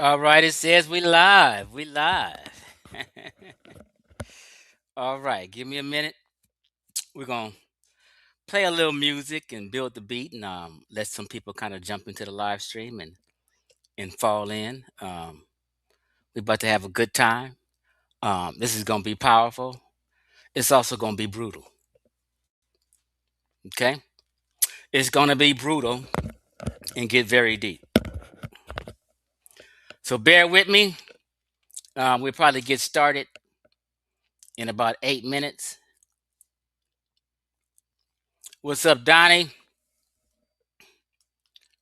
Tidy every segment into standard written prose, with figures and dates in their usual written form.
All right, it says we live. We live. All right, give me a minute. We're gonna play a little music and build the beat, and let some people kind of jump into the live stream and fall in. We're about to have a good time. This is gonna be powerful. It's also gonna be brutal. Okay, it's gonna be brutal and get very deep. So bear with me. We'll probably get started in about 8 minutes. What's up, Donnie?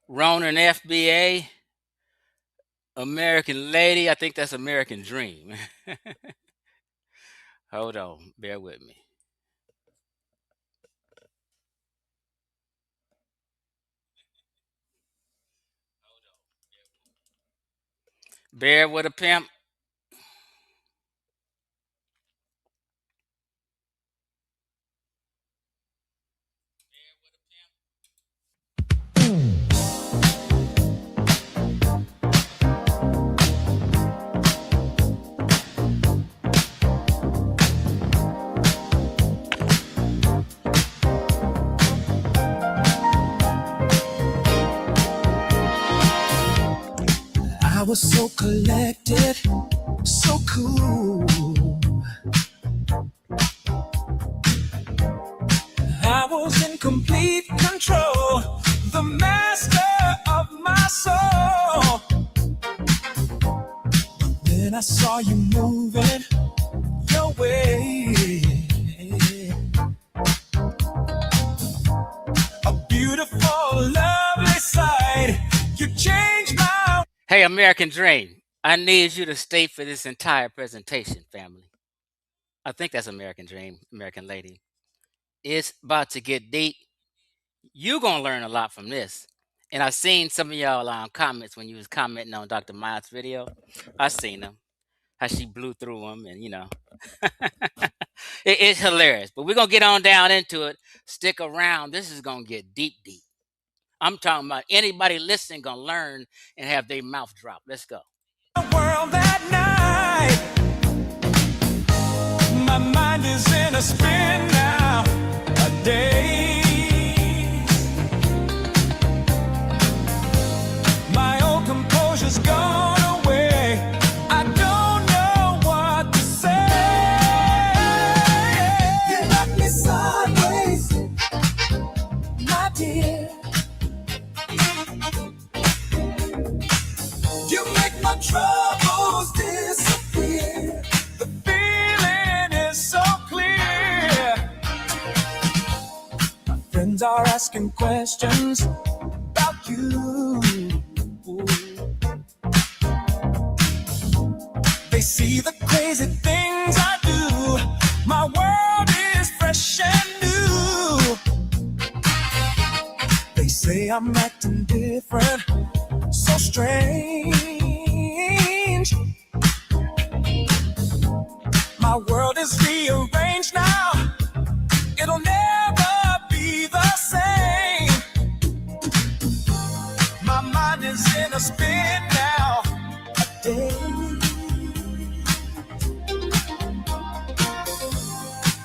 Ronan FBA, American Lady. I think that's American Dream. Hold on, bear with me. Bear with a pimp. I was so collected, so cool. I was in complete control, the master of my soul. Then I saw you moving your way. A beautiful, lovely sight. You changed my. Hey, American Dream. I need you to stay for this entire presentation, family. I think that's American Dream, American Lady. It's about to get deep. You're gonna learn a lot from this. And I've seen some of y'all comments when you was commenting on Dr. Maat's video. I seen them. How she blew through them, and it's hilarious. But we're gonna get on down into it. Stick around. This is gonna get deep, deep. I'm talking about anybody listening gonna learn and have their mouth drop. Let's go. World that night. My mind is in a spin now. A day. My old composure's gone away. I don't know what to say. You knock me sideways, my dear. You make my troubles disappear. The feeling is so clear. My friends are asking questions about you. They see the crazy things I do. My world is fresh and new. They say I'm acting different, so strange. My world is rearranged now. It'll never be the same. My mind is in a spin now. A day.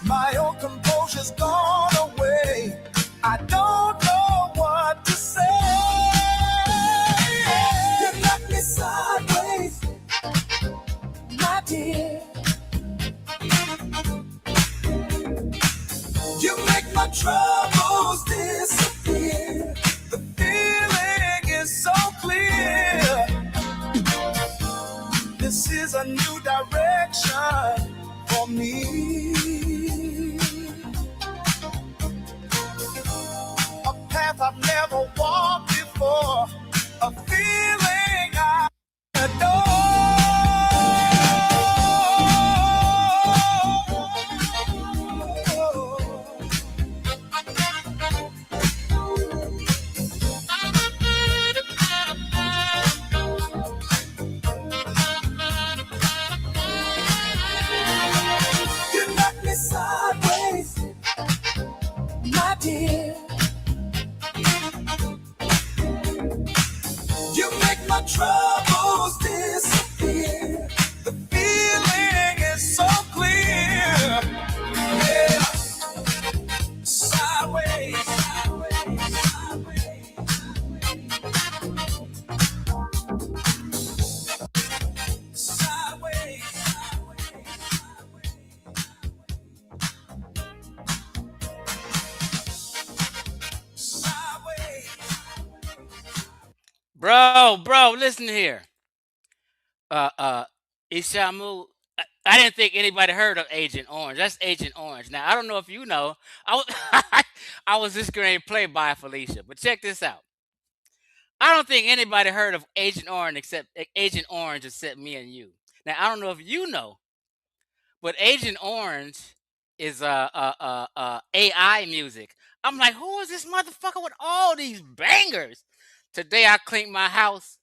My old composure's gone away. I don't know what to say. You knock me sideways, my dear. You make my troubles disappear. The feeling is so clear. This is a new direction for me. A path I've never walked before. A feeling I You knock me sideways, my dear. You make my troubles disappear. Bro, listen here. Uh, Ishamu, I didn't think anybody heard of Agent Orange. That's Agent Orange. Now, I don't know if you know. I was, I was just going to play by Felicia, but check this out. I don't think anybody heard of Agent Orange except me and you. Now, I don't know if you know, but Agent Orange is AI music. I'm like, who is this motherfucker with all these bangers? Today I cleaned my house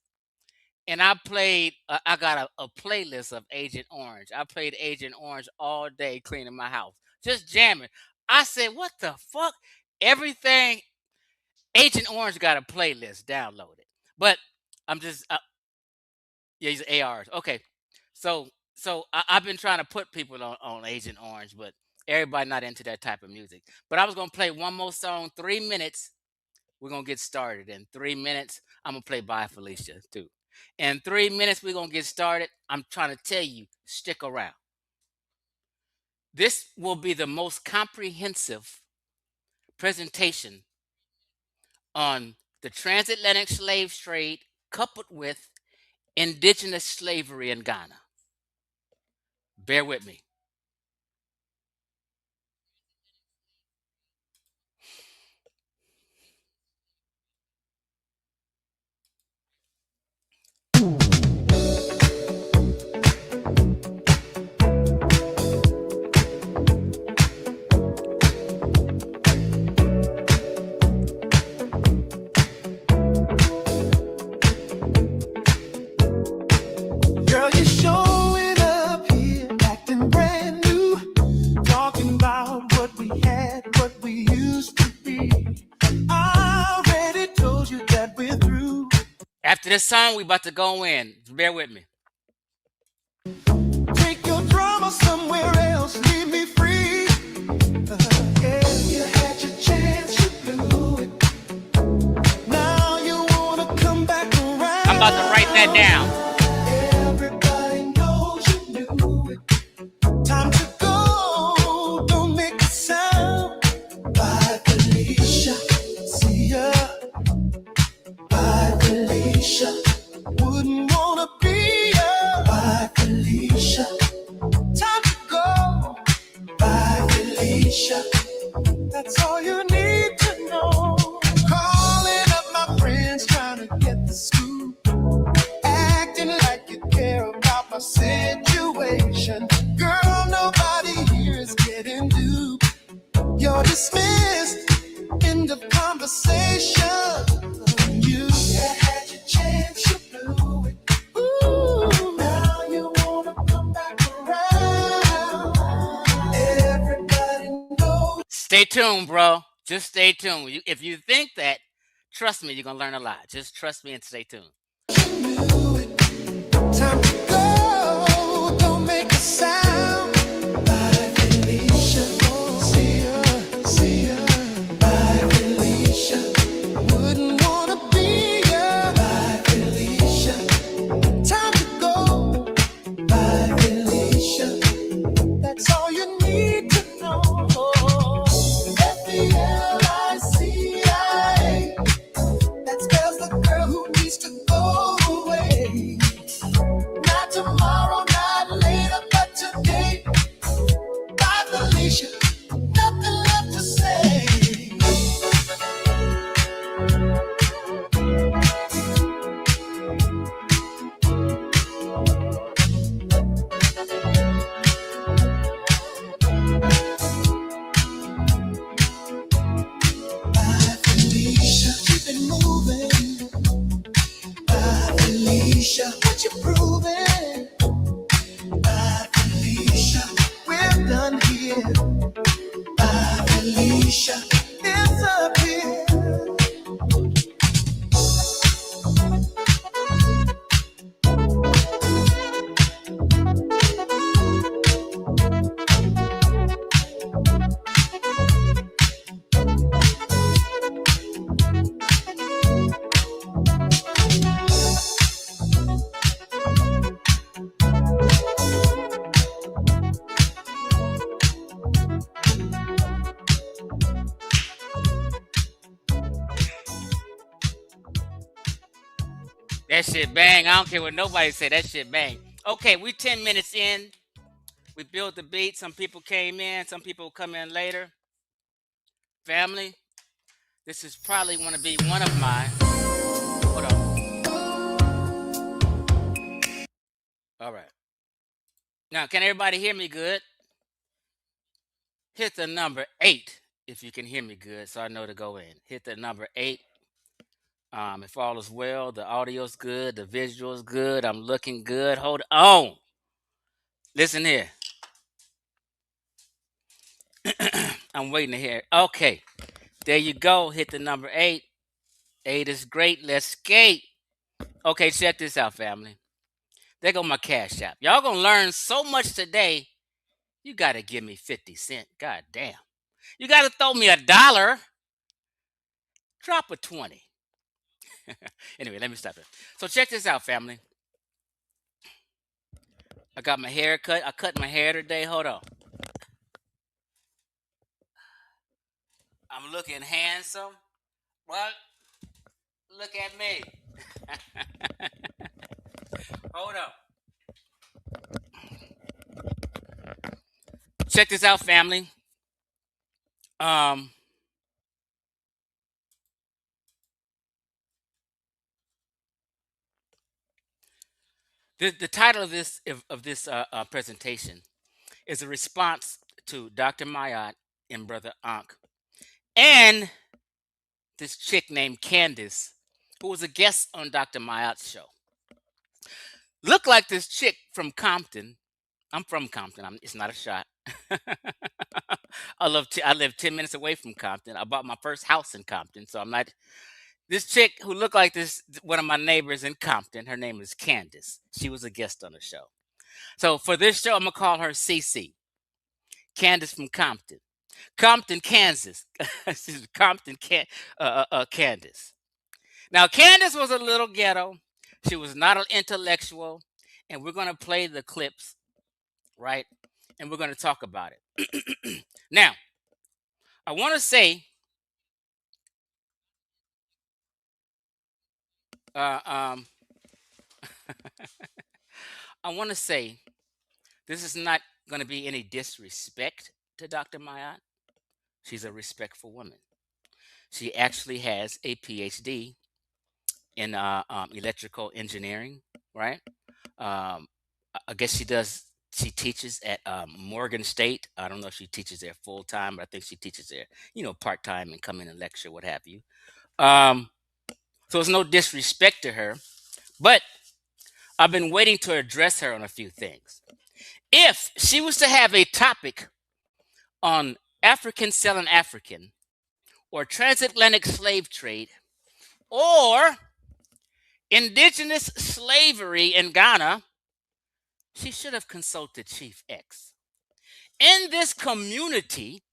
and I played. I got a playlist of Agent Orange. I played Agent Orange all day cleaning my house, just jamming. I said, what the fuck? Everything Agent Orange got a playlist downloaded, but I'm just yeah, he's ARs. Okay, so I've been trying to put people on Agent Orange, but everybody not into that type of music. But I was gonna play one more song, 3 minutes. We're gonna get started in 3 minutes. I'm gonna play Bye Felicia too. In 3 minutes, we're gonna get started. I'm trying to tell you, stick around. This will be the most comprehensive presentation on the transatlantic slave trade coupled with indigenous slavery in Ghana. Bear with me. Girl, you're showing up here, acting brand new, talking about what we had, what we used to be. I already told you that we're through. After this song, we about to go in. Bear with me. Take your drama somewhere else, leave me free. Yeah, you had your chance, you blew it. Now you wanna come back around. I'm about to write that down. Everybody knows you knew it. Time to go, don't make a sound. Bye, Felicia. See ya. Bye, Felicia. Wouldn't wanna be ya. Bye, Felicia. Time to go. Bye, Felicia. That's all you need to know. Calling up my friends, trying to get the scoop. Acting like you care about my situation. Girl, nobody here is getting duped. You're dismissed. End of conversation. You had your chance, you blew it. Ooh, now you wanna come back around. Everybody knows. Stay tuned, bro. Just stay tuned. If you think that, trust me, you're going to learn a lot. Just trust me and stay tuned. Time to go, don't make a sound. Bye, Felicia. See ya. Bye, Felicia. Wouldn't wanna be ya. Bye, Felicia. Time to go. Bye, Felicia. That's all you need to know. FELICIA. That spells the girl who needs to go away. Not tomorrow, not later, but today. Bye, Felicia. Nothing left to say. Bye, Felicia. Keep it moving. Bye, Felicia. What you proving? Bye, Felicia. We're done here. Bye, Felicia. Disappear. That shit bang. I don't care what nobody say. That shit bang. Okay, we 10 minutes in. We built the beat. Some people came in. Some people come in later. Family, this is probably going to be one of mine. Hold on. All right. Now, can everybody hear me good? Hit the number 8 if you can hear me good, so I know to go in. Hit the number 8. If all is well, the audio's good, the visual's good, I'm looking good. Hold on. Listen here. I'm waiting to hear. Okay, there you go. Hit the number 8. 8 is great. Let's skate. Okay, check this out, family. There go my cash app. Y'all gonna learn so much today. You gotta give me 50 cents. God damn. You gotta throw me $1. Drop a 20. Anyway, let me stop it. So check this out, family. I got my hair cut. I cut my hair today. Hold on. I'm looking handsome. What? Look at me. Hold up. Check this out, family. Um, the title of this presentation is a response to Dr. Maat and Brother Ankh and this chick named Candace, who was a guest on Dr. Maat's show. Looked like this chick from Compton. I'm from Compton. It's not a shot. I live 10 minutes away from Compton. I bought my first house in Compton, so I'm not. This chick who looked like this, one of my neighbors in Compton. Her name is Candace. She was a guest on the show. So for this show, I'm gonna call her CC, Candace from Compton, Compton, Kansas. She's Compton, Candace. Now, Candace was a little ghetto. She was not an intellectual, and we're gonna play the clips, right? And we're gonna talk about it. Now, I want to say, uh, um, I want to say, this is not going to be any disrespect to Dr. Mayat. She's a respectful woman. She actually has a PhD in electrical engineering, right? I guess she does. She teaches at Morgan State. I don't know if she teaches there full time, but I think she teaches there, part time and come in and lecture, what have you. Um, so it's no disrespect to her, but I've been waiting to address her on a few things. If she was to have a topic on African selling African, or transatlantic slave trade, or indigenous slavery in Ghana, she should have consulted Chief X. In this community,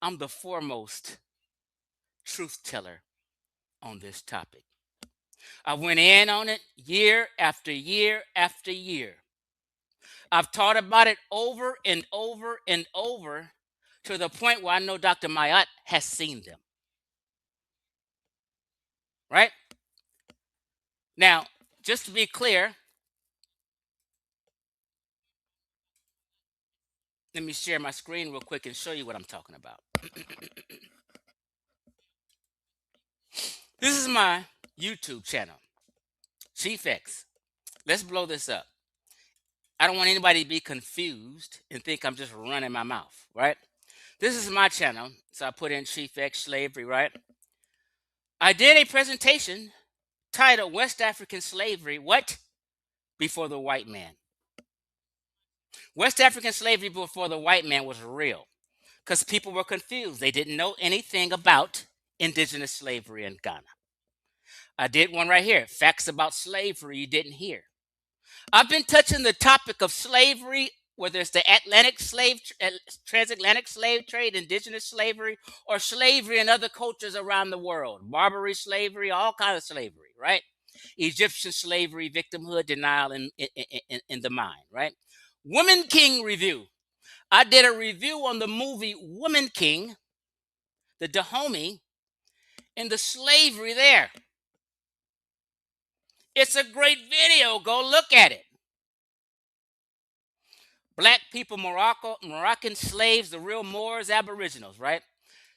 I'm the foremost truth teller on this topic. I went in on it year after year after year. I've taught about it over and over and over to the point where I know Dr. Mayat has seen them. Right? Now, just to be clear, let me share my screen real quick and show you what I'm talking about. This is my YouTube channel, Chief X. Let's blow this up. I don't want anybody to be confused and think I'm just running my mouth, right? This is my channel, so I put in Chief X Slavery, right? I did a presentation titled West African Slavery, What? Before the White Man. West African slavery before the white man was real because people were confused. They didn't know anything about indigenous slavery in Ghana. I did one right here, facts about slavery you didn't hear. I've been touching the topic of slavery, whether it's the transatlantic slave trade, indigenous slavery, or slavery in other cultures around the world, Barbary slavery, all kinds of slavery, right? Egyptian slavery, victimhood, denial in the mind, right? Woman King review. I did a review on the movie Woman King, the Dahomey, and the slavery there. It's a great video. Go look at it. Black people, Moroccan slaves, the real Moors, Aboriginals, right?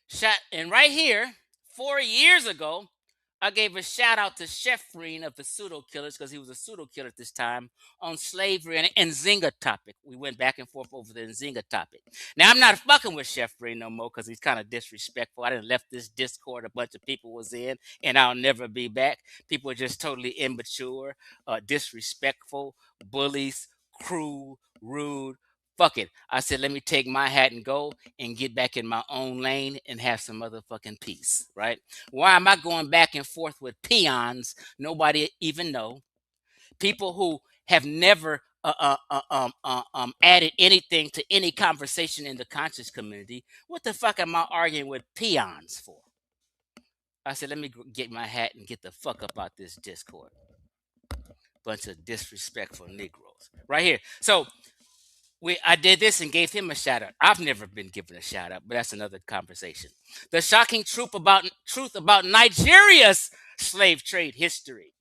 Shot, and right here, 4 years ago, I gave a shout out to Sheffreen of the pseudo killers because he was a pseudo killer at this time on slavery and Nzinga topic. We went back and forth over the Nzinga topic. Now I'm not fucking with Sheffreen no more because he's kind of disrespectful. I done left this Discord a bunch of people was in, and I'll never be back. People are just totally immature, disrespectful, bullies, cruel, rude. Fuck it. I said, let me take my hat and go and get back in my own lane and have some motherfucking peace, right? Why am I going back and forth with peons nobody even know? People who have never added anything to any conversation in the conscious community. What the fuck am I arguing with peons for? I said, let me get my hat and get the fuck up out this Discord. Bunch of disrespectful Negroes. Right here. So I did this and gave him a shout out. I've never been given a shout out, but that's another conversation. The shocking truth about Nigeria's slave trade history.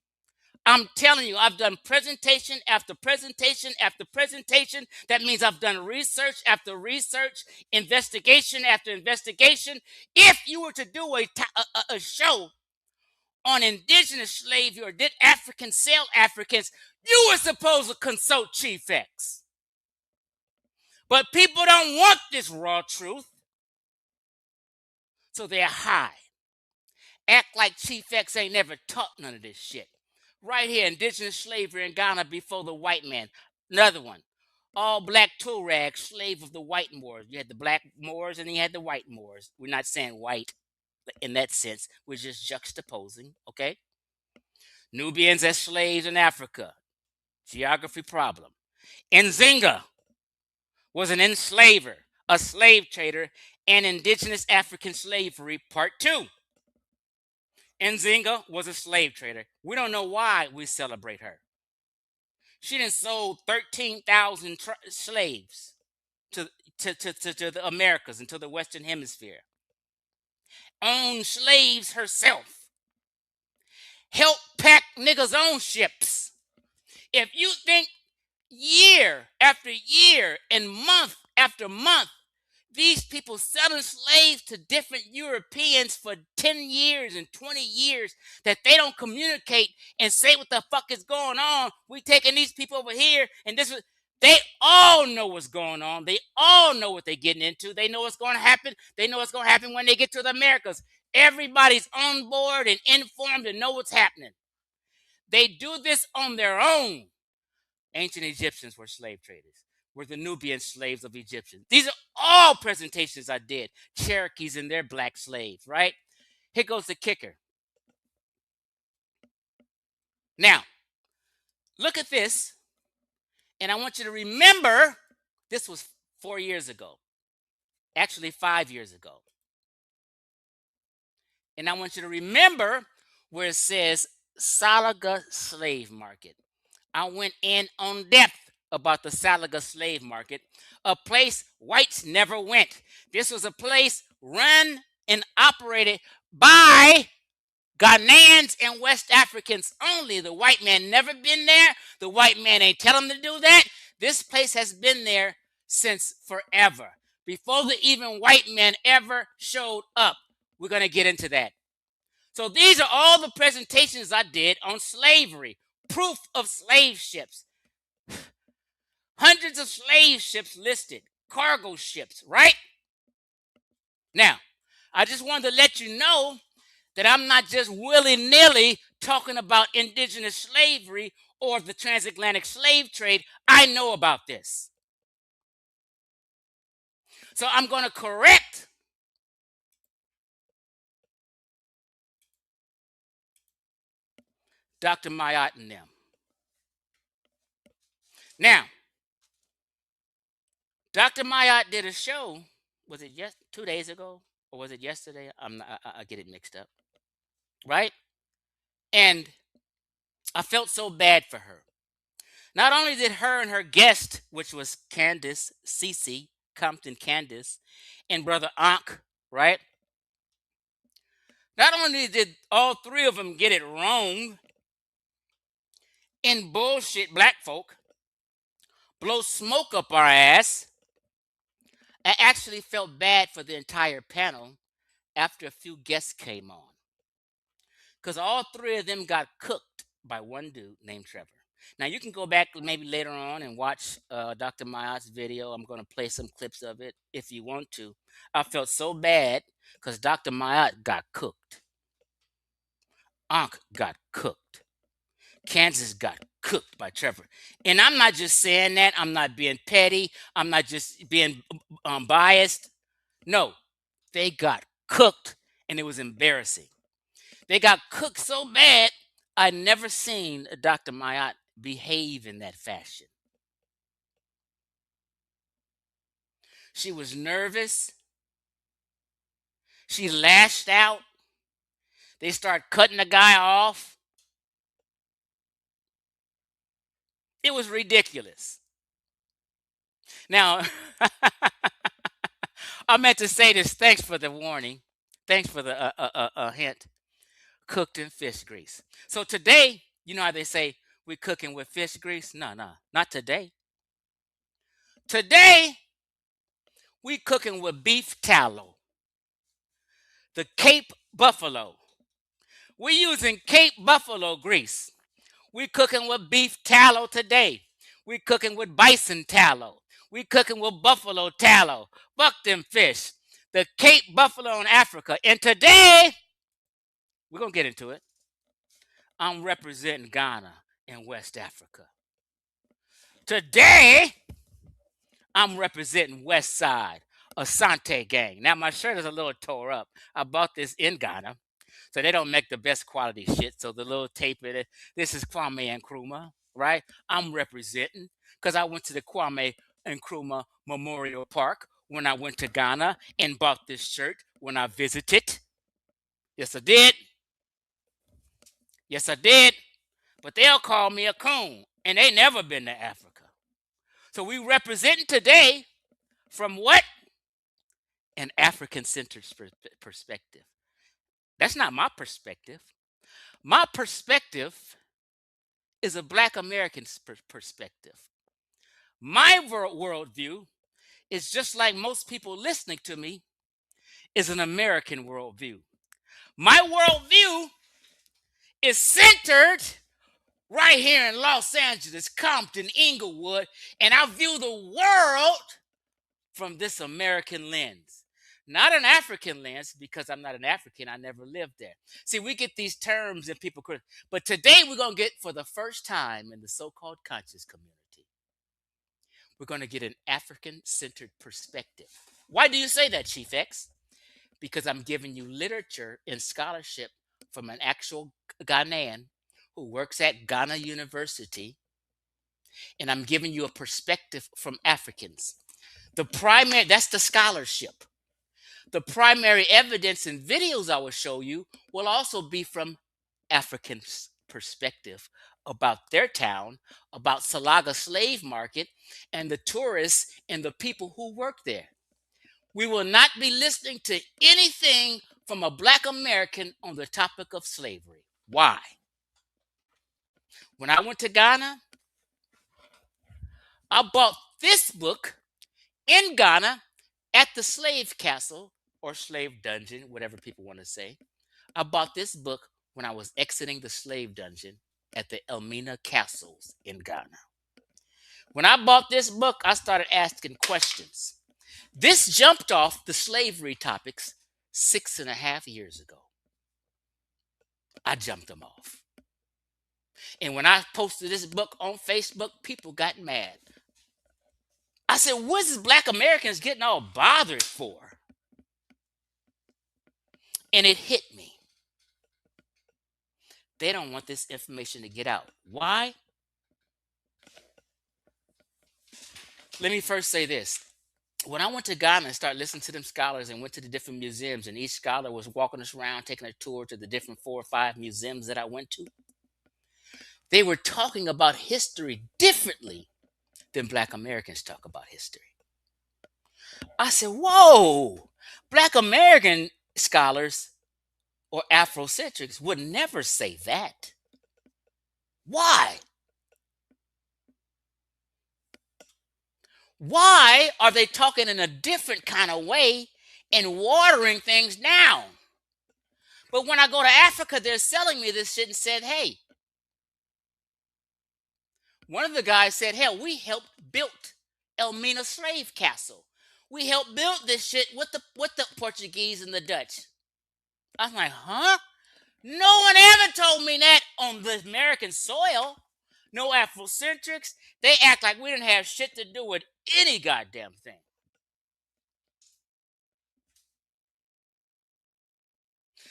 I'm telling you, I've done presentation after presentation after presentation. That means I've done research after research, investigation after investigation. If you were to do a show on indigenous slavery or did Africans sell Africans, you were supposed to consult Chief X. But people don't want this raw truth, so they hide. Act like Chief X ain't never taught none of this shit. Right here, indigenous slavery in Ghana before the white man. Another one. All black Tuareg, slave of the white Moors. You had the black Moors and you had the white Moors. We're not saying white in that sense. We're just juxtaposing, okay? Nubians as slaves in Africa. Geography problem. Nzinga was an enslaver, a slave trader, and indigenous African slavery, part 2. Nzinga was a slave trader. We don't know why we celebrate her. She done sold 13,000 slaves to the Americas and to the Western Hemisphere. Owned slaves herself. Helped pack niggas' own ships. If you think year after year and month after month, these people selling slaves to different Europeans for 10 years and 20 years that they don't communicate and say what the fuck is going on. We taking these people over here and this is, they all know what's going on. They all know what they're getting into. They know what's going to happen. They know what's going to happen when they get to the Americas. Everybody's on board and informed and know what's happening. They do this on their own. Ancient Egyptians were slave traders. Were the Nubian slaves of Egyptians. These are all presentations I did. Cherokees and their black slaves, right? Here goes the kicker. Now, look at this. And I want you to remember this was 4 years ago. Actually, 5 years ago. And I want you to remember where it says Salaga slave market. I went in on depth about the Salaga slave market, a place whites never went. This was a place run and operated by Ghanaians and West Africans only. The white man never been there. The white man ain't tell him to do that. This place has been there since forever. Before the even white men ever showed up. We're going to get into that. So these are all the presentations I did on slavery. Proof of slave ships. Hundreds of slave ships listed. Cargo ships, right? Now, I just wanted to let you know that I'm not just willy-nilly talking about indigenous slavery or the transatlantic slave trade. I know about this. So I'm going to correct Dr. Maat and them. Now, Dr. Maat did a show, was it 2 days ago? Or was it yesterday? I get it mixed up. Right? And I felt so bad for her. Not only did her and her guest, which was Candace, Cece, Compton Candace, and Brother ANKH, right? Not only did all three of them get it wrong, in bullshit black folk, blow smoke up our ass. I actually felt bad for the entire panel after a few guests came on, because all three of them got cooked by one dude named Trevor. Now you can go back maybe later on and watch Dr. Maat's video. I'm going to play some clips of it if you want to. I felt so bad because Dr. Maat got cooked. ANKH got cooked. Kansas got cooked by Trevor. And I'm not just saying that. I'm not being petty. I'm not just being biased. No, they got cooked and it was embarrassing. They got cooked so bad, I never seen Dr. Maat behave in that fashion. She was nervous. She lashed out. They start cutting the guy off. It was ridiculous. Now, I meant to say this. Thanks for the warning. Thanks for the hint. Cooked in fish grease. So today, you know how they say we're cooking with fish grease? No, no, not today. Today, we cooking with beef tallow, the Cape Buffalo. We're using Cape Buffalo grease. We're cooking with beef tallow today. We're cooking with bison tallow. We're cooking with buffalo tallow. Fuck them fish. The Cape Buffalo in Africa. And today, we're going to get into it. I'm representing Ghana in West Africa. Today, I'm representing West Side, Asante Gang. Now, my shirt is a little tore up. I bought this in Ghana, so they don't make the best quality shit. So the little tape in it, this is Kwame Nkrumah, right? I'm representing because I went to the Kwame Nkrumah Memorial Park when I went to Ghana and bought this shirt when I visited. Yes, I did. Yes, I did. But they'll call me a coon, and they never been to Africa. So we representing today from what? An African-centered perspective. That's not my perspective. My perspective is a Black American perspective. My worldview is just like most people listening to me is an American worldview. My worldview is centered right here in Los Angeles, Compton, Inglewood, and I view the world from this American lens. Not an African lens, because I'm not an African. I never lived there. See, we get these terms and people, but today we're going to get, for the first time in the so-called conscious community, we're going to get an African-centered perspective. Why do you say that, Chief X? Because I'm giving you literature and scholarship from an actual Ghanaian who works at Ghana University, and I'm giving you a perspective from Africans. That's the scholarship. The primary evidence and videos I will show you will also be from Africans' perspective about their town, about Salaga slave market, and the tourists and the people who work there. We will not be listening to anything from a Black American on the topic of slavery. Why? When I went to Ghana, I bought this book in Ghana at the slave castle or slave dungeon, whatever people want to say. I bought this book when I was exiting the slave dungeon at the Elmina Castles in Ghana. When I bought this book, I started asking questions. This jumped off the slavery topics 6.5 years ago. I jumped them off. And when I posted this book on Facebook, people got mad. I said, what's Black Americans getting all bothered for? And it hit me. They don't want this information to get out. Why? Let me first say this. When I went to Ghana and started listening to them scholars and went to the different museums, and each scholar was walking us around, taking a tour to the different 4 or 5 museums that I went to, they were talking about history differently than Black Americans talk about history. I said, whoa, Black American scholars or Afrocentrics would never say that. Why? Why are they talking in a different kind of way and watering things down? But when I go to Africa, they're selling me this shit and said, hey, one of the guys said, hell, we helped build Elmina Slave Castle. We helped build this shit with the Portuguese and the Dutch. I was like, huh? No one ever told me that on the American soil. No Afrocentrics. They act like we didn't have shit to do with any goddamn thing.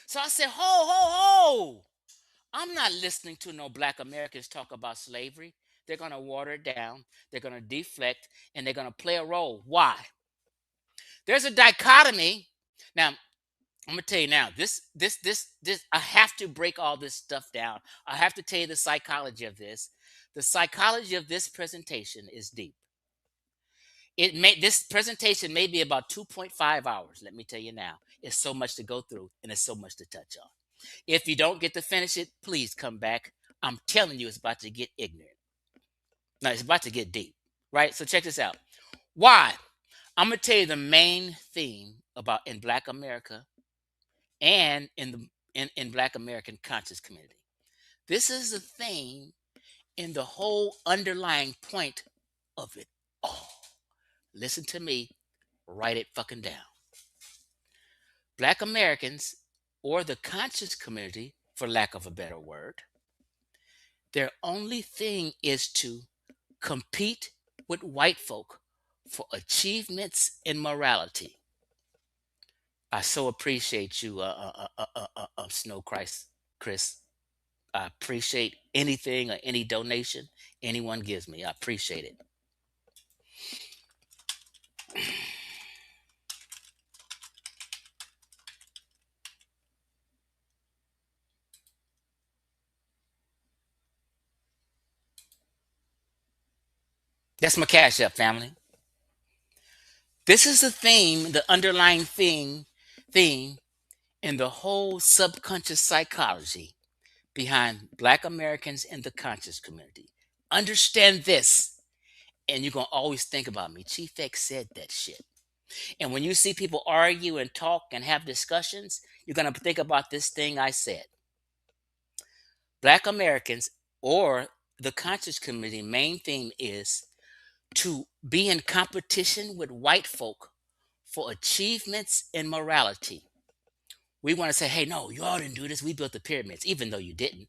So I said, ho, ho, ho. I'm not listening to no black Americans talk about slavery. They're going to water it down. They're going to deflect and they're going to play a role. Why? There's a dichotomy. Now, I'm gonna tell you now. This. I have to break all this stuff down. I have to tell you the psychology of this. The psychology of this presentation is deep. This presentation may be about 2.5 hours. Let me tell you now. It's so much to go through, and it's so much to touch on. If you don't get to finish it, please come back. I'm telling you, it's about to get ignorant. No, it's about to get deep. Right. So check this out. Why? I'm gonna tell you the main theme about in Black America and in Black American conscious community. This is the theme in the whole underlying point of it all. Listen to me, write it fucking down. Black Americans or the conscious community, for lack of a better word, their only thing is to compete with white folk for achievements in morality. I so appreciate you, Snow Christ, Chris. I appreciate anything or any donation anyone gives me. I appreciate it. That's my cash up, family. This is the theme, the underlying theme in the whole subconscious psychology behind Black Americans in the conscious community. Understand this, and you're gonna always think about me. Chief X said that shit. And when you see people argue and talk and have discussions, you're gonna think about this thing I said. Black Americans or the conscious community main theme is to be in competition with white folk for achievements in morality. We want to say, hey, no, you all didn't do this. We built the pyramids, even though you didn't.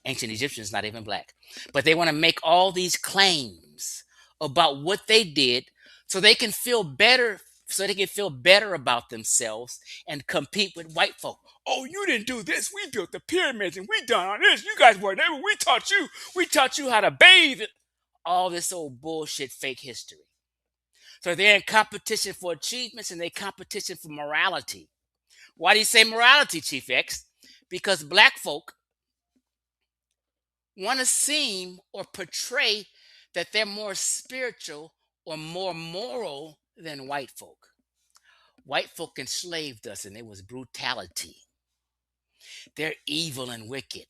Ancient Egyptians not even black. But they want to make all these claims about what they did so they can feel better, about themselves and compete with white folk. Oh, you didn't do this. We built the pyramids and we done all this. You guys weren't able. We taught you how to bathe. All this old bullshit fake history. So they're in competition for achievements and they're competition for morality. Why do you say morality, Chief X? Because black folk want to seem or portray that they're more spiritual or more moral than white folk. White folk enslaved us and it was brutality. They're evil and wicked.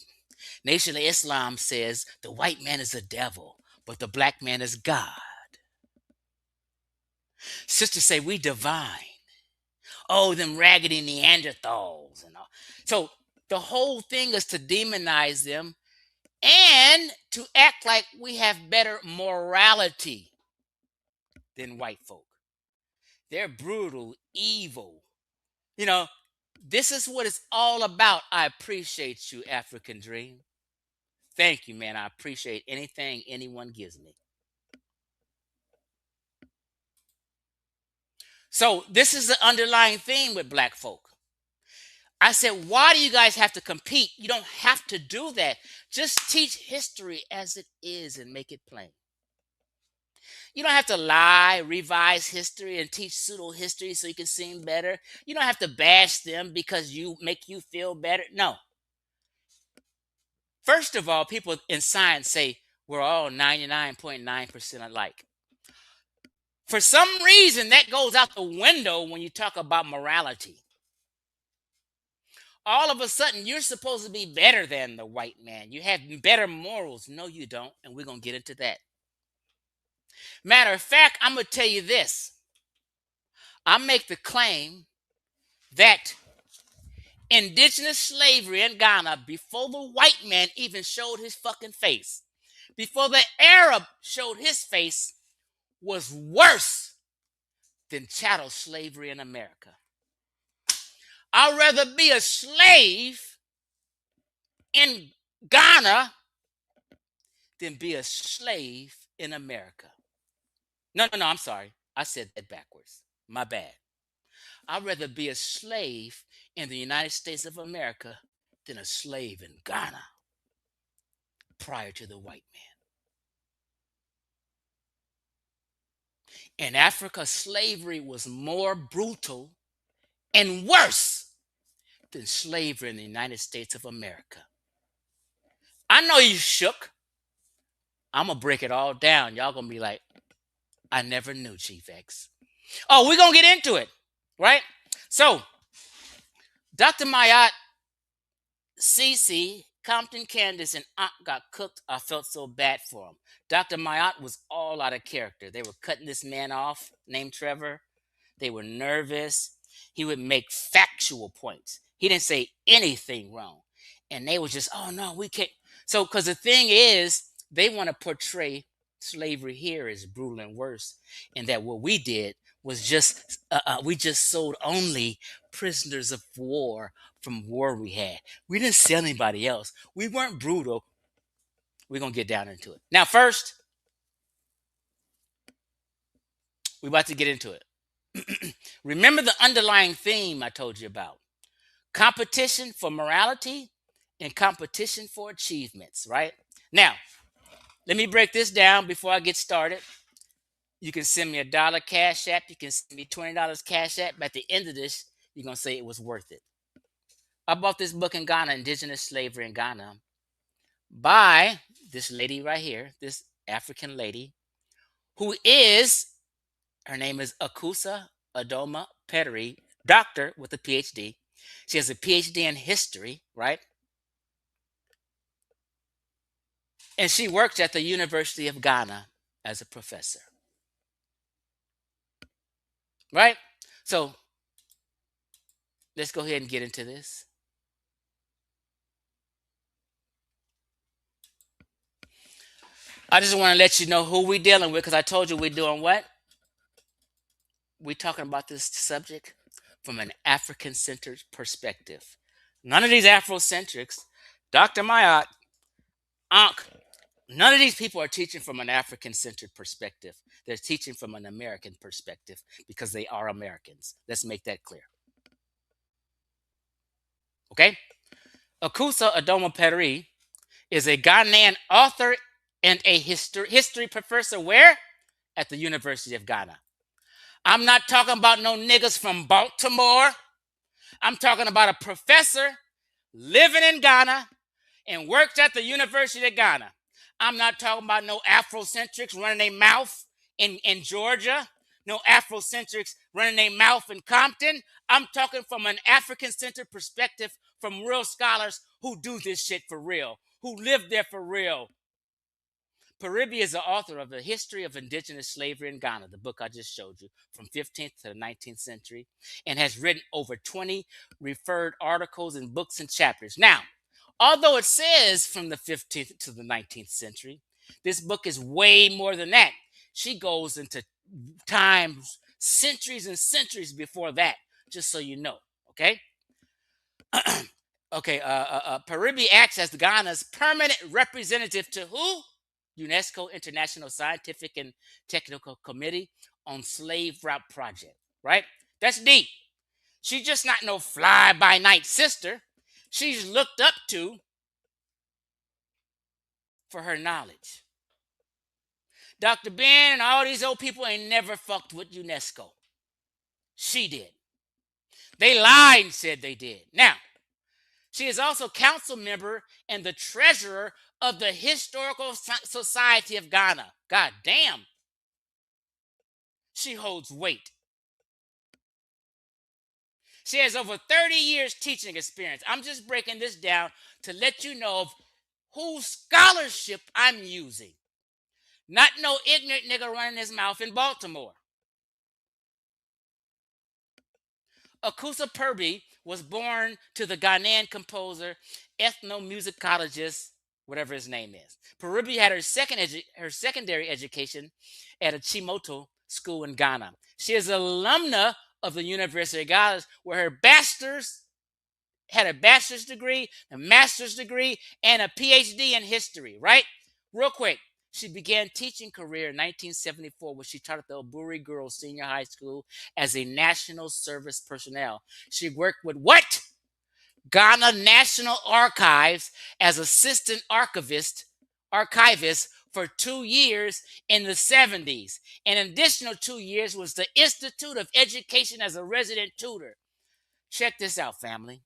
Nation of Islam says the white man is the devil, but the black man is God. Sisters say we divine. Oh, them raggedy Neanderthals and all. So the whole thing is to demonize them and to act like we have better morality than white folk. They're brutal, evil. You know, this is what it's all about. I appreciate you, African Dream. Thank you, man. I appreciate anything anyone gives me. So this is the underlying theme with black folk. I said, why do you guys have to compete? You don't have to do that. Just teach history as it is and make it plain. You don't have to lie, revise history, and teach pseudo history so you can seem better. You don't have to bash them because you make you feel better. No. First of all, people in science say we're all 99.9% alike. For some reason, that goes out the window when you talk about morality. All of a sudden, you're supposed to be better than the white man. You have better morals. No, you don't. And we're going to get into that. Matter of fact, I'm going to tell you this. I make the claim that indigenous slavery in Ghana, before the white man even showed his fucking face, before the Arab showed his face, was worse than chattel slavery in America. I'd rather be a slave in Ghana than be a slave in America. No, I'm sorry. I said that backwards. My bad. I'd rather be a slave in the United States of America than a slave in Ghana prior to the white man. In Africa, slavery was more brutal and worse than slavery in the United States of America. I know you shook. I'm going to break it all down. Y'all going to be like, I never knew, Chief X. Oh, we're going to get into it, right? So, Dr. Maat, CC, Compton, Candace, and ANKH got cooked. I felt so bad for him. Dr. Maat was all out of character. They were cutting this man off named Trevor. They were nervous. He would make factual points. He didn't say anything wrong. And they were just, oh no, we can't. So, because the thing is, they want to portray slavery here as brutal and worse. And that what we did was just, we just sold only prisoners of war from war we had. We didn't sell anybody else. We weren't brutal. We're going to get down into it. Now, first, we're about to get into it. Remember the underlying theme I told you about. Competition for morality and competition for achievements, right? Now, let me break this down before I get started. You can send me $1 Cash App. You can send me $20 Cash App. At the end of this, you're going to say it was worth it. I bought this book in Ghana, Indigenous Slavery in Ghana, by this lady right here, this African lady, who is, her name is Akusa Adoma Peteri, doctor with a PhD. She has a PhD in history, right? And she worked at the University of Ghana as a professor. Right? So let's go ahead and get into this. I just want to let you know who we're dealing with because I told you we're doing what? We're talking about this subject from an African-centered perspective. None of these Afrocentrics, Dr. Maat, ANKH, none of these people are teaching from an African-centered perspective. They're teaching from an American perspective because they are Americans. Let's make that clear. Okay? Akusa Adoma Peteri is a Ghanaian author and a history professor where? At the University of Ghana. I'm not talking about no niggas from Baltimore. I'm talking about a professor living in Ghana and worked at the University of Ghana. I'm not talking about no Afrocentrics running their mouth in Georgia, no Afrocentrics running their mouth in Compton. I'm talking from an African-centered perspective from real scholars who do this shit for real, who live there for real. Paribi is the author of The History of Indigenous Slavery in Ghana, the book I just showed you, from 15th to the 19th century, and has written over 20 referred articles and books and chapters. Now, although it says from the 15th to the 19th century, this book is way more than that. She goes into times, centuries and centuries before that, just so you know, okay? Okay, Paribi acts as Ghana's permanent representative to who? UNESCO International Scientific and Technical Committee on Slave Route Project, right? That's deep. She's just not no fly-by-night sister. She's looked up to for her knowledge. Dr. Ben and all these old people ain't never fucked with UNESCO. She did. They lied and said they did. Now, she is also council member and the treasurer of the Historical Society of Ghana. God damn. She holds weight. She has over 30 years teaching experience. I'm just breaking this down to let you know of whose scholarship I'm using. Not no ignorant nigga running his mouth in Baltimore. Akusa Purby was born to the Ghanaian composer, ethnomusicologist, whatever his name is. Purby had her secondary education at a Chimoto school in Ghana. She is an alumna of the University of Ghana, where her had a bachelor's degree, a master's degree, and a PhD in history, right? Real quick, she began teaching career in 1974 when she taught at the Oburi Girls Senior High School as a national service personnel. She worked with what? Ghana National Archives as assistant archivist for 2 years in the 70s. An additional 2 years was the Institute of Education as a resident tutor. Check this out, family.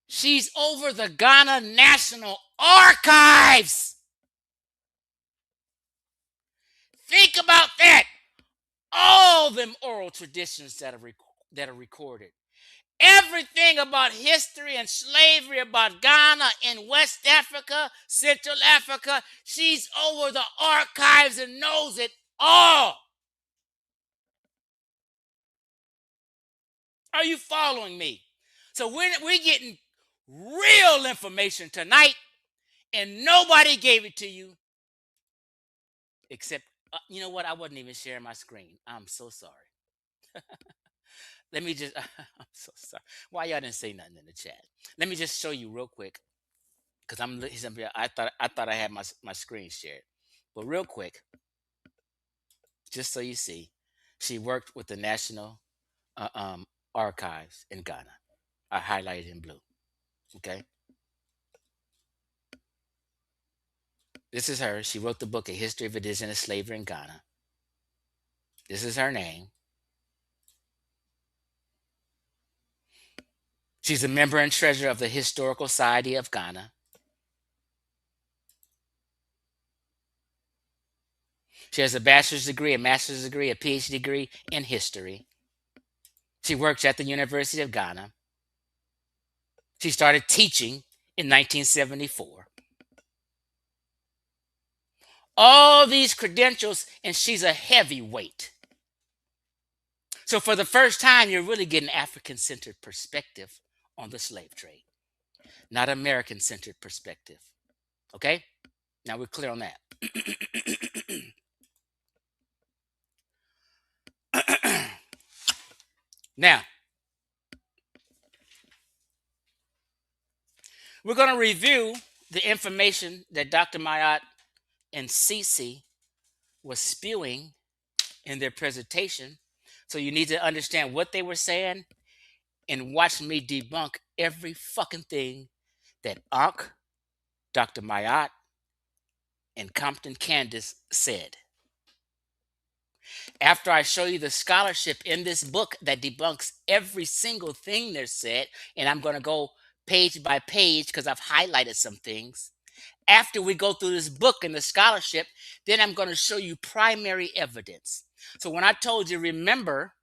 She's over the Ghana National Archives. Think about that. All them oral traditions that are recorded. Everything about history and slavery about Ghana in West Africa, Central Africa, she's over the archives and knows it all. Are you following me? So we're getting real information tonight, and nobody gave it to you except, you know what? I wasn't even sharing my screen. I'm so sorry. Let me just, I'm so sorry. Why y'all didn't say nothing in the chat? Let me just show you real quick, because I thought I had my screen shared. But real quick, just so you see, she worked with the National Archives in Ghana. I highlighted in blue. Okay. This is her. She wrote the book, A History of Indigenous Slavery in Ghana. This is her name. She's a member and treasurer of the Historical Society of Ghana. She has a bachelor's degree, a master's degree, a PhD degree in history. She works at the University of Ghana. She started teaching in 1974. All these credentials, and she's a heavyweight. So for the first time, you're really getting African-centered perspective on the slave trade, not American-centered perspective. Okay? Now we're clear on that. Now, we're going to review the information that Dr. Maat and Cece was spewing in their presentation. So you need to understand what they were saying and watch me debunk every fucking thing that ANKH, Dr. Maat, and Compton Candace said. After I show you the scholarship in this book that debunks every single thing they're said, and I'm going to go page by page because I've highlighted some things. After we go through this book and the scholarship, then I'm going to show you primary evidence. So when I told you, remember,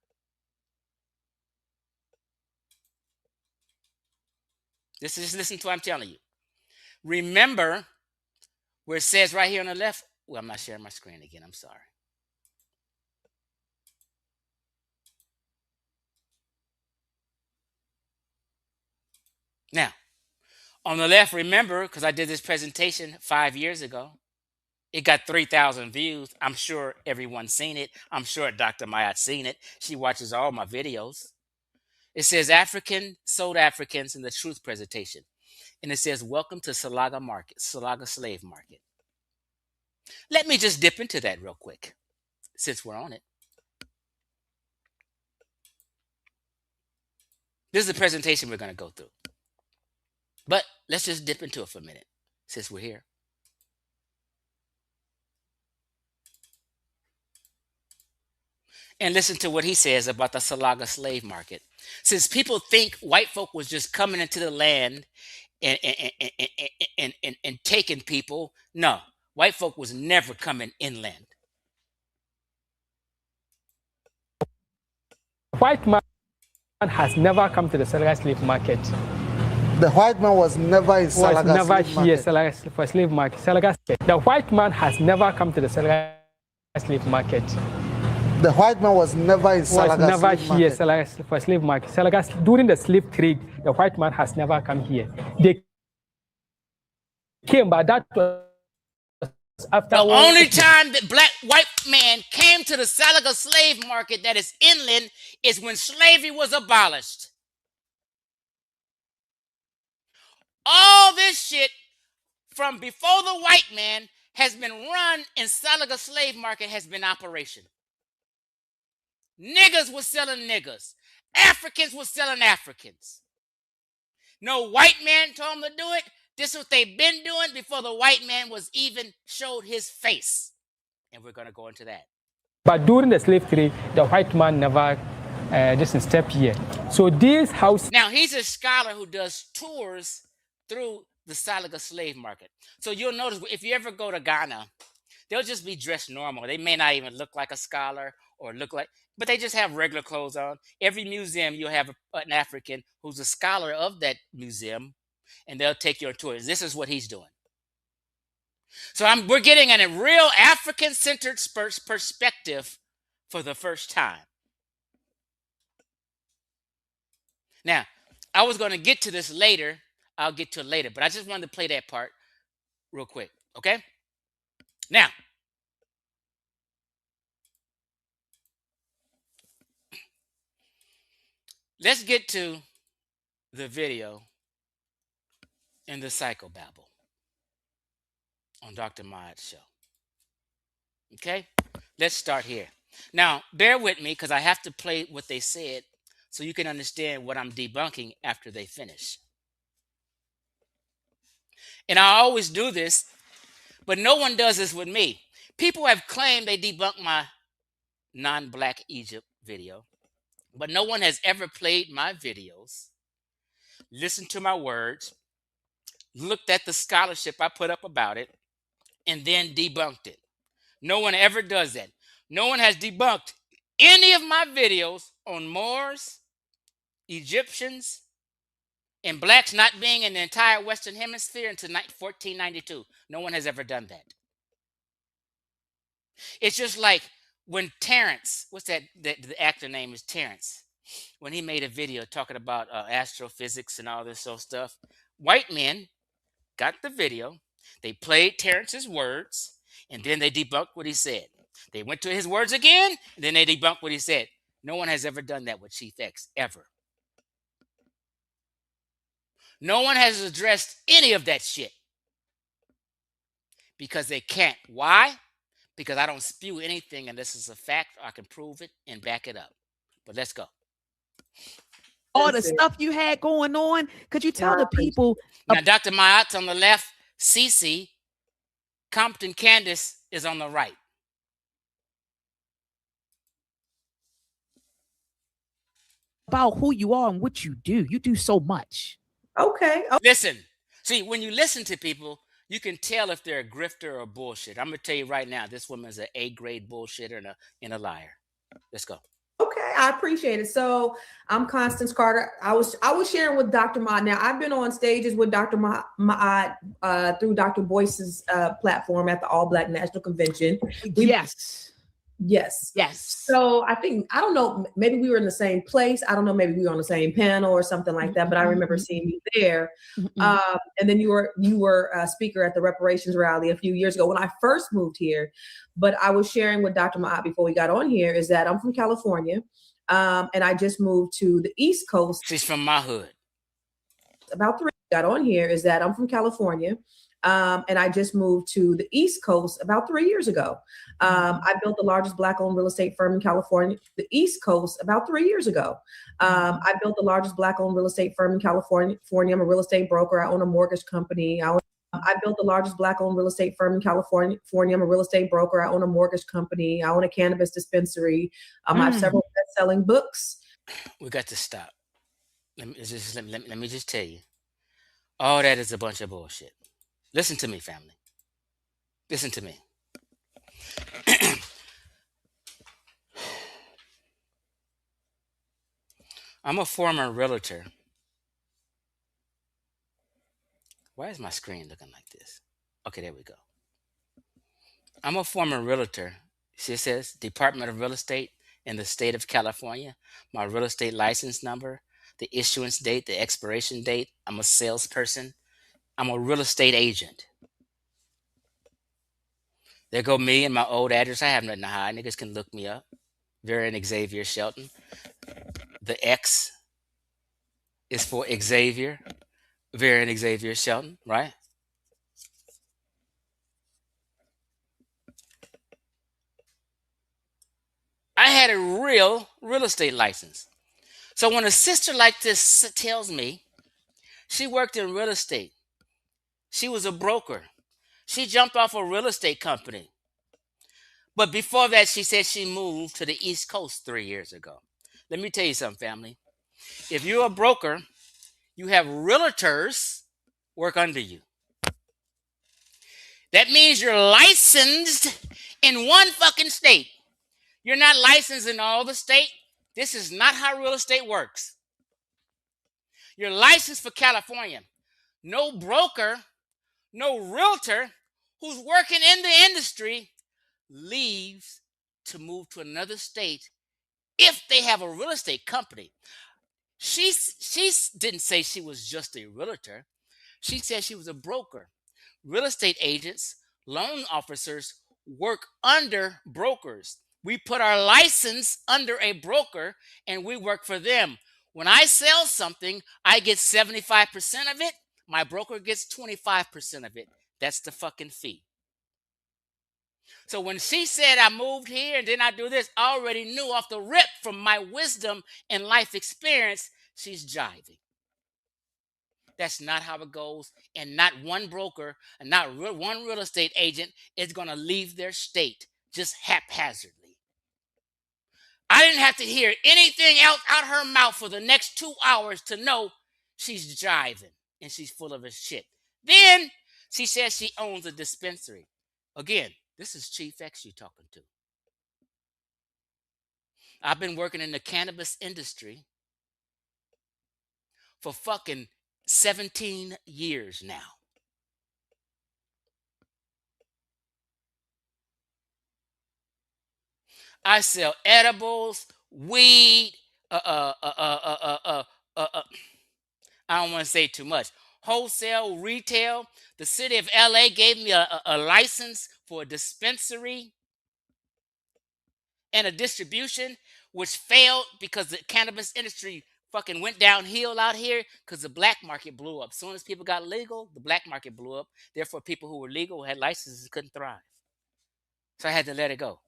just listen to what I'm telling you. Remember where it says right here on the left, well, I'm not sharing my screen again. I'm sorry. Now, on the left, remember, because I did this presentation 5 years ago, it got 3,000 views. I'm sure everyone's seen it. I'm sure Dr. Mayat's seen it. She watches all my videos. It says African sold Africans in the truth presentation. And it says, welcome to Salaga Market, Salaga Slave Market. Let me just dip into that real quick, since we're on it. This is the presentation we're going to go through. But let's just dip into it for a minute, since we're here. And listen to what he says about the Salaga slave market. Since people think white folk was just coming into the land and taking people, no, white folk was never coming inland. White man has never come to the Salaga slave market. The white man was never in was Salaga never slave here market. for slave market. Salaga, the white man has never come to the Salaga slave market. The white man was never in Was Salaga never slave here market. for slave market. Salaga, during the slave trade, the white man has never come here. They came, but that was after The only time that white man came to the Salaga slave market that is inland is when slavery was abolished. All this shit from before the white man has been run in Salaga slave market has been operation. Niggas was selling niggas. Africans was selling Africans. No white man told them to do it. This is what they've been doing before the white man was even showed his face. And we're going to go into that. But during the slave trade, the white man never just step here. So this house. Now, he's a scholar who does tours through the Salaga slave market. So you'll notice if you ever go to Ghana, they'll just be dressed normal. They may not even look like a scholar or look like, but they just have regular clothes on. Every museum, you'll have an African who's a scholar of that museum, and they'll take you on tours. This is what he's doing. So we're getting a real African-centered perspective for the first time. Now, I was going to get to this later. I'll get to it later, but I just wanted to play that part real quick, okay? Now, let's get to the video in the Psychobabble on Dr. Maat's show. Okay? Let's start here. Now, bear with me because I have to play what they said so you can understand what I'm debunking after they finish. And I always do this, but no one does this with me. People have claimed they debunked my non-Black Egypt video, but no one has ever played my videos, listened to my words, looked at the scholarship I put up about it, and then debunked it. No one ever does that. No one has debunked any of my videos on Moors, Egyptians, and blacks not being in the entire Western Hemisphere until 1492. No one has ever done that. It's just like when Terrence, what's that? The actor name is Terrence. When he made a video talking about astrophysics and all this sort of stuff, white men got the video, they played Terrence's words, and then they debunked what he said. They went to his words again, and then they debunked what he said. No one has ever done that with Chief X, ever. No one has addressed any of that shit because they can't. Why? Because I don't spew anything unless it's a fact or I can prove it and back it up. But let's go. All the stuff you had going on, could you tell the people? Now, Dr. Maat's on the left, Cece, Compton Candace is on the right. About who you are and what you do. You do so much. Okay. Listen. See, when you listen to people, you can tell if they're a grifter or bullshit. I'm going to tell you right now, this woman's an A-grade bullshitter and a liar. Let's go. Okay, I appreciate it. So I'm Constance Carter. I was sharing with Dr. Maat. Now I've been on stages with Dr. Maat through Dr. Boyce's platform at the All Black National Convention. Yes. So I don't know, maybe we were in the same place. I don't know, maybe we were on the same panel or something like that, but I remember seeing you there. And then you were a speaker at the reparations rally a few years ago when I first moved here. But I was sharing with Dr. Maat before we got on here is that I'm from California. And I just moved to the East Coast. She's from my hood. About 3 got on here is that I'm from California. And I just moved to the East Coast about 3 years ago. I built the largest Black-owned real estate firm in California, the East Coast, about 3 years ago. I built the largest Black-owned real estate firm in California. I'm a real estate broker. I own a mortgage company. I built the largest Black-owned real estate firm in California. I'm a real estate broker. I own a mortgage company. I own a cannabis dispensary. I have several best-selling books. We got to stop. Let me just tell you. All that is a bunch of bullshit. Listen to me, family. Listen to me. I'm a former realtor Why is my screen looking like this? Okay, there we go. I'm a former realtor. See, it says Department of Real Estate in the state of California. My real estate license number, the issuance date, the expiration date. I'm a salesperson. I'm a real estate agent. There go me and my old address. I have nothing to hide. Niggas can look me up. Varian Xavier Shelton. The X is for Xavier. Varian Xavier Shelton, right? I had a real estate license. So when a sister like this tells me she worked in real estate, she was a broker, she jumped off a real estate company. But before that, she said she moved to the East Coast 3 years ago. Let me tell you something, family. If you're a broker, you have realtors work under you. That means you're licensed in one fucking state. You're not licensed in all the state. This is not how real estate works. You're licensed for California. No broker, no realtor who's working in the industry leaves to move to another state if they have a real estate company. She didn't say she was just a realtor. She said she was a broker. Real estate agents, loan officers work under brokers. We put our license under a broker and we work for them. When I sell something, I get 75% of it. My broker gets 25% of it. That's the fucking fee. So when she said I moved here and then I do this, I already knew off the rip from my wisdom and life experience, she's jiving. That's not how it goes. And not one broker and not one real estate agent is going to leave their state just haphazardly. I didn't have to hear anything else out her mouth for the next 2 hours to know she's jiving and she's full of her shit. Then she says she owns a dispensary. Again, this is Chief X you're talking to. I've been working in the cannabis industry for fucking 17 years now. I sell edibles, weed, I don't want to say too much. Wholesale, retail. The city of LA gave me a license for a dispensary and a distribution, which failed because the cannabis industry fucking went downhill out here because the black market blew up. As soon as people got legal, the black market blew up. Therefore, people who were legal, who had licenses, couldn't thrive. So I had to let it go.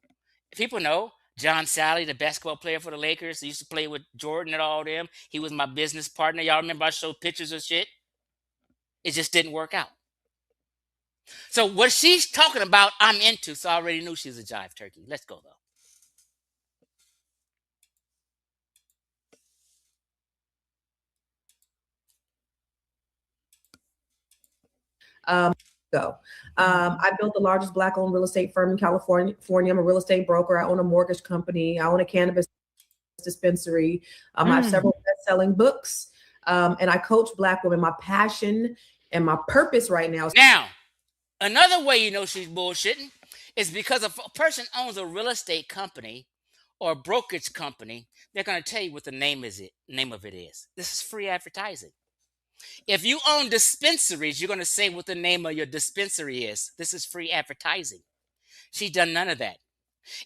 People know John Sally, the basketball player for the Lakers. He used to play with Jordan and all them. He was my business partner. Y'all remember I showed pictures of shit? It just didn't work out. So what she's talking about, I'm into. So I already knew she was a jive turkey. Let's go though. I built the largest Black-owned real estate firm in California. I'm a real estate broker. I own a mortgage company. I own a cannabis dispensary. I have several best-selling books, and I coach Black women. My passion and my purpose right now. Now, another way you know she's bullshitting is because if a person owns a real estate company or a brokerage company, they're going to tell you what the name of it is. This is free advertising. If you own dispensaries, you're going to say what the name of your dispensary is. This is free advertising. She's done none of that.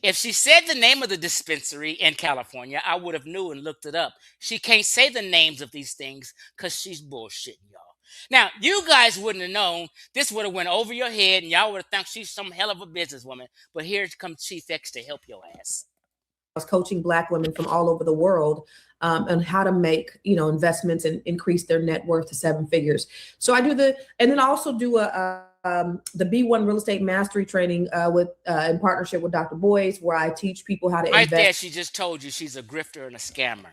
If she said the name of the dispensary in California, I would have knew and looked it up. She can't say the names of these things because she's bullshitting y'all. Now, you guys wouldn't have known. This would have went over your head and y'all would have thought she's some hell of a businesswoman. But here comes Chief X to help your ass. I was coaching Black women from all over the world on how to make, investments and increase their net worth to 7 figures. So I do and then I also do the B1 real estate mastery training in partnership with Dr. Boyce, where I teach people how to invest. Right there, she just told you she's a grifter and a scammer.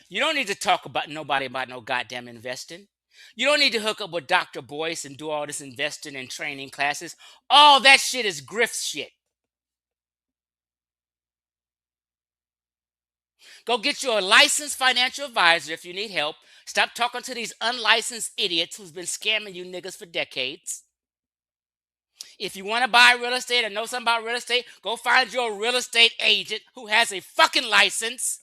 You don't need to talk about nobody about no goddamn investing. You don't need to hook up with Dr. Boyce and do all this investing and training classes. All that shit is grift shit. Go get you a licensed financial advisor if you need help. Stop talking to these unlicensed idiots who's been scamming you niggas for decades. If you want to buy real estate or know something about real estate, go find your real estate agent who has a fucking license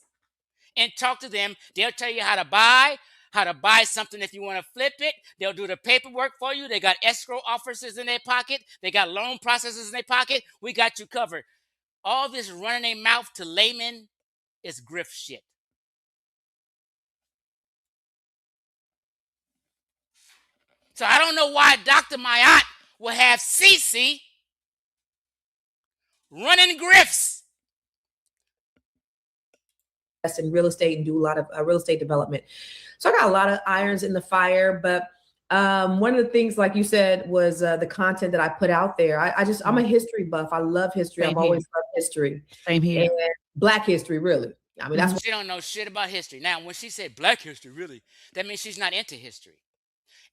and talk to them. They'll tell you how to buy something if you want to flip it. They'll do the paperwork for you. They got escrow officers in their pocket. They got loan processors in their pocket. We got you covered. All this running their mouth to laymen is grift shit. So I don't know why Dr. Maat will have Cece running grifts. In real estate and do a lot of real estate development. So I got a lot of irons in the fire, but one of the things, like you said, was the content that I put out there. I'm a history buff. I love history. I've always loved history. Same here. And Black history, really. I mean, that's what She don't know shit about history. Now, when she said Black history, really, that means she's not into history.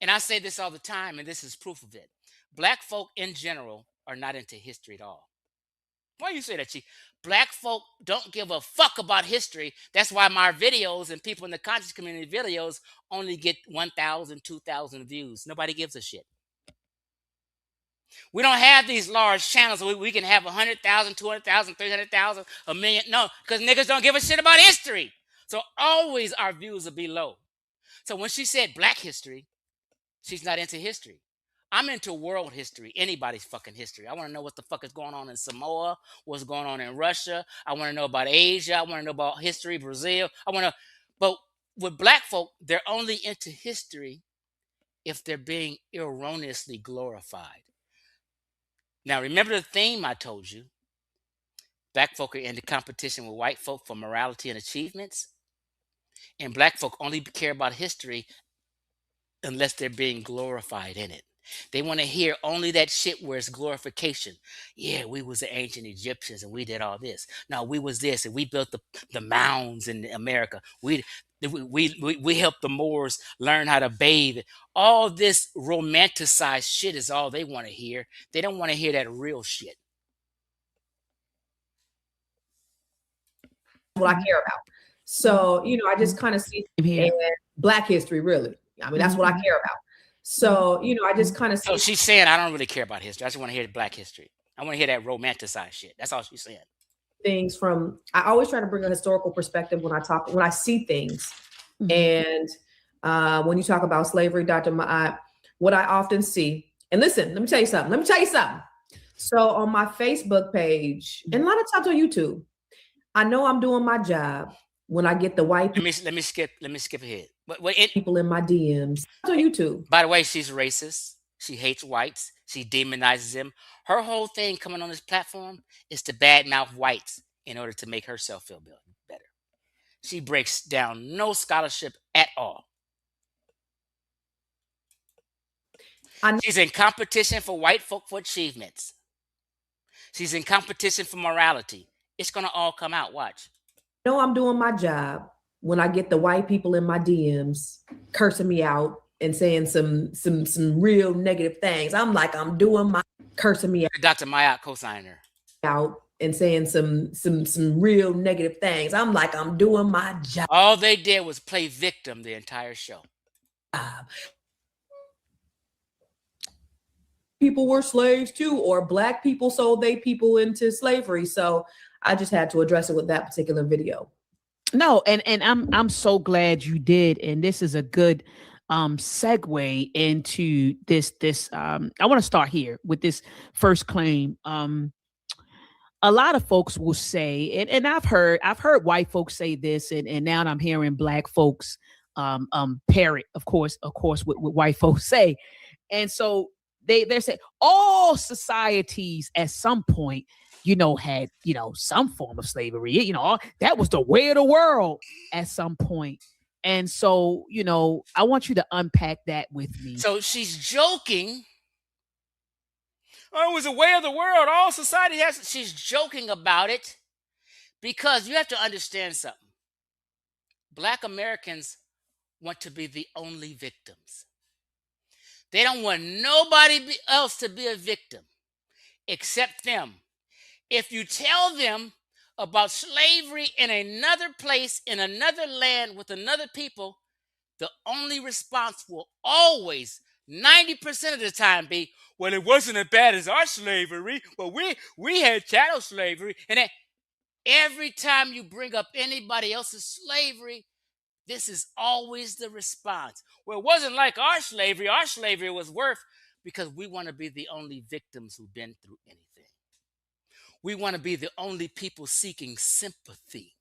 And I say this all the time, and this is proof of it. Black folk in general are not into history at all. Why you say that, Chief? Black folk don't give a fuck about history. That's why my videos and people in the conscious community videos only get 1,000, 2,000 views. Nobody gives a shit. We don't have these large channels where we can have 100,000, 200,000, 300,000, a million. No, because niggas don't give a shit about history. So always our views will be low. So when she said Black history, she's not into history. I'm into world history, anybody's fucking history. I want to know what the fuck is going on in Samoa, what's going on in Russia. I want to know about Asia. I want to know about history, Brazil. But with Black folk, they're only into history if they're being erroneously glorified. Now, remember the theme I told you? Black folk are into competition with white folk for morality and achievements. And Black folk only care about history unless they're being glorified in it. They want to hear only that shit where it's glorification. Yeah, we was the ancient Egyptians and we did all this. No, we was this and we built the mounds in America. We helped the Moors learn how to bathe. All this romanticized shit is all they want to hear. They don't want to hear that real shit. what I care about. So, I just kind of see Black history, really. I mean, that's what I care about. So, I just kind of see. So she's saying, I don't really care about history. I just want to hear Black history. I want to hear that romanticized shit. That's all she's saying. Things from, I always try to bring a historical perspective when I see things. And when you talk about slavery, Dr. Maat, what I often see, and listen, let me tell you something. So on my Facebook page, and a lot of times on YouTube, I know I'm doing my job when I get the white people. Let me skip ahead. People in my DMs on YouTube. By the way, she's racist. She hates whites. She demonizes them. Her whole thing coming on this platform is to badmouth whites in order to make herself feel better. She breaks down no scholarship at all. She's in competition for white folk for achievements. She's in competition for morality. It's going to all come out. Watch. I know I'm doing my job when I get the white people in my DMs cursing me out and saying some real negative things. I'm like, I'm doing my cursing me out. Dr. Maat co-signer. Out and saying some real negative things. I'm like, I'm doing my job. All they did was play victim the entire show. People were slaves too, or Black people sold they people into slavery. So I just had to address it with that particular video. No, and I'm so glad you did, and this is a good segue into this. I want to start here with this first claim. A lot of folks will say, and I've heard white folks say this, and now I'm hearing Black folks parrot, of course, what white folks say, and so they say all societies at some point, had, some form of slavery, that was the way of the world at some point. And so, I want you to unpack that with me. So she's joking. Oh, it was the way of the world. All society has. She's joking about it because you have to understand something. Black Americans want to be the only victims. They don't want nobody else to be a victim except them. If you tell them about slavery in another place, in another land with another people, the only response will always 90% of the time be, well, it wasn't as bad as our slavery. Well, we had chattel slavery. And then every time you bring up anybody else's slavery, this is always the response. Well, it wasn't like our slavery. Our slavery was worse, because we want to be the only victims who've been through anything. We want to be the only people seeking sympathy.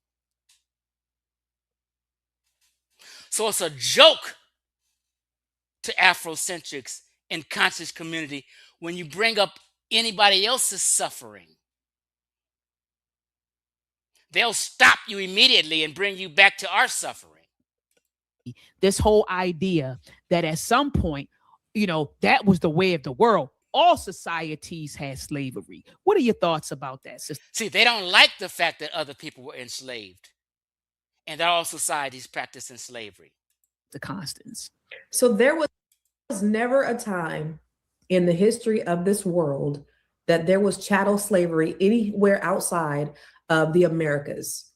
So it's a joke to Afrocentrics and conscious community when you bring up anybody else's suffering. They'll stop you immediately and bring you back to our suffering. This whole idea that at some point, that was the way of the world. All societies had slavery. What are your thoughts about that, sister? See, they don't like the fact that other people were enslaved and that all societies practicing slavery. The Constance. So there was never a time in the history of this world that there was chattel slavery anywhere outside of the Americas.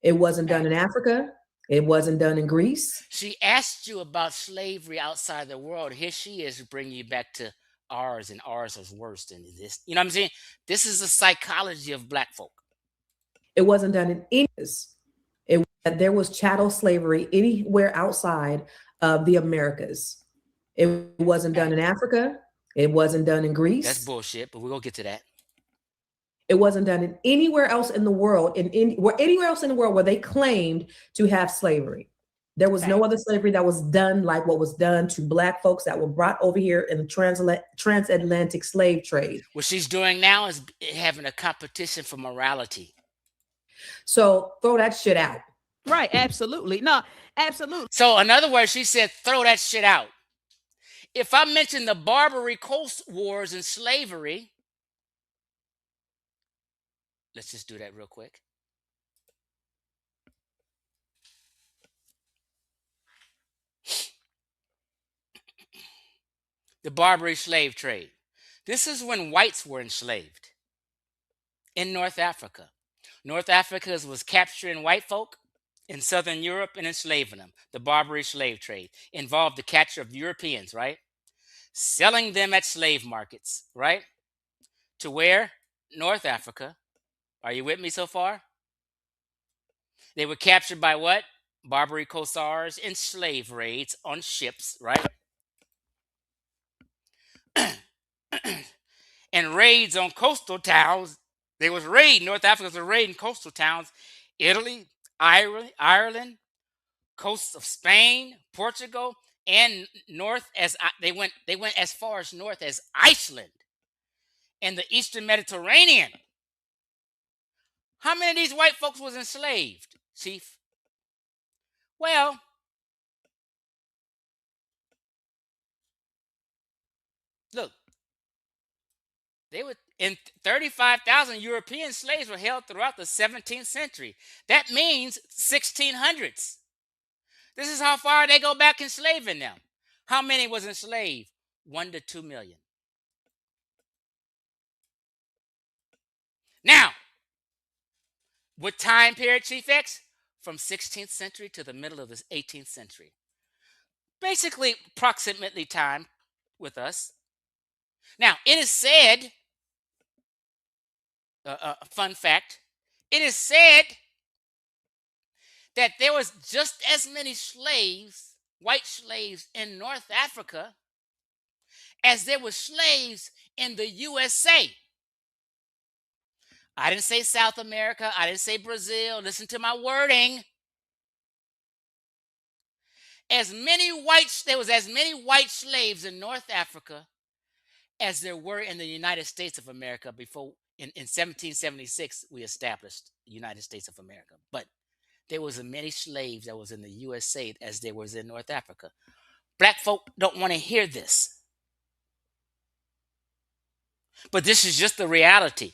It wasn't done in Africa. It wasn't done in Greece. She asked you about slavery outside the world. Here she is bringing you back to ours, and ours is worse than this. You know what I'm saying? This is the psychology of Black folk. It wasn't done in any. There was chattel slavery anywhere outside of the Americas. It wasn't done in Africa. It wasn't done in Greece. That's bullshit, but we're going to get to that. It wasn't done in anywhere else in the world, anywhere else in the world where they claimed to have slavery. There was no other slavery that was done like what was done to Black folks that were brought over here in the transatlantic slave trade. What she's doing now is having a competition for morality. So throw that shit out. Right, absolutely. No, absolutely. So in other words, she said, throw that shit out. If I mention the Barbary Coast Wars and slavery, let's just do that real quick. The Barbary slave trade. This is when whites were enslaved in North Africa. North Africa was capturing white folk in Southern Europe and enslaving them. The Barbary slave trade involved the capture of Europeans, right? Selling them at slave markets, right? To where? North Africa. Are you with me so far? They were captured by what? Barbary corsairs in slave raids on ships, right? And raids on coastal towns. They was raiding, North Africa was raiding coastal towns. Italy, Ireland, coasts of Spain, Portugal, and north as they went as far as north as Iceland and the Eastern Mediterranean. How many of these white folks was enslaved, Chief? Well, look, they were in 35,000 European slaves were held throughout the 17th century. That means 1600s. This is how far they go back enslaving them. How many was enslaved? 1 to 2 million. Now, what time period, Chief X? From 16th century to the middle of the 18th century. Basically, approximately time with us. Now, it is said, fun fact, it is said that there was just as many slaves, white slaves in North Africa as there were slaves in the USA. I didn't say South America. I didn't say Brazil. Listen to my wording. There was as many white slaves in North Africa as there were in the United States of America before in 1776 we established the United States of America. But there was as many slaves that was in the USA as there was in North Africa. Black folk don't want to hear this. But this is just the reality.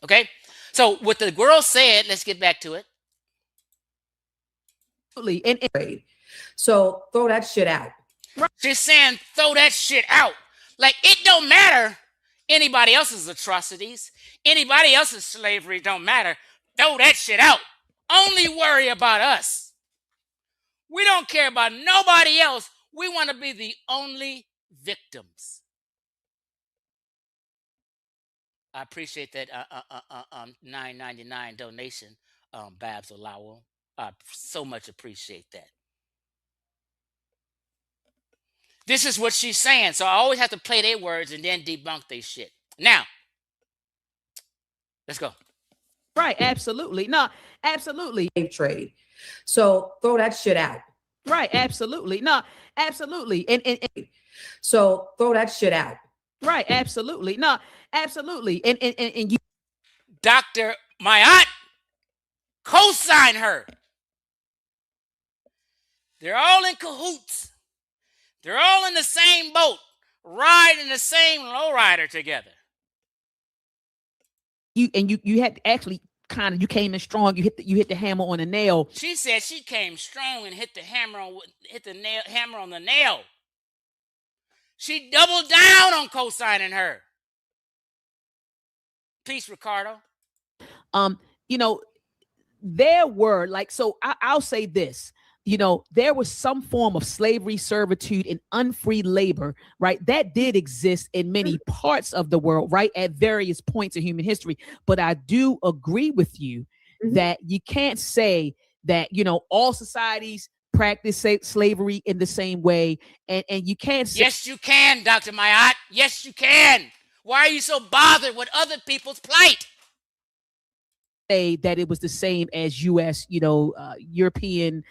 Okay? So what the girl said, let's get back to it. So throw that shit out. She's saying throw that shit out. Like it don't matter anybody else's atrocities, anybody else's slavery don't matter. Throw that shit out. Only worry about us. We don't care about nobody else. We want to be the only victims. I appreciate that $9.99 donation, Babs Olawale. I so much appreciate that. This is what she's saying. So I always have to play their words and then debunk their shit. Now, let's go. Right, absolutely. No, absolutely. Trade. So throw that shit out. Right, absolutely. No, absolutely. And so throw that shit out. Right, absolutely. No, absolutely. And you, Dr. Maat, co-sign her. They're all in cahoots. They're all in the same boat, riding the same lowrider together. You had to actually kind of, you came in strong. You hit the hammer on the nail. She said she came strong and hit the hammer on the nail. She doubled down on co-signing her. Peace, Ricardo. You know, there were like, so I'll say this. You know, there was some form of slavery, servitude, and unfree labor, right? That did exist in many parts of the world, right? At various points in human history. But I do agree with you that you can't say that, you know, all societies practice slavery in the same way. And you can't say— Yes, you can, Dr. Maat. Yes, you can. Why are you so bothered with other people's plight? Say that it was the same as U.S., you know, European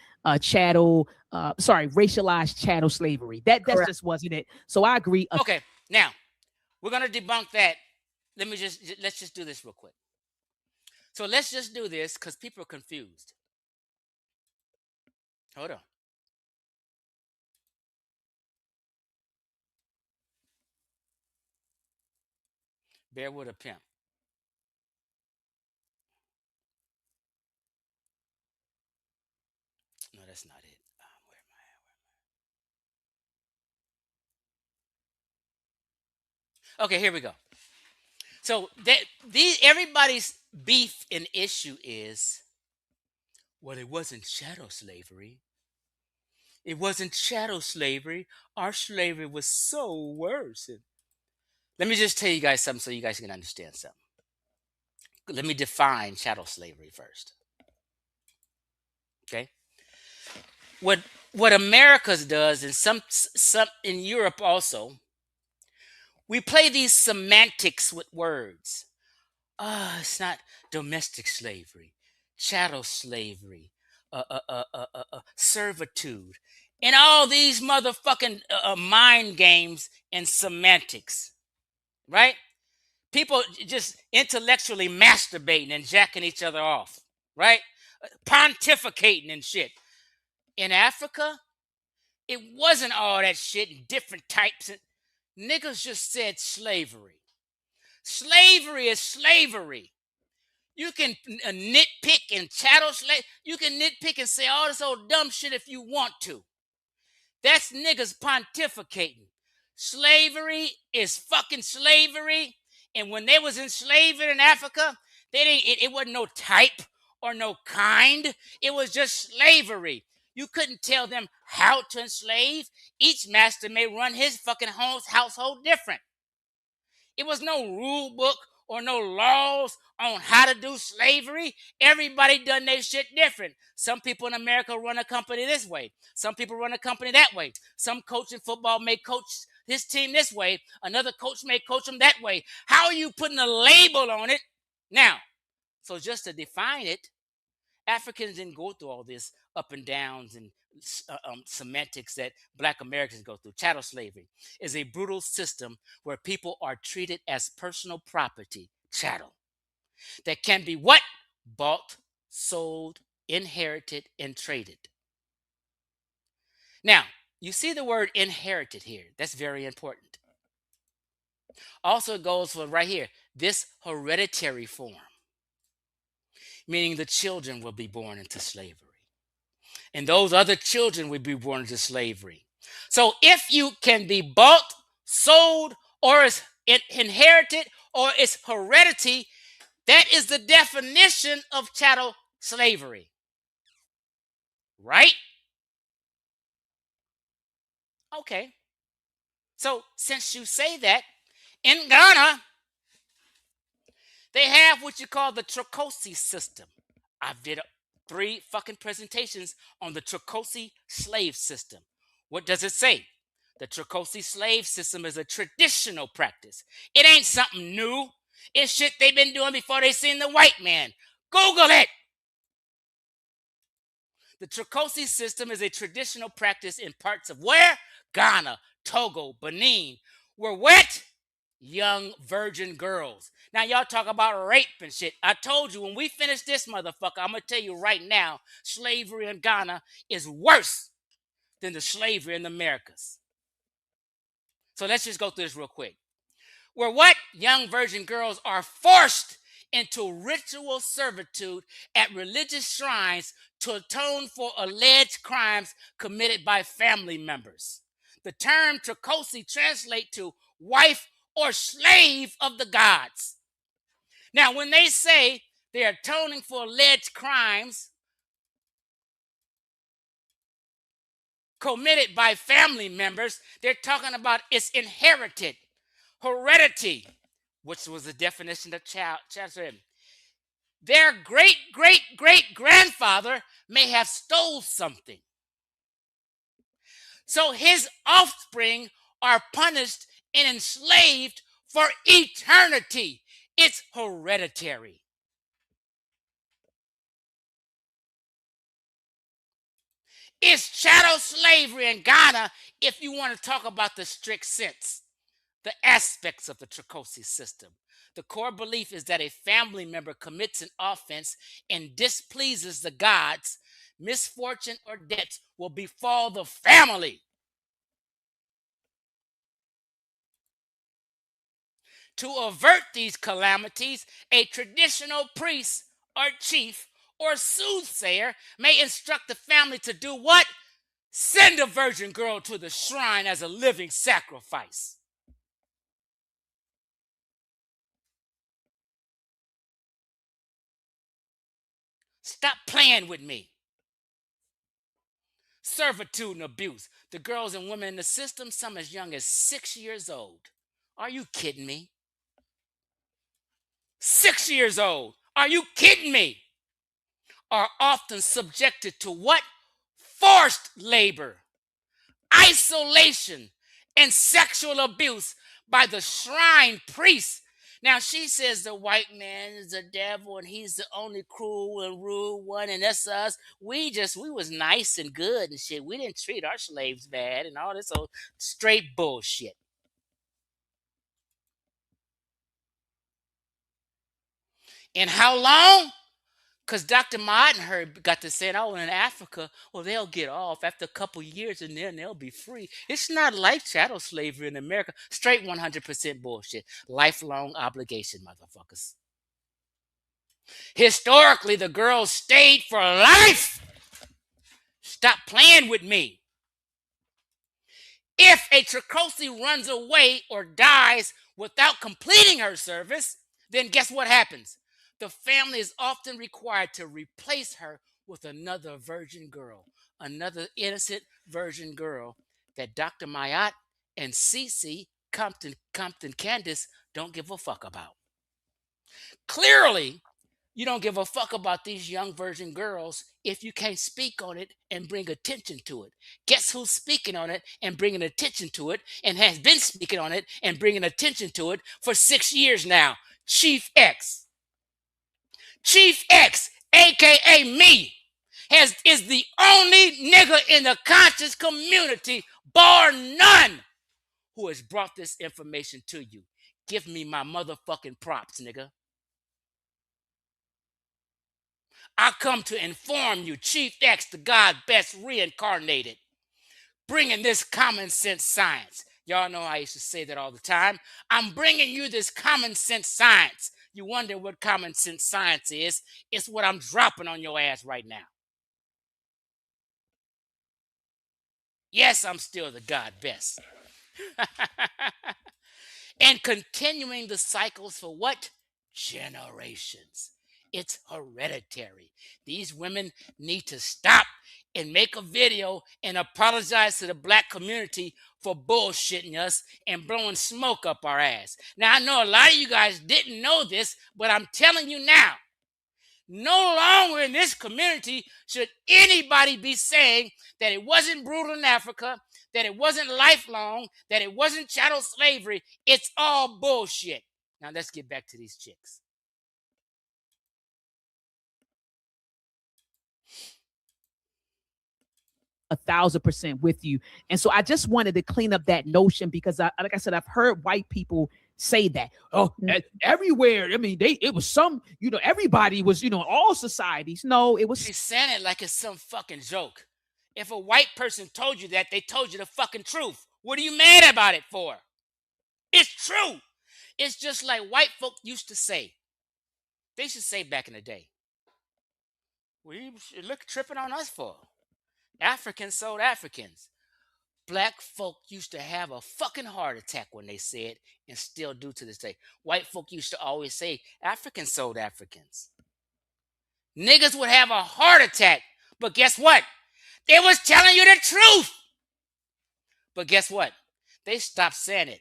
chattel, racialized chattel slavery. That just wasn't it. So I agree. Okay, now we're gonna debunk that. Let's just do this real quick. So let's just do this because people are confused. Hold on. Bear with a pimp. No, that's not it. Where am I? Okay, here we go. So everybody's beef and issue is, well, it wasn't chattel slavery. It wasn't chattel slavery. Our slavery was so worse. Let me just tell you guys something so you guys can understand something. Let me define chattel slavery first. Okay? What America does, and some in Europe also, we play these semantics with words. It's not domestic slavery, chattel slavery, servitude, and all these motherfucking mind games and semantics, right? People just intellectually masturbating and jacking each other off, right? Pontificating and shit. In Africa, it wasn't all that shit and different types. Niggas just said slavery. Slavery is slavery. You can nitpick and chattel slave. You can nitpick and say all this old dumb shit if you want to. That's niggas pontificating. Slavery is fucking slavery. And when they was enslaved in Africa, it wasn't no type or no kind. It was just slavery. You couldn't tell them how to enslave. Each master may run his fucking household different. It was no rule book or no laws on how to do slavery. Everybody done their shit different. Some people in America run a company this way. Some people run a company that way. Some coach in football may coach his team this way. Another coach may coach them that way. How are you putting a label on it? Now, so just to define it, Africans didn't go through all this up and downs and semantics that Black Americans go through. Chattel slavery is a brutal system where people are treated as personal property, chattel, that can be what? Bought, sold, inherited, and traded. Now, you see the word inherited here. That's very important. Also, it goes for right here, this hereditary form, meaning the children will be born into slavery. And those other children will be born into slavery. So if you can be bought, sold, or is inherited, or it's heredity, that is the definition of chattel slavery. Right? Okay. So since you say that, in Ghana, they have what you call the Trokosi system. I did 3 fucking presentations on the Trokosi slave system. What does it say? The Trokosi slave system is a traditional practice. It ain't something new. It's shit they've been doing before they seen the white man. Google it. The Trokosi system is a traditional practice in parts of where? Ghana, Togo, Benin, where what? Young virgin girls. Now y'all talk about rape and shit. I told you when we finish this motherfucker, I'm gonna tell you right now, slavery in Ghana is worse than the slavery in the Americas. So let's just go through this real quick. Where what? Young virgin girls are forced into ritual servitude at religious shrines to atone for alleged crimes committed by family members. The term Trokosi translates to wife or slave of the gods. Now, when they say they're atoning for alleged crimes committed by family members, they're talking about it's inherited, heredity, which was the definition of child. Their great great great grandfather may have stole something. So his offspring are punished and enslaved for eternity. It's hereditary. It's chattel slavery in Ghana if you want to talk about the strict sense, the aspects of the Trokosi system. The core belief is that a family member commits an offense and displeases the gods, misfortune or death will befall the family. To avert these calamities, a traditional priest or chief or soothsayer may instruct the family to do what? Send a virgin girl to the shrine as a living sacrifice. Stop playing with me. Servitude and abuse. The girls and women in the system, some as young as 6 years old. Are you kidding me? 6 years old. Are you kidding me? Are often subjected to what? Forced labor, isolation, and sexual abuse by the shrine priest. Now she says the white man is the devil and he's the only cruel and rude one, and that's us. We was nice and good and shit. We didn't treat our slaves bad and all this old straight bullshit. And how long? Because Dr. Maat and her got to saying, oh, in Africa, well, they'll get off after a couple years and then they'll be free. It's not like chattel slavery in America. Straight 100% bullshit. Lifelong obligation, motherfuckers. Historically, the girls stayed for life. Stop playing with me. If a Trokosi runs away or dies without completing her service, then guess what happens? The family is often required to replace her with another virgin girl, another innocent virgin girl that Dr. Maat and Cece Compton Candace don't give a fuck about. Clearly, you don't give a fuck about these young virgin girls if you can't speak on it and bring attention to it. Guess who's speaking on it and bringing attention to it and has been speaking on it and bringing attention to it for 6 years now? Chief X. Chief X, aka me, is the only nigga in the conscious community, bar none, who has brought this information to you. Give me my motherfucking props, nigga. I come to inform you, Chief X, the God best reincarnated, bringing this common sense science. Y'all know I used to say that all the time. I'm bringing you this common sense science. You wonder what common sense science is. It's what I'm dropping on your ass right now. Yes, I'm still the God best. And continuing the cycles for what? Generations. It's hereditary. These women need to stop and make a video and apologize to the black community for bullshitting us and blowing smoke up our ass. Now, I know a lot of you guys didn't know this, but I'm telling you now, no longer in this community should anybody be saying that it wasn't brutal in Africa, that it wasn't lifelong, that it wasn't chattel slavery. It's all bullshit. Now, let's get back to these chicks. 1,000% with you. And so I just wanted to clean up that notion because like I said, I've heard white people say that. Oh, everywhere. I mean, it was some, everybody was, all societies. No, it was. She's saying it like it's some fucking joke. If a white person told you that, they told you the fucking truth. What are you mad about it for? It's true. It's just like white folk used to say. They should say back in the day. What are you tripping on us for? Africans sold Africans. Black folk used to have a fucking heart attack when they said, and still do to this day. White folk used to always say, Africans sold Africans. Niggas would have a heart attack, but guess what? They was telling you the truth. But guess what? They stopped saying it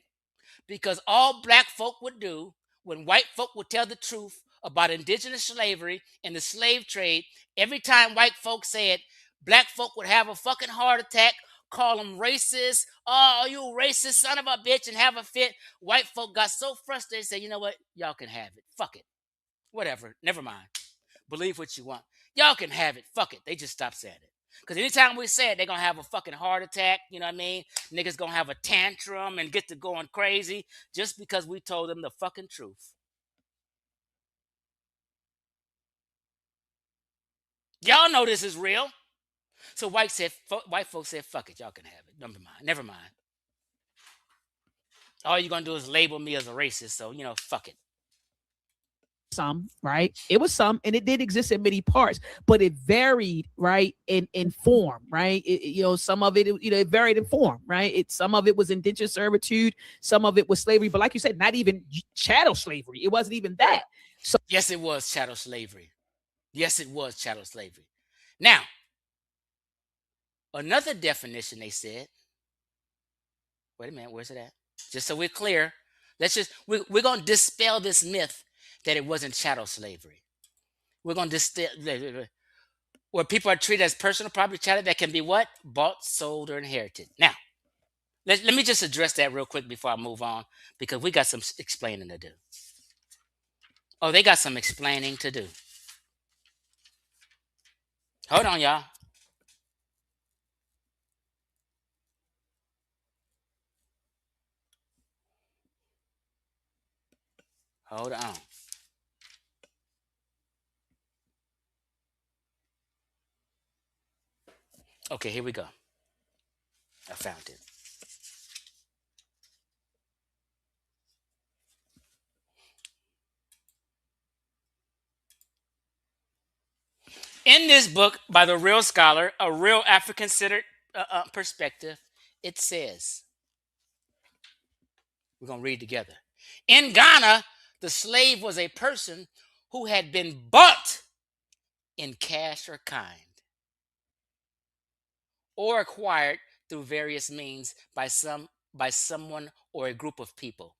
because all black folk would do when white folk would tell the truth about indigenous slavery and the slave trade, every time white folk said, black folk would have a fucking heart attack, call them racist. Oh, you racist son of a bitch, and have a fit. White folk got so frustrated, said, you know what? Y'all can have it. Fuck it. Whatever. Never mind. Believe what you want. Y'all can have it. Fuck it. They just stopped saying it. Because anytime we say it, they're going to have a fucking heart attack. You know what I mean? Niggas going to have a tantrum and get to going crazy just because we told them the fucking truth. Y'all know this is real. So white folks said, fuck it, y'all can have it. Never mind. All you're going to do is label me as a racist, so, fuck it. Some, right? It was some, and it did exist in many parts, but it varied, right, in form, right? Some of it, it varied in form, right? Some of it was indentured servitude, some of it was slavery, but like you said, not even chattel slavery. It wasn't even that. So yes, it was chattel slavery. Yes, it was chattel slavery. Now, another definition they said, wait a minute, where's it at? Just so we're clear, we're going to dispel this myth that it wasn't chattel slavery. We're going to distill where people are treated as personal property chattel that can be what? Bought, sold, or inherited. Now, let me just address that real quick before I move on, because we got some explaining to do. Oh, they got some explaining to do. Hold on, y'all. Hold on. Okay, here we go. I found it. In this book by the real scholar, a real African-centered perspective, it says, we're going to read together. In Ghana, the slave was a person who had been bought in cash or kind, or acquired through various means by someone or a group of people.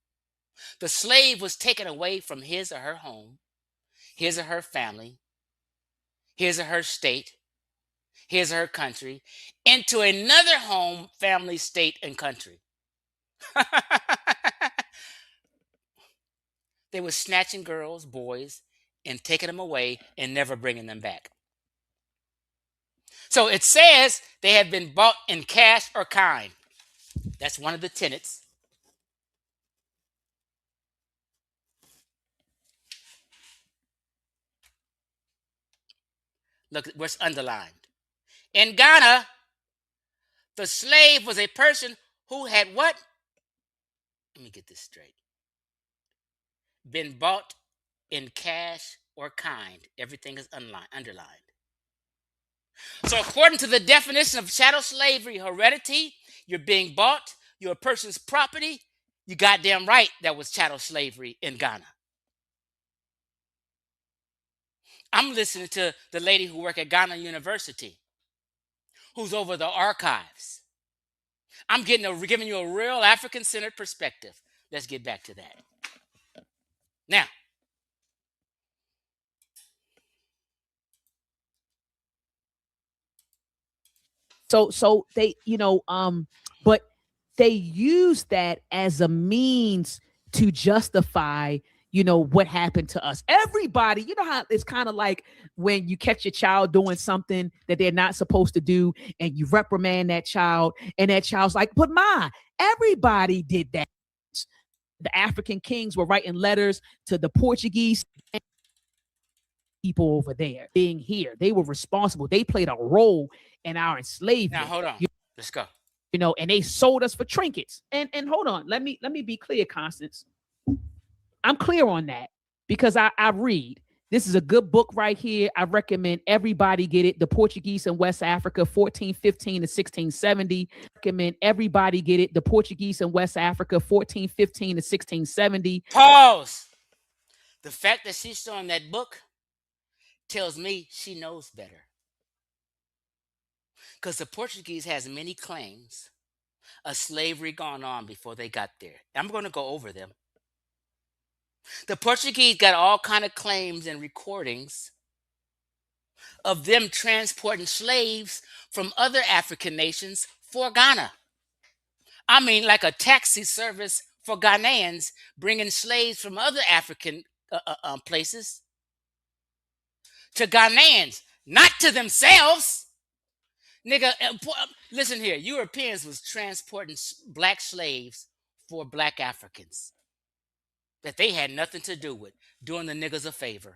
The slave was taken away from his or her home, his or her family, his or her state, his or her country, into another home, family, state, and country. They were snatching girls, boys, and taking them away and never bringing them back. So it says they had been bought in cash or kind. That's one of the tenets. Look what's underlined. In Ghana, the slave was a person who had what? Let me get this straight. Been bought in cash or kind. Everything is underlined. So according to the definition of chattel slavery, heredity, you're being bought, you're a person's property. You goddamn right that was chattel slavery in Ghana. I'm listening to the lady who worked at Ghana University. who's over the archives. I'm giving you a real African-centered perspective. Let's get back to that. Now, So they, but they use that as a means to justify, what happened to us. Everybody, you know how it's kind of like when you catch your child doing something that they're not supposed to do, and you reprimand that child, and that child's like, but ma, everybody did that. The African kings were writing letters to the Portuguese people over there being here. They were responsible. They played a role in our enslavement. now hold on. Let's go. And they sold us for trinkets. And hold on, let me be clear, Constance. I'm clear on that because I read. This is a good book right here. I recommend everybody get it. The Portuguese in West Africa, 1415 to 1670. Recommend everybody get it. The Portuguese in West Africa, 1415 to 1670. Pause. The fact that she's showing that book tells me she knows better. Because the Portuguese has many claims of slavery gone on before they got there. I'm going to go over them. The Portuguese got all kind of claims and recordings of them transporting slaves from other African nations for Ghana. I mean, like a taxi service for Ghanaians bringing slaves from other African places to Ghanaians, not to themselves. Nigga, listen here. Europeans was transporting black slaves for black Africans that they had nothing to do with, doing the niggas a favor.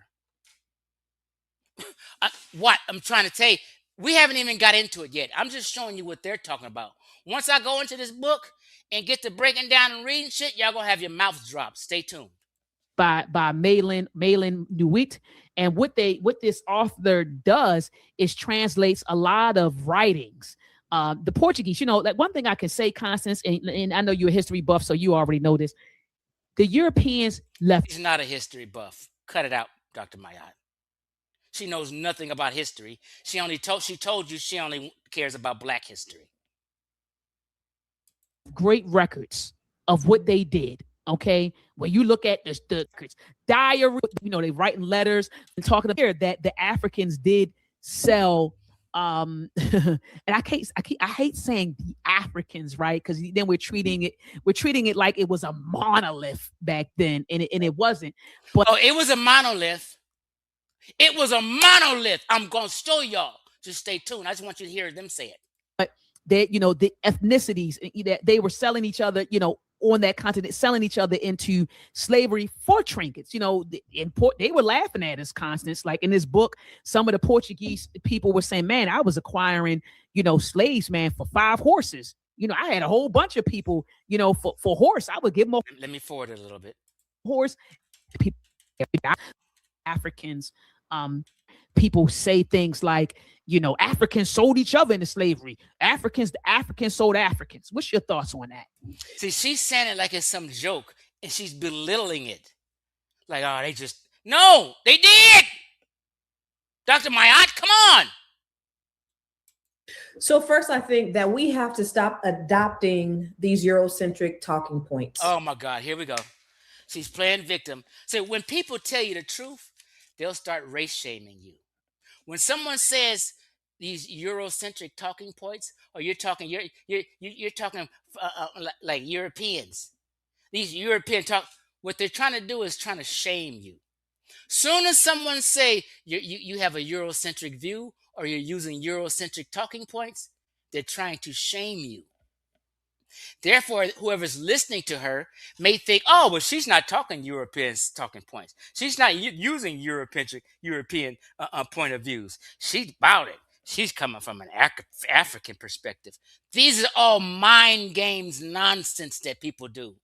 What I'm trying to tell you, we haven't even got into it yet. I'm just showing you what they're talking about. Once I go into this book and get to breaking down and reading shit, y'all gonna have your mouths dropped. Stay tuned. By Malin Nuit. And what this author does is translates a lot of writings. The Portuguese, like one thing I can say, Constance, and I know you're a history buff, so you already know this. The Europeans left. She's not a history buff. Cut it out, Dr. Maat. She knows nothing about history. She told you she only cares about black history. Great records of what they did. Okay, when you look at the diary, they writing letters and talking about here that the Africans did sell. And I hate saying the Africans, right? Because then we're treating it like it was a monolith back then, and it wasn't. But it was a monolith. It was a monolith. I'm gonna show y'all. Just stay tuned. I just want you to hear them say it. But they, the ethnicities they were selling each other, on that continent, selling each other into slavery for trinkets. They were laughing at us, Constance. Like in this book, some of the Portuguese people were saying, man, I was acquiring, slaves, man, for 5 horses. I had a whole bunch of people, for horse. I would give them Let me forward it a little bit. Horse. People, Africans, people say things like, Africans sold each other into slavery. The Africans sold Africans. What's your thoughts on that? See, she's saying it like it's some joke, and she's belittling it. Like, oh, no, they did. Dr. Maat, come on. So first, I think that we have to stop adopting these Eurocentric talking points. Oh my God, here we go. She's playing victim. So when people tell you the truth, they'll start race shaming you. When someone says these Eurocentric talking points, or you're talking like Europeans, these European talk, what they're trying to do is trying to shame you. Soon as someone say you have a Eurocentric view, or you're using Eurocentric talking points, they're trying to shame you. Therefore, whoever's listening to her may think, oh, well, she's not talking European talking points. She's not using European point of views. She's about it. She's coming from an African perspective. These are all mind games nonsense that people do.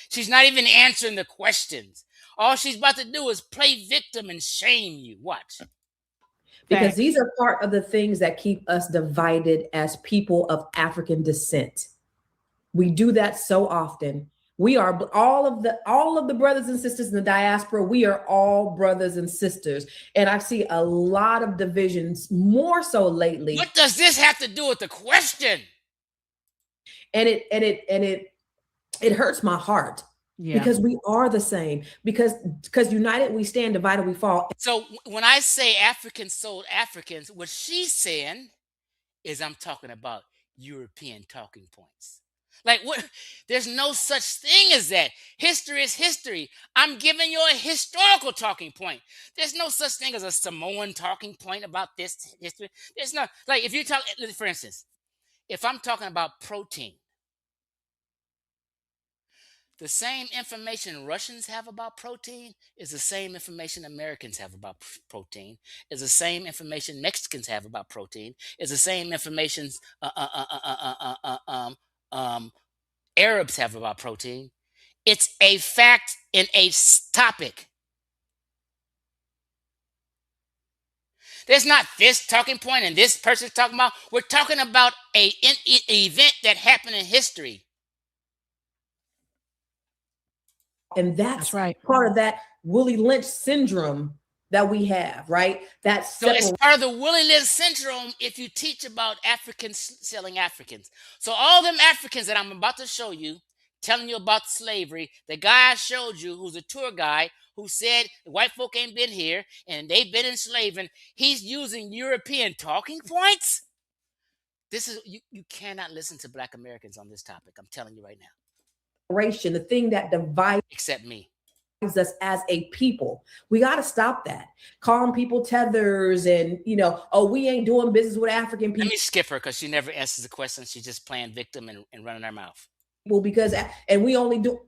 She's not even answering the questions. All she's about to do is play victim and shame you. Watch. Because these are part of the things that keep us divided as people of African descent. We do that so often. We are all of the brothers and sisters in the diaspora. We are all brothers and sisters, and I see a lot of divisions, more so lately. What does this have to do with the question? And it hurts my heart. Yeah. Because we are the same. Because united we stand, divided we fall. So when I say Africans sold Africans, what she's saying is I'm talking about European talking points. Like what? There's no such thing as that. History is history. I'm giving you a historical talking point. There's no such thing as a Samoan talking point about this history. There's no, like if you talk, for instance, if I'm talking about protein, the same information Russians have about protein is the same information Americans have about protein, is the same information Mexicans have about protein, is the same information Arabs have about protein. It's a fact in a topic. There's not this talking point and this person's talking about. We're talking about an event that happened in history. And that's right. Part of that Willie Lynch syndrome that we have, right? That's so it's part of the Willie Lynch syndrome if you teach about Africans selling Africans. So all them Africans that I'm about to show you, telling you about slavery, the guy I showed you who's a tour guide who said white folk ain't been here and they've been enslaving, he's using European talking points. This is you cannot listen to Black Americans on this topic. I'm telling you right now. The thing that divides except me us as a people. We got to stop that. Calling people tethers and, oh, we ain't doing business with African people. Let me skip her because she never answers the question. She's just playing victim and running her mouth. Well, and we only do,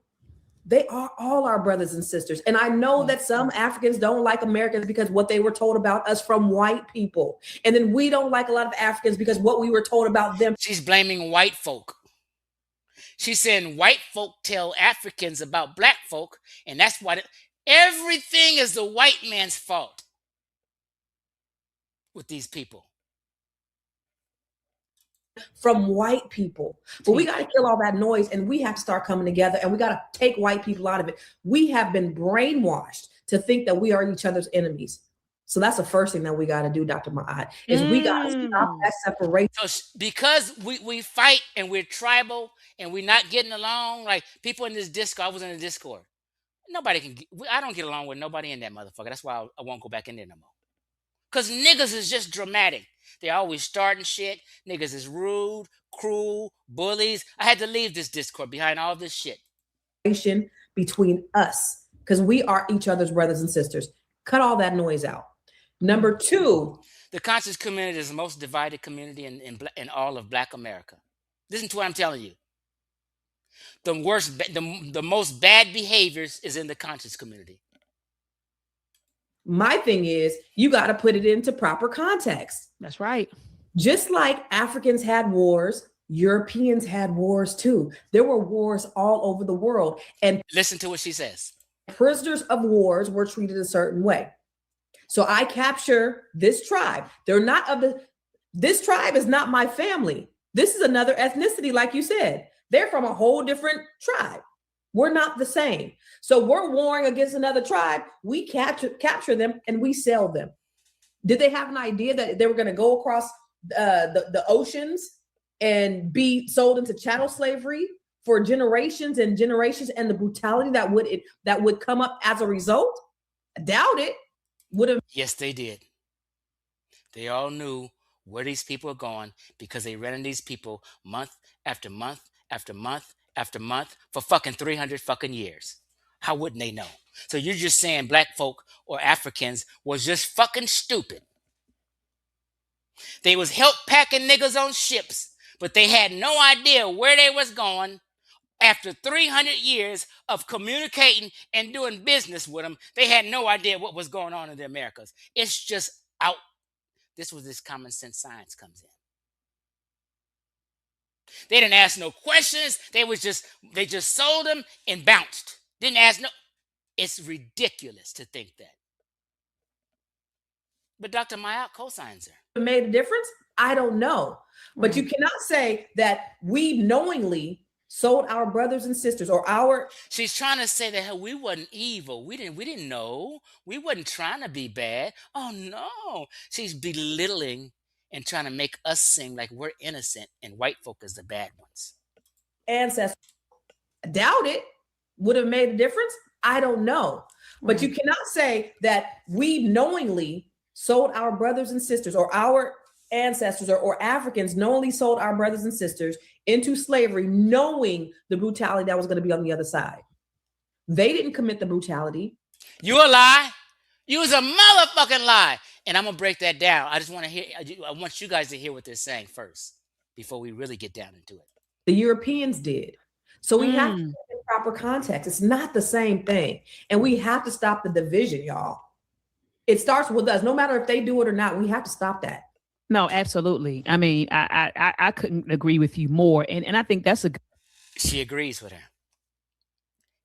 they are all our brothers and sisters. And I know that some Africans don't like Americans because what they were told about us from white people. And then we don't like a lot of Africans because what we were told about them. She's blaming white folk. She's saying white folk tell Africans about black folk, and that's why everything is the white man's fault with these people. From white people. But we got to kill all that noise and we have to start coming together and we got to take white people out of it. We have been brainwashed to think that we are each other's enemies. So that's the first thing that we got to do, Dr. Maat, is we got to stop that separation. So because we fight and we're tribal and we're not getting along, like people in this Discord, I was in the Discord. Nobody can, I don't get along with nobody in that motherfucker. That's why I won't go back in there no more. Because niggas is just dramatic. They always starting shit. Niggas is rude, cruel, bullies. I had to leave this Discord behind all this shit. Between us, because we are each other's brothers and sisters. Cut all that noise out. Number two. The conscious community is the most divided community in all of Black America. Listen to what I'm telling you. The most bad behaviors is in the conscious community. My thing is, you got to put it into proper context. That's right. Just like Africans had wars, Europeans had wars too. There were wars all over the world. And listen to what she says. Prisoners of wars were treated a certain way. So I capture this tribe. This tribe is not my family. This is another ethnicity, like you said. They're from a whole different tribe. We're not the same. So we're warring against another tribe. We capture them and we sell them. Did they have an idea that they were going to go across the oceans and be sold into chattel slavery for generations and generations, and the brutality that would come up as a result? I doubt it. Would have. Yes, they did. They all knew where these people are going because they ran into these people month after month after month after month for fucking 300 fucking years. How wouldn't they know? So you're just saying black folk or Africans was just fucking stupid. They was help packing niggas on ships, but they had no idea where they was going. After 300 years of communicating and doing business with them, they had no idea what was going on in the Americas. It's just out. This was this common sense science comes in. They didn't ask no questions. They just sold them and bounced. Didn't ask no. It's ridiculous to think that. But Dr. Maat co-signs her. Made a difference? I don't know. But you cannot say that we knowingly sold our brothers and sisters or our She's trying to say that we wasn't evil. We didn't know. We wasn't trying to be bad. Oh no. She's belittling and trying to make us seem like we're innocent and white folk is the bad ones. ancestors, doubt it, would have made a difference. I don't know. But you cannot say that we knowingly sold our brothers and sisters or our ancestors or Africans knowingly sold our brothers and sisters into slavery, knowing the brutality that was going to be on the other side. They didn't commit the brutality. You a lie. You was a motherfucking lie. And I'm going to break that down. I just want to hear, I want you guys to hear what they're saying first before we really get down into it. The Europeans did. So we have to put it in proper context. It's not the same thing. And we have to stop the division, y'all. It starts with us. No matter if they do it or not, we have to stop that. No, absolutely. I mean, I couldn't agree with you more. And I think that's She agrees with her.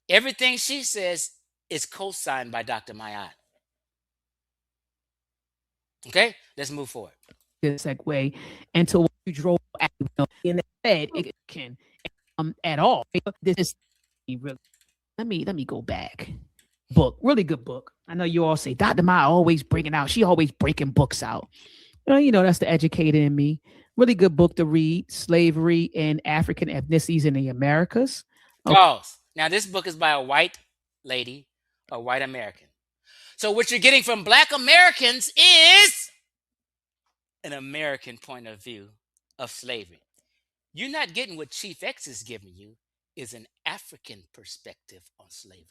Everything she says is co-signed by Dr. Maat. Okay, let's move forward. good segue into what you drove at, in that said it can at all. This is really, let me go back. Book, really good book. I know you all say Dr. Maya always bringing out, she always breaking books out. You know, that's the educator in me. Really good book to read, Slavery and African Ethnicities in the Americas. Pause. Now this book is by a white lady, a white American. So what you're getting from Black Americans is an American point of view of slavery. You're not getting what Chief X is giving you is an African perspective on slavery.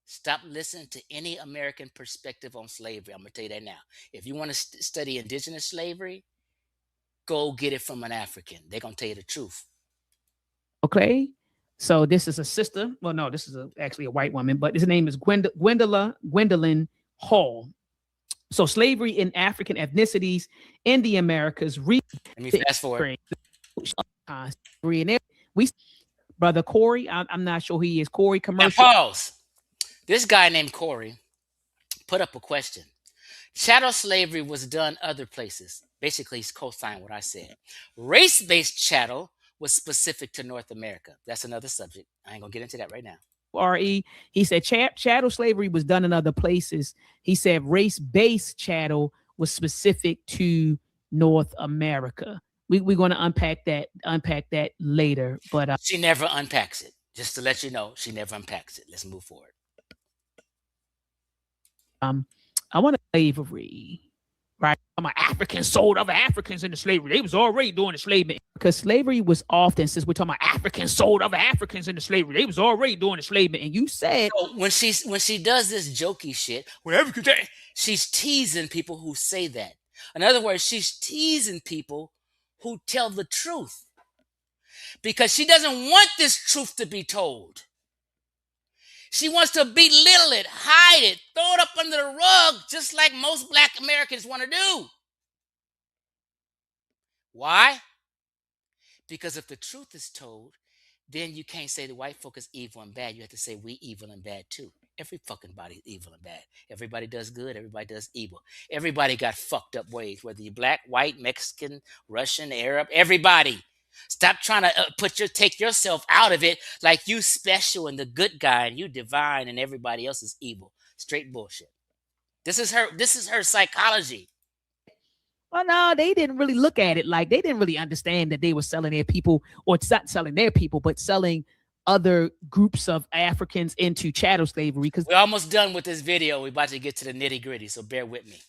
Stop listening to any American perspective on slavery. I'm going to tell you that now. If you want to study indigenous slavery, go get it from an African. They're going to tell you the truth. Okay. So this is a sister. Well, no, this is actually a white woman, but his name is Gwendolyn Hall. So slavery in African ethnicities in the Americas. Let me fast forward. We, brother Corey, I'm not sure who he is. Corey commercial. Now pause. This guy named Corey put up a question. Chattel slavery was done other places. Basically, he's co-signed what I said. Race-based chattel was specific to North America. That's another subject. I ain't gonna get into that right now. RE, he said chattel slavery was done in other places. He said race-based chattel was specific to North America. We're going to unpack that later. But she never unpacks it. Just to let you know, she never unpacks it. Let's move forward. I want to slavery, right? I'm an African sold other Africans into slavery. They was already doing the slavery because slavery was often, since we're talking about Africans sold other Africans into slavery, they was already doing the slavery. And you said so when she does this jokey shit, she's teasing people who say that. In other words, she's teasing people who tell the truth because she doesn't want this truth to be told. She wants to belittle it, hide it, throw it up under the rug, just like most Black Americans want to do. Why? Because if the truth is told, then you can't say the white folk is evil and bad. You have to say we evil and bad too. Every fucking body is evil and bad. Everybody does good. Everybody does evil. Everybody got fucked up ways, whether you're Black, white, Mexican, Russian, Arab, everybody. Stop trying to take yourself out of it like you special and the good guy and you divine and everybody else is evil. Straight bullshit. This is her psychology. Well, no, they didn't really look at it like they didn't really understand that they were selling their people, or it's not selling their people, but selling other groups of Africans into chattel slavery. Because we're almost done with this video. We're about to get to the nitty gritty, so bear with me.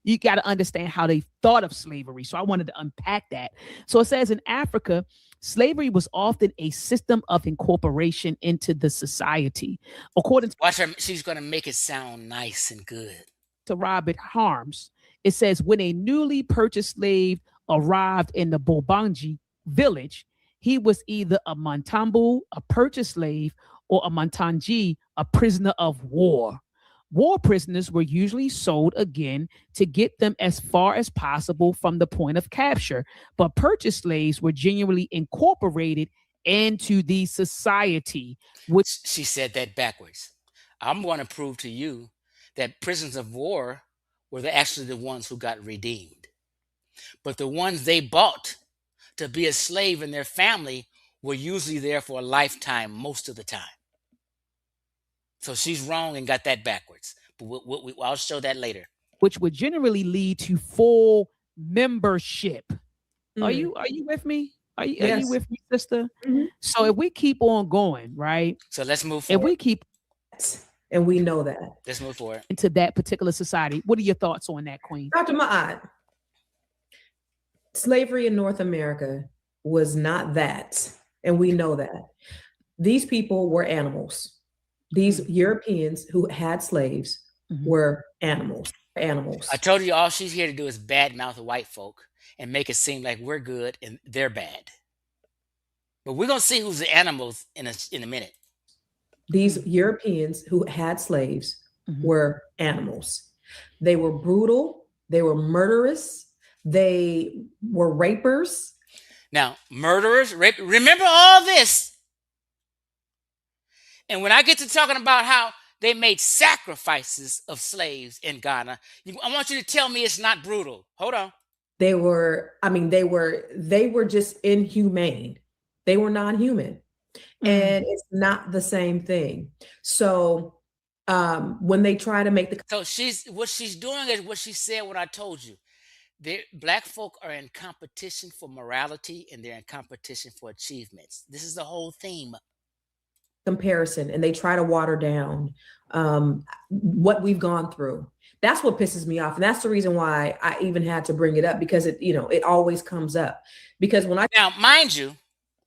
You got to understand how they thought of slavery. So I wanted to unpack that. So it says in Africa, slavery was often a system of incorporation into the society. According to watch her, she's going to make it sound nice and good. To Robert Harms, it says when a newly purchased slave arrived in the Bobanji village, he was either a Montambu, a purchased slave, or a Montanji, a prisoner of war. War prisoners were usually sold again to get them as far as possible from the point of capture, but purchased slaves were genuinely incorporated into the society. Which she said that backwards. I'm going to prove to you that prisoners of war were actually the ones who got redeemed. But the ones they bought to be a slave in their family were usually there for a lifetime most of the time. So she's wrong and got that backwards. But I'll show that later. which would generally lead to full membership. Are Mm. you with me? Are you Yes. with me, sister? Mhm. So if we keep on going, right? So let's move If forward. we keep And we know that. Let's move forward. into that particular society, what are your thoughts on that, Queen? Dr. Maat, slavery in North America was not that. And we know that. These people were animals. These Europeans who had slaves were animals. I told you all she's here to do is badmouth white folk and make it seem like we're good and they're bad. But we're gonna see who's the animals in a minute. These Europeans who had slaves were animals. They were brutal. They were murderous. They were rapers. Now, murderers, rape. Remember all this. And when I get to talking about how they made sacrifices of slaves in Ghana, I want you to tell me it's not brutal. Hold on. They were just inhumane. They were non-human. And it's not the same thing. So when they try to make the So what she's doing is what she said when I told you. Black folk are in competition for morality and they're in competition for achievements. This is the whole theme. comparison, and they try to water down what we've gone through. That's what pisses me off. And that's the reason why I even had to bring it up, because it always comes up. Because when I Now, mind you,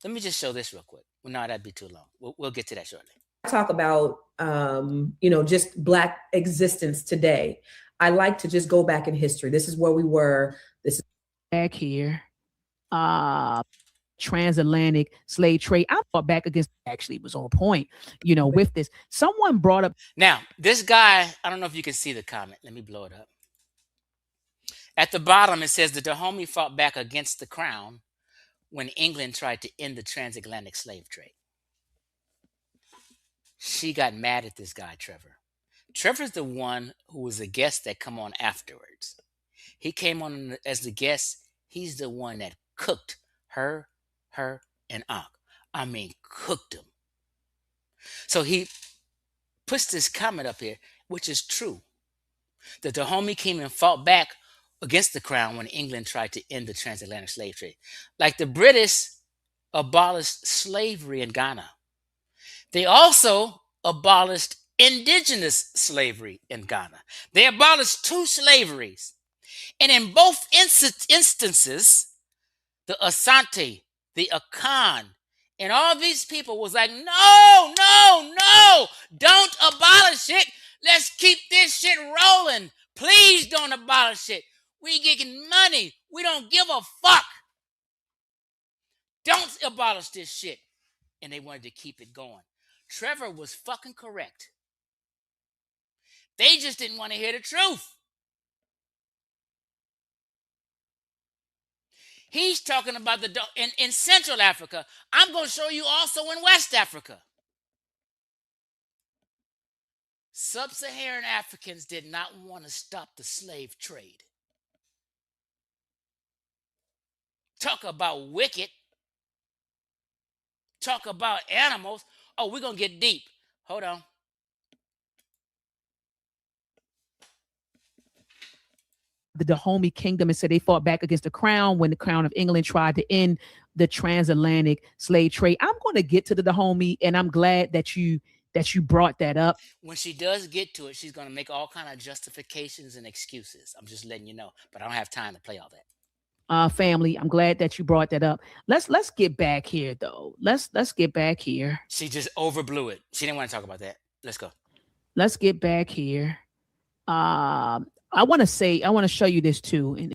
let me just show this real quick. Well, no, that'd be too long. We'll get to that shortly. talk about just Black existence today, I like to just go back in history. This is where we were. This is back here. Transatlantic slave trade. I fought back against, actually was on point, with this. Someone brought up. Now, this guy, I don't know if you can see the comment. Let me blow it up. At the bottom, it says the Dahomey fought back against the crown when England tried to end the transatlantic slave trade. She got mad at this guy, Trevor. Trevor's the one who was a guest that come on afterwards. He came on as the guest. He's the one that cooked her, and ANKH. I mean, cooked him. So he puts this comment up here, which is true. The Dahomey came and fought back against the crown when England tried to end the transatlantic slave trade. Like the British abolished slavery in Ghana. They also abolished indigenous slavery in Ghana. They abolished two slaveries. And in both instances, the Asante, the Akan, and all these people was like, no, don't abolish it. Let's keep this shit rolling. Please don't abolish it. We getting money. We don't give a fuck. Don't abolish this shit. And they wanted to keep it going. Trevor was fucking correct. They just didn't want to hear the truth. He's talking about in Central Africa. I'm going to show you also in West Africa. Sub-Saharan Africans did not want to stop the slave trade. Talk about wicked. Talk about animals. Oh, we're going to get deep. Hold on. The Dahomey Kingdom and said they fought back against the crown when the crown of England tried to end the transatlantic slave trade. I'm going to get to the Dahomey, and I'm glad that you brought that up. When she does get to it, she's going to make all kind of justifications and excuses. I'm just letting you know, but I don't have time to play all that. Family, I'm glad that you brought that up. Let's get back here though. Let's get back here. She just overblew it. She didn't want to talk about that. Let's go. Let's get back here. I want to show you this too. In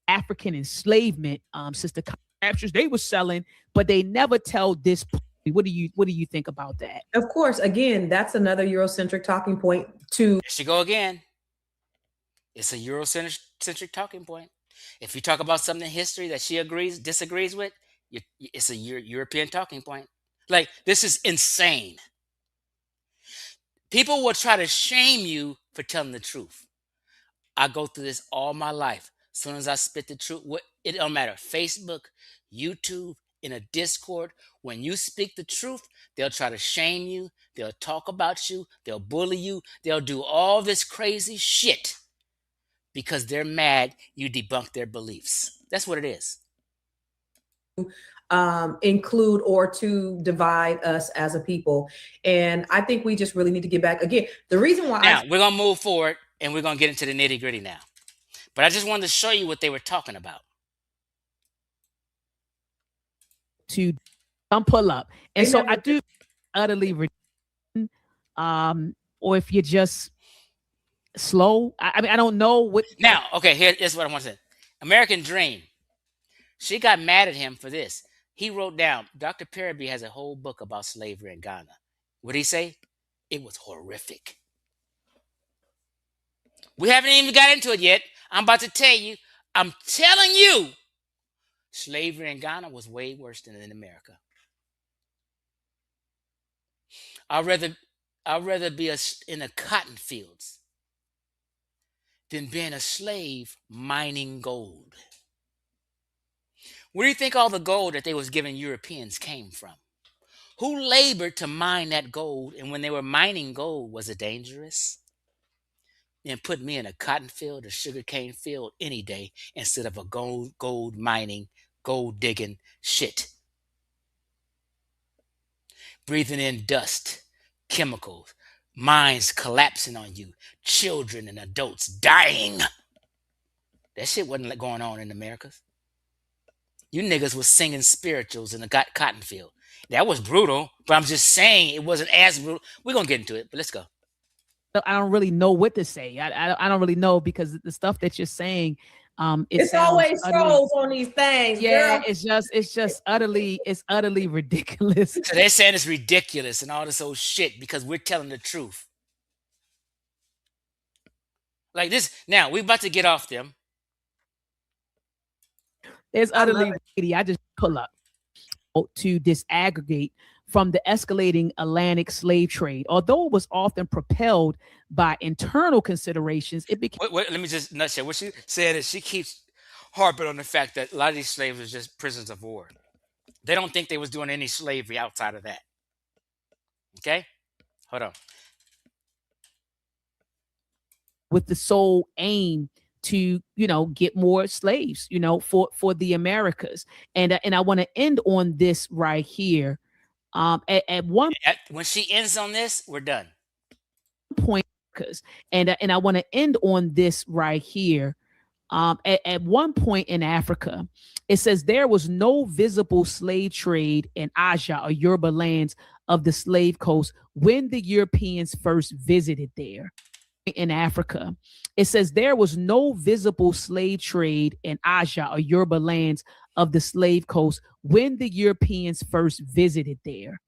African enslavement, sister captures they were selling, but they never tell this. What do you think about that? Of course, again, that's another Eurocentric talking point too. There she go again. It's a Eurocentric talking point. If you talk about something in history that she disagrees with, it's a European talking point. Like, this is insane. People will try to shame you for telling the truth. I go through this all my life. As soon as I spit the truth, it don't matter. Facebook, YouTube, in a discord. When you speak the truth, they'll try to shame you, they'll talk about you, they'll bully you, they'll do all this crazy shit because they're mad you debunk their beliefs. That's what it is. Include or to divide us as a people. And I think we just really need to get back. Again, the reason why Now, we're going to move forward and we're going to get into the nitty gritty now. But I just wanted to show you what they were talking about. To come pull up. And so I do utterly or if you're just slow. I mean, I don't know what. Now, okay, here's what I want to say. American Dream. She got mad at him for this. He wrote down, Dr. Perryby has a whole book about slavery in Ghana. What did he say? It was horrific. We haven't even got into it yet. I'm about to tell you. I'm telling you, slavery in Ghana was way worse than in America. I'd rather be in the cotton fields than being a slave mining gold. Where do you think all the gold that they was giving Europeans came from? Who labored to mine that gold? And when they were mining gold, was it dangerous? And put me in a cotton field, a sugarcane field any day instead of a gold mining, gold digging shit. Breathing in dust, chemicals, mines collapsing on you, children and adults dying. That shit wasn't going on in America. You niggas was singing spirituals in the cotton field. That was brutal, but I'm just saying it wasn't as brutal. We're going to get into it, but let's go. I don't really know what to say. I don't really know because the stuff that you're saying, it's always trolls on these things. Yeah, girl. it's utterly ridiculous. So they're saying it's ridiculous and all this old shit because we're telling the truth. Like this. Now we're about to get off them. It's utterly ridiculous. I just pull up to disaggregate from the escalating Atlantic slave trade. Although it was often propelled by internal considerations, it became. Let me just nutshell. What she said is she keeps harping on the fact that a lot of these slaves are just prisoners of war. They don't think they was doing any slavery outside of that. Okay? Hold on. With the sole aim to, get more slaves, for the Americas. And I want to end on this right here. When she ends on this, we're done. Point, and I want to end on this right here. At one point in Africa, it says there was no visible slave trade in Aja or Yoruba lands of the slave coast when the Europeans first visited there. In Africa, it says there was no visible slave trade in Aja or Yoruba lands of the slave coast when the Europeans first visited there.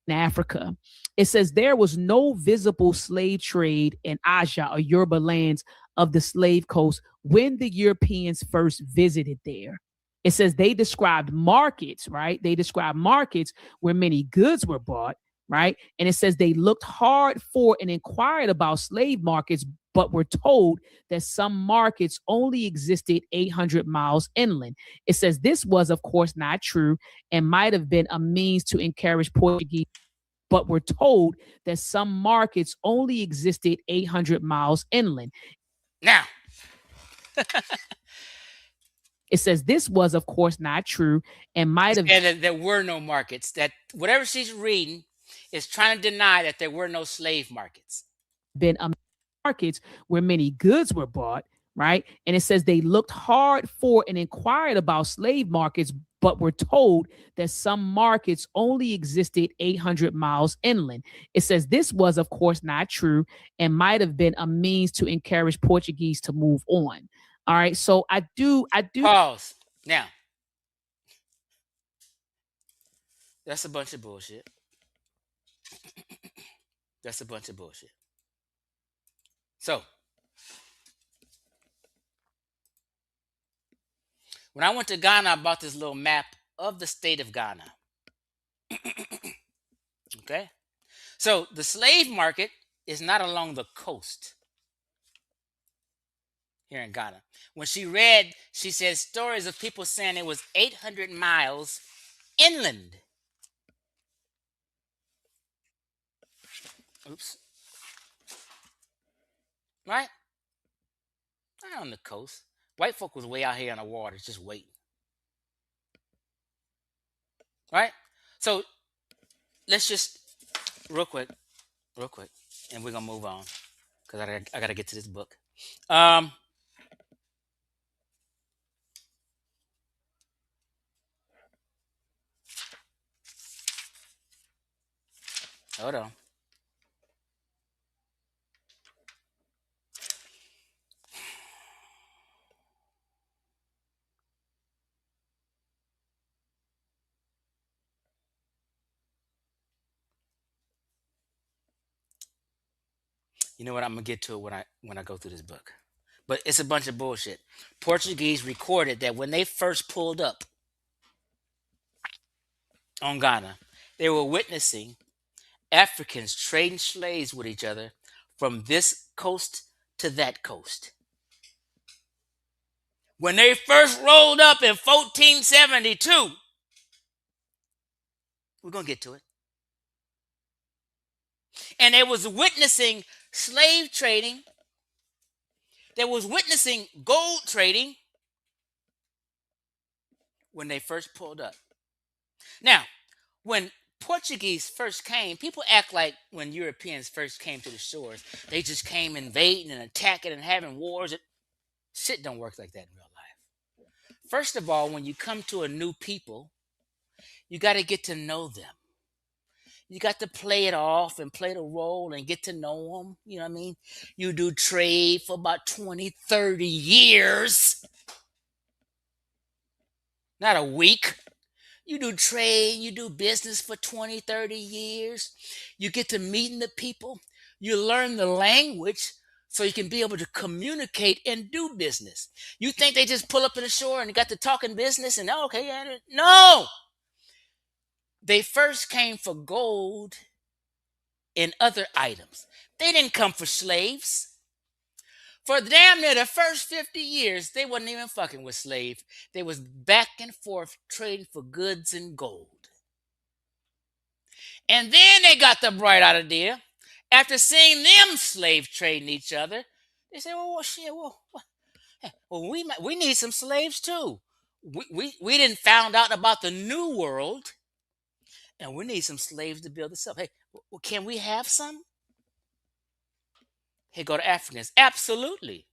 In Africa, it says there was no visible slave trade in Aja or Yoruba lands of the slave coast when the Europeans first visited there. It says they described markets, right? They described markets where many goods were bought, right? And it says they looked hard for and inquired about slave markets, but were told that some markets only existed 800 miles inland. It says this was, of course, not true and might have been a means to encourage Portuguese, but were told that some markets only existed 800 miles inland. Now, it says this was, of course, not true and might have been that there were no markets. That whatever she's reading is trying to deny that there were no slave markets. Been markets where many goods were bought, right? And it says they looked hard for and inquired about slave markets, but were told that some markets only existed 800 miles inland. It says this was, of course, not true and might have been a means to encourage Portuguese to move on. All right, so I do. Pause. Now, that's a bunch of bullshit. That's a bunch of bullshit. So, when I went to Ghana, I bought this little map of the state of Ghana. Okay? So, the slave market is not along the coast here in Ghana. When she read, she said stories of people saying it was 800 miles inland. Oops. Right? Not on the coast. White folk was way out here on the water, just waiting. Right? So let's just real quick, and we're gonna move on because I gotta get to this book. Um, hold on. You know what? I'm gonna get to it when I go through this book. But it's a bunch of bullshit. Portuguese recorded that when they first pulled up on Ghana, they were witnessing Africans trading slaves with each other from this coast to that coast. When they first rolled up in 1472, we're gonna get to it. And they was witnessing slave trading. They was witnessing gold trading when they first pulled up. Now, when Portuguese first came, people act like when Europeans first came to the shores, they just came invading and attacking and having wars. Shit don't work like that in real life. First of all, when you come to a new people, you got to get to know them. You got to play it off and play the role and get to know them. You know what I mean? You do trade for about 20, 30 years. Not a week. You do trade, you do business for 20, 30 years. You get to meeting the people. You learn the language so you can be able to communicate and do business. You think they just pull up to the shore and got to talking business and okay, yeah, no. They first came for gold and other items. They didn't come for slaves. For damn near the first 50 years, they wasn't even fucking with slaves. They was back and forth trading for goods and gold. And then they got the bright idea. After seeing them slave trading each other, they said, well shit, we need some slaves too. We didn't found out about the new world, and we need some slaves to build this up. Hey, can we have some? Hey, go to Africans. Absolutely.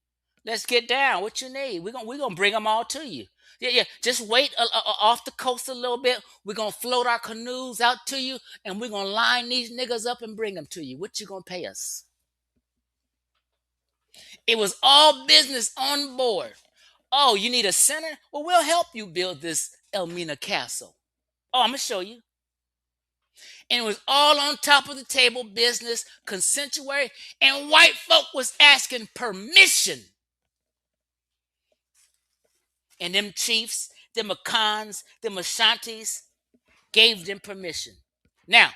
Let's get down. What you need? We're gonna bring them all to you. Yeah. Just wait off the coast a little bit. We're gonna float our canoes out to you, and we're gonna line these niggas up and bring them to you. What you gonna pay us? It was all business on board. Oh, you need a center? Well, we'll help you build this Elmina Castle. Oh, I'm gonna show you. And it was all on top of the table, business, consensuary, and white folk was asking permission. And them chiefs, them Akans, them Ashantis gave them permission. Now,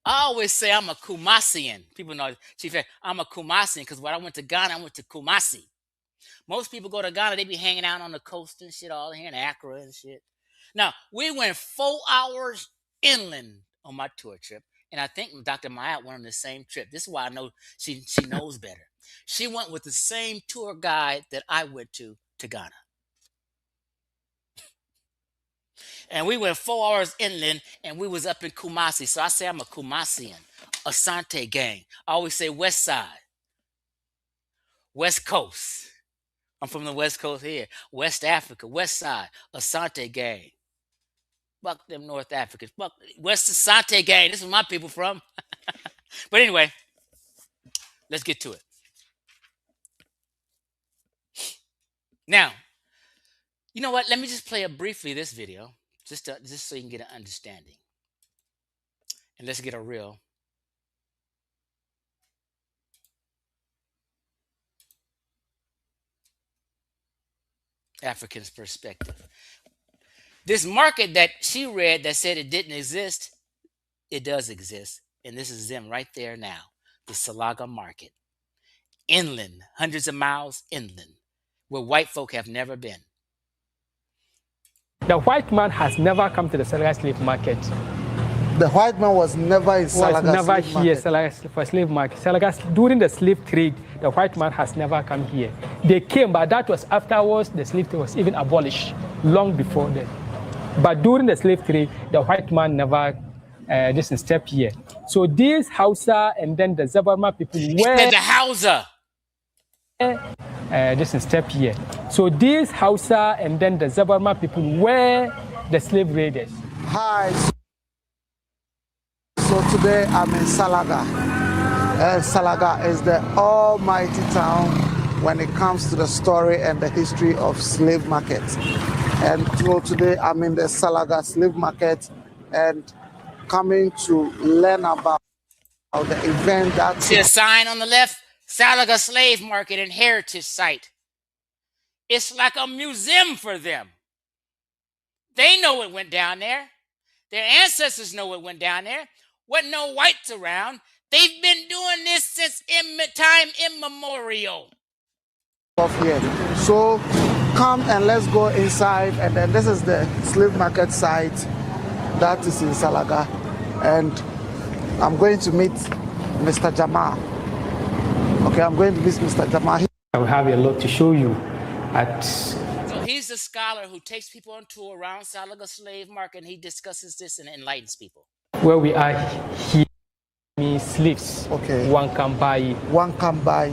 I always say I'm a Kumasian. People know, Chief, I'm a Kumasian because when I went to Ghana, I went to Kumasi. Most people go to Ghana, they be hanging out on the coast and shit all here in Accra and shit. Now, we went 4 hours inland on my tour trip, and I think Dr. Maat went on the same trip. This is why I know she knows better. She went with the same tour guide that I went to Ghana. And we went 4 hours inland, and we was up in Kumasi. So I say I'm a Kumasian, Asante gang. I always say West Side, West Coast. I'm from the West Coast here. West Africa, West Side, Asante gang. Fuck them North Africans. Fuck West Asante gang. This is where my people from. But anyway, let's get to it. Now, you know what? Let me just play briefly this video, just so you can get an understanding. And let's get a real African's perspective. This market that she read that said it didn't exist, it does exist. And this is them right there now. The Salaga market. Inland, hundreds of miles inland, where white folk have never been. The white man has never come to the Salaga slave market. The white man was never in Salaga Was never slave here market. Salaga, for slave market. Salaga, during the slave trade, the white man has never come here. They came, but that was afterwards. The slave trade was even abolished long before then. But during the slave trade, the white man never just step here. So these Hausa and then the Zabarma people were The Hausa. just step here. So these Hausa and then the Zabarma people were the slave raiders. Hi. So today I'm in Salaga. Salaga is the almighty town when it comes to the story and the history of slave markets. And so today I'm in the Salaga slave market and coming to learn about the event that... See a sign on the left? Salaga Slave Market and Heritage Site. It's like a museum for them. They know it went down there. Their ancestors know it went down there. Wasn't no whites around. They've been doing this since time immemorial. Here. So come and let's go inside, and then this is the slave market site that is in Salaga, and I'm going to meet Mr. Jamal. Okay, I'm going to meet Mr. Jamal. I will have a lot to show you at... So he's the scholar who takes people on tour around Salaga Slave Market, and he discusses this and enlightens people. Where we are here means slaves. Okay. One can buy. One can buy.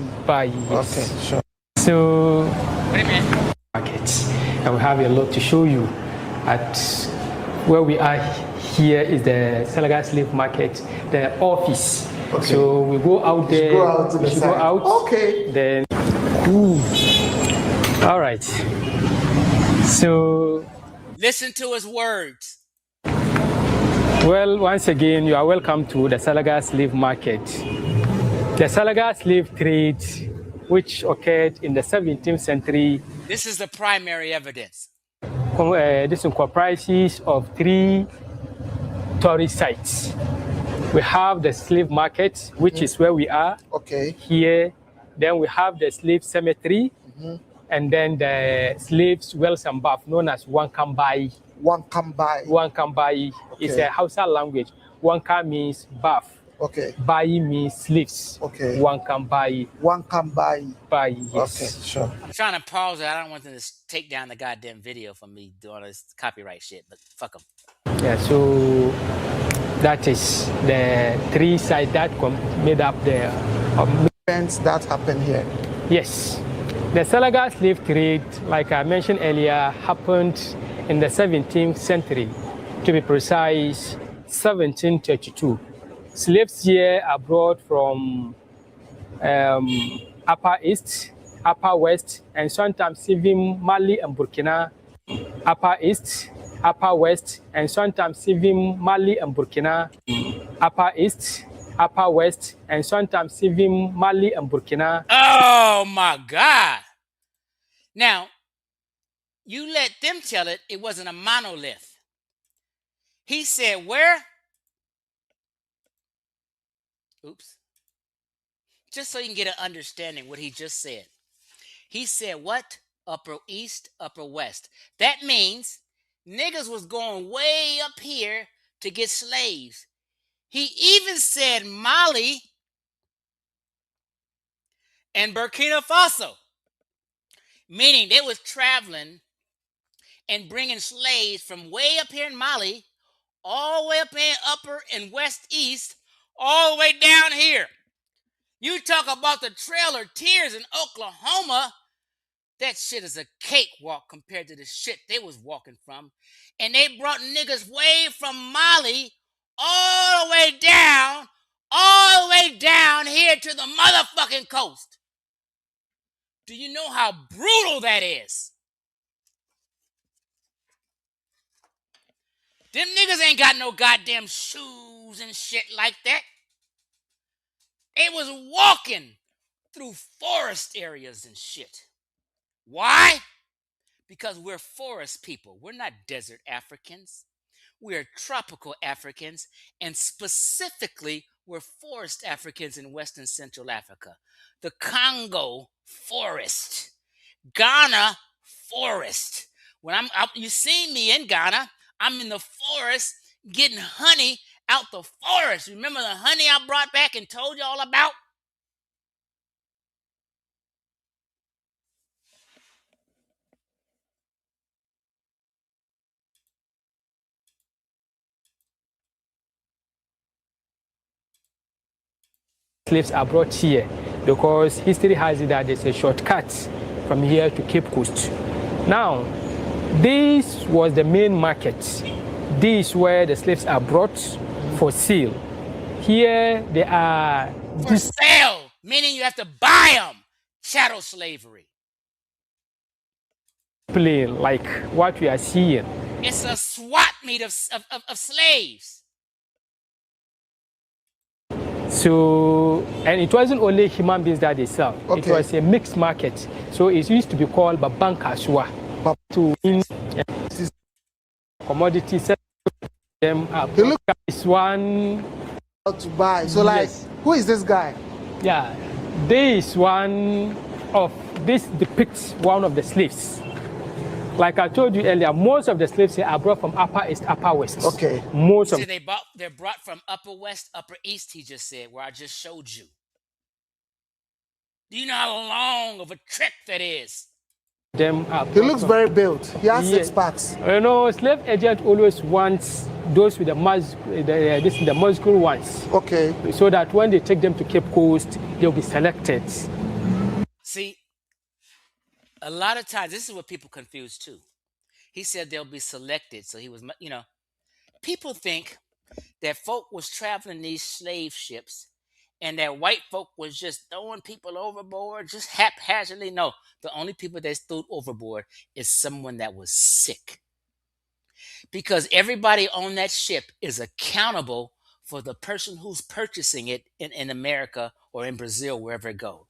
Yes. Okay, sure. So, Wait a minute. Markets. I will have a lot to show you at where we are here is the Salaga Slave Market, the office. Okay. So we go out there. Go out to the side. Go out. Okay. Then, ooh. All right. So, listen to his words. Well, once again, you are welcome to the Salaga Slave Market. The Salaga slave trade, which occurred in the 17th century. This is the primary evidence. This comprises of 3 tourist sites. We have the slave market, which is where we are. Okay. Here. Then we have the slave cemetery, and then the slaves wells and bath, known as Wankambai. Wankambai. Wankambai is a Hausa language. Wanka means bath. Okay. Bai means slaves. Okay. Wankambai. Wankambai. Bai, yes. Okay, sure. I'm trying to pause it. I don't want them to take down the goddamn video from me doing this copyright shit, but fuck them. Yeah, so that is the 3 sites that made up the events that happen here. Yes. The Salaga slave trade, like I mentioned earlier, happened in the 17th century. To be precise, 1732. Slaves here are brought from Upper East, Upper West, and sometimes even Mali and Burkina. Upper East, Upper West, and sometimes even Mali and Burkina. Upper East, Upper West, and sometimes even Mali and Burkina. Oh my God. Now, you let them tell it, it wasn't a monolith. He said where? Oops. Just so you can get an understanding what he just said. He said what? Upper East, Upper West. That means niggas was going way up here to get slaves. He even said Mali and Burkina Faso, meaning they was traveling and bringing slaves from way up here in Mali, all the way up in Upper and West East, all the way down here. You talk about the Trail of Tears in Oklahoma, that shit is a cakewalk compared to the shit they was walking from. And they brought niggas way from Mali all the way down here to the motherfucking coast. Do you know how brutal that is? Them niggas ain't got no goddamn shoes and shit like that. They was walking through forest areas and shit. Why? Because we're forest people. We're not desert Africans. We're tropical Africans, and specifically, we're forest Africans in West and Central Africa. The Congo, forest. Ghana, forest. When I'm out, you see me in Ghana, I'm in the forest getting honey out the forest. Remember the honey I brought back and told you all about? Slaves are brought here because history has it that there's a shortcut from here to Cape Coast. Now, this was the main market. This is where the slaves are brought for sale. Here they are for sale, meaning you have to buy them. Chattel slavery. Plain, like what we are seeing. It's a swap meet of slaves. So, and it wasn't only human beings that they sell. Okay. It was a mixed market. So it used to be called Babankashwa. To in commodities, them up. He look this one to buy. So yes. Like, who is this guy? Yeah, this one of this depicts one of the slaves. Like I told you earlier, most of the slaves here are brought from Upper East, Upper West. Okay. Most of they're brought from Upper West, Upper East, he just said, where I just showed you. Do you know how long of a trip that is? Them are he looks very built. He has yes. 6 packs. You know, slave agent always wants those with the muscular ones. Okay. So that when they take them to Cape Coast, they'll be selected. See, a lot of times, this is what people confuse too. He said they'll be selected. So he was, you know, people think that folk was traveling these slave ships and that white folk was just throwing people overboard, just haphazardly. No, the only people that's thrown overboard is someone that was sick. Because everybody on that ship is accountable for the person who's purchasing it in America or in Brazil, wherever it goes.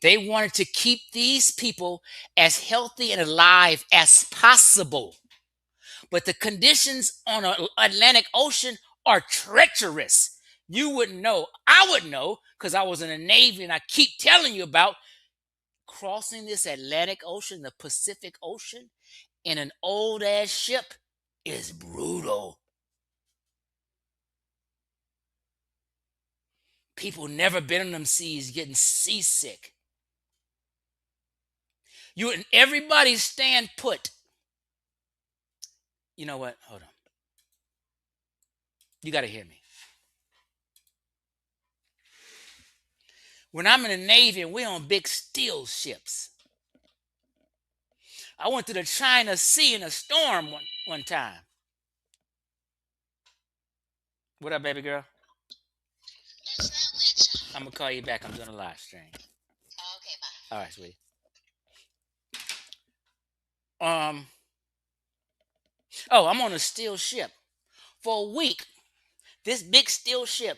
They wanted to keep these people as healthy and alive as possible. But the conditions on the Atlantic Ocean are treacherous. You wouldn't know. I would know because I was in the Navy and I keep telling you about crossing this Atlantic Ocean, the Pacific Ocean, in an old ass ship is brutal. People never been on them seas getting seasick. You and everybody stand put. You know what? Hold on. You got to hear me. When I'm in the Navy and we're on big steel ships. I went to the China Sea in a storm one time. What up, baby girl? I'm going to call you back. I'm doing a live stream. Oh, okay, bye. All right, sweetie. I'm on a steel ship. For a week, this big steel ship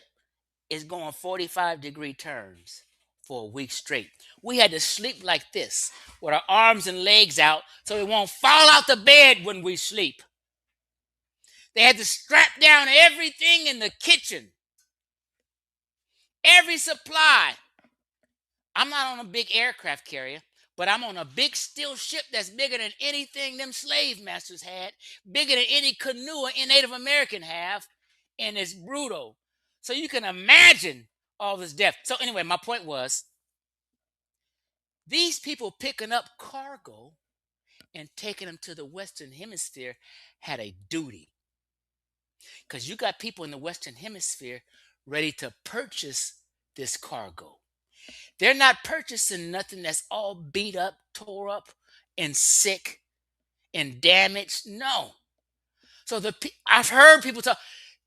is going 45-degree turns for a week straight. We had to sleep like this with our arms and legs out so we won't fall out the bed when we sleep. They had to strap down everything in the kitchen. Every supply. I'm not on a big aircraft carrier, but I'm on a big steel ship that's bigger than anything them slave masters had, bigger than any canoe a Native American have, and it's brutal. So you can imagine all this death. So anyway, my point was, these people picking up cargo and taking them to the Western Hemisphere had a duty. Because you got people in the Western Hemisphere ready to purchase this cargo. They're not purchasing nothing that's all beat up, tore up, and sick and damaged. No. So I've heard people talk,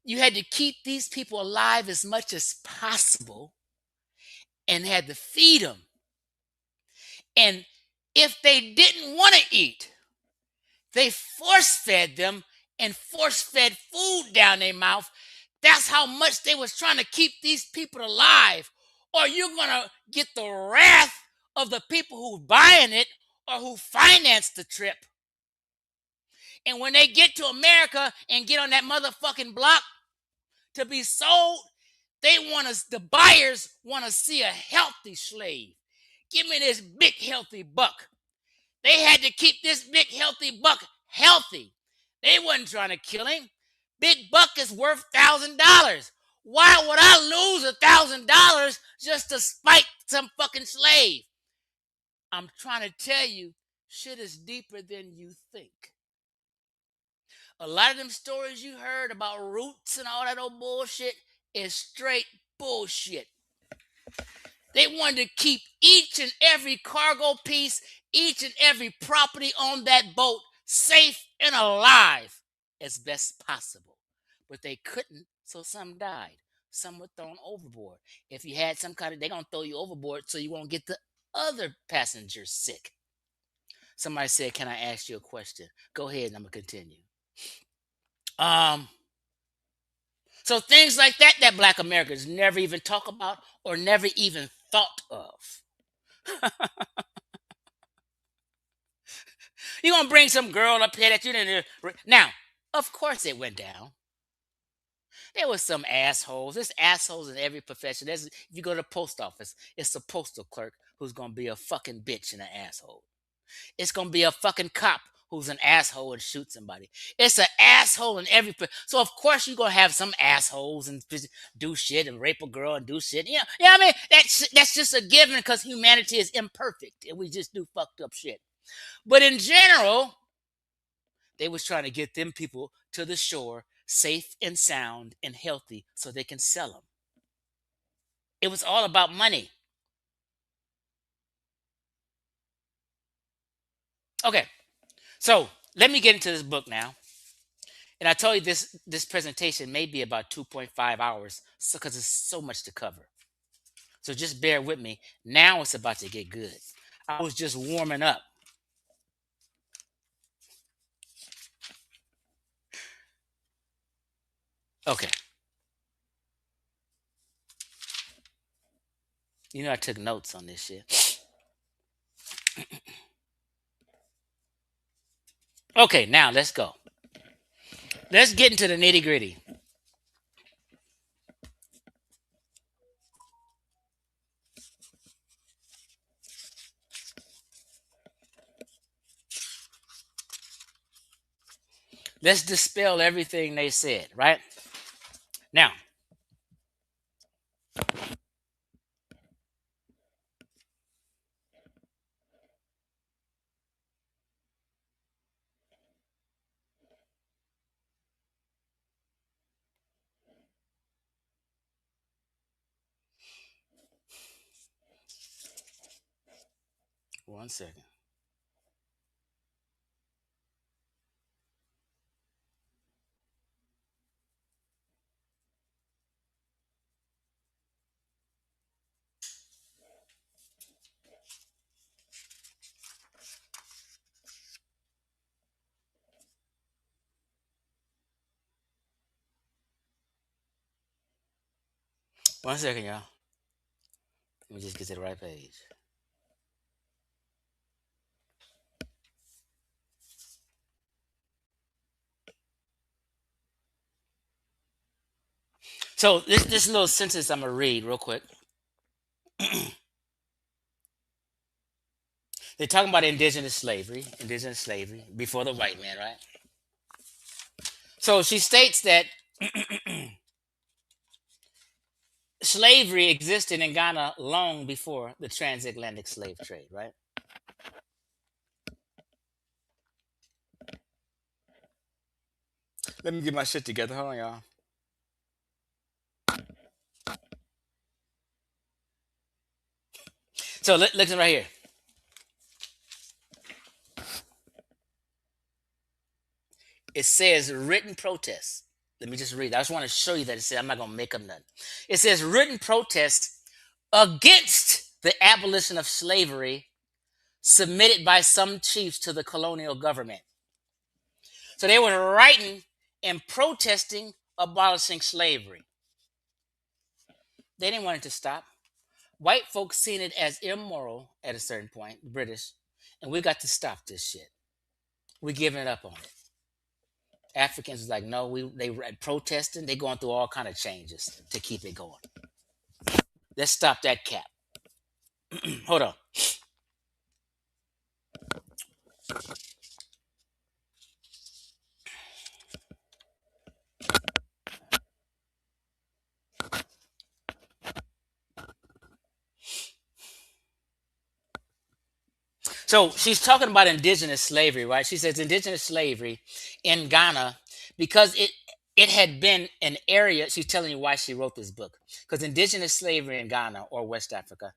you had to keep these people alive as much as possible and had to feed them. And if they didn't want to eat, they force-fed them and force-fed food down their mouth. That's how much they was trying to keep these people alive. Or you're going to get the wrath of the people who buying it or who financed the trip. And when they get to America and get on that motherfucking block to be sold, the buyers want to see a healthy slave. Give me this big healthy buck. They had to keep this big healthy buck healthy. They wasn't trying to kill him. Big buck is worth $1,000. Why would I lose $1,000 just to spite some fucking slave? I'm trying to tell you, shit is deeper than you think. A lot of them stories you heard about roots and all that old bullshit is straight bullshit. They wanted to keep each and every cargo piece, each and every property on that boat safe and alive as best possible. But they couldn't, so some died. Some were thrown overboard. If you had some kind of, they're going to throw you overboard so you won't get the other passengers sick. Somebody said, can I ask you a question? Go ahead and I'm going to continue. So things like that Black Americans never even talk about or never even thought of. You're going to bring some girl up here that you didn't... Now, of course it went down. There was some assholes. There's assholes in every profession. If you go to the post office, it's a postal clerk who's going to be a fucking bitch and an asshole. It's going to be a fucking cop who's an asshole and shoot somebody. It's an asshole in every... So, of course, you're going to have some assholes and do shit and rape a girl and do shit. You know what I mean? That's just a given because humanity is imperfect and we just do fucked up shit. But in general, they was trying to get them people to the shore safe and sound and healthy so they can sell them. It was all about money. Okay, so let me get into this book now. And I told you this presentation may be about 2.5 hours because it's so much to cover. So just bear with me. Now it's about to get good. I was just warming up. Okay. You know I took notes on this shit. Okay, now let's go. Let's get into the nitty gritty. Let's dispel everything they said, right? Now, one second. One second, y'all. Let me just get to the right page. So this little sentence I'm gonna read real quick. They're talking about indigenous slavery before the white man, right? So she states that slavery existed in Ghana long before the transatlantic slave trade, right? Let me get my shit together. Hold on, y'all. So listen right here. It says written protests. Let me just read. I just want to show you that it says, I'm not going to make up nothing. It says written protests against the abolition of slavery submitted by some chiefs to the colonial government. So they were writing and protesting abolishing slavery. They didn't want it to stop. White folks seen it as immoral at a certain point, the British, and we got to stop this shit. We're giving it up on it. Africans was like, no, they protesting. They going through all kind of changes to keep it going. Let's stop that cap. Hold on. So she's talking about indigenous slavery, right? She says indigenous slavery in Ghana because it had been an area. She's telling you why she wrote this book, because indigenous slavery in Ghana or West Africa,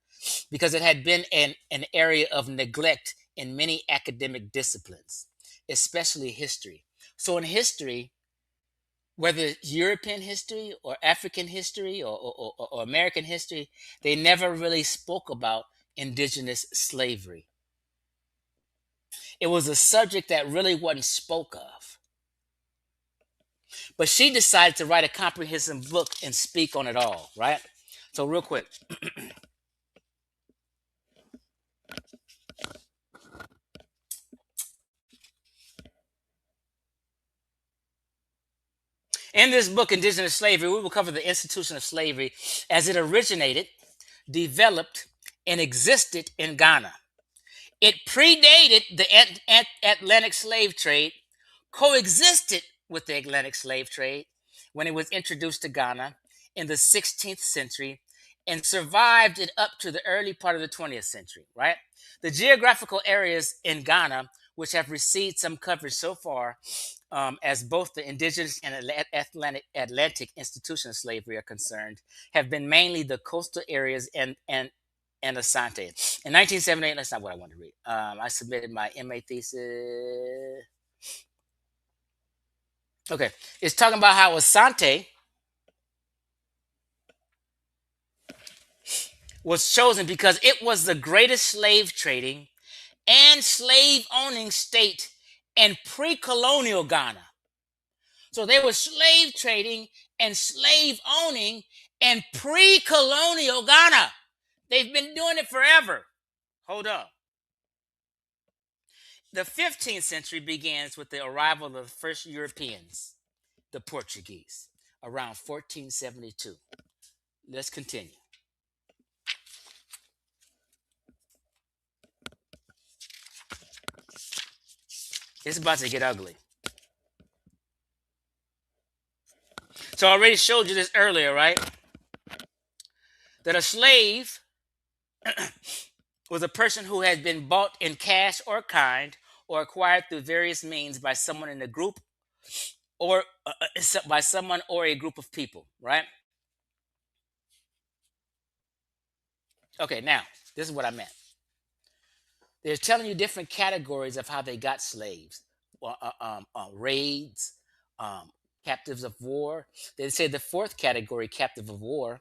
because it had been an area of neglect in many academic disciplines, especially history. So in history, whether it's European history or African history or American history, they never really spoke about indigenous slavery. It was a subject that really wasn't spoke of. But she decided to write a comprehensive book and speak on it all, right? So, real quick, in this book, Indigenous Slavery, we will cover the institution of slavery as it originated, developed, and existed in Ghana. It predated the Atlantic slave trade, coexisted with the Atlantic slave trade when it was introduced to Ghana in the 16th century, and survived it up to the early part of the 20th century, right? The geographical areas in Ghana, which have received some coverage so far, as both the indigenous and Atlantic institutions of slavery are concerned, have been mainly the coastal areas and Asante. In 1978, that's not what I wanted to read. I submitted my MA thesis. Okay, it's talking about how Asante was chosen because it was the greatest slave trading and slave owning state in pre-colonial Ghana. So they were slave trading and slave owning in pre-colonial Ghana. They've been doing it forever. Hold up. The 15th century begins with the arrival of the first Europeans, the Portuguese, around 1472. Let's continue. It's about to get ugly. So I already showed you this earlier, right? That a slave was a person who had been bought in cash or kind or acquired through various means by someone in a group or by someone or a group of people, right? Okay, now, this is what I meant. They're telling you different categories of how they got slaves. Raids, captives of war. They say the fourth category, captive of war,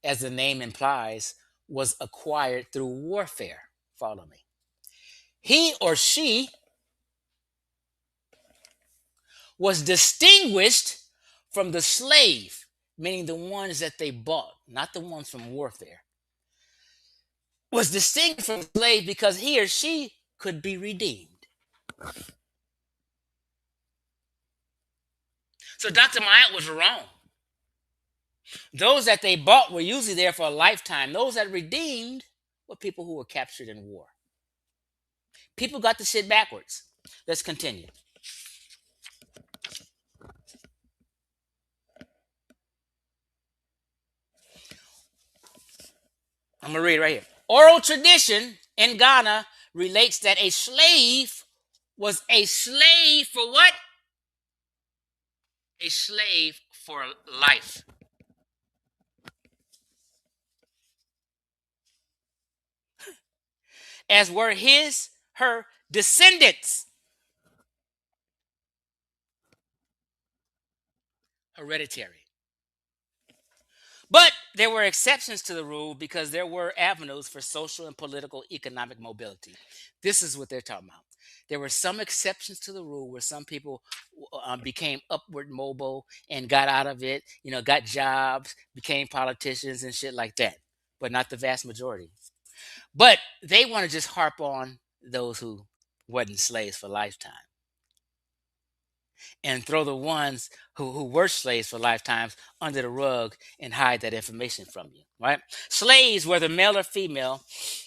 as the name implies, was acquired through warfare. Follow me. He or she was distinguished from the slave, meaning the ones that they bought, not the ones from warfare. Was distinguished from the slave because he or she could be redeemed. So Dr. Maat was wrong. Those that they bought were usually there for a lifetime. Those that redeemed were people who were captured in war. People got the shit backwards. Let's continue. I'm going to read it right here. Oral tradition in Ghana relates that a slave was a slave for what? A slave for life. As were her descendants. Hereditary. But there were exceptions to the rule because there were avenues for social and political economic mobility. This is what they're talking about. There were some exceptions to the rule where some people became upward mobile and got out of it, got jobs, became politicians and shit like that, but not the vast majority. But they want to just harp on those who wasn't slaves for lifetime and throw the ones who were slaves for lifetimes under the rug and hide that information from you, right? Slaves, whether male or female,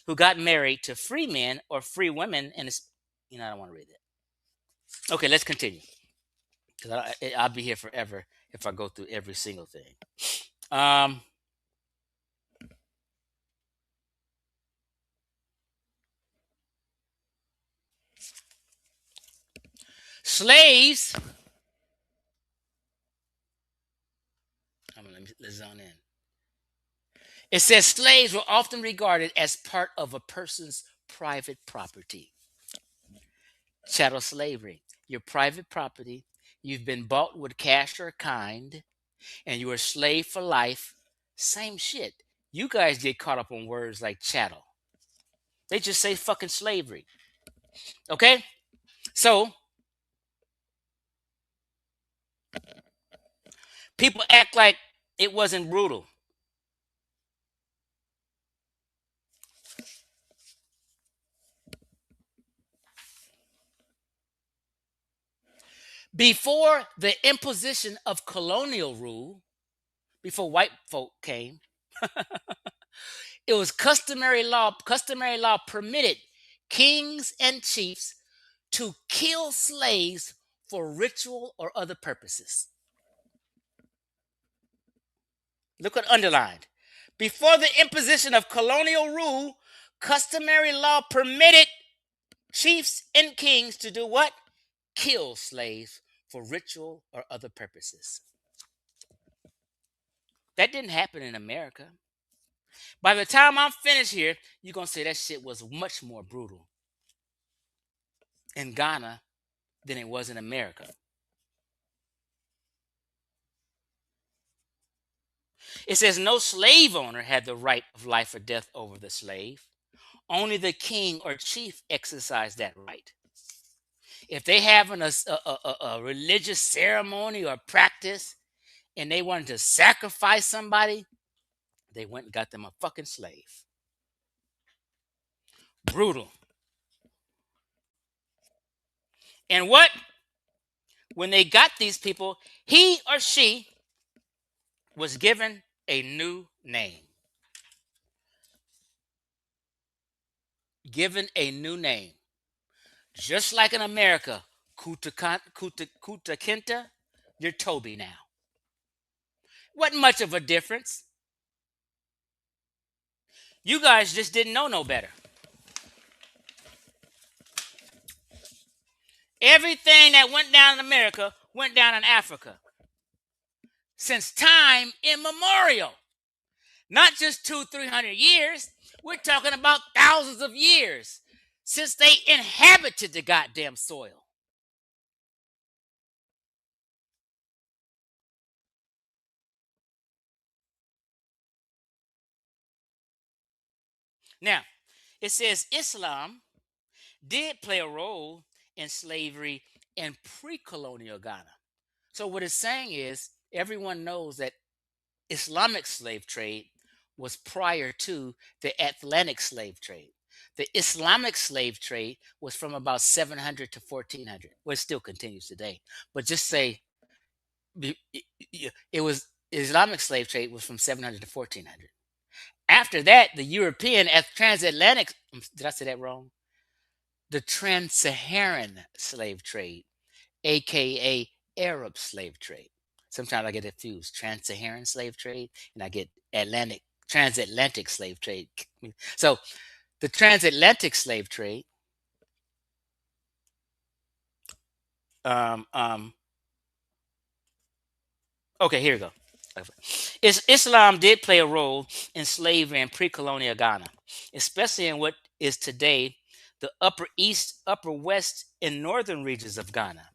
who got married to free men or free women, and I don't want to read that. Okay, let's continue, because I'll be here forever if I go through every single thing. Slaves, let's zone in. It says slaves were often regarded as part of a person's private property. Chattel slavery, your private property. You've been bought with cash or kind, and you're a slave for life. Same shit. You guys get caught up on words like chattel. They just say fucking slavery. Okay? So, people act like it wasn't brutal. Before the imposition of colonial rule, before white folk came, it was customary law. Customary law permitted kings and chiefs to kill slaves for ritual or other purposes. Look what underlined. Before the imposition of colonial rule, customary law permitted chiefs and kings to do what? Kill slaves for ritual or other purposes. That didn't happen in America. By the time I'm finished here, you're going to say that shit was much more brutal in Ghana than it was in America. It says no slave owner had the right of life or death over the slave. Only the king or chief exercised that right. If they having a religious ceremony or practice and they wanted to sacrifice somebody, they went and got them a fucking slave. Brutal. And what? When they got these people, he or she was given a new name. Given a new name. Just like in America, Kuta Kenta, you're Toby now. Wasn't much of a difference. You guys just didn't know no better. Everything that went down in America went down in Africa. Since time immemorial. Not just 200-300 years. We're talking about thousands of years since they inhabited the goddamn soil. Now, it says Islam did play a role in slavery in pre-colonial Ghana. So what it's saying is everyone knows that Islamic slave trade was prior to the Atlantic slave trade. The Islamic slave trade was from about 700 to 1400. Well, it still continues today. But just say it was Islamic slave trade was from 700 to 1400. After that, the European transatlantic, did I say that wrong? The trans-Saharan slave trade, aka Arab slave trade. Sometimes I get confused, trans-Saharan slave trade, and I get transatlantic slave trade. So the transatlantic slave trade, okay, here we go. Islam did play a role in slavery in pre-colonial Ghana, especially in what is today the Upper East, Upper West, and northern regions of Ghana.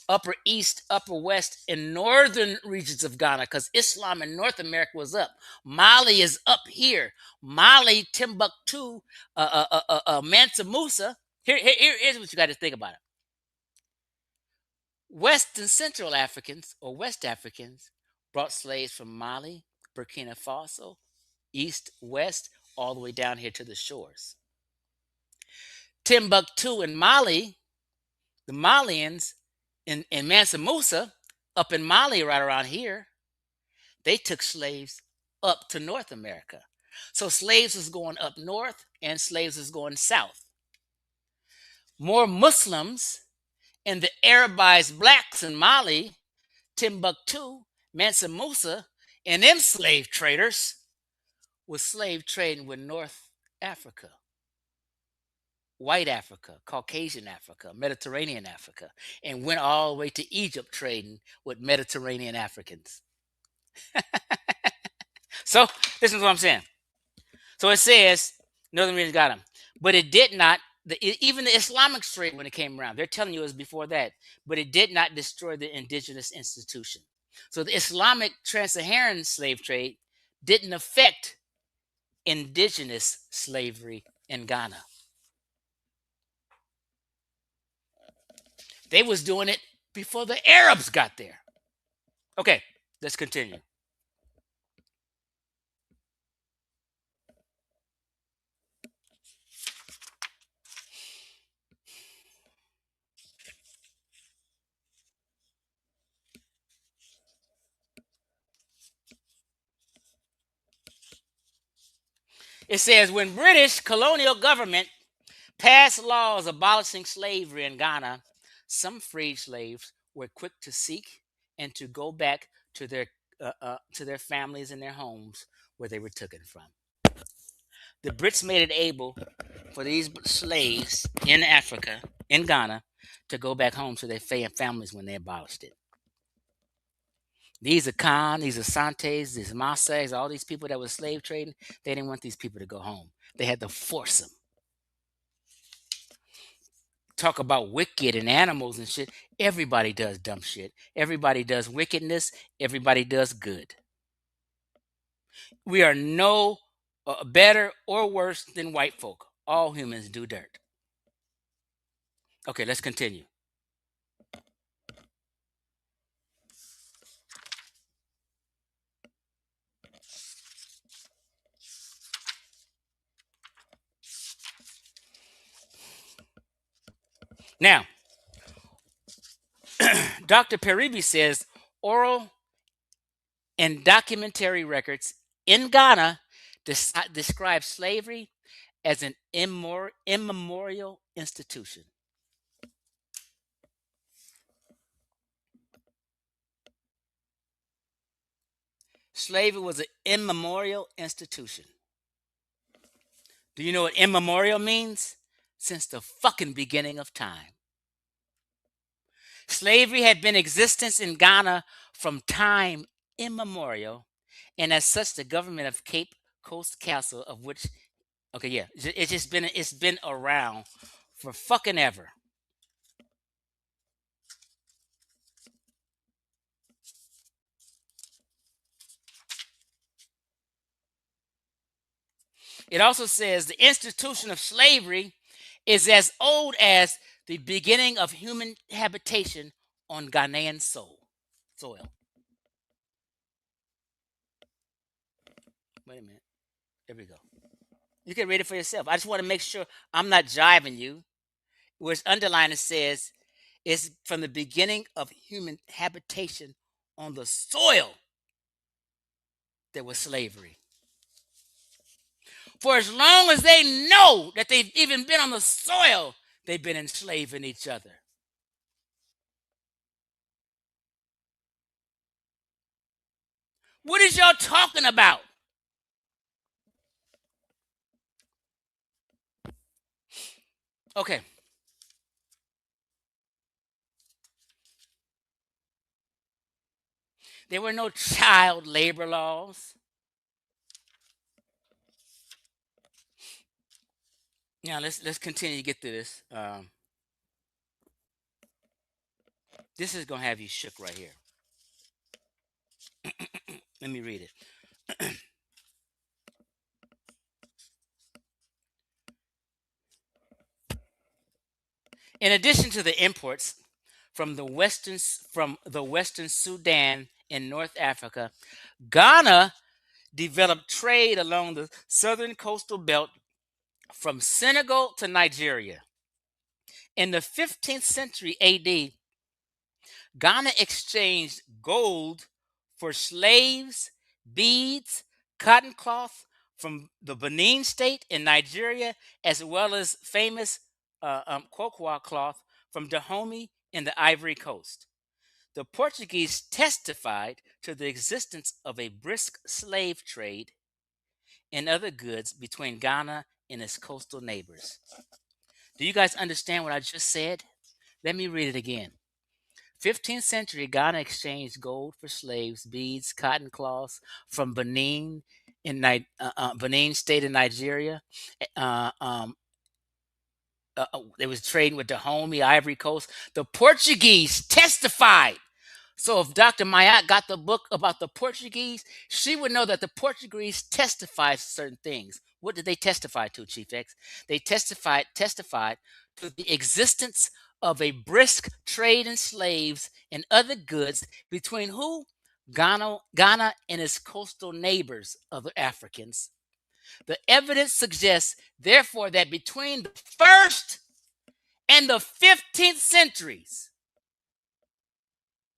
Upper East, Upper West, and northern regions of Ghana, because Islam in North America was up. Mali is up here. Mali, Timbuktu, Mansa Musa. Here's what you got to think about it. West and Central Africans, or West Africans, brought slaves from Mali, Burkina Faso, east, west, all the way down here to the shores. Timbuktu and Mali, the Malians in Mansa Musa, up in Mali right around here, they took slaves up to North America. So slaves was going up north and slaves was going south. More Muslims and the Arabized blacks in Mali, Timbuktu, Mansa Musa, and them slave traders was slave trading with North Africa. white Africa, Caucasian Africa, Mediterranean Africa, and went all the way to Egypt trading with Mediterranean Africans. So this is what I'm saying. So it says Northern regions got them, but it did not. Even the Islamic trade, when it came around, they're telling you it was before that, but it did not destroy the indigenous institution. So the Islamic trans-Saharan slave trade didn't affect indigenous slavery in Ghana. They was doing it before the Arabs got there. Okay, let's continue. It says when British colonial government passed laws abolishing slavery in Ghana, some freed slaves were quick to seek and to go back to their families and their homes where they were taken from. The Brits made it able for these slaves in Africa, in Ghana, to go back home to their families when they abolished it. These are Khan, these are Santes, these Maasais, all these people that were slave trading, they didn't want these people to go home. They had to force them. Talk about wicked and animals and shit. Everybody does dumb shit. Everybody does wickedness. Everybody does good. We are no better or worse than white folk. All humans do dirt. Okay, let's continue. Now, Dr. Peribi says oral and documentary records in Ghana describe slavery as an immemorial institution. Slavery was an immemorial institution. Do you know what immemorial means? Since the fucking beginning of time. Slavery had been in existence in Ghana from time immemorial, and as such, the government of Cape Coast Castle, of which, okay, yeah, it's been around for fucking ever. It also says the institution of slavery is as old as the beginning of human habitation on Ghanaian soil. Wait a minute. There we go. You can read it for yourself. I just want to make sure I'm not jiving you. Where it's underlined, it says it's from the beginning of human habitation on the soil there was slavery. For as long as they know that they've even been on the soil, they've been enslaving each other. What is y'all talking about? Okay. There were no child labor laws. Now let's continue to get through this. This is gonna have you shook right here. Let me read it. In addition to the imports from the Western Sudan in North Africa, Ghana developed trade along the southern coastal belt from Senegal to Nigeria. In the 15th century AD, Ghana exchanged gold for slaves, beads, cotton cloth from the Benin state in Nigeria, as well as famous cocoa cloth from Dahomey in the Ivory Coast. The Portuguese testified to the existence of a brisk slave trade in other goods between Ghana and its coastal neighbors. Do you guys understand what I just said? Let me read it again. 15th century, Ghana exchanged gold for slaves, beads, cotton cloths from Benin Benin state in Nigeria. Uh, um, they was trading with Dahomey, Ivory Coast. The Portuguese testified. So if Dr. Maat got the book about the Portuguese, she would know that the Portuguese testified to certain things. What did they testify to, Chief X? They testified to the existence of a brisk trade in slaves and other goods between who? Ghana and its coastal neighbors, other Africans. The evidence suggests, therefore, that between the first and the 15th centuries,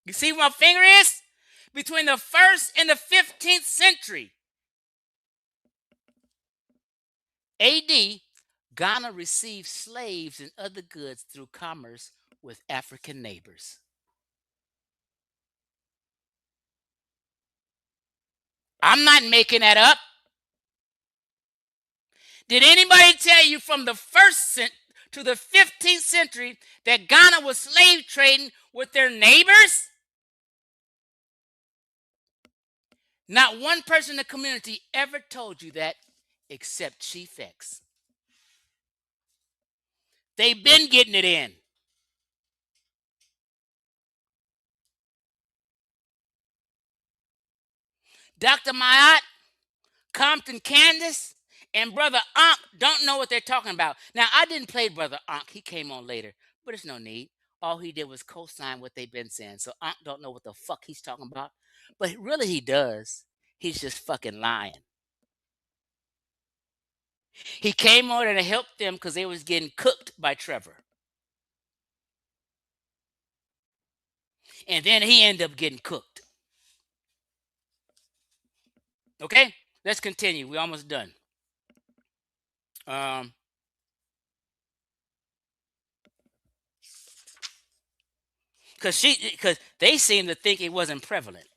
you see where my finger is? Between the 1st and the 15th century AD, Ghana received slaves and other goods through commerce with African neighbors. I'm not making that up. Did anybody tell you from the 1st to the 15th century that Ghana was slave trading with their neighbors? Not one person in the community ever told you that except Chief X. They've been getting it in. Dr. Maat, Compton Candace, and Brother Ankh don't know what they're talking about. Now, I didn't play Brother Ankh. He came on later, but it's no need. All he did was co-sign what they've been saying. So Ankh don't know what the fuck he's talking about. But really he does. He's just fucking lying. He came on and helped them because they was getting cooked by Trevor. And then he ended up getting cooked. Okay? Let's continue. We're almost done. Because they seem to think it wasn't prevalent.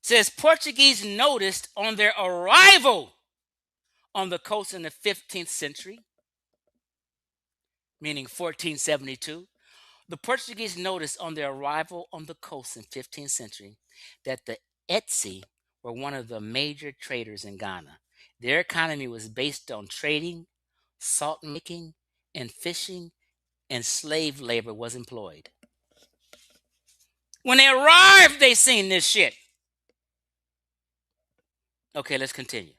Says Portuguese noticed on their arrival on the coast in the 15th century, meaning 1472. The Portuguese noticed on their arrival on the coast in 15th century that the Etsi were one of the major traders in Ghana. Their economy was based on trading, salt making, and fishing, and slave labor was employed. When they arrived, they seen this shit. Okay, let's continue.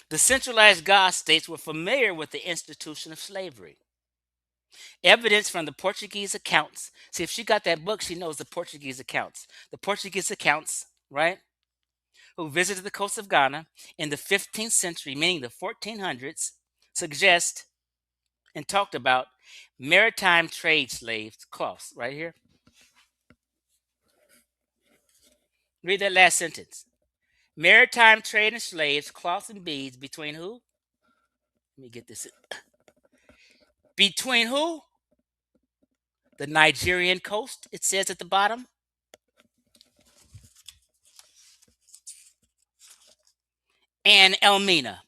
The centralized God states were familiar with the institution of slavery. Evidence from the Portuguese accounts. See, if she got that book, she knows the Portuguese accounts. The Portuguese accounts, right? Who visited the coast of Ghana in the 15th century, meaning the 1400s, suggest and talked about maritime trade slaves, cloths, right here. Read that last sentence. Maritime trade in slaves, cloths, and beads between who? Let me get this. Between who? The Nigerian coast, it says at the bottom. And Elmina,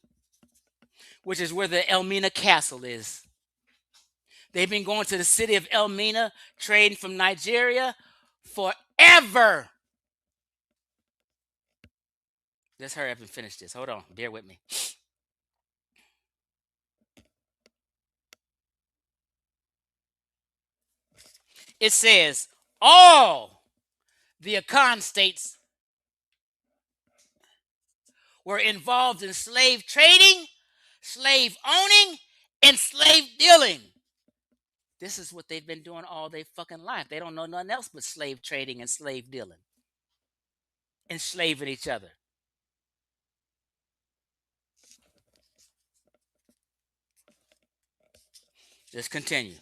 which is where the Elmina Castle is. They've been going to the city of Elmina, trading from Nigeria forever. Let's hurry up and finish this. Hold on. Bear with me. It says all the ANKH states were involved in slave trading, slave owning, and slave dealing. This is what they've been doing all their fucking life. They don't know nothing else but slave trading and slave dealing. Enslaving each other. Let's continue.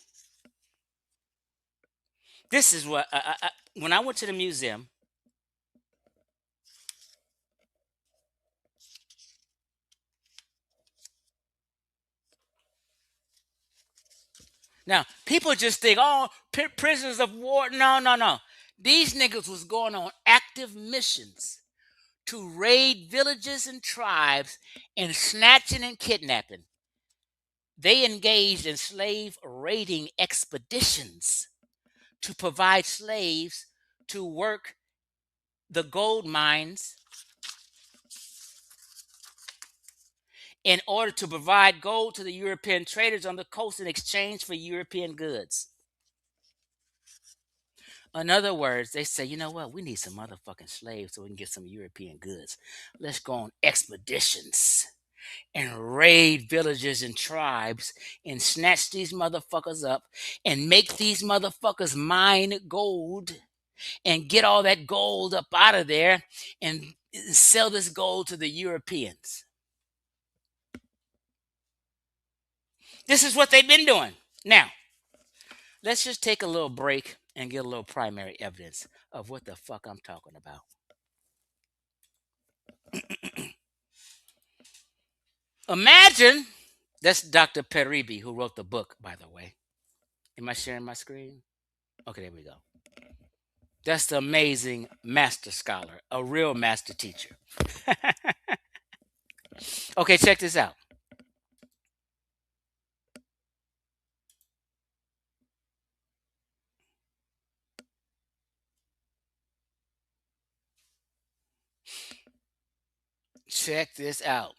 This is what, when I went to the museum, Now, people just think, oh, prisoners of war. No, no, no. These niggas was going on active missions to raid villages and tribes and snatching and kidnapping. They engaged in slave raiding expeditions to provide slaves to work the gold mines in order to provide gold to the European traders on the coast in exchange for European goods. In other words, they say, you know what? We need some motherfucking slaves so we can get some European goods. Let's go on expeditions and raid villages and tribes and snatch these motherfuckers up and make these motherfuckers mine gold and get all that gold up out of there and sell this gold to the Europeans. This is what they've been doing. Now, let's just take a little break and get a little primary evidence of what the fuck I'm talking about. Imagine, that's Dr. Peribi, who wrote the book, by the way. Am I sharing my screen? Okay, there we go. That's the amazing master scholar, a real master teacher. Okay, check this out. Check this out.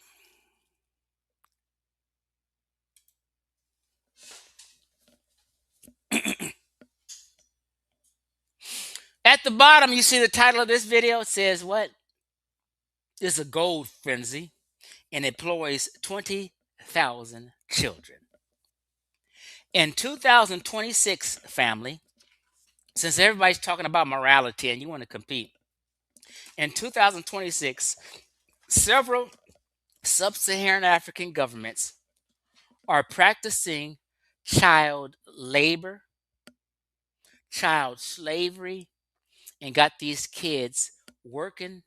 At the bottom, you see the title of this video. It says what? It's a gold frenzy and employs 20,000 children. In 2026, family, since everybody's talking about morality and you want to compete, in 2026, several sub-Saharan African governments are practicing child labor, child slavery, and got these kids working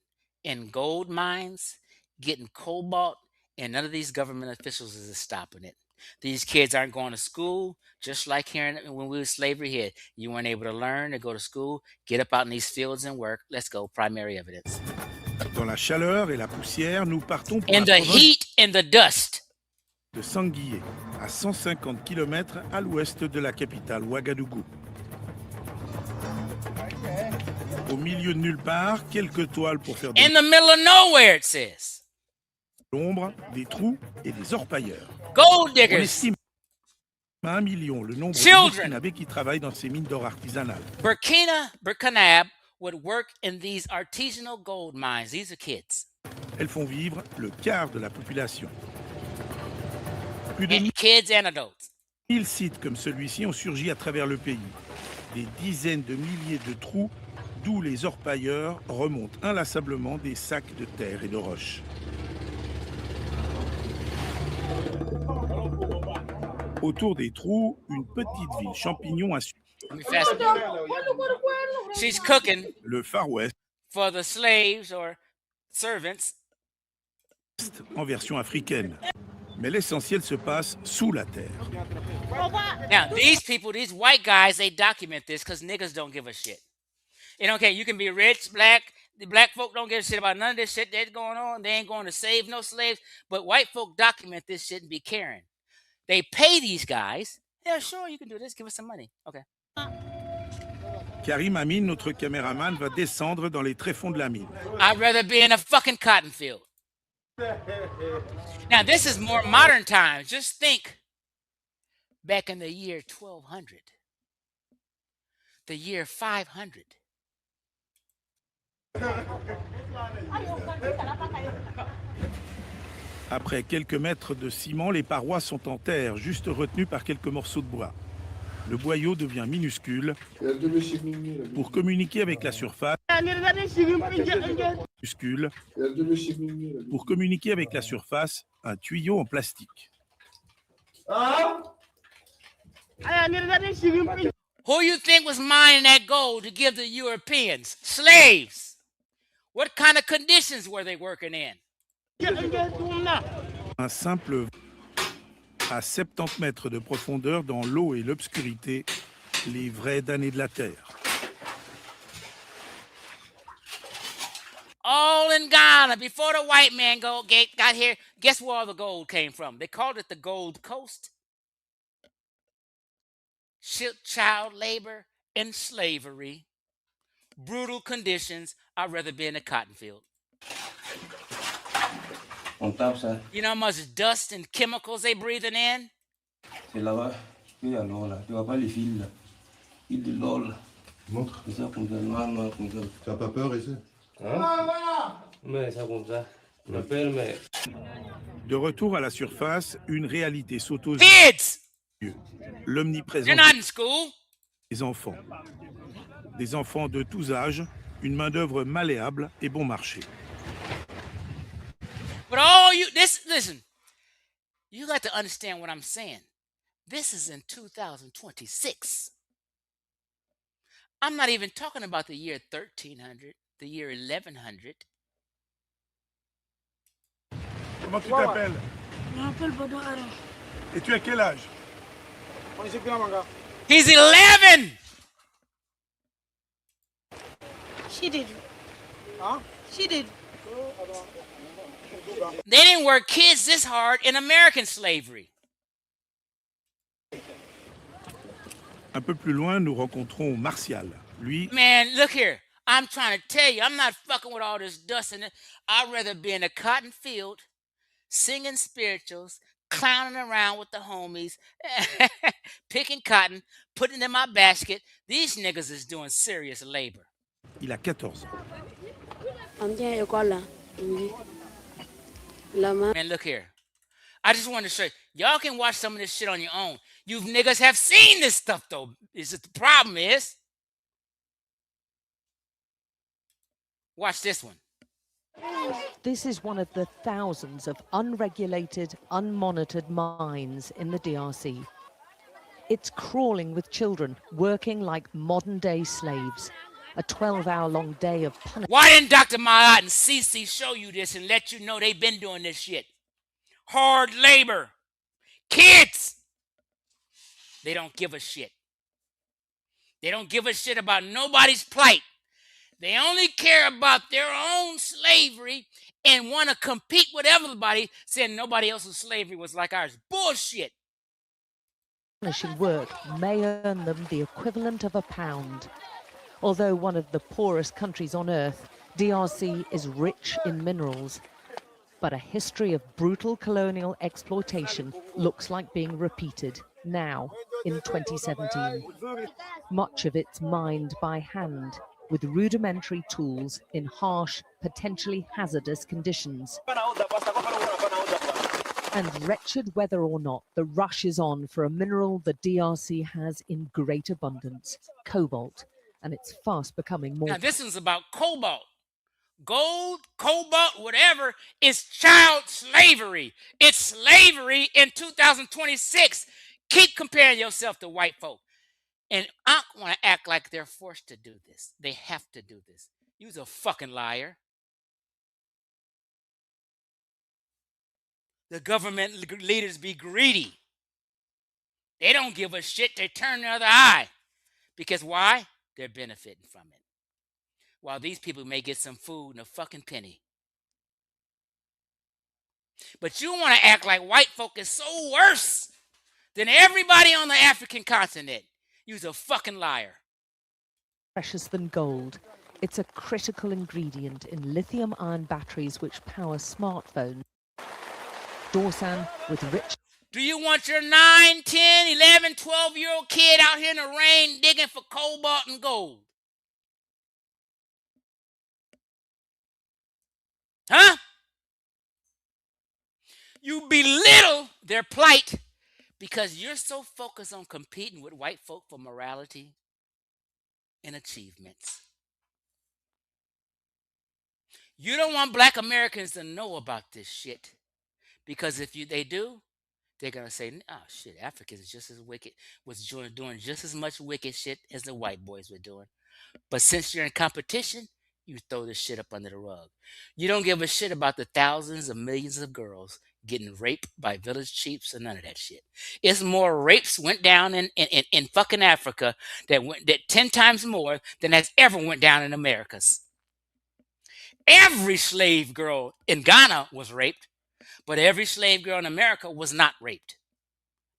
in gold mines, getting cobalt, and none of these government officials is stopping it. These kids aren't going to school, just like here when we were slavery here. You weren't able to learn or go to school, get up out in these fields and work. Let's go, primary evidence. Dans la chaleur et la poussière, nous partons pour In the heat and the dust. de Sanguillé, à 150 km à l'ouest de la capitale Ouagadougou. Au milieu de nulle part, quelques toiles pour faire de In the middle of nowhere, it says. l'ombre, des trous et des orpailleurs. Gold On diggers. estime à 1 million le nombre de Children. Burkinabés qui travaillent dans ces mines d'or artisanales. Burkinab would work in these artisanal gold mines. These are kids. Elles font vivre le quart de la population. Plus de And kids and adults. 1000 sites comme celui-ci ont surgi à travers le pays. Des dizaines de milliers de trous d'où les orpailleurs remontent inlassablement des sacs de terre et de roches. Autour des trous, une petite ville champignon à Let me fast forward. She's cooking le Far West for the slaves or servants. en version africaine. Mais l'essentiel se passe sous la terre. Now, these people, these white guys, they document this because niggas don't give a shit. You know, okay, you can be rich, black. The black folk don't give a shit about none of this shit that's going on. They ain't going to save no slaves. But white folk document this shit and be caring. They pay these guys. Yeah, sure, you can do this. Give us some money. Okay. Karim Amin, notre caméraman, va descendre dans les tréfonds de la mine. I'd rather be in a fucking cotton field. Now, this is more modern times. Just think back in the year 1200, the year 500. Après quelques mètres de ciment, les parois sont en terre, juste retenues par quelques morceaux de bois. Le boyau devient minuscule pour communiquer avec la surface. Minuscule pour communiquer avec la surface, un tuyau en plastique. Who you think was mining that gold to give the Europeans? Slaves. What kind of conditions were they working in? Un simple À 70 mètres de profondeur dans l'eau et l'obscurité, les vraies damnées de la Terre. All in Ghana, before the white man got here, guess where all the gold came from? They called it the Gold Coast. Child labor and slavery, brutal conditions. I'd rather be in a cotton field. On tape ça. You know how much dust and chemicals they breathing in? C'est là-bas. Oui, alors là. Tu vois pas les fils là. Fils de l'or là. Montre. C'est ça comme ça, noir comme ça. Tu n'as pas peur ici? Hein? Mais ça comme ça. Je m'appelle, mais. De retour à la surface, une réalité saute aux Kids! yeux. L'omniprésence You're not in school. des enfants. Des enfants de tous âges, une main-d'œuvre malléable et bon marché. But all you, listen, you got to understand what I'm saying. This is in 2026. I'm not even talking about the year 1300, the year 1100. Comment tu t'appelles? Je m'appelle Bodo Ara. Et tu as quel âge? He's 11! She did. Huh? She did. They didn't work kids this hard in American slavery. Un peu plus loin, nous rencontrons Martial. Lui, Man, look here. I'm trying to tell you, I'm not fucking with all this dust in it. I'd rather be in a cotton field, singing spirituals, clowning around with the homies, picking cotton, putting it in my basket. These niggas is doing serious labor. il a 14 ans. Man, look here. I just wanted to show you. Y'all can watch some of this shit on your own. You niggas have seen this stuff, though. Is it the problem is? Watch this one. This is one of the thousands of unregulated, unmonitored mines in the DRC. It's crawling with children, working like modern-day slaves. A 12-hour-long day of punishment. Why didn't Dr. Maat and Cece show you this and let you know they've been doing this shit? Hard labor. Kids. They don't give a shit. They don't give a shit about nobody's plight. They only care about their own slavery and want to compete with everybody, saying nobody else's slavery was like ours. Bullshit. Punishing work may earn them the equivalent of £1. Although one of the poorest countries on earth, DRC is rich in minerals. But a history of brutal colonial exploitation looks like being repeated now in 2017. Much of it's mined by hand with rudimentary tools in harsh, potentially hazardous conditions. And wretched whether or not, the rush is on for a mineral the DRC has in great abundance, cobalt, and it's fast becoming more. Now this is about cobalt. Gold, cobalt, whatever, is child slavery. It's slavery in 2026. Keep comparing yourself to white folk. And I want to act like they're forced to do this. They have to do this. You's a fucking liar. The government leaders be greedy. They don't give a shit. They turn the other eye. Because why? They're benefiting from it. While these people may get some food and a fucking penny. But you want to act like white folk is so worse than everybody on the African continent. You's a fucking liar. Precious than gold. It's a critical ingredient in lithium-ion batteries which power smartphones. Dorsan with rich. Do you want your 9, 10, 11, 12-year-old kid out here in the rain digging for cobalt and gold? Huh? You belittle their plight because you're so focused on competing with white folk for morality and achievements. You don't want black Americans to know about this shit because if they do, they're going to say, oh shit, Africans just as wicked, was doing just as much wicked shit as the white boys were doing. But since you're in competition, You throw this shit up under the rug. You don't give a shit about the thousands of millions of girls getting raped by village chiefs or none of that shit. It's more rapes went down in fucking Africa that 10 times more than has ever went down in Americas. Every slave girl in Ghana was raped, but every slave girl in America was not raped.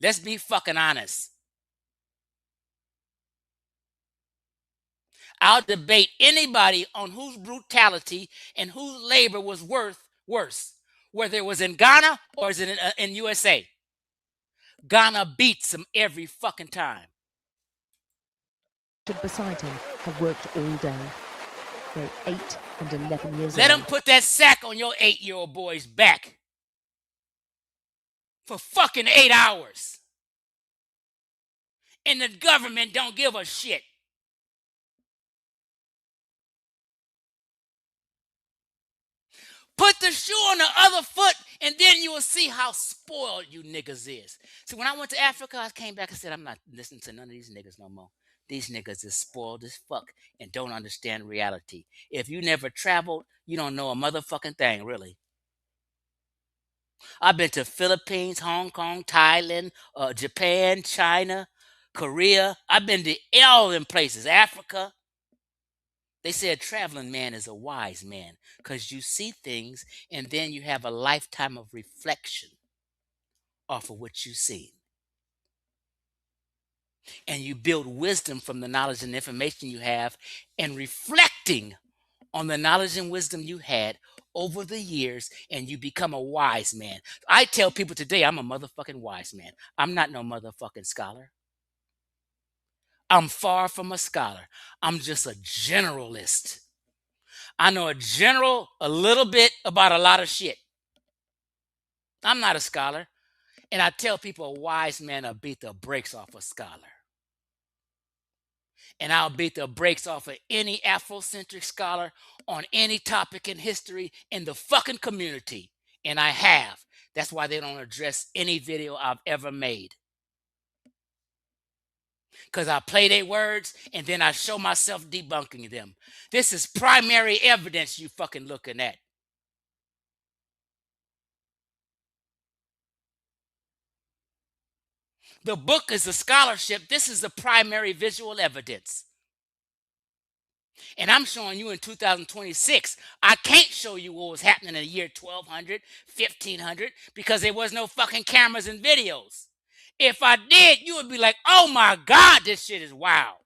Let's be fucking honest. I'll debate anybody on whose brutality and whose labor was worse, whether it was in Ghana or is it in USA. Ghana beats them every fucking time. Beside him have worked all day. They're 8 and 11 years Let old. them put that sack on your 8-year-old boy's back for fucking 8 hours. And the government don't give a shit. Put the shoe on the other foot, and then you will see how spoiled you niggas is. See, when I went to Africa, I came back and said, I'm not listening to none of these niggas no more. These niggas is spoiled as fuck and don't understand reality. If you never traveled, you don't know a motherfucking thing, really. I've been to Philippines, Hong Kong, Thailand, Japan, China, Korea. I've been to all them places, Africa. They say a traveling man is a wise man because you see things and then you have a lifetime of reflection off of what you've seen. And you build wisdom from the knowledge and information you have and reflecting on the knowledge and wisdom you had over the years, and you become a wise man. I tell people today I'm a motherfucking wise man. I'm not no motherfucking scholar. I'm far from a scholar. I'm just a generalist. I know a little bit about a lot of shit. I'm not a scholar. And I tell people a wise man will beat the brakes off a scholar. And I'll beat the brakes off of any Afrocentric scholar on any topic in history in the fucking community. And I have. That's why they don't address any video I've ever made. Because I play their words and then I show myself debunking them. This is primary evidence you fucking looking at. The book is a scholarship. This is the primary visual evidence. And I'm showing you in 2026. I can't show you what was happening in the year 1200, 1500, because there was no fucking cameras and videos. If I did, you would be like, oh my God, this shit is wild.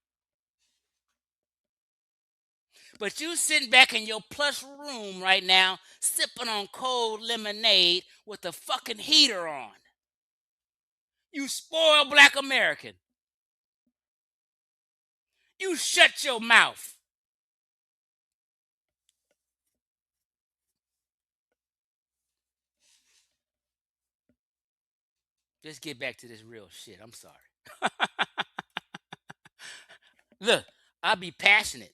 But you sitting back in your plush room right now, sipping on cold lemonade with the fucking heater on. You spoiled black American. You shut your mouth. Let's get back to this real shit. I'm sorry. Look, I'll be passionate.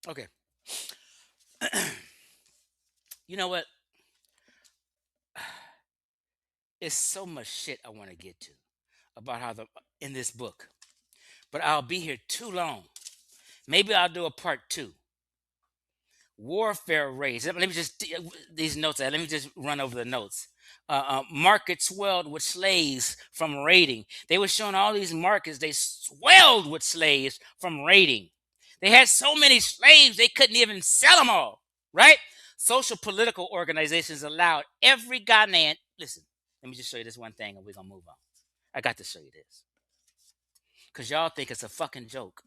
Okay. You know what? It's so much shit I want to get to about how in this book. But I'll be here too long. Maybe I'll do a part 2. Warfare raised. Let me just these notes. Let me just run over the notes. Markets swelled with slaves from raiding. They were showing all these markets. They swelled with slaves from raiding. They had so many slaves they couldn't even sell them all. Right? Social political organizations allowed every Ghanaian. Listen, let me just show you this one thing, and we're gonna move on. I got to show you this because y'all think it's a fucking joke.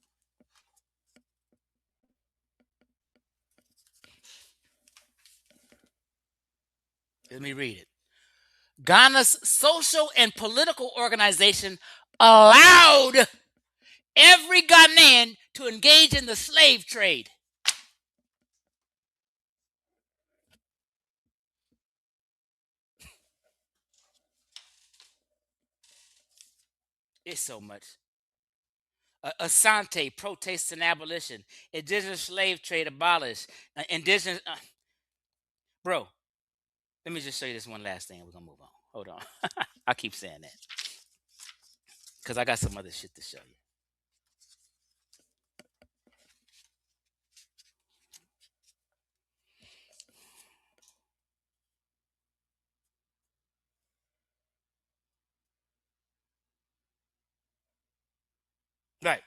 Let me read it. Ghana's social and political organization allowed every Ghanaian to engage in the slave trade. It's so much. Asante, protests and abolition, indigenous slave trade abolished, indigenous. Bro, let me just show you this one last thing and we're going to move on. Hold on. I keep saying that because I got some other shit to show you. Right.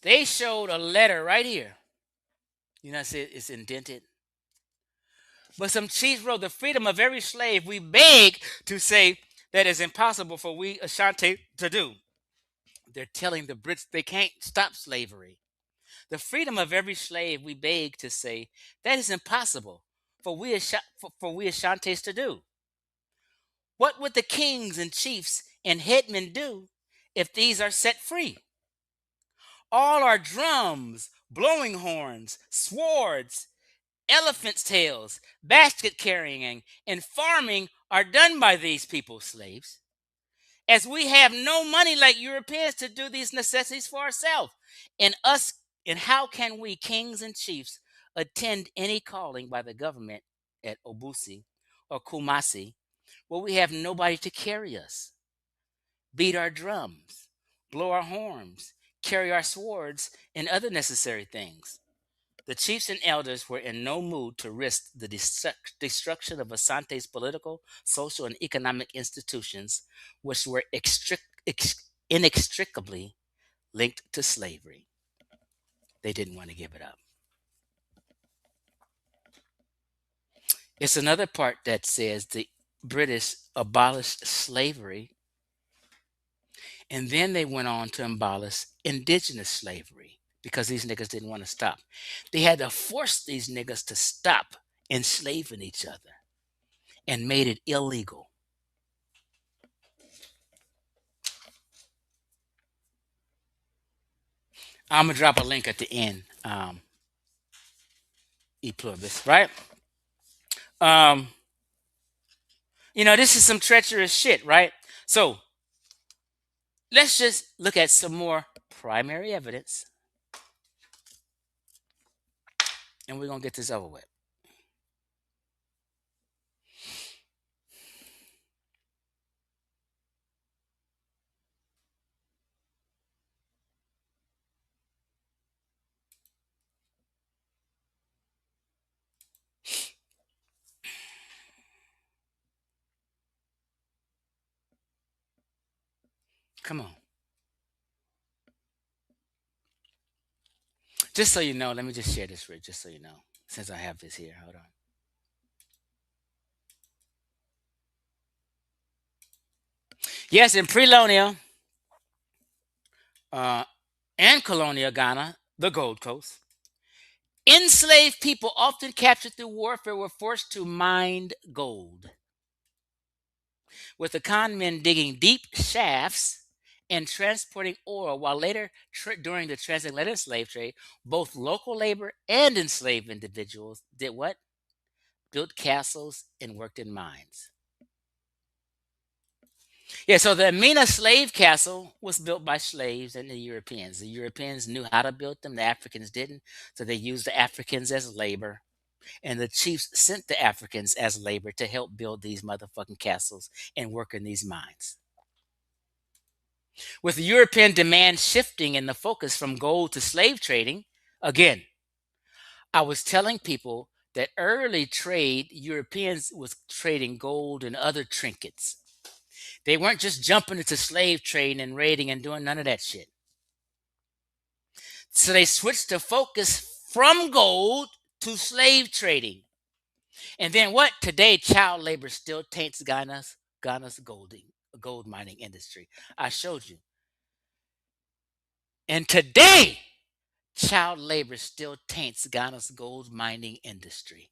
They showed a letter right here. You know, it's indented. But some chiefs wrote, the freedom of every slave we beg to say that is impossible for we Ashanti to do. They're telling the Brits they can't stop slavery. The freedom of every slave we beg to say that is impossible for we Ashantis to do. What would the kings and chiefs and headmen do if these are set free? All our drums, blowing horns, swords, elephants' tails, basket carrying, and farming are done by these people, slaves, as we have no money like Europeans to do these necessities for ourselves. And how can we, kings and chiefs, attend any calling by the government at Obusi or Kumasi, where we have nobody to carry us, beat our drums, blow our horns, carry our swords, and other necessary things? The chiefs and elders were in no mood to risk the destruction of Asante's political, social, and economic institutions, which were inextricably linked to slavery. They didn't want to give it up. It's another part that says the British abolished slavery, and then they went on to abolish indigenous slavery because these niggas didn't want to stop. They had to force these niggas to stop enslaving each other and made it illegal. I'm gonna drop a link at the end. E pluribus, right? You know, this is some treacherous shit, right? So let's just look at some more primary evidence, and we're gonna get this over with. Come on. Just so you know, let me just share this, Rick, just so you know, since I have this here. Hold on. Yes, in pre-colonial and colonial Ghana, the Gold Coast, enslaved people often captured through warfare were forced to mine gold, with the con men digging deep shafts and transporting ore, while later, during the transatlantic slave trade, both local labor and enslaved individuals did what? Built castles and worked in mines. Yeah, so the Amina slave castle was built by slaves and the Europeans. The Europeans knew how to build them, the Africans didn't, so they used the Africans as labor. And the chiefs sent the Africans as labor to help build these motherfucking castles and work in these mines. With the European demand shifting and the focus from gold to slave trading, again, I was telling people that early trade, Europeans was trading gold and other trinkets. They weren't just jumping into slave trading and raiding and doing none of that shit. So they switched the focus from gold to slave trading. And then what? Today, child labor still taints Ghana's gold mining industry. I showed you. And today, child labor still taints Ghana's gold mining industry.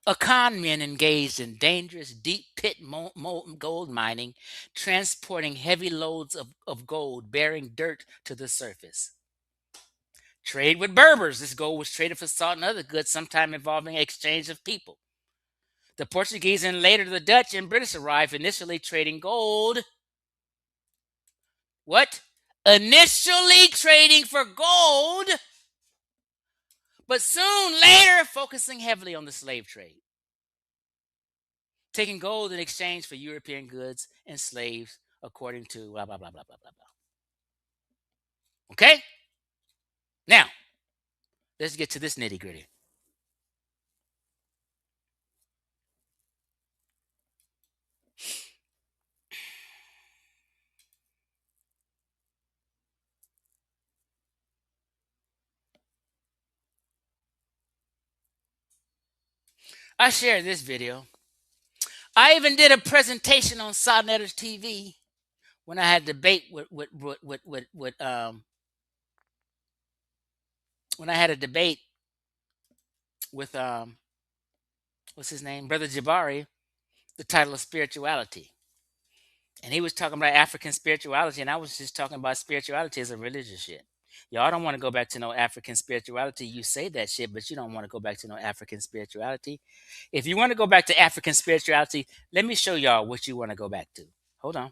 A con men engaged in dangerous deep pit gold mining, transporting heavy loads of gold, bearing dirt to the surface. Trade with Berbers. This gold was traded for salt and other goods, sometime involving exchange of people. The Portuguese and later the Dutch and British arrived, initially trading gold. What? Initially trading for gold, but soon later focusing heavily on the slave trade, taking gold in exchange for European goods and slaves, according to blah, blah, blah, blah, blah, blah, blah. Okay? Now, let's get to this nitty gritty. I shared this video. I even did a presentation on Sodnetters TV when I had a debate when I had a debate with what's his name, Brother Jabari, the title of spirituality, and he was talking about African spirituality, and I was just talking about spirituality as a religious shit. Y'all don't want to go back to no African spirituality. You say that shit, but you don't want to go back to no African spirituality. If you want to go back to African spirituality, let me show y'all what you want to go back to. Hold on.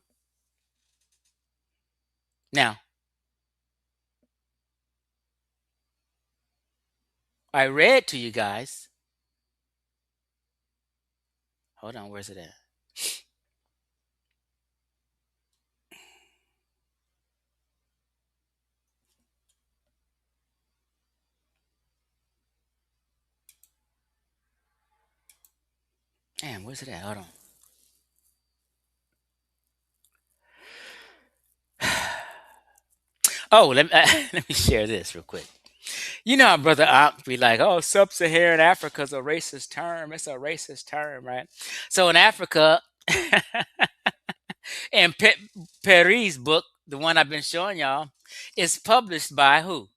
Now, I read to you guys. Hold on, where's it at? Damn, where's it at? Hold on. Oh, let me share this real quick. You know how Brother Ankh be like, oh, sub-Saharan Africa is a racist term. It's a racist term, right? So in Africa, and Perry's book, the one I've been showing y'all, is published by who?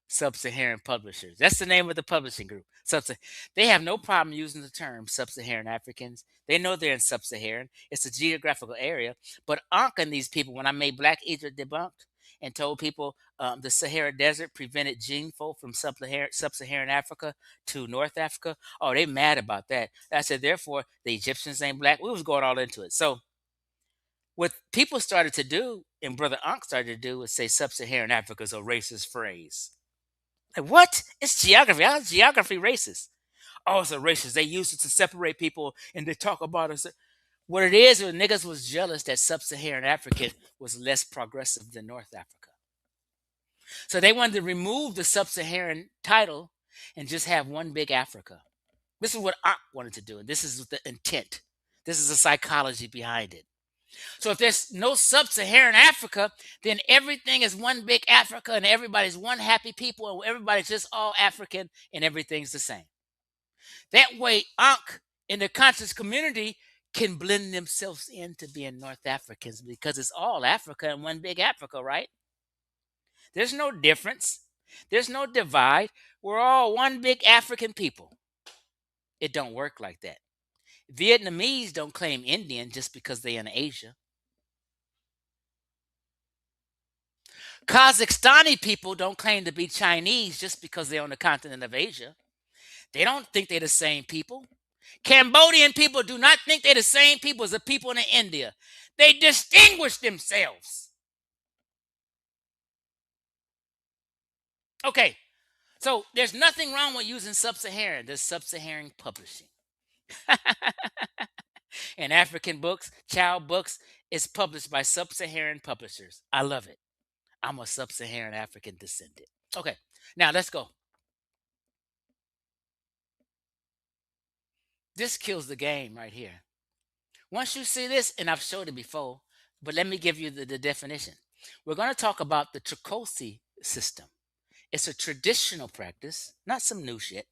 Sub-Saharan Publishers. That's the name of the publishing group. They have no problem using the term Sub-Saharan Africans. They know they're in Sub-Saharan. It's a geographical area. But Ankh and these people, when I made Black Egypt debunked and told people the Sahara Desert prevented gene flow from Sub-Saharan Africa to North Africa, oh, they mad about that. I said, therefore, the Egyptians ain't black. We was going all into it. So what people started to do, and Brother Ankh started to do, was say Sub-Saharan Africa is a racist phrase. Like, what? It's geography. How's geography racist? Oh, it's a racist. They use it to separate people and they talk about us. What it is, niggas was jealous that Sub-Saharan Africa was less progressive than North Africa. So they wanted to remove the Sub-Saharan title and just have one big Africa. This is what Ankh wanted to do. And this is the intent. This is the psychology behind it. So if there's no Sub-Saharan Africa, then everything is one big Africa and everybody's one happy people and everybody's just all African and everything's the same. That way, Ankh in the conscious community can blend themselves into being North Africans because it's all Africa and one big Africa, right? There's no difference. There's no divide. We're all one big African people. It don't work like that. Vietnamese don't claim Indian just because they're in Asia. Kazakhstani people don't claim to be Chinese just because they're on the continent of Asia. They don't think they're the same people. Cambodian people do not think they're the same people as the people in India. They distinguish themselves. Okay, so there's nothing wrong with using Sub-Saharan. There's Sub-Saharan publishing. And African books, child books, is published by Sub-Saharan publishers. I love it. I'm a Sub-Saharan African descendant. Okay, now let's go. This kills the game right here. Once you see this, and I've showed it before, but let me give you the definition. We're going to talk about the Trokosi system. It's a traditional practice, not some new shit.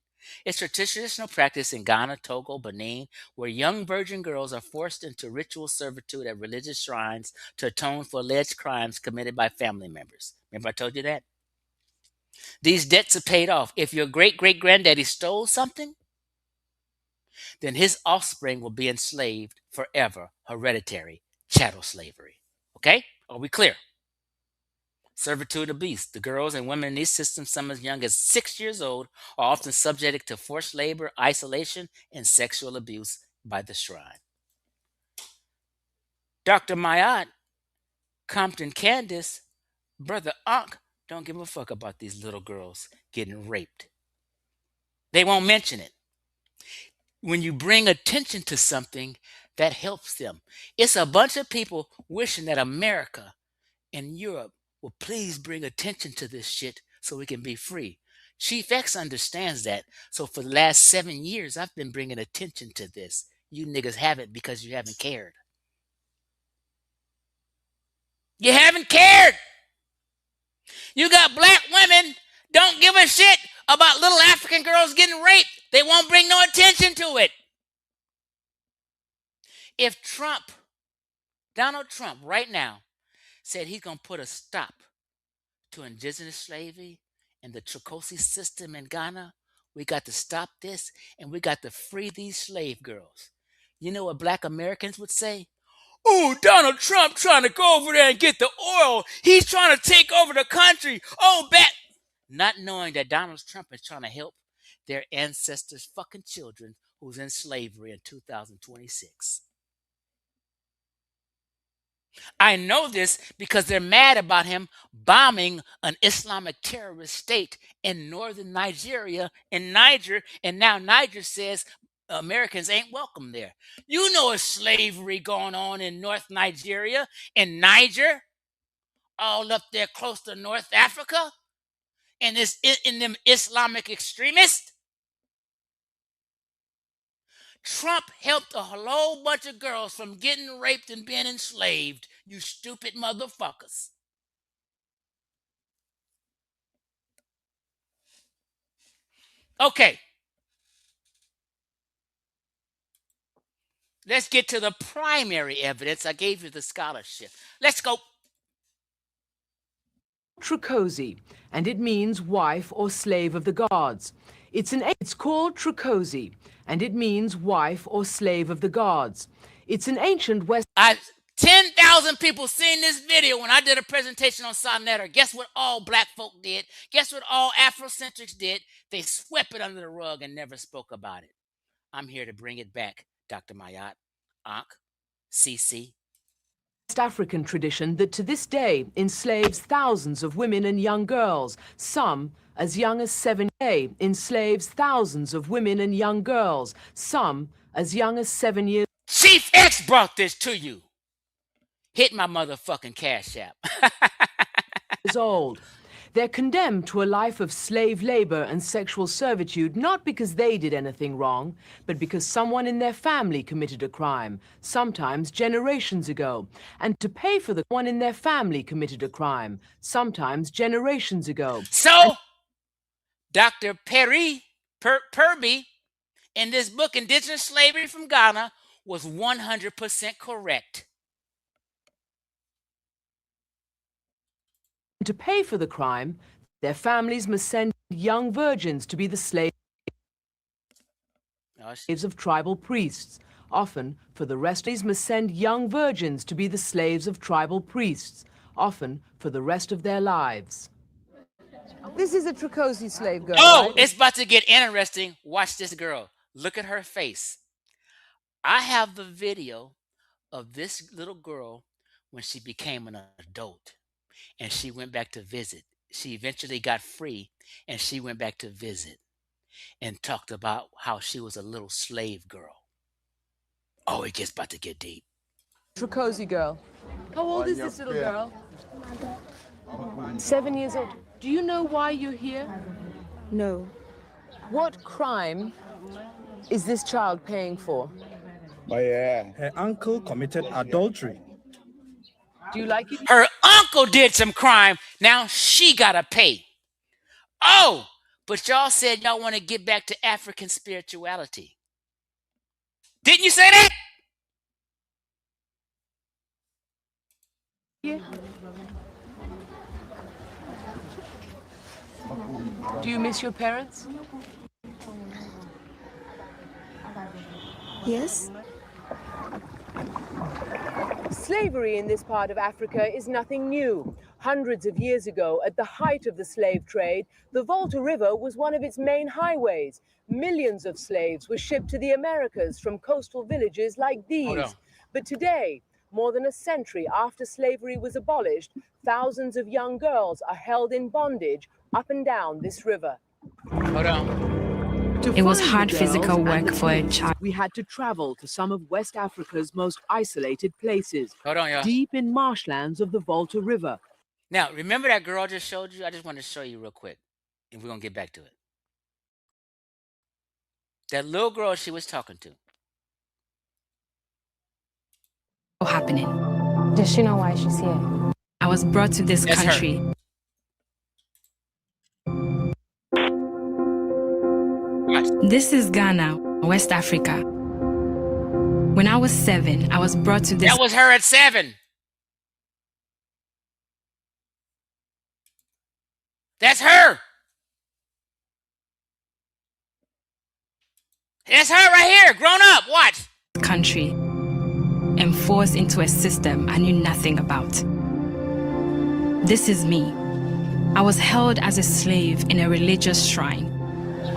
It's a traditional practice in Ghana, Togo, Benin, where young virgin girls are forced into ritual servitude at religious shrines to atone for alleged crimes committed by family members. Remember I told you that? These debts are paid off. If your great-great-granddaddy stole something, then his offspring will be enslaved forever, hereditary, chattel slavery. Okay? Are we clear? Servitude of beasts. The girls and women in these systems, some as young as 6 years old, are often subjected to forced labor, isolation, and sexual abuse by the shrine. Dr. Maat, Compton Candace, Brother ANKH don't give a fuck about these little girls getting raped. They won't mention it. When you bring attention to something, that helps them. It's a bunch of people wishing that America and Europe will please bring attention to this shit so we can be free. Chief X understands that. So for the last 7 years, I've been bringing attention to this. You niggas haven't because you haven't cared. You haven't cared. You got black women don't give a shit about little African girls getting raped. They won't bring no attention to it. If Trump, Donald Trump, right now, said he's going to put a stop to indigenous slavery and the Trokosi system in Ghana, we got to stop this and we got to free these slave girls. You know what black Americans would say? Oh, Donald Trump trying to go over there and get the oil. He's trying to take over the country. Oh, not knowing that Donald Trump is trying to help their ancestors' fucking children who's in slavery in 2026. I know this because they're mad about him bombing an Islamic terrorist state in northern Nigeria, in Niger, and now Niger says Americans ain't welcome there. You know it's slavery going on in North Nigeria, in Niger, all up there close to North Africa, and it's in them Islamic extremists. Trump helped a whole bunch of girls from getting raped and being enslaved, you stupid motherfuckers. Okay. Let's get to the primary evidence. I gave you the scholarship. Let's go. Trokosi, and it means wife or slave of the gods. It's called Trokosi, and it means wife or slave of the gods. It's an ancient West. 10,000 people seen this video when I did a presentation on Sonetta. Guess what all black folk did? Guess what all Afrocentrics did? They swept it under the rug and never spoke about it. I'm here to bring it back, Dr. Maat, ANKH, CC. West African tradition that to this day enslaves thousands of women and young girls, some as young as 7 years, enslaves thousands of women and young girls, some as young as 7 years. Chief X brought this to you. Hit my motherfucking Cash App. Old. They're condemned to a life of slave labor and sexual servitude, not because they did anything wrong, but because someone in their family committed a crime, sometimes generations ago. And to pay for the one in their family committed a crime, sometimes generations ago. So, Dr. Purby, in this book, Indigenous Slavery from Ghana, was 100% correct. To pay for the crime, their families must send young virgins to be the slaves of tribal priests. Often, for the rest, must send young virgins to be the slaves of tribal priests, often for the rest of their lives. This is a Trokosi slave girl. Oh, right? it's about to get interesting. Watch this girl. Look at her face. I have the video of this little girl when she became an adult. And she went back to visit. She eventually got free, and she went back to visit and talked about how she was a little slave girl. Oh, it gets about to get deep. Trokosi girl. How old is this little girl? 7 years old. Do you know why you're here? No. What crime is this child paying for? Her uncle committed adultery. Do you like it? Her uncle did some crime. Now she gotta pay. Oh, but y'all said y'all want to get back to African spirituality. Didn't you say that? Yeah. Do you miss your parents? Yes. Slavery in this part of Africa is nothing new. Hundreds of years ago, at the height of the slave trade, the Volta River was one of its main highways. Millions of slaves were shipped to the Americas from coastal villages like these. But today, more than a century after slavery was abolished, thousands of young girls are held in bondage up and down this river. Hold on. It was hard physical work for a child. We had to travel to some of West Africa's most isolated places, Hold on, y'all. deep in marshlands of the Volta River. Now, remember that girl I just showed you? I just want to show you real quick, and we're going to get back to it. That little girl she was talking to. Happening. Does she know why she's here? I was brought to this That's country. her. This is Ghana, West Africa. When I was 7, I was brought to this. That was her at 7. That's her. That's her right here, grown up. Watch. Country and forced into a system I knew nothing about. This is me. I was held as a slave in a religious shrine.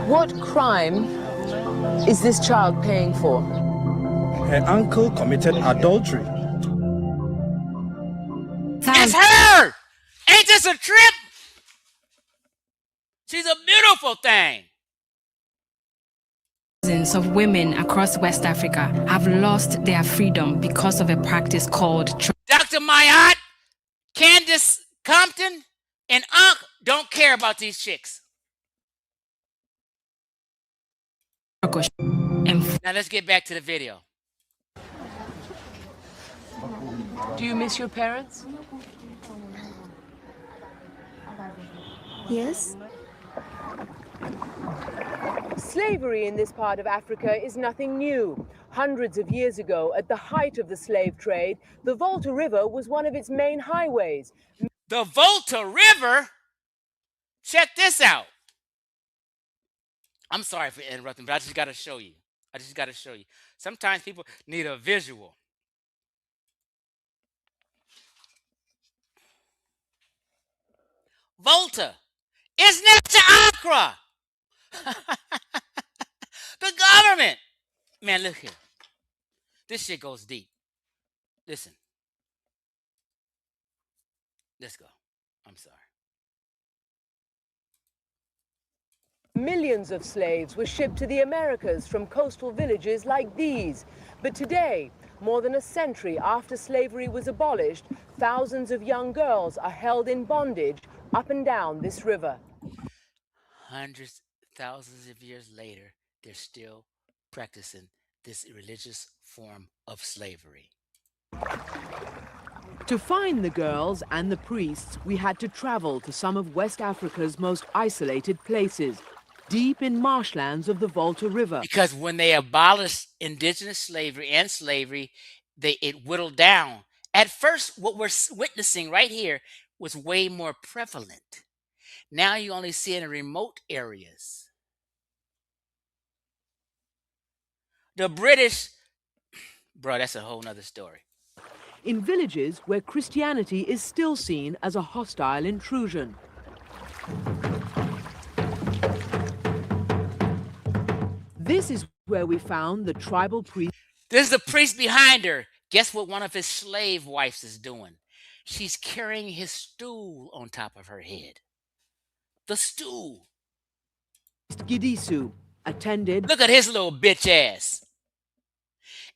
What crime is this child paying for? Her uncle committed adultery. That's her. Ain't this a trip? She's a beautiful thing. Thousands of women across West Africa have lost their freedom because of a practice called Dr. Maat, Candace Compton, and ANKH don't care about these chicks. Now let's get back to the video. Do you miss your parents? Yes. Slavery in this part of Africa is nothing new. Hundreds of years ago, at the height of the slave trade, the Volta River was one of its main highways. The Volta River? Check this out. I'm sorry for interrupting, but I just got to show you. Sometimes people need a visual. Volta is next to ANKH. The government. Man, look here. This shit goes deep. Listen. Let's go. I'm sorry. Millions of slaves were shipped to the Americas from coastal villages like these. But today, more than a century after slavery was abolished, thousands of young girls are held in bondage up and down this river. Hundreds, thousands of years later, they're still practicing this religious form of slavery. To find the girls and the priests, we had to travel to some of West Africa's most isolated places, deep in marshlands of the Volta River. Because when they abolished indigenous slavery and slavery, it whittled down. At first, what we're witnessing right here was way more prevalent. Now you only see it in remote areas. The British, bro, that's a whole nother story. In villages where Christianity is still seen as a hostile intrusion. This is where we found the tribal priest. This is the priest behind her. Guess what one of his slave wives is doing? She's carrying his stool on top of her head. The stool. Gidisu attended. Look at his little bitch ass.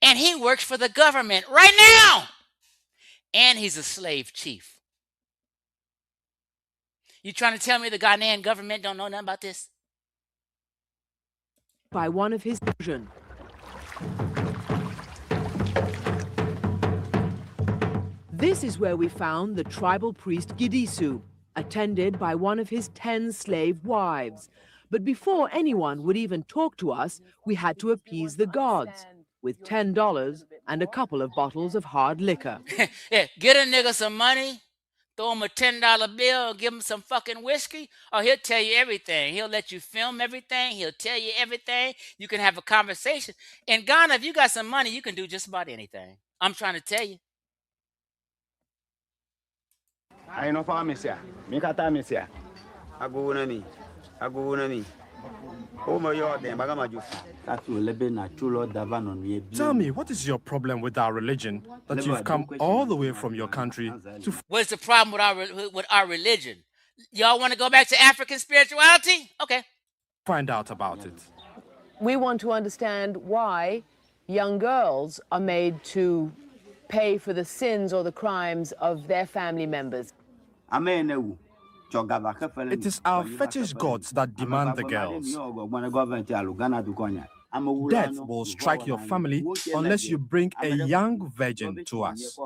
And he works for the government right now. And he's a slave chief. You trying to tell me the Ghanaian government don't know nothing about this? By one of his children. This is where we found the tribal priest Gidisu, attended by one of his 10 slave wives. But before anyone would even talk to us, we had to appease the gods with $10 and a couple of bottles of hard liquor. Yeah, get a nigga some money, throw him a $10 bill, give him some fucking whiskey, or he'll tell you everything. He'll let you film everything. He'll tell you everything. You can have a conversation. In Ghana, if you got some money, you can do just about anything. I'm trying to tell you. I know for Messia. Make a time, Messia. I go on any. I go on any. Oh, my God, then Bagamaju. Tell me, what is your problem with our religion that you've come all the way from your country to What's the problem with our religion? Y'all want to go back to African spirituality? Okay. find out about it? We want to understand why young girls are made to pay for the sins or the crimes of their family members. It is our fetish gods that demand the girls. Death will strike your family unless you bring a young virgin to us.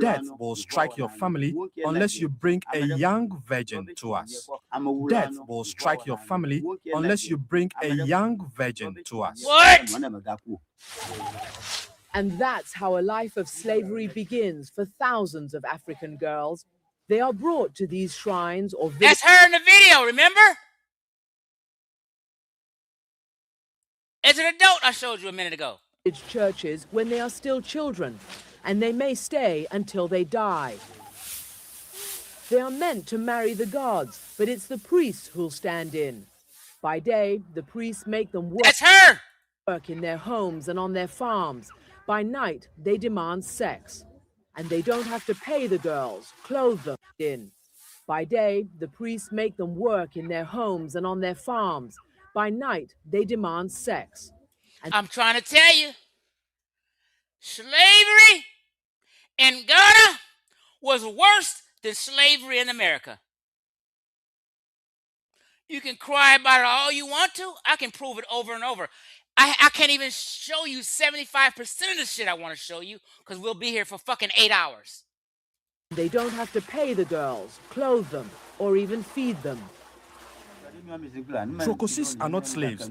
Death will strike your family unless you bring a young virgin to us. Death will strike your family unless you bring a young virgin to us. What? And that's how a life of slavery begins for thousands of African girls. They are brought to these shrines or That's her in the video, remember? As an adult, I showed you a minute ago. Churches when they are still children, and they may stay until they die. They are meant to marry the gods, but it's the priests who'll stand in. By day, the priests make them work. That's her! Work in their homes and on their farms. By night, they demand sex. And they don't have to pay the girls, clothe them in. By day, the priests make them work in their homes and on their farms. By night, they demand sex. And I'm trying to tell you, slavery in Ghana was worse than slavery in America. You can cry about it all you want to. I can prove it over and over. I can't even show you 75% of the shit I want to show you because we'll be here for fucking 8 hours. They don't have to pay the girls, clothe them, or even feed them. Trokosis are not slaves.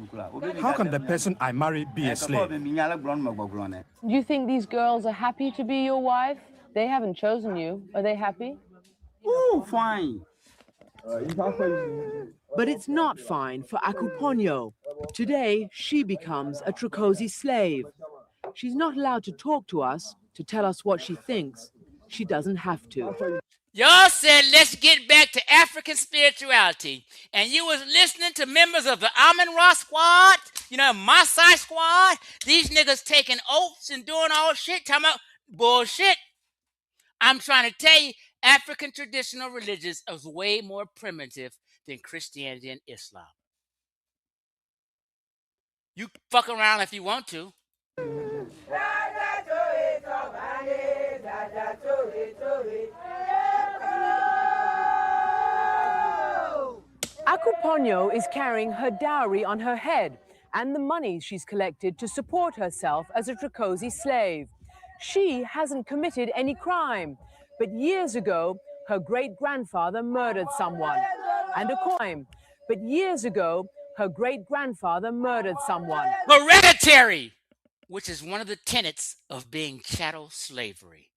How can the person I marry be a slave? Do you think these girls are happy to be your wife? They haven't chosen you. Are they happy? Oh, fine. But it's not fine for Akuponyo. Today, she becomes a Trokosi slave. She's not allowed to talk to us, to tell us what she thinks. She doesn't have to. Y'all said, let's get back to African spirituality. And you was listening to members of the Amun-Ra squad, you know, Maasai squad. These niggas taking oaths and doing all shit, talking about bullshit. I'm trying to tell you, African traditional religions is way more primitive than Christianity and Islam. You fuck around if you want to. Akuponyo is carrying her dowry on her head and the money she's collected to support herself as a Trokosi slave. She hasn't committed any crime, but years ago, her great-grandfather murdered someone. And a crime. But years ago, her great-grandfather murdered someone. Hereditary, which is one of the tenets of being chattel slavery.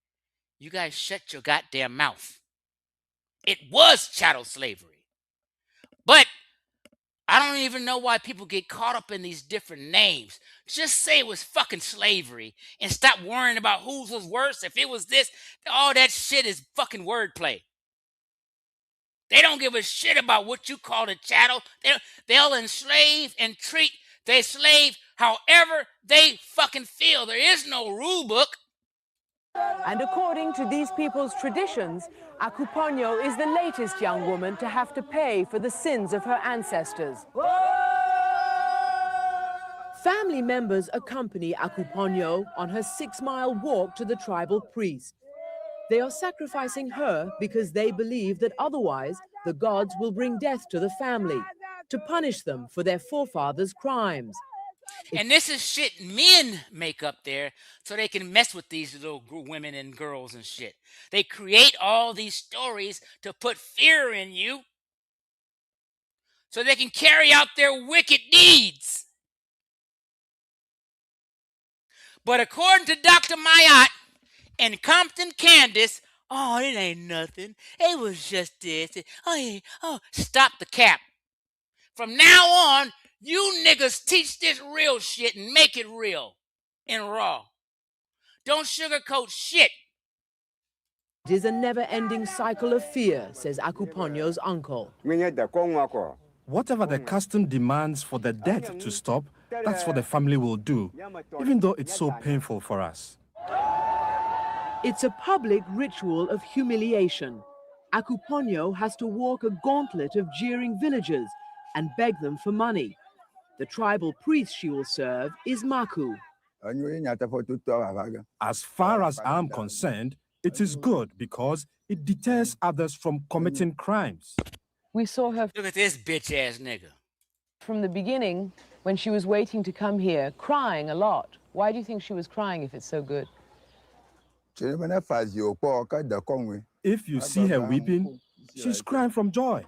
You guys shut your goddamn mouth. It was chattel slavery. But I don't even know why people get caught up in these different names. Just say it was fucking slavery and stop worrying about whose was worse. If it was this, all that shit is fucking wordplay. They don't give a shit about what you call a chattel. They'll enslave and treat their slave however they fucking feel. There is no rule book. And according to these people's traditions, Akuponyo is the latest young woman to have to pay for the sins of her ancestors. Family members accompany Akuponyo on her 6-mile walk to the tribal priest. They are sacrificing her because they believe that otherwise the gods will bring death to the family, to punish them for their forefathers' crimes. And this is shit men make up there so they can mess with these little women and girls and shit. They create all these stories to put fear in you so they can carry out their wicked deeds. But according to Dr. Maat and Compton Candace, oh, it ain't nothing. It was just this. Stop the cap. From now on, you niggas teach this real shit and make it real and raw. Don't sugarcoat shit. It is a never-ending cycle of fear, says Akuponyo's uncle. Whatever the custom demands for the death to stop, that's what the family will do, even though it's so painful for us. It's a public ritual of humiliation. Akuponyo has to walk a gauntlet of jeering villagers and beg them for money. The tribal priest she will serve is Maku. As far as I'm concerned, it is good because it deters others from committing crimes. We saw her Look at this bitch ass nigga. from the beginning when she was waiting to come here, crying a lot. Why do you think she was crying if it's so good? If you see her weeping, she's crying from joy.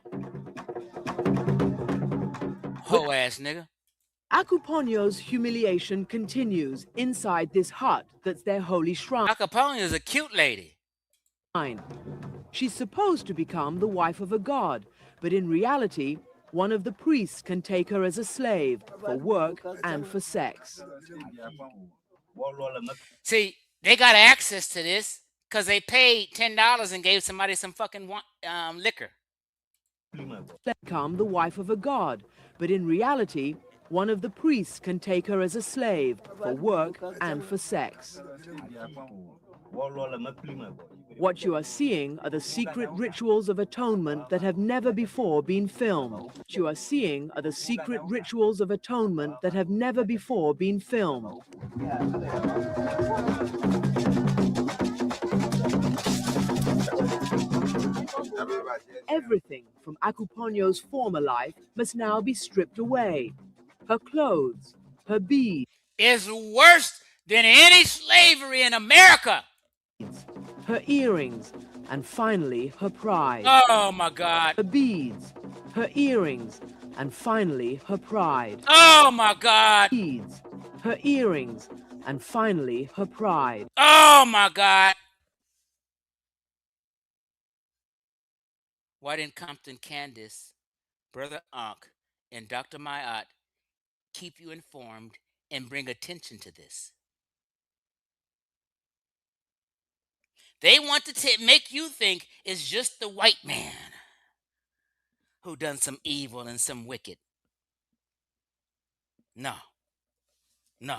Ho ass nigga. Akuponyo's humiliation continues inside this hut that's their holy shrine. Akuponyo's a cute lady. She's supposed to become the wife of a god, but in reality, one of the priests can take her as a slave for work and for sex. See, they got access to this because they paid $10 and gave somebody some fucking liquor. Become the wife of a god, but in reality, one of the priests can take her as a slave for work and for sex. What you are seeing are the secret rituals of atonement that have never before been filmed. What you are seeing are the secret rituals of atonement that have never before been filmed. Everything from Akuponyo's former life must now be stripped away. Her clothes, her beads. Is worse than any slavery in America. Her earrings, and finally her pride. Oh my God. Her beads, her earrings, and finally her pride. Oh my God. Beads, her earrings, and finally her pride. Oh my God. Why didn't Compton Candace, Brother ANKH, and Dr. Maat keep you informed and bring attention to this? They want to make you think it's just the white man who done some evil and some wicked. No. No.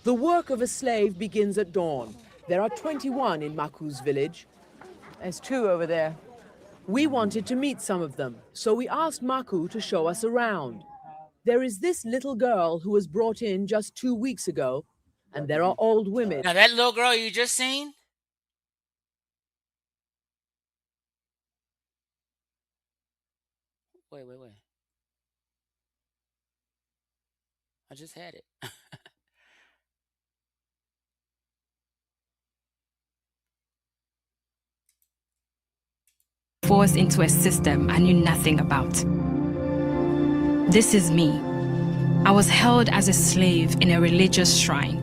The work of a slave begins at dawn. There are 21 in Maku's village. There's 2 over there. We wanted to meet some of them, so we asked Maku to show us around. There is this little girl who was brought in just 2 weeks ago, and there are old women. Now that little girl you just seen? Wait. I just had it. Forced into a system I knew nothing about. This is me. I was held as a slave in a religious shrine.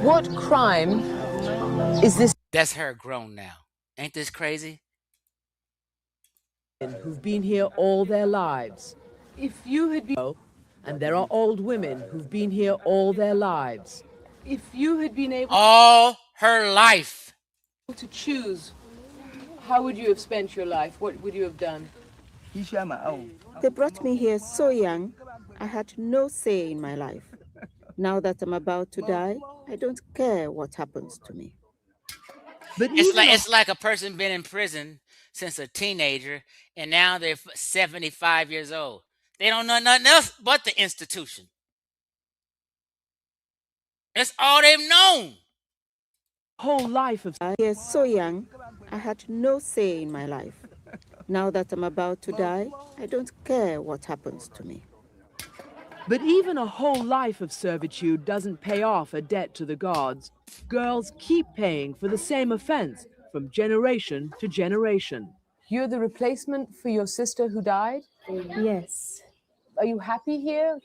What crime is this? That's her grown now. Ain't this crazy? Who've been here all their lives. If you had been... And there are old women who've been here all their lives. If you had been able all her life to choose, how would you have spent your life? What would you have done? They brought me here so young, I had no say in my life. Now that I'm about to die, I don't care what happens to me. But it's like a person been in prison since a teenager, and now they're 75 years old. They don't know nothing else but the institution. That's all they've known. Whole life of... I was so young, I had no say in my life. Now that I'm about to die, I don't care what happens to me. But even a whole life of servitude doesn't pay off a debt to the gods. Girls keep paying for the same offense from generation to generation. You're the replacement for your sister who died? Yes. Are you happy here?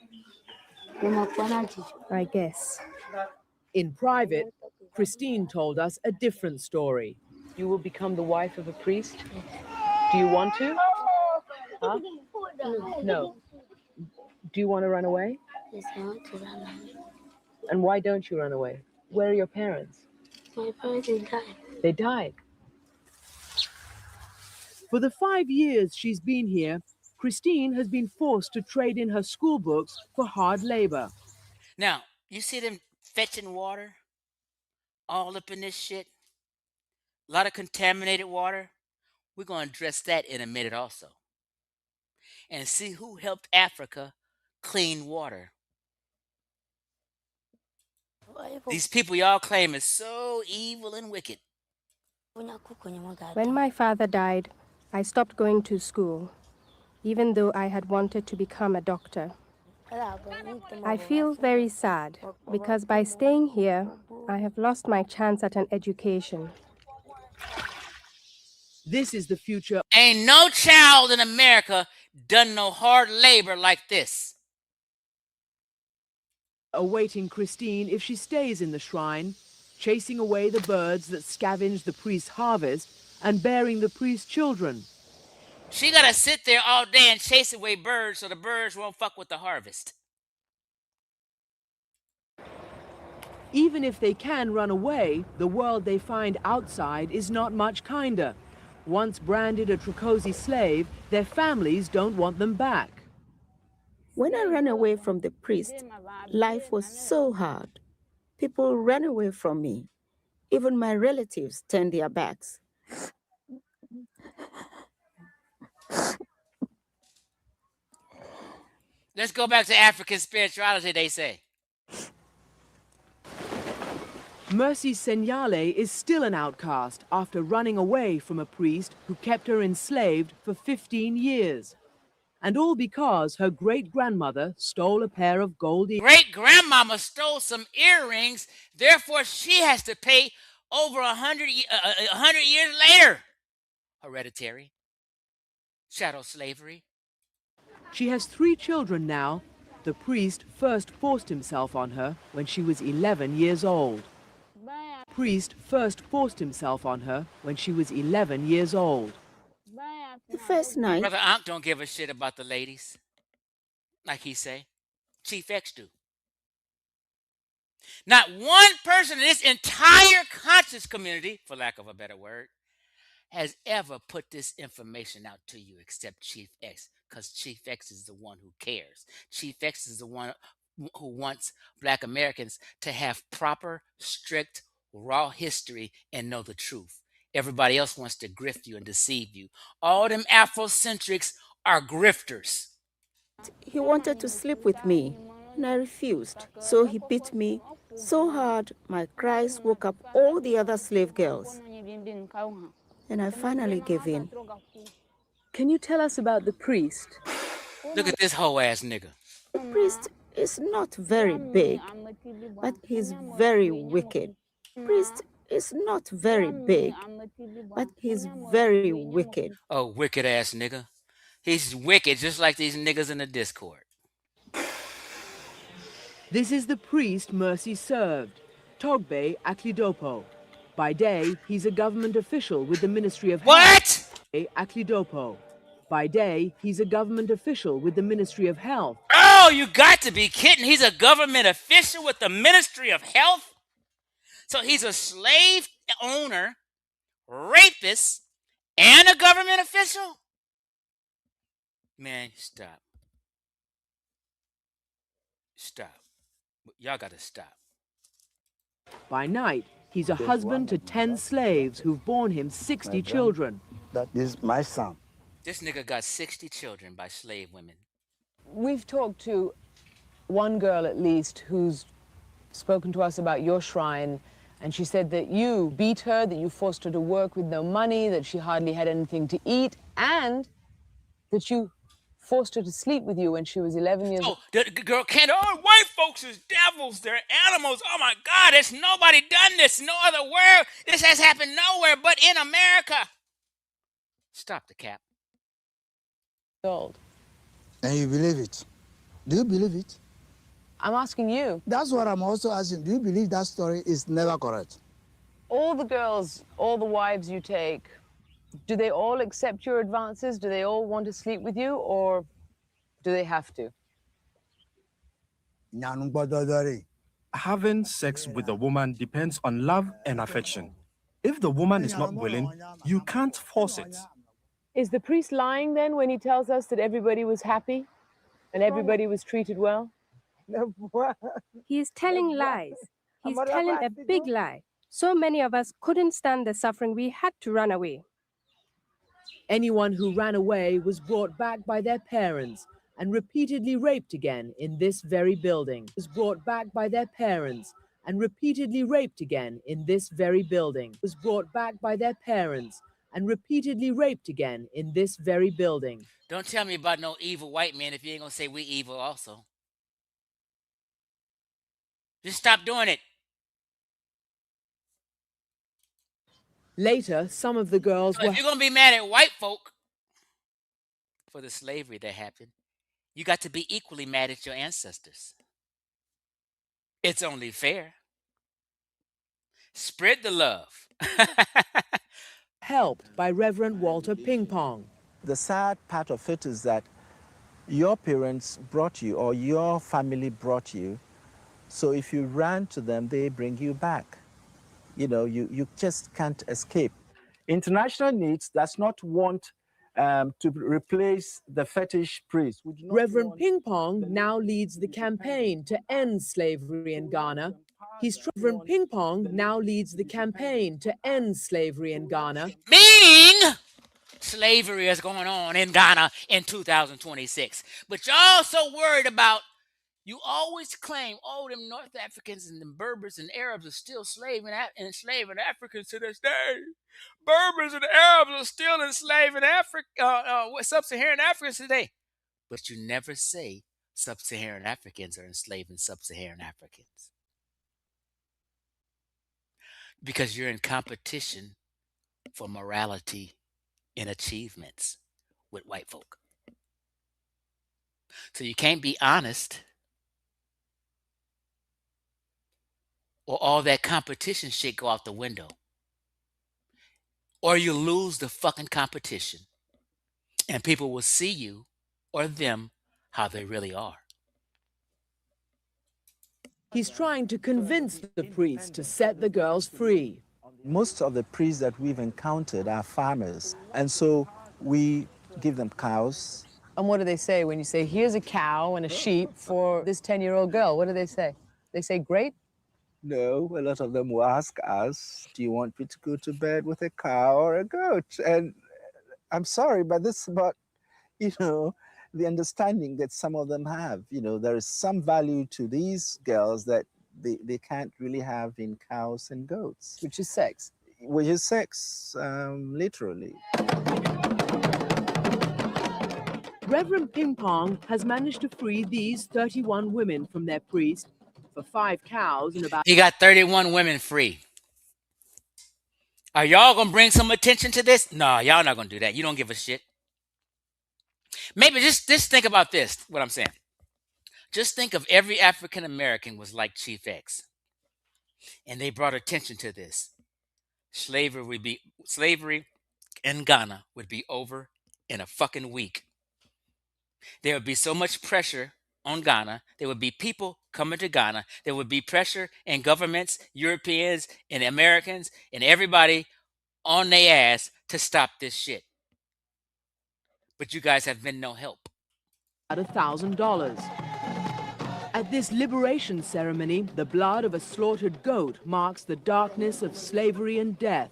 I guess. In private, Christine told us a different story. You will become the wife of a priest? Do you want to? Huh? No. Do you want to run away? Yes, I want to run away. And why don't you run away? Where are your parents? My parents died. They died. For the 5 years she's been here, Christine has been forced to trade in her school books for hard labor. Now, you see them fetching water all up in this shit? A lot of contaminated water. We're going to address that in a minute also. And see who helped Africa clean water. These people y'all claim is so evil and wicked. When my father died, I stopped going to school, even though I had wanted to become a doctor. I feel very sad because by staying here, I have lost my chance at an education. This is the future. Ain't no child in America done no hard labor like this. Awaiting Christine if she stays in the shrine, chasing away the birds that scavenge the priest's harvest and bearing the priest's children. She gotta sit there all day and chase away birds so the birds won't fuck with the harvest. Even if they can run away, the world they find outside is not much kinder. Once branded a Trokosi slave, their families don't want them back. When I ran away from the priest, life was so hard. People ran away from me. Even my relatives turned their backs. Let's go back to African spirituality, they say. Mercy Senyale is still an outcast after running away from a priest who kept her enslaved for 15 years. And all because her great-grandmother stole a pair of gold earrings. Great-grandmama stole some earrings, therefore she has to pay over 100 years later. Hereditary. Chattel slavery. She has 3 children now. The priest first forced himself on her when she was 11 years old. The first night. Brother Ankh don't give a shit about the ladies. Like he say. Chief X do. Not one person in this entire conscious community, for lack of a better word, has ever put this information out to you except Chief X, because Chief X is the one who cares. Chief X is the one who wants Black Americans to have proper, strict, raw history and know the truth. Everybody else wants to grift you and deceive you. All them Afrocentrics are grifters. He wanted to sleep with me, and I refused. So he beat me so hard, my cries woke up all the other slave girls. And I finally gave in. Can you tell us about the priest? Look at this whole ass nigga. The priest is not very big, but he's very wicked. The priest is not very big, but he's very wicked. Oh, wicked ass nigga. He's wicked just like these niggas in the Discord. This is the priest Mercy served, Togbe Aklidopo. By day, he's a government official with the Ministry of Health. Aklidopo. By day, he's a government official with the Ministry of Health. Oh, you got to be kidding. He's a government official with the Ministry of Health? So he's a slave owner, rapist, and a government official? Man, stop. Stop. Y'all got to stop. By night, he's a husband to 10 slaves who've borne him 60 children. That is my son. This nigga got 60 children by slave women. We've talked to one girl at least who's spoken to us about your shrine, and she said that you beat her, that you forced her to work with no money, that she hardly had anything to eat, and that you forced her to sleep with you when she was 11 years old. Oh, the girl can't. Oh, white folks is devils. They're animals. Oh my God, there's nobody done this. No other world. This has happened nowhere but in America. Stop the cap. Old. And you believe it? Do you believe it? I'm asking you. That's what I'm also asking. Do you believe that story is never correct? All the girls, all the wives you take, do they all accept your advances? Do they all want to sleep with you, or do they have to? Having sex with a woman depends on love and affection. If the woman is not willing, you can't force it. Is the priest lying then when he tells us that everybody was happy and everybody was treated well? He's telling lies. He's telling a big lie. So many of us couldn't stand the suffering. We had to run away. Anyone who ran away was brought back by their parents and repeatedly raped again in this very building. Was brought back by their parents and repeatedly raped again in this very building. Was brought back by their parents and repeatedly raped again in this very building. Don't tell me about no evil white men if you ain't gonna say we evil also. Just stop doing it. Later, some of the girls So if you're gonna be mad at white folk for the slavery that happened, you got to be equally mad at your ancestors. It's only fair. Spread the love. helped by Reverend Walter Ping Pong. The sad part of it is that your parents brought you or your family brought you. So if you ran to them, they bring you back. You know, you just can't escape. International Needs does not want to replace the fetish priest. Reverend Ping Pong now leads the campaign to end slavery in Ghana. Reverend Ping Pong now leads the campaign to end slavery in Ghana. Meaning slavery is going on in Ghana in 2026. But y'all so worried about, you always claim, oh, them North Africans and them Berbers and Arabs are still enslaving Africans to this day. Berbers and Arabs are still enslaving sub-Saharan Africans today. But you never say sub-Saharan Africans are enslaving sub-Saharan Africans. Because you're in competition for morality and achievements with white folk. So you can't be honest, or all that competition shit go out the window. Or you lose the fucking competition and people will see you or them how they really are. He's trying to convince the priest to set the girls free. Most of the priests that we've encountered are farmers, and so we give them cows. And what do they say when you say, here's a cow and a sheep for this 10-year-old girl? What do they say? They say, great? No, a lot of them will ask us, do you want me to go to bed with a cow or a goat? And I'm sorry, but this is about, you know, the understanding that some of them have. You know, there is some value to these girls that they can't really have in cows and goats. Which is sex. Which is sex, literally. Reverend Ping Pong has managed to free these 31 women from their priest for 5 cows and about... He got 31 women free. Are y'all gonna bring some attention to this? No, y'all not gonna do that. You don't give a shit. Maybe just think about this, what I'm saying. Just think of every African American was like Chief X, and they brought attention to this. Slavery in Ghana would be over in a fucking week. There would be so much pressure on Ghana. There would be people coming to Ghana. There would be pressure in governments, Europeans and Americans and everybody on their ass to stop this shit. But you guys have been no help. $1,000. At this liberation ceremony, the blood of a slaughtered goat marks the darkness of slavery and death.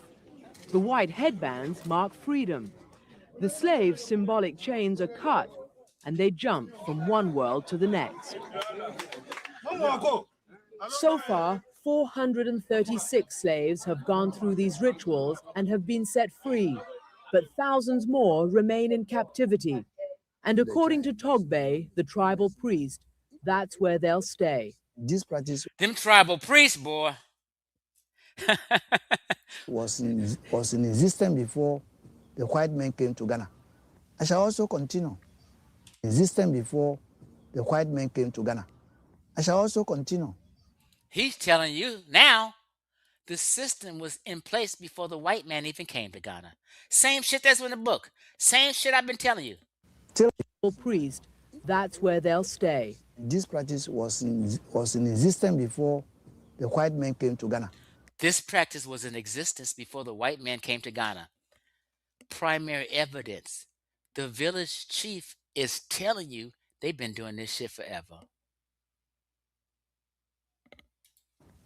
The white headbands mark freedom. The slaves' symbolic chains are cut, and they jump from one world to the next. So far, 436 slaves have gone through these rituals and have been set free, but thousands more remain in captivity. And according to Togbe, the tribal priest, that's where they'll stay. This practice, them tribal priests, boy, was in existence before the white men came to Ghana. I shall also continue. Existence before the white men came to Ghana. I shall also continue. He's telling you now the system was in place before the white man even came to Ghana. Same shit that's in the book. Same shit I've been telling you. Priest, that's where they'll stay. This practice was in existence before the white men came to Ghana. This practice was in existence before the white man came to Ghana. Primary evidence. The village chief is telling you they've been doing this shit forever.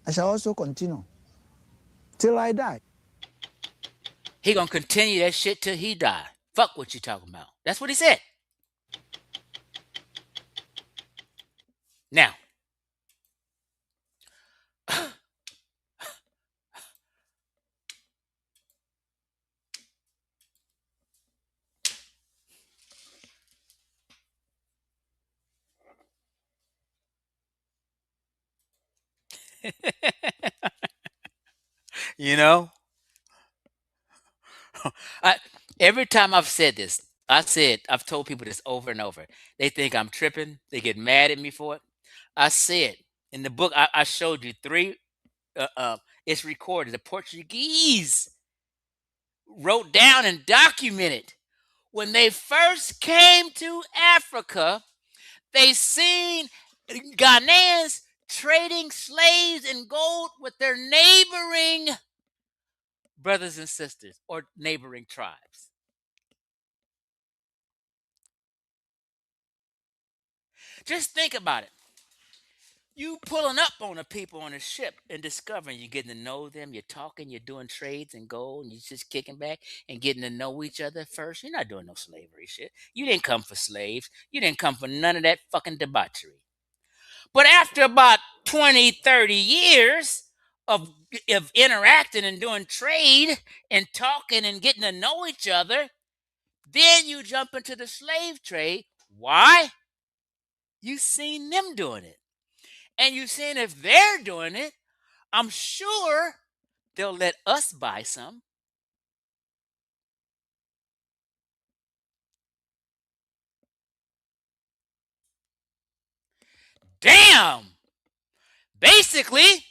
I shall also continue till I die. He gonna continue that shit till he die. Fuck what you talking about. That's what he said. Now, you know, every time I've said this, I've told people this over and over. They think I'm tripping. They get mad at me for it. I said in the book, I showed you three. It's recorded. The Portuguese wrote down and documented when they first came to Africa. They seen Ghanaians trading slaves and gold with their neighboring brothers and sisters or neighboring tribes. Just think about it. You pulling up on the people on a ship and discovering you're getting to know them, you're talking, you're doing trades and gold, and you're just kicking back and getting to know each other first. You're not doing no slavery shit. You didn't come for slaves. You didn't come for none of that fucking debauchery. But after about 20, 30 years of interacting and doing trade and talking and getting to know each other, then you jump into the slave trade. Why? You seen them doing it. And you seen if they're doing it, I'm sure they'll let us buy some. Damn! Basically,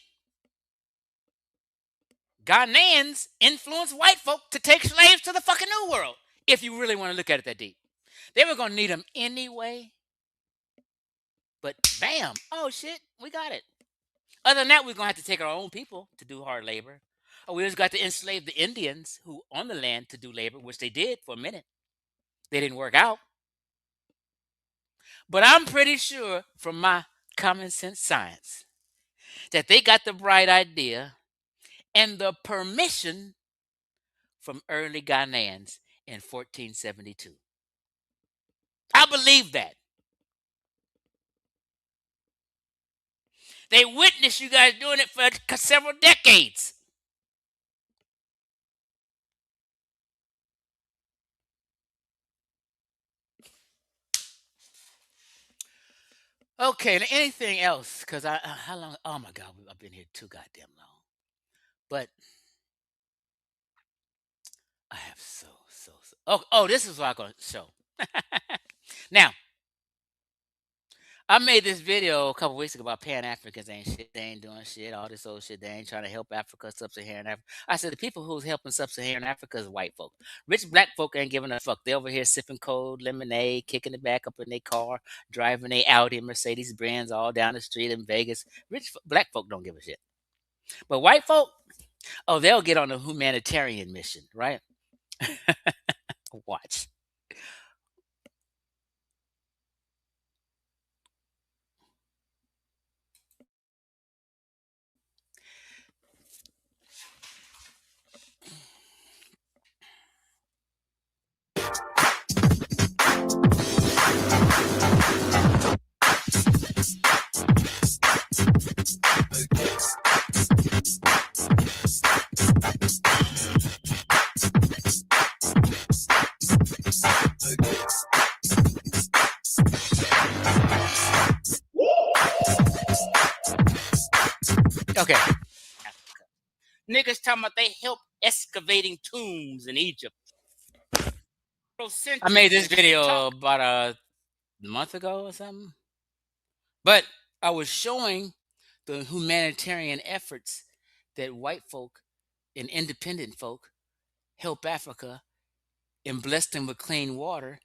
Ghanaians influenced white folk to take slaves to the fucking New World, if you really want to look at it that deep. They were going to need them anyway. But bam, oh shit, we got it. Other than that, we're going to have to take our own people to do hard labor. Or we just got to enslave the Indians who on the land to do labor, which they did for a minute. They didn't work out. But I'm pretty sure from my common sense science that they got the bright idea and the permission from early Ghanaians in 1472. I believe that. They witnessed you guys doing it for several decades. Okay, and anything else? Because how long? Oh my God, I've been here too goddamn long. But I have so. Oh, this is what I'm going to show. Now, I made this video a couple weeks ago about Pan-Africans ain't shit. They ain't doing shit. All this old shit. They ain't trying to help Africa, Sub-Saharan Africa. I said the people who's helping Sub-Saharan Africa is white folk. Rich black folk ain't giving a fuck. They over here sipping cold lemonade, kicking it back up in their car, driving they Audi, Mercedes Benz all down the street in Vegas. Black folk don't give a shit. But white folk, oh, they'll get on a humanitarian mission, right? Watch. Okay. Niggas talking about they help excavating tombs in Egypt. I made this video about a month ago or something. But I was showing the humanitarian efforts that white folk and independent folk help Africa and bless them with clean water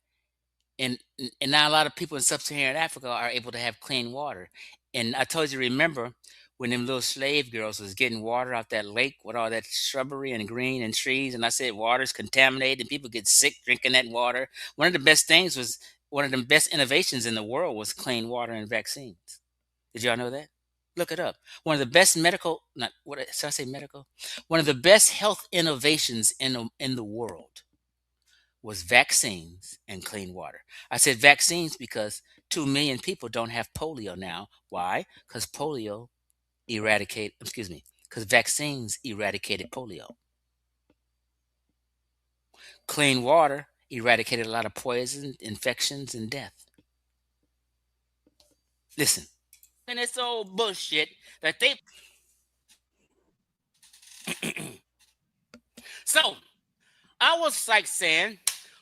And now a lot of people in sub-Saharan Africa are able to have clean water. And I told you, remember when them little slave girls was getting water out that lake with all that shrubbery and green and trees, and I said water's contaminated and people get sick drinking that water. One of the best things was, one of the best innovations in the world was clean water and vaccines. Did y'all know that? Look it up. One of the best medical, not what should I say medical? One of the best health innovations in the world was vaccines and clean water. I said vaccines because 2 million people don't have polio now. Why? Because because vaccines eradicated polio. Clean water eradicated a lot of poison, infections, and death. Listen, and it's old bullshit that they. So, I was like saying,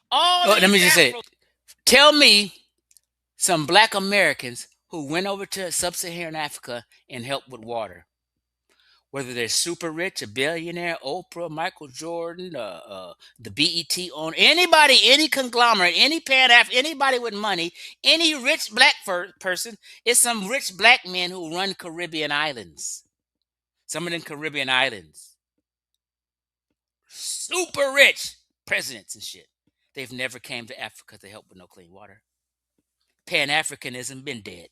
let me just say it. Tell me some black Americans who went over to sub-Saharan Africa and helped with water. Whether they're super rich, a billionaire, Oprah, Michael Jordan, the BET owner, anybody, any conglomerate, any anybody with money, any rich black person, it's some rich black men who run Caribbean islands. Some of them Caribbean islands. Super rich presidents and shit. They've never came to Africa to help with no clean water. Pan-Africanism been dead.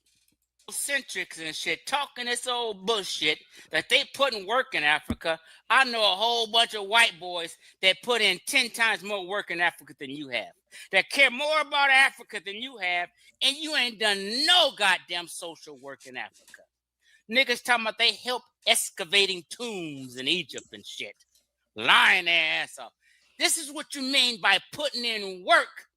Centrics and shit talking this old bullshit that they put in work in Africa. I know a whole bunch of white boys that put in 10 times more work in Africa than you have, that care more about Africa than you have, and you ain't done no goddamn social work in Africa. Niggas talking about they help excavating tombs in Egypt and shit, lying their ass off. This is what you mean by putting in work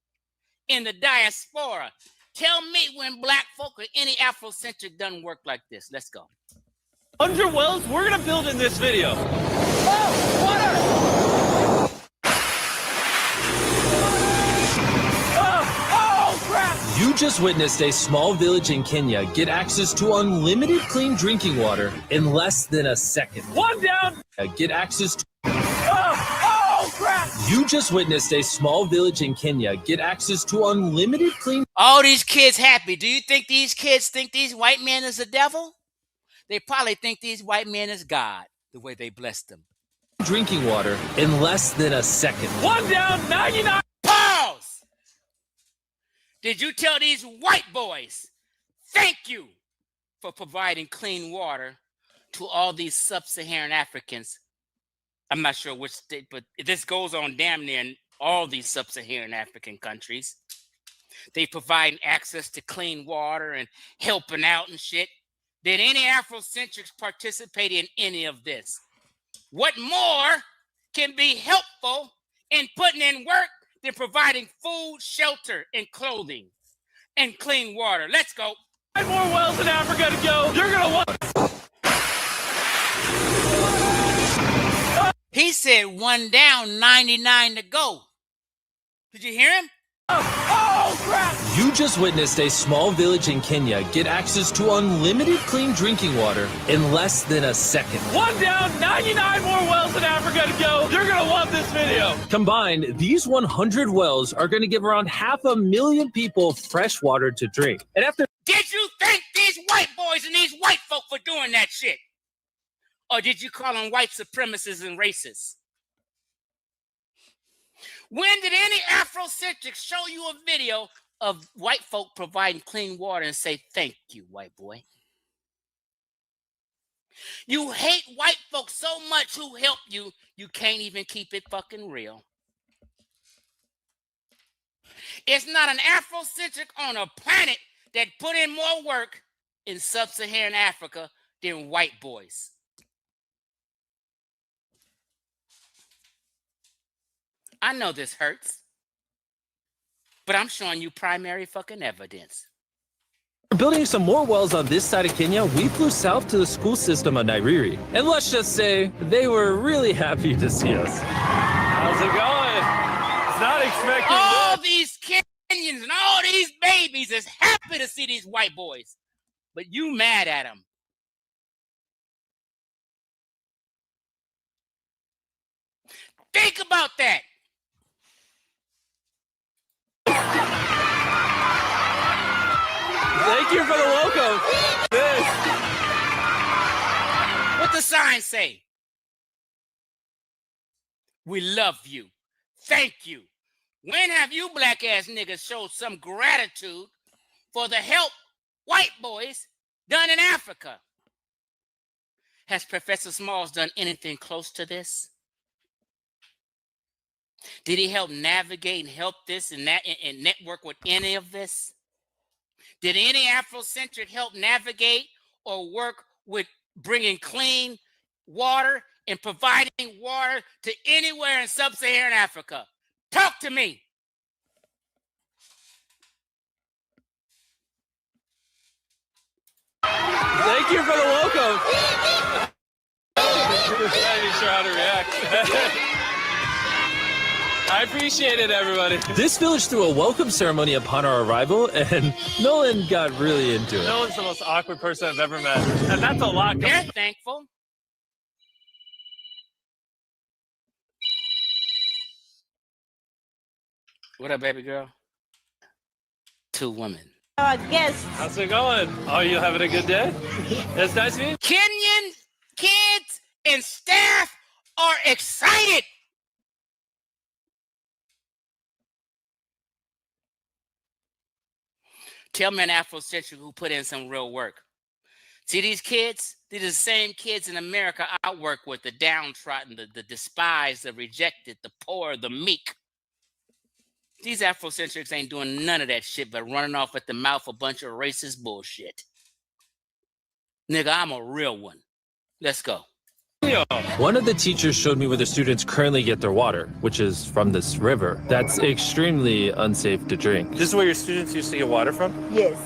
in the diaspora. Tell me when black folk or any Afrocentric done work like this. Let's go. 100 wells we're gonna build in this video. Oh, water! Oh, crap! You just witnessed a small village in Kenya get access to unlimited clean drinking water in less than a second. One down! Get access to... Oh, crap! You just witnessed a small village in Kenya get access to unlimited clean... All these kids happy. Do you think these kids think these white men is the devil? They probably think these white men is God, the way they blessed them. Drinking water in less than a second. One down, 99... Pause! Did you tell these white boys, thank you for providing clean water to all these sub-Saharan Africans? I'm not sure which state, but this goes on damn near in all these sub-Saharan African countries. They provide access to clean water and helping out and shit. Did any Afrocentrics participate in any of this? What more can be helpful in putting in work than providing food, shelter, and clothing and clean water? Let's go. 5 more wells in Africa to go. You're gonna want... He said 1 down, 99 to go. Did you hear him? Oh, crap! You just witnessed a small village in Kenya get access to unlimited clean drinking water in less than a second. 1 down, 99 more wells in Africa to go. You're gonna want this video. Combined, these 100 wells are going to give around 500,000 people fresh water to drink. And after... Did you thank these white boys and these white folk for doing that shit? Or did you call them white supremacists and racists? When did any Afrocentric show you a video of white folk providing clean water and say, thank you, white boy? You hate white folk so much who help you, you can't even keep it fucking real. It's not an Afrocentric on a planet that put in more work in sub-Saharan Africa than white boys. I know this hurts, but I'm showing you primary fucking evidence. building some more wells on this side of Kenya, we flew south to the school system of Nairiri. And let's just say they were really happy to see us. How's it going? It's not expecting all these Kenyans and all these babies is happy to see these white boys, but you mad at them. Think about that. you for the welcome. What the sign say? We love you. Thank you. When have you black ass niggas showed some gratitude for the help white boys done in Africa? Has Professor Smalls done anything close to this? Did he help navigate and help this and that and network with any of this? Did any Afrocentric help navigate or work with bringing clean water and providing water to anywhere in sub-Saharan Africa? Talk to me. Thank you for the welcome. I'm not sure how to react. I appreciate it, everybody. This village threw a welcome ceremony upon our arrival, and Nolan got really into it. Nolan's the most awkward person I've ever met, and that's a lot. They're thankful. What up, baby girl? 2 women. Our guests. How's it going? Oh, you having a good day? It's nice meeting you. Kenyan kids and staff are excited. Tell me an Afrocentric who put in some real work. See these kids? These are the same kids in America I work with, the downtrodden, the despised, the rejected, the poor, the meek. These Afrocentrics ain't doing none of that shit but running off at the mouth a bunch of racist bullshit. Nigga, I'm a real one. Let's go. One of the teachers showed me where the students currently get their water, which is from this river. That's extremely unsafe to drink. This is where your students used to get water from? Yes.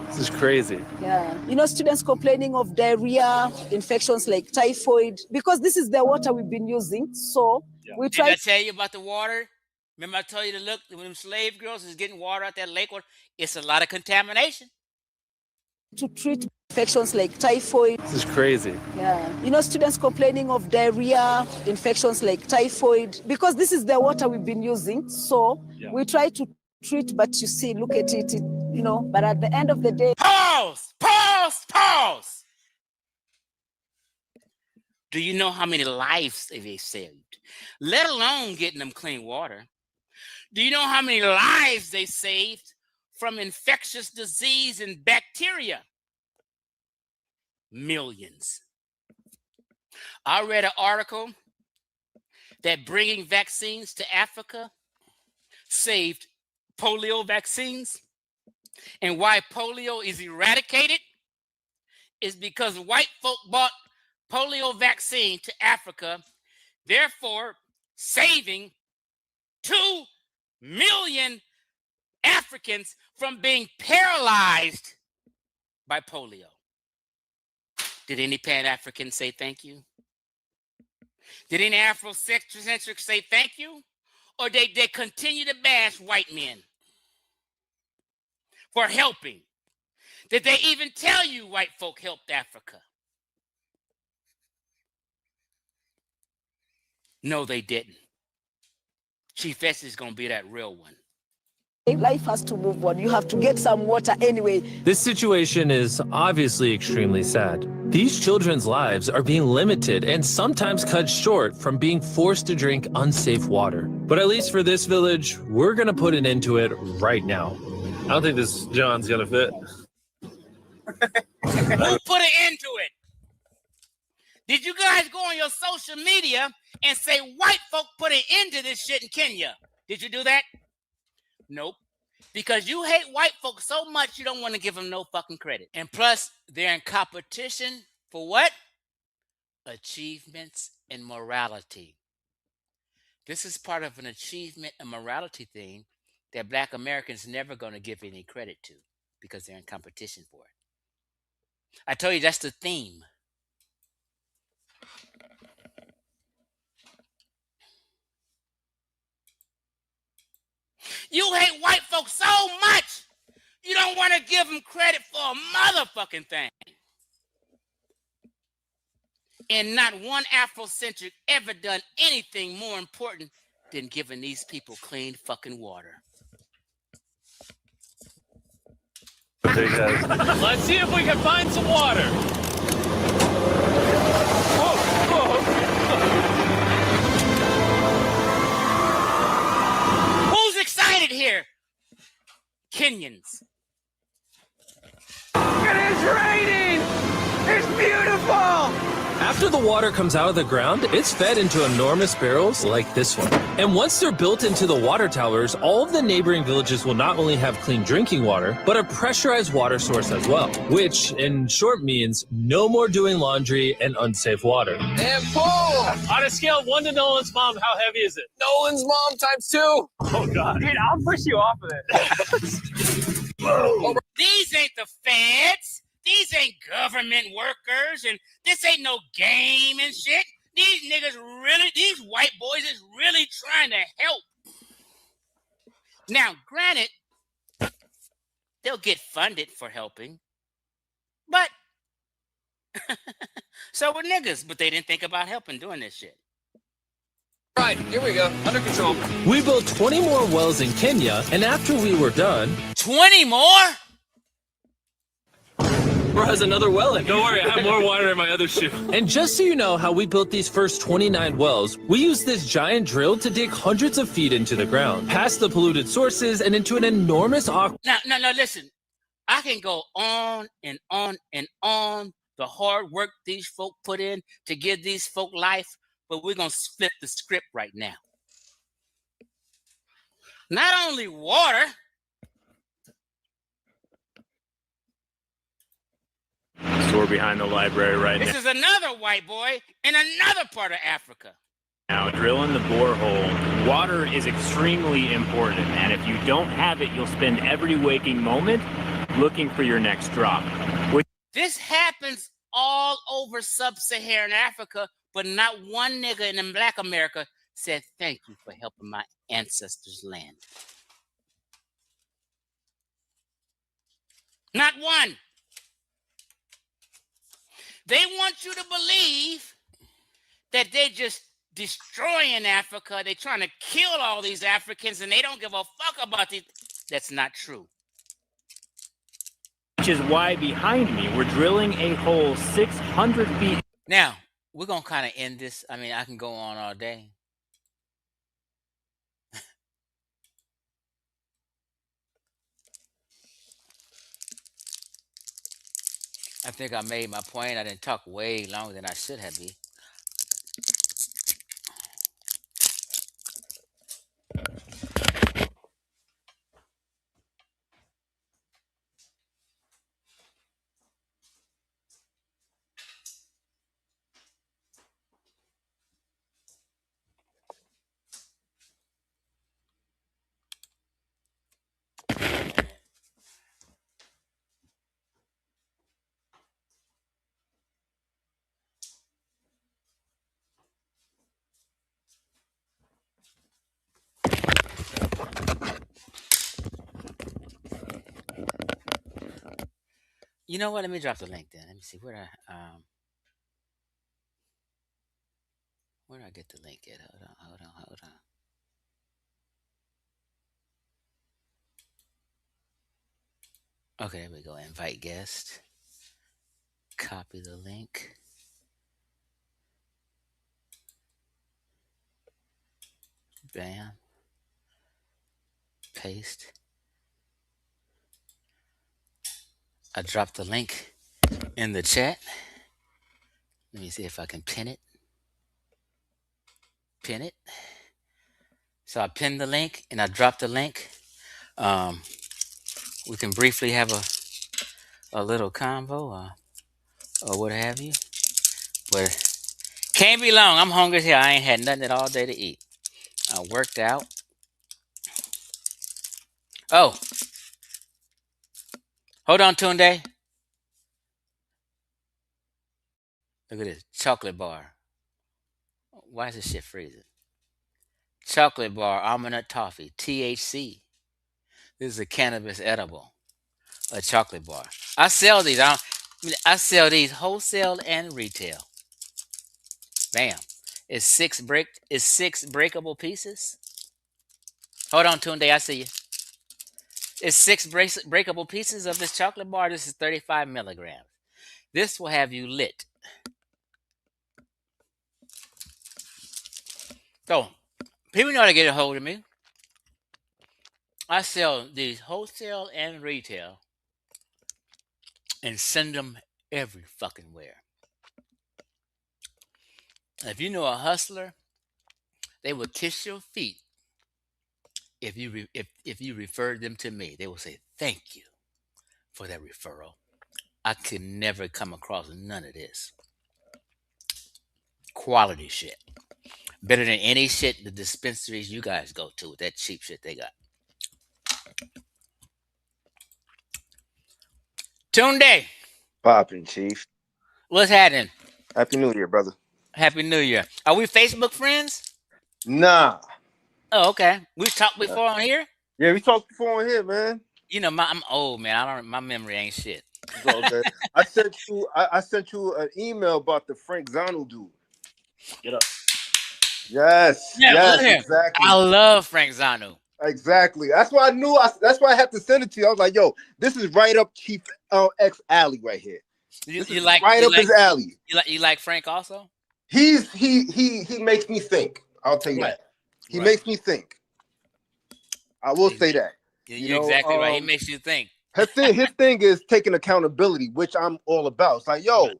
This is crazy. Yeah. You know, students complaining of diarrhea, infections like typhoid, because this is the water we've been using. So we try. Did I tell you about the water? Remember I told you to look when them slave girls is getting water out that lake water? It's a lot of contamination. To treat infections like typhoid. This is crazy. Yeah. You know, students complaining of diarrhea, infections like typhoid, because this is the water we've been using. So we try to treat, but you see, look at it, you know, but at the end of the day. Pause! Pause! Pause! Do you know how many lives they saved? Let alone getting them clean water. Do you know how many lives they saved from infectious disease and bacteria? Millions. I read an article that bringing vaccines to Africa saved polio vaccines. And why polio is eradicated is because white folk bought polio vaccine to Africa, therefore saving 2 million Africans from being paralyzed by polio. Did any Pan-African say thank you? Did any Afrocentric say thank you? Or they continue to bash white men for helping? Did they even tell you white folk helped Africa? No, they didn't. Chief S is going to be that real one. Life has to move on. You have to get some water anyway. This situation is obviously extremely sad. These children's lives are being limited and sometimes cut short from being forced to drink unsafe water. But at least for this village, we're going to put an end to it right now. I don't think this John's going to fit. Who put an end to it? Did you guys go on your social media and say white folk put an end to this shit in Kenya? Did you do that? Nope. Because you hate white folks so much, you don't want to give them no fucking credit. And plus, they're in competition for what? Achievements and morality. This is part of an achievement and morality thing that Black Americans never going to give any credit to because they're in competition for it. I told you that's the theme. You hate white folks so much, you don't want to give them credit for a motherfucking thing. And not one Afrocentric ever done anything more important than giving these people clean fucking water. big head. Let's see if we can find some water. Who's excited here? Kenyans. It is raining! It's beautiful! After the water comes out of the ground, it's fed into enormous barrels like this one. And once they're built into the water towers, all of the neighboring villages will not only have clean drinking water, but a pressurized water source as well, which in short means no more doing laundry and unsafe water. And pull! On a scale of 1 to Nolan's mom, how heavy is it? Nolan's mom times 2! Oh, God. Dude, I'll push you off of it. These ain't the feds. These ain't government workers, and this ain't no game and shit. These niggas really, these white boys is really trying to help. Now, granted, they'll get funded for helping, but so were niggas, but they didn't think about helping doing this shit. Right, here we go. Under control. We built 20 more wells in Kenya, and after we were done... 20 more? Bro has another well in. Don't worry, I have more water in my other shoe. And just so you know how we built these first 29 wells, we used this giant drill to dig hundreds of feet into the ground, past the polluted sources and into an enormous Now, listen. I can go on and on and on the hard work these folk put in to give these folk life, but we're going to flip the script right now. Not only water, Store behind the library right this is another white boy in another part of Africa. now. Drilling the borehole. Water is extremely important, and if you don't have it, you'll spend every waking moment looking for your next drop. This happens all over sub-Saharan Africa, but not one nigga in Black America said, thank you for helping my ancestors' land. Not one. They want you to believe that they just destroying Africa. They're trying to kill all these Africans and they don't give a fuck about these. That's not true. Which is why behind me, we're drilling a hole 600 feet. Now, we're going to kind of end this. I mean, I can go on all day. I think I made my point. I didn't talk way longer than I should have been. You know what? Let me drop the link then. Let me see where did I get the link at? Hold on. Okay, there we go. Invite guest. Copy the link. Bam. Paste. I dropped the link in the chat. Let me see if I can pin it. Pin it. So I pinned the link and I dropped the link. We can briefly have a little convo or what have you. But can't be long. I'm hungry here. I ain't had nothing all day to eat. I worked out. Oh. Hold on, Tunde. Look at this. Chocolate bar. Why is this shit freezing? Chocolate bar, almond nut toffee, THC. This is a cannabis edible. A chocolate bar. I sell these. I sell these wholesale and retail. Bam. It's six breakable pieces. Hold on, Tunde. I see you. It's 6 breakable pieces of this chocolate bar. This is 35 milligrams. This will have you lit. So, people know how to get a hold of me. I sell these wholesale and retail and send them every fucking where. If you know a hustler, they will kiss your feet if you refer them to me. They will say thank you for that referral. I could never come across none of this quality shit. Better than any shit the dispensaries you guys go to with that cheap shit they got. Tunde, Poppin', Chief. what's happening? Happy New Year, brother. Happy New Year. Are we Facebook friends? Nah. Oh, okay. We talked before on here? Yeah, we talked before on here, man. You know, I'm old, man. My memory ain't shit. It's all good. I sent you an email about the Frank Zano dude. Get up. Yes. Yeah, yes, look exactly. I love Frank Zano. Exactly. That's why I knew. That's why I had to send it to you. I was like, "Yo, this is right up Chief X alley right here. You like right you up like, his alley." You like Frank also? He makes me think. I'll tell you Right. that. He Right. makes me think. I will say that. You're exactly right. He makes you think. His thing is taking accountability, which I'm all about. It's like, yo,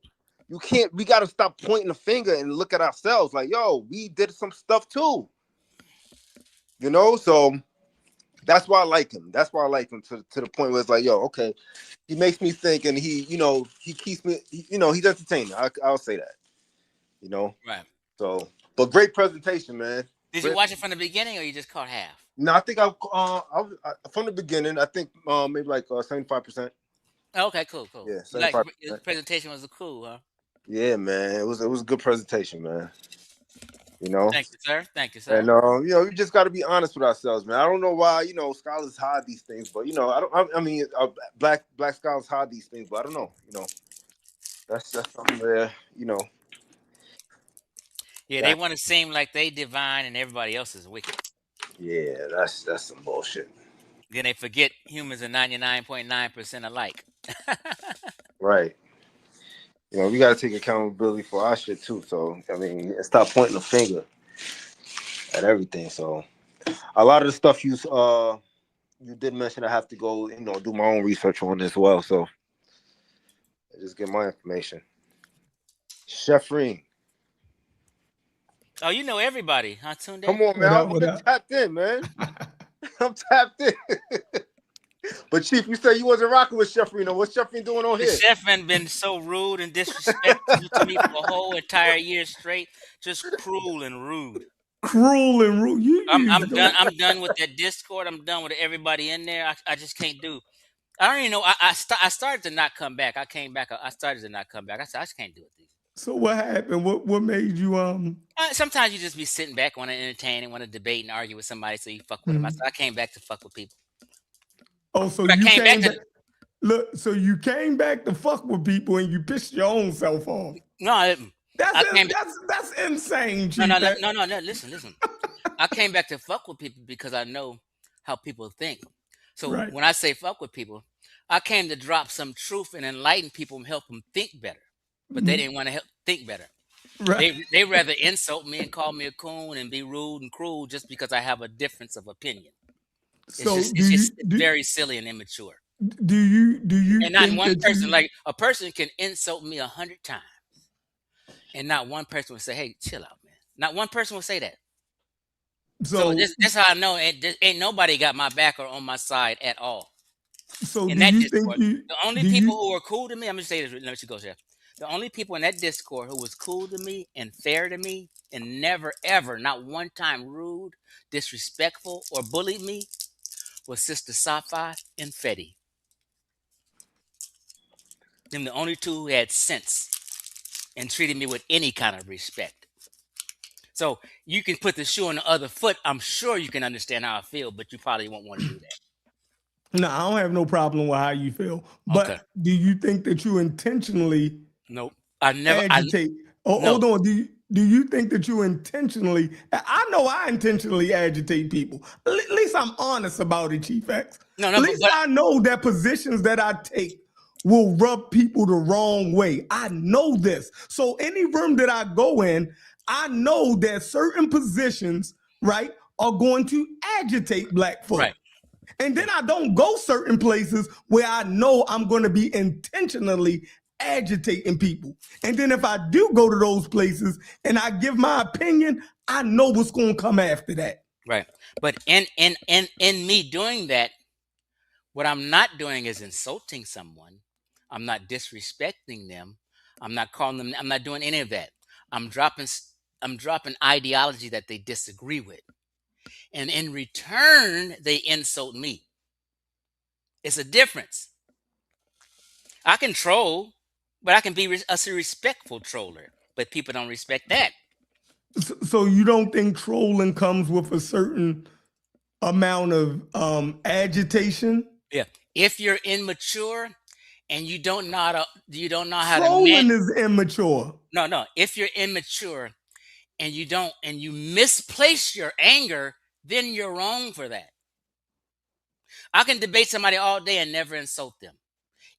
you can't. We got to stop pointing the finger and look at ourselves. Like, yo, we did some stuff too. You know, so that's why I like him. That's why I like him to the point where it's like, yo, okay, he makes me think, and he keeps me, he's entertaining. I'll say that. You know, right. So, but great presentation, man. Did you watch it from the beginning, or you just caught half? No, I think I from the beginning. I think maybe like 75%. Okay, cool. Yeah, 75%. Like the presentation was cool, huh? Yeah, man. It was a good presentation, man. You know. Thank you, sir. Thank you, sir. And you just got to be honest with ourselves, man. I don't know why scholars hide these things, but I mean, black scholars hide these things, but I don't know. That's something there. Yeah, they want to seem like they divine and everybody else is wicked. Yeah, that's some bullshit. Then they forget humans are 99.9% alike. Right. We got to take accountability for our shit too. So I mean, stop pointing the finger at everything. So a lot of the stuff you did mention, I have to go do my own research on as well. So I just get my information. Chef Reen. Oh, you know everybody, huh, Tunde? Come on, man. I'm tapped in, man. I'm tapped in. But Chief, you said you wasn't rocking with Chef Reno. What's Chef Reno doing on here? The chef has been so rude and disrespectful to me for a whole entire year straight. Just cruel and rude. Cruel and rude. I'm done. I'm done with that Discord. I'm done with everybody in there. I just can't do. I don't even know. I started to not come back. I came back. I started to not come back. I said I just can't do it. So what happened? What made you Sometimes you just be sitting back, want to entertain and want to debate and argue with somebody, so you fuck with them. I came back to fuck with people. Oh, so you came back. Look, so you came back to fuck with people and you pissed your own self off. No, that's insane, Chief. No. Listen. I came back to fuck with people because I know how people think. So when I say fuck with people, I came to drop some truth and enlighten people and help them think better. But they didn't want to think better. Right. They rather insult me and call me a coon and be rude and cruel just because I have a difference of opinion. It's just very silly and immature. Do you and not one person like a person can insult me 100 times and not one person will say, hey, chill out, man. Not one person will say that. So that's how I know ain't nobody got my back or on my side at all. So in that Discord, the only people who are cool to me, I'm gonna say this, let you go, Chef. The only people in that Discord who was cool to me and fair to me and never, ever, not one time rude, disrespectful, or bullied me was Sister Safa and Fetty. Them the only two who had sense and treated me with any kind of respect. So you can put the shoe on the other foot. I'm sure you can understand how I feel, but you probably won't want to do that. No, I don't have no problem with how you feel. But do you think that you intentionally Nope. I never agitate? no. Hold on. do you think that you intentionally, I know I intentionally agitate people. At least I'm honest about it, Chief X. No, At least I know that positions that I take will rub people the wrong way. I know this. So any room that I go in, I know that certain positions, right, are going to agitate Black folk. Right. And then I don't go certain places where I know I'm going to be intentionally agitating people. And then if I do go to those places and I give my opinion, I know what's going to come after that. Right. But in me doing that, what I'm not doing is insulting someone. I'm not disrespecting them. I'm not calling them, I'm not doing any of that. I'm dropping ideology that they disagree with. And in return, they insult me. It's a difference. I can troll, but I can be a respectful troller. But people don't respect that. So you don't think trolling comes with a certain amount of agitation? Yeah. If you're immature and you don't know how to trolling is immature. No. If you're immature and you misplace your anger, then you're wrong for that. I can debate somebody all day and never insult them.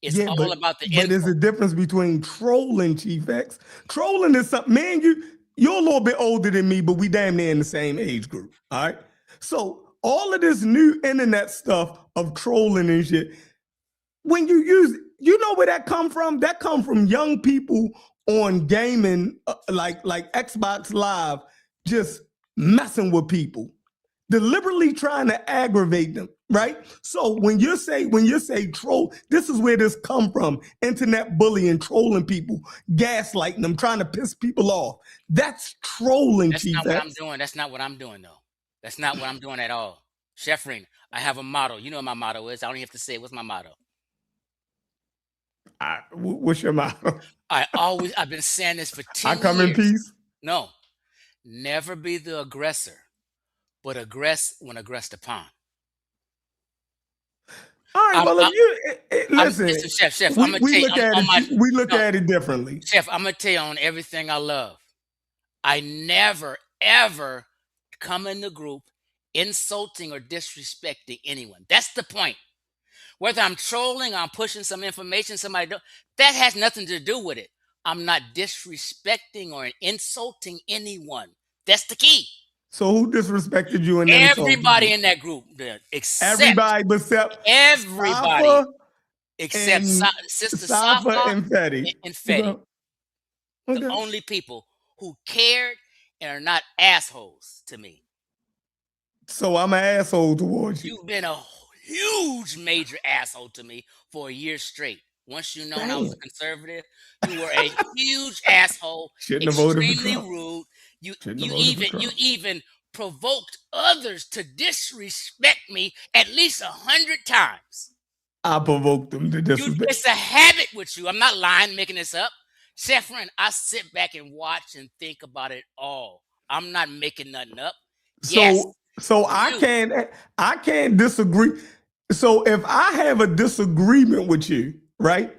It's all about the info. But there's a difference between trolling, Chief X. Trolling is something, man, you're a little bit older than me, but we damn near in the same age group. All right. So all of this new internet stuff of trolling and shit, when you use, you know where that come from? That come from young people on gaming, like Xbox Live, just messing with people, deliberately trying to aggravate them, right? So when you say troll, this is where this come from: internet bullying, trolling people, gaslighting them, trying to piss people off. That's trolling. That's not what I'm doing. That's not what I'm doing, though. That's not what I'm doing at all. Chef Ring, I have a motto. You know what my motto is. I don't even have to say it. What's my motto? What's your motto? I've been saying this for 10 years. I come in peace? No. Never be the aggressor, but aggress when aggressed upon. All right, well, listen, Chef, we look at it differently. Chef, I'm going to tell you on everything I love. I never, ever come in the group insulting or disrespecting anyone. That's the point. Whether I'm trolling, I'm pushing some information, that has nothing to do with it. I'm not disrespecting or insulting anyone. That's the key. So who disrespected you in everybody in that group? Except everybody except Sister Safa and Fetty. The only people who cared and are not assholes to me. So I'm an asshole towards you. You've been a huge major asshole to me for a year straight. Once you know I was a conservative, you were a huge asshole, extremely rude. You even provoked others to disrespect me at least 100 times. I provoked them to disrespect. It's a habit with you. I'm not lying, making this up. Chef Ren, I sit back and watch and think about it all. I'm not making nothing up. So I can't disagree. So if I have a disagreement with you, right?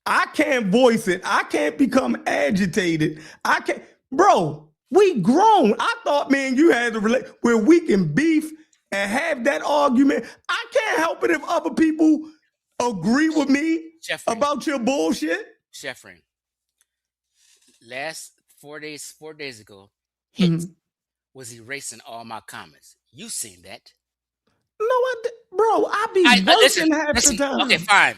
I can't voice it. I can't become agitated. I can't, bro. We grown. I thought, man, you had to relate where we can beef and have that argument. I can't help it if other people agree with me about your bullshit. Chef Ren, last 4 days ago, Hits was erasing all my comments. You seen that? No, bro, I be working half the time. Okay, fine.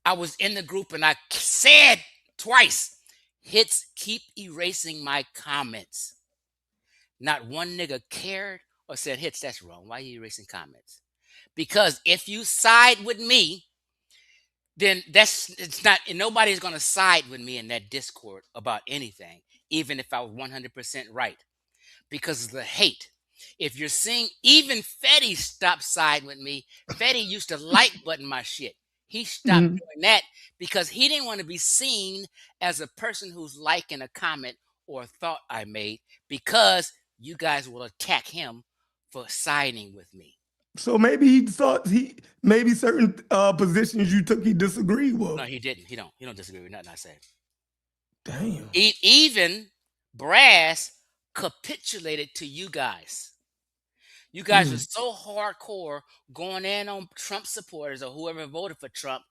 I was in the group and I said twice, Hits keep erasing my comments. Not one nigga cared or said, Hits, that's wrong. Why are you erasing comments? Because if you side with me, then nobody's going to side with me in that Discord about anything, even if I was 100% right, because of the hate. If you're seeing, even Fetty stopped siding with me. Fetty used to like button my shit. He stopped doing that because he didn't want to be seen as a person who's liking a comment or a thought I made, because you guys will attack him for siding with me. So maybe he thought maybe certain positions you took he disagreed with. No, he didn't. He don't disagree with nothing I said. Damn. Even Brass capitulated to you guys. You guys were so hardcore going in on Trump supporters or whoever voted for Trump.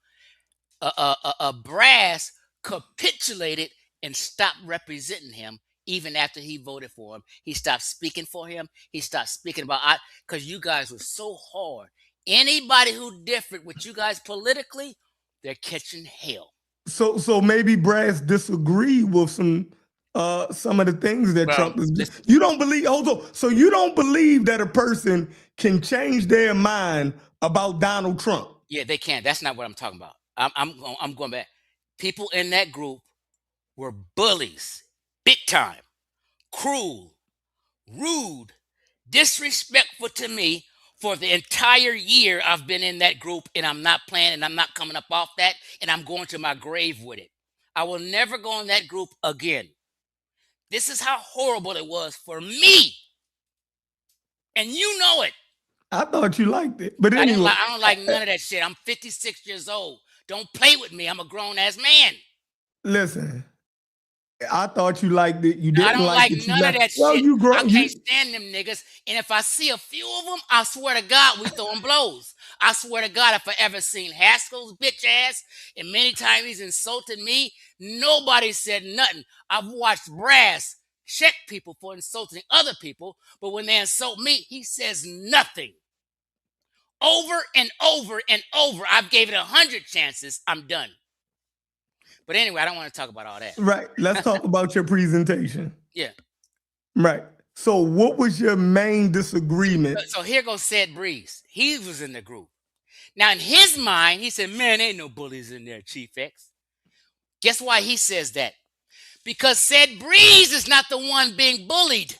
Brass capitulated and stopped representing him even after he voted for him. He stopped speaking for him. He stopped speaking about because you guys were so hard. Anybody who differed with you guys politically, they're catching hell. So maybe Brass disagree with some of the things that Trump is doing. Listen. You don't believe, so you don't believe that a person can change their mind about Donald Trump? Yeah, they can. That's not what I'm talking about. I'm going back. People in that group were bullies, big time, cruel, rude, disrespectful to me for the entire year I've been in that group, and I'm not playing and I'm not coming up off that, and I'm going to my grave with it. I will never go in that group again. This is how horrible it was for me. And you know it. I thought you liked it. But anyway. I don't like none of that shit. I'm 56 years old. Don't play with me. I'm a grown-ass man. Listen, I thought you liked it. You didn't I don't like it. None of that well, shit. You I can't stand them niggas. And if I see a few of them, I swear to God, we throwing blows. I swear to God, if I ever seen Haskell's bitch ass, and many times he's insulted me, nobody said nothing. I've watched Brass check people for insulting other people, but when they insult me, he says nothing. Over and over and over. I've gave it 100 chances. I'm done. But anyway, I don't want to talk about all that. Right. Let's talk about your presentation. Yeah. Right. So what was your main disagreement? So here goes Said Breeze. He was in the group. Now, in his mind, he said, man, ain't no bullies in there, Chief X. Guess why he says that? Because Said Breeze is not the one being bullied.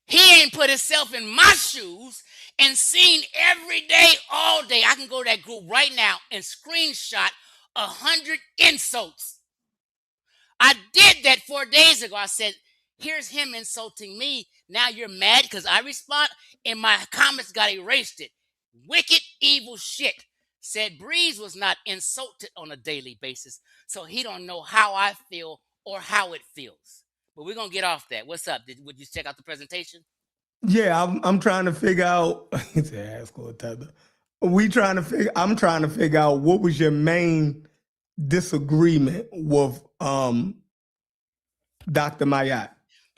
He ain't put himself in my shoes and seen every day, all day. I can go to that group right now and screenshot 100 insults. I did that 4 days ago. I said, here's him insulting me. Now you're mad because I respond, and my comments got erased it. Wicked, evil shit. Said Breeze was not insulted on a daily basis, so he don't know how I feel or how it feels. But we're going to get off that. What's up? Would you check out the presentation? Yeah, I'm trying to figure out. I'm trying to figure out what was your main disagreement with Dr. Maat.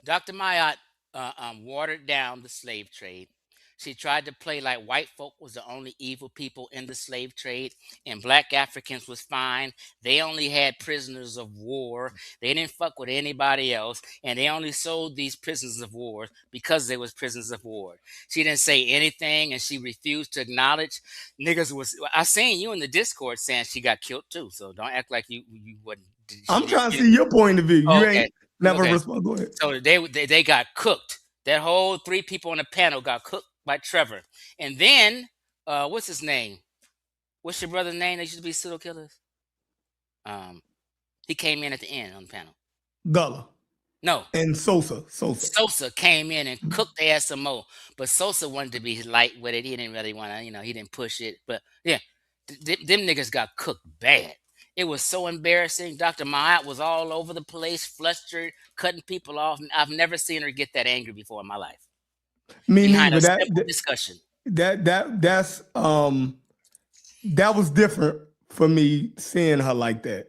Dr. Maat watered down the slave trade. She tried to play like white folk was the only evil people in the slave trade, and black Africans was fine. They only had prisoners of war. They didn't fuck with anybody else, and they only sold these prisoners of war because they was prisoners of war. She didn't say anything, and she refused to acknowledge niggas was. I seen you in the Discord saying she got killed too, so don't act like you wouldn't. I'm trying to see your point of view. You Okay. ain't never respond. Go ahead. So they got cooked. That whole 3 people on the panel got cooked by Trevor. And then, what's his name? What's your brother's name? They used to be serial killers. He came in at the end on the panel. Gullah. No. And Sosa. Sosa came in and cooked the ass some more. But Sosa wanted to be light with it. He didn't really want to, he didn't push it. But yeah, them niggas got cooked bad. It was so embarrassing. Dr. Maat was all over the place, flustered, cutting people off. I've never seen her get that angry before in my life. Me Behind neither. a simple discussion. That was different for me seeing her like that.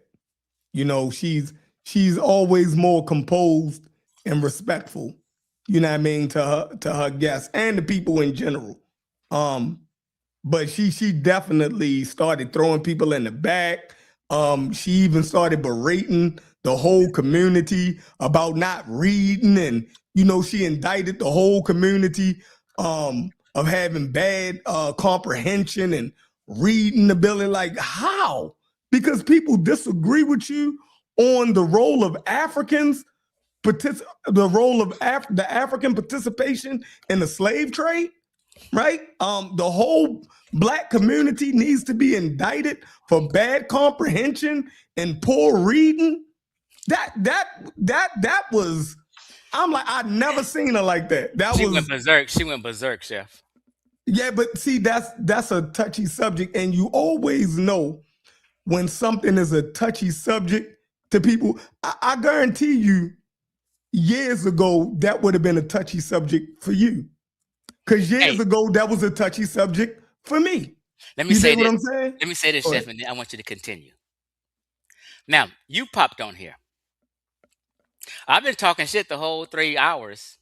She's always more composed and respectful. You know what I mean, to her guests and the people in general. But she definitely started throwing people in the back. She even started berating the whole community about not reading, and she indicted the whole community of having bad comprehension and reading ability. Like, how? Because people disagree with you on the role of Africans, the African participation in the slave trade, right? The whole Black community needs to be indicted for bad comprehension and poor reading. That was, I'm like, I'd never seen her like that. She went berserk. She went berserk, Chef. Yeah, but see, that's a touchy subject, and you always know when something is a touchy subject, to people. I guarantee you, years ago, that would have been a touchy subject for you. Because years ago, that was a touchy subject for me. Let me you say dig what this. I'm saying? Let me say this, Go Chef, ahead. and then I want you to continue. Now, you popped on here. I've been talking shit the whole 3 hours.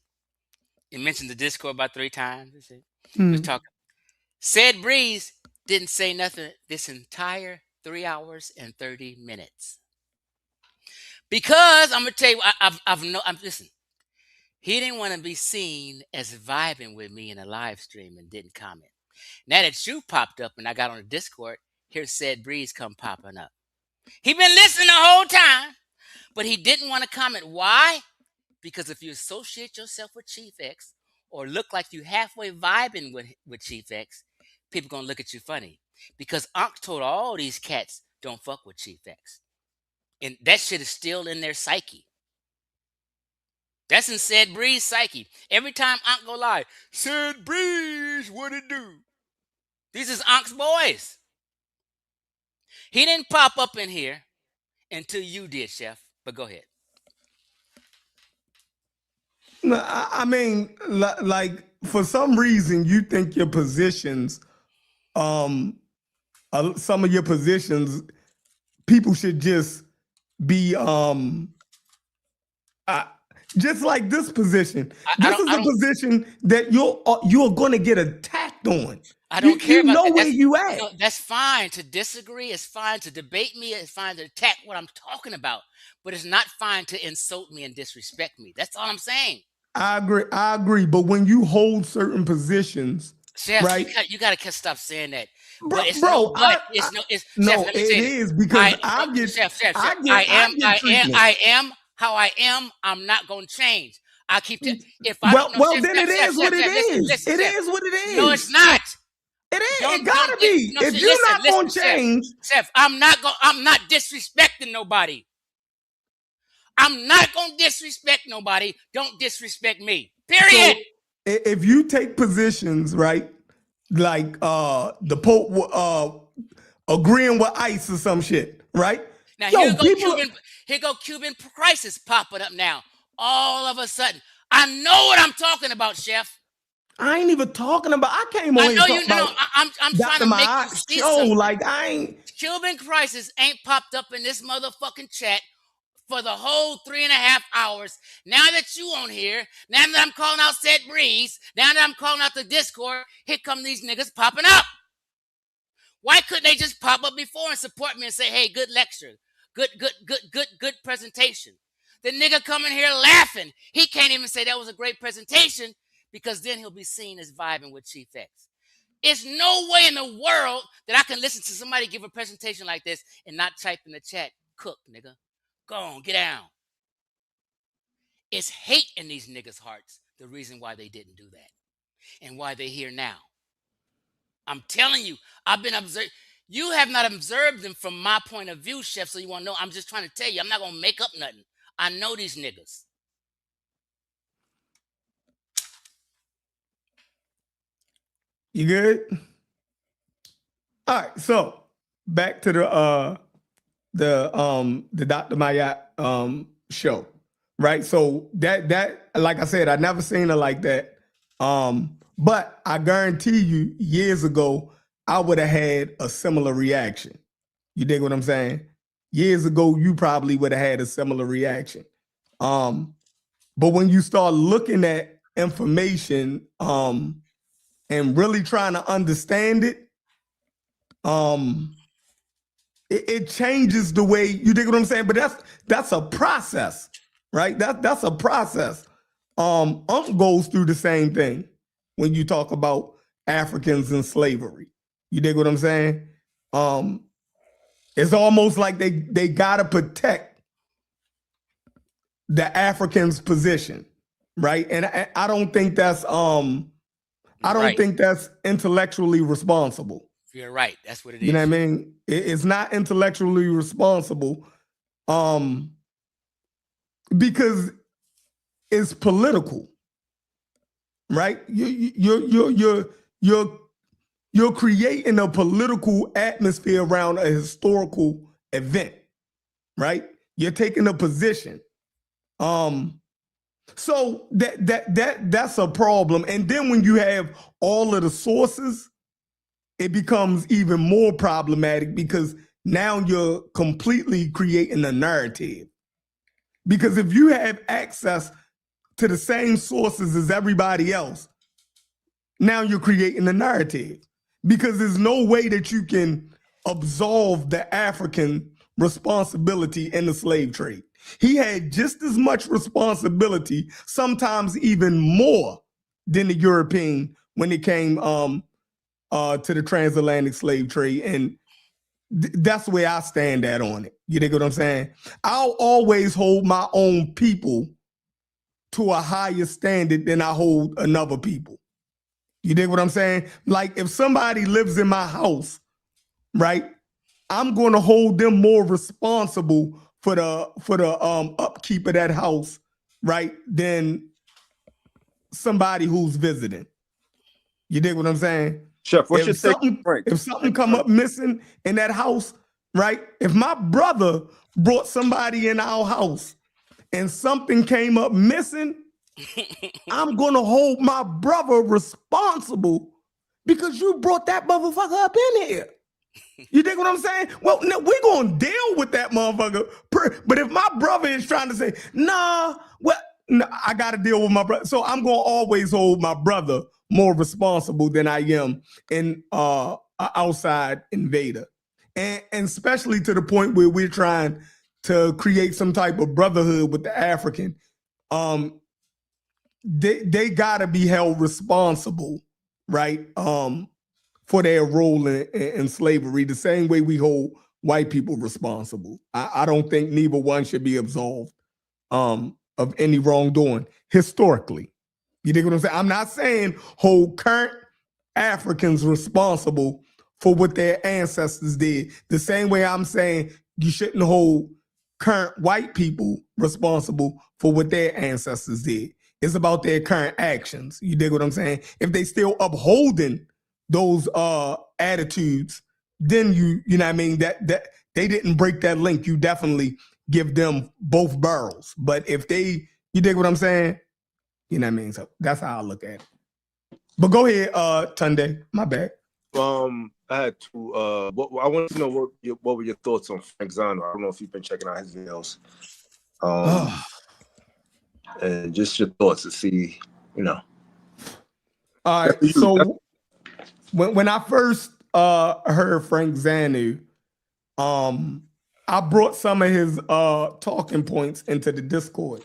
You mentioned the Discord about 3 times. Was talking. Said Breeze didn't say nothing this entire 3 hours and 30 minutes. Because I'm gonna tell you, listen. He didn't want to be seen as vibing with me in a live stream and didn't comment. Now that you popped up and I got on the Discord, here's Said Breeze come popping up. He been listening the whole time, but he didn't want to comment. Why? Because if you associate yourself with Chief X or look like you halfway vibing with Chief X, people gonna look at you funny. Because ANKH told all these cats don't fuck with Chief X. And that shit is still in their psyche. That's in Said Breeze psyche. Every time ANKH go live, Said Breeze, what it do? These is ANKH's boys. He didn't pop up in here until you did, Chef. But go ahead. No, I mean, like for some reason, you think your positions, some of your positions, people should just be just like this position. This is a position that you're going to get attacked on. I don't care about know that. where you at. No, that's fine to disagree. It's fine to debate me. It's fine to attack what I'm talking about. But it's not fine to insult me and disrespect me. That's all I'm saying. I agree. But when you hold certain positions, Chef, right? you gotta stop saying that. Bro, But it's bro, Chef, let me say is because Chef, I am how I am. I'm not gonna change. I keep it. If I then it is what it is. It is what it is. No, it's not. It is. It gotta be. If you're not gonna change, Chef, I'm not disrespecting nobody. I'm not gonna disrespect nobody. Don't disrespect me. Period. So if you take positions, right, like the Pope agreeing with ICE or some shit, right? Now here go Cuban crisis popping up now. All of a sudden, I know what I'm talking about, Chef. I ain't even talking about. I came on. I know you know. I'm trying to make you see something. Like I ain't. Cuban crisis ain't popped up in this motherfucking chat for the whole 3.5 hours. Now that you on here, now that I'm calling out Said Breeze, now that I'm calling out the Discord, here come these niggas popping up. Why couldn't they just pop up before and support me and say, hey, good lecture, good presentation? The nigga coming here laughing. He can't even say that was a great presentation because then he'll be seen as vibing with Chief X. It's no way in the world that I can listen to somebody give a presentation like this and not type in the chat, cook, nigga. Go on, get down. It's hate in these niggas' hearts, the reason why they didn't do that and why they're here now. I'm telling you, I've been observed. You have not observed them from my point of view, Chef, so you want to know. I'm just trying to tell you. I'm not going to make up nothing. I know these niggas. You good? All right, so back to the Dr. Maat show, right? So that like I said, I never seen her like that. But I guarantee you, years ago, I would have had a similar reaction. You dig what I'm saying? Years ago, you probably would have had a similar reaction. But when you start looking at information and really trying to understand it, it changes the way you dig what I'm saying. But that's a process, right? That's a process. ANKH goes through the same thing when you talk about Africans and slavery. You dig what I'm saying? It's almost like they gotta protect the Africans' position, right? And I don't think that's think that's intellectually responsible. You're right. That's what it is. You know what I mean? It's not intellectually responsible, because it's political, right? You're creating a political atmosphere around a historical event, right? You're taking a position. So that's a problem. And then when you have all of the sources, it becomes even more problematic because now you're completely creating a narrative. Because if you have access to the same sources as everybody else, now you're creating a narrative. Because there's no way that you can absolve the African responsibility in the slave trade. He had just as much responsibility, sometimes even more, than the European when it came to the transatlantic slave trade. And that's where I stand at on it. You dig what I'm saying? I'll always hold my own people to a higher standard than I hold another people. You dig what I'm saying? Like if somebody lives in my house, right, I'm going to hold them more responsible for the upkeep of that house, right, than somebody who's visiting. You dig what I'm saying? Chef, what's your take? If something come up missing in that house, right? If my brother brought somebody in our house and something came up missing, I'm gonna hold my brother responsible because you brought that motherfucker up in here. You dig what I'm saying? Well, no, we're gonna deal with that motherfucker. But if my brother is trying to say, nah, well, no, I gotta deal with my brother. So I'm gonna always hold my brother more responsible than I am in an outside invader. And especially to the point where we're trying to create some type of brotherhood with the African. They gotta be held responsible, right? For their role in slavery, the same way we hold white people responsible. I don't think neither one should be absolved of any wrongdoing historically. You dig what I'm saying? I'm not saying hold current Africans responsible for what their ancestors did. The same way I'm saying you shouldn't hold current white people responsible for what their ancestors did. It's about their current actions. You dig what I'm saying? If they still upholding those attitudes, then you know what I mean, that they didn't break that link. You definitely give them both barrels. But if they, you dig what I'm saying? You know what I mean? So that's how I look at it. But go ahead, Tunde. My bad. I had to. I wanted to know what were your thoughts on Frank Zano. I don't know if you've been checking out his videos. And just your thoughts to see, you know. All right. So when I first heard Frank Zanu, I brought some of his talking points into the Discord.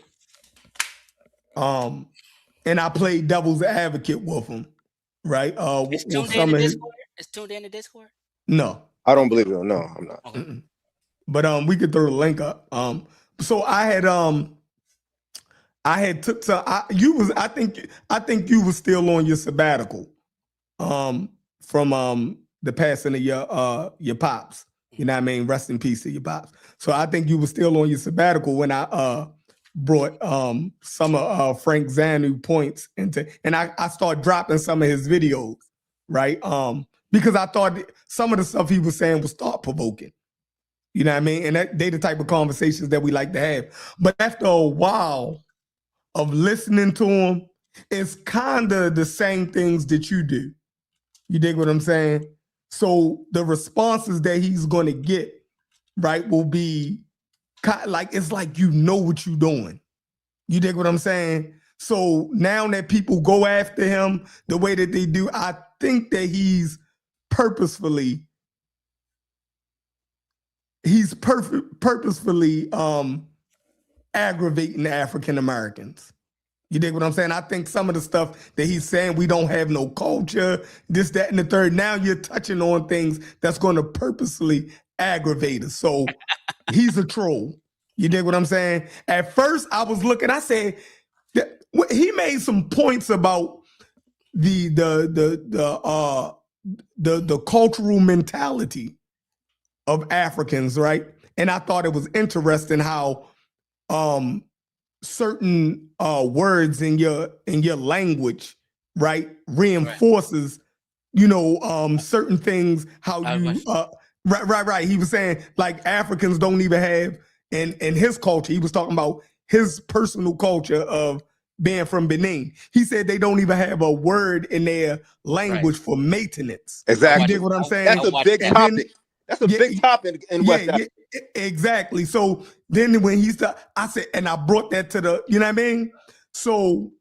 And I played devil's advocate with him, right? It's tuned in the Discord? It's tuned in the Discord? No. I don't believe it. No, I'm not. Okay. But we could throw the link up. So I had took some. I think you was still on your sabbatical, from the passing of your pops. You know what I mean? Rest in peace to your pops. So I think you were still on your sabbatical when I brought some of Frank Zanu points into, and I started dropping some of his videos, right? Because I thought some of the stuff he was saying was thought provoking. You know what I mean? And they the type of conversations that we like to have. But after a while of listening to him, it's kind of the same things that you do. You dig what I'm saying? So the responses that he's going to get, right, will be kind of like, it's like you know what you're doing. You dig what I'm saying? So now that people go after him the way that they do, I think that he's purposefully aggravating African Americans. You dig what I'm saying? I think some of the stuff that he's saying, we don't have no culture, this, that, and the third. Now you're touching on things that's going to purposely aggravate us. So he's a troll. You dig what I'm saying? At first, I was looking, I said, he made some points about the cultural mentality of Africans, right? And I thought it was interesting how certain words in your language, right, reinforces, you know, certain things, how you right. He was saying like Africans don't even have, in his culture. He was talking about his personal culture of being from Benin. He said they don't even have a word in their language for maintenance. Exactly. You dig what I'm saying? That's a big And topic. then, That's a big topic in West Africa. Exactly. So then when he started, I said, and I brought that to the, you know what I mean? So,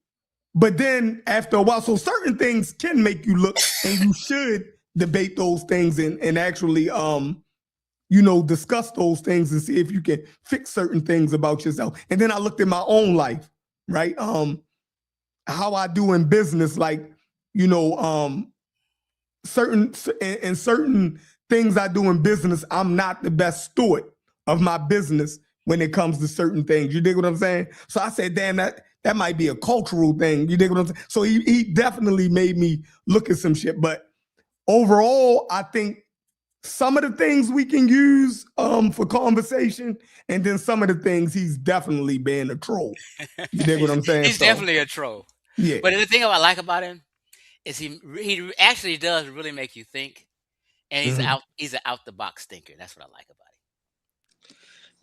but then after a while, so certain things can make you look, and you should debate those things and actually, you know, discuss those things and see if you can fix certain things about yourself. And then I looked at my own life, right? How I do in business, like, you know, certain things I do in business, I'm not the best steward of my business when it comes to certain things. You dig what I'm saying? So I said, damn, that might be a cultural thing. You dig what I'm saying? So he definitely made me look at some shit. But overall, I think some of the things we can use for conversation, and then some of the things he's definitely being a troll. You dig what I'm saying? He's definitely a troll. Yeah. But the thing I like about him is he actually does really make you think, and he's an out the box thinker. That's what I like about him.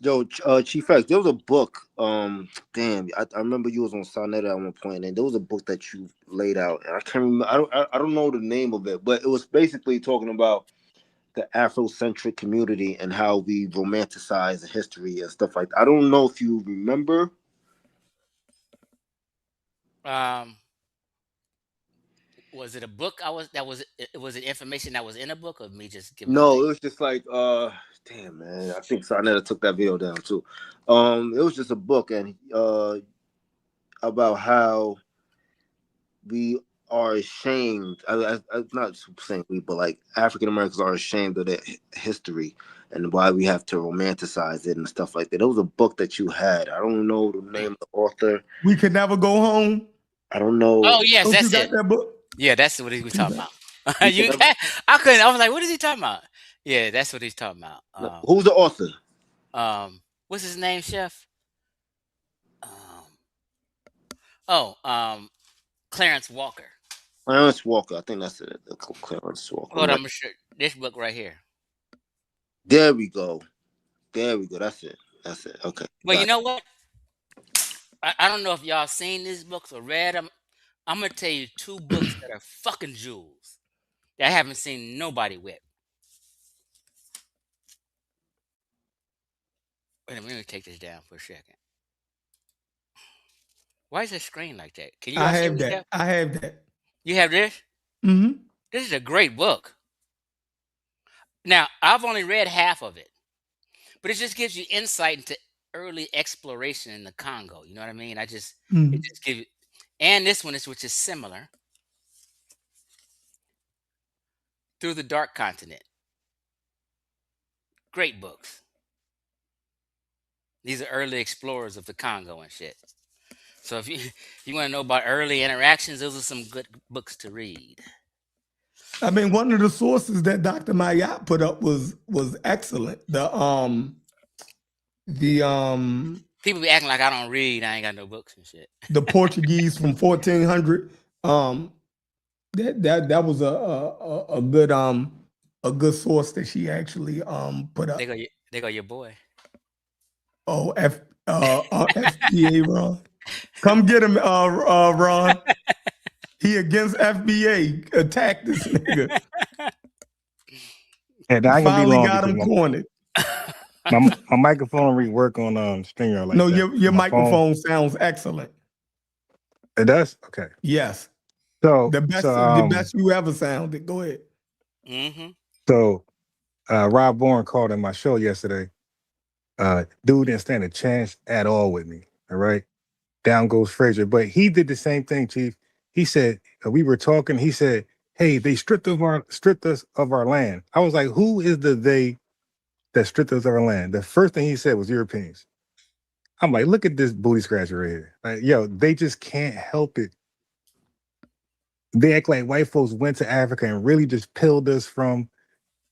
Yo, Chief X, there was a book. Damn, I remember you was on Sonetta at one point, and there was a book that you laid out, and I can't remember. I don't know the name of it, but it was basically talking about the Afrocentric community and how we romanticize the history and stuff like that. I don't know if you remember. Was it a book? Was it information that was in a book, or me just giving? No, it was just like damn, man. I think Sonetta took that video down too. It was just a book, and about how we are ashamed. I'm not saying we, but like African Americans are ashamed of their history and why we have to romanticize it and stuff like that. It was a book that you had. I don't know the name of the author. We Could Never Go Home. I don't know. Oh yes, don't that's you got it. that book? Yeah, that's what he was talking about. I couldn't. I was like, what is he talking about? Yeah, that's what he's talking about. Who's the author? What's his name, Chef? Clarence Walker. Clarence Walker. I think that's it. Clarence Walker. Hold on, I'm sure this book right here. There we go. That's it. Okay. Well, you know what? I don't know if y'all seen these books or read them. I'm gonna tell you two books that are fucking jewels that I haven't seen nobody with. Wait a minute, let me take this down for a second. Why is the screen like that? Can you? I have that. You have this? Mm-hmm. This is a great book. Now, I've only read half of it, but it just gives you insight into early exploration in the Congo. You know what I mean? It just gives you, and this one which is similar, Through the Dark Continent. Great books. These are early explorers of the Congo and shit. So if you want to know about early interactions, those are some good books to read. I mean, one of the sources that Dr. Mayat put up was excellent. People be acting like I don't read. I ain't got no books and shit. The Portuguese from 1400. That was a good source that she actually put up. They go your boy. Oh, FBA Ron. Come get him, Ron. He against FBA. Attack this nigga. Yeah, I finally got him cornered. My microphone rework on Stinger. Like no, that. your microphone sounds excellent. It does? Okay. Yes. So the best you ever sounded. Go ahead. Mm-hmm. So Rob Bourne called in my show yesterday. Dude didn't stand a chance at all with me. All right. Down goes Frazier. But he did the same thing, Chief. He said, we were talking, he said, hey, they stripped us of our land. I was like, who is the they that stripped us of our land? The first thing he said was Europeans. I'm like, look at this booty scratcher right here. Like, yo, they just can't help it. They act like white folks went to Africa and really just pilled us from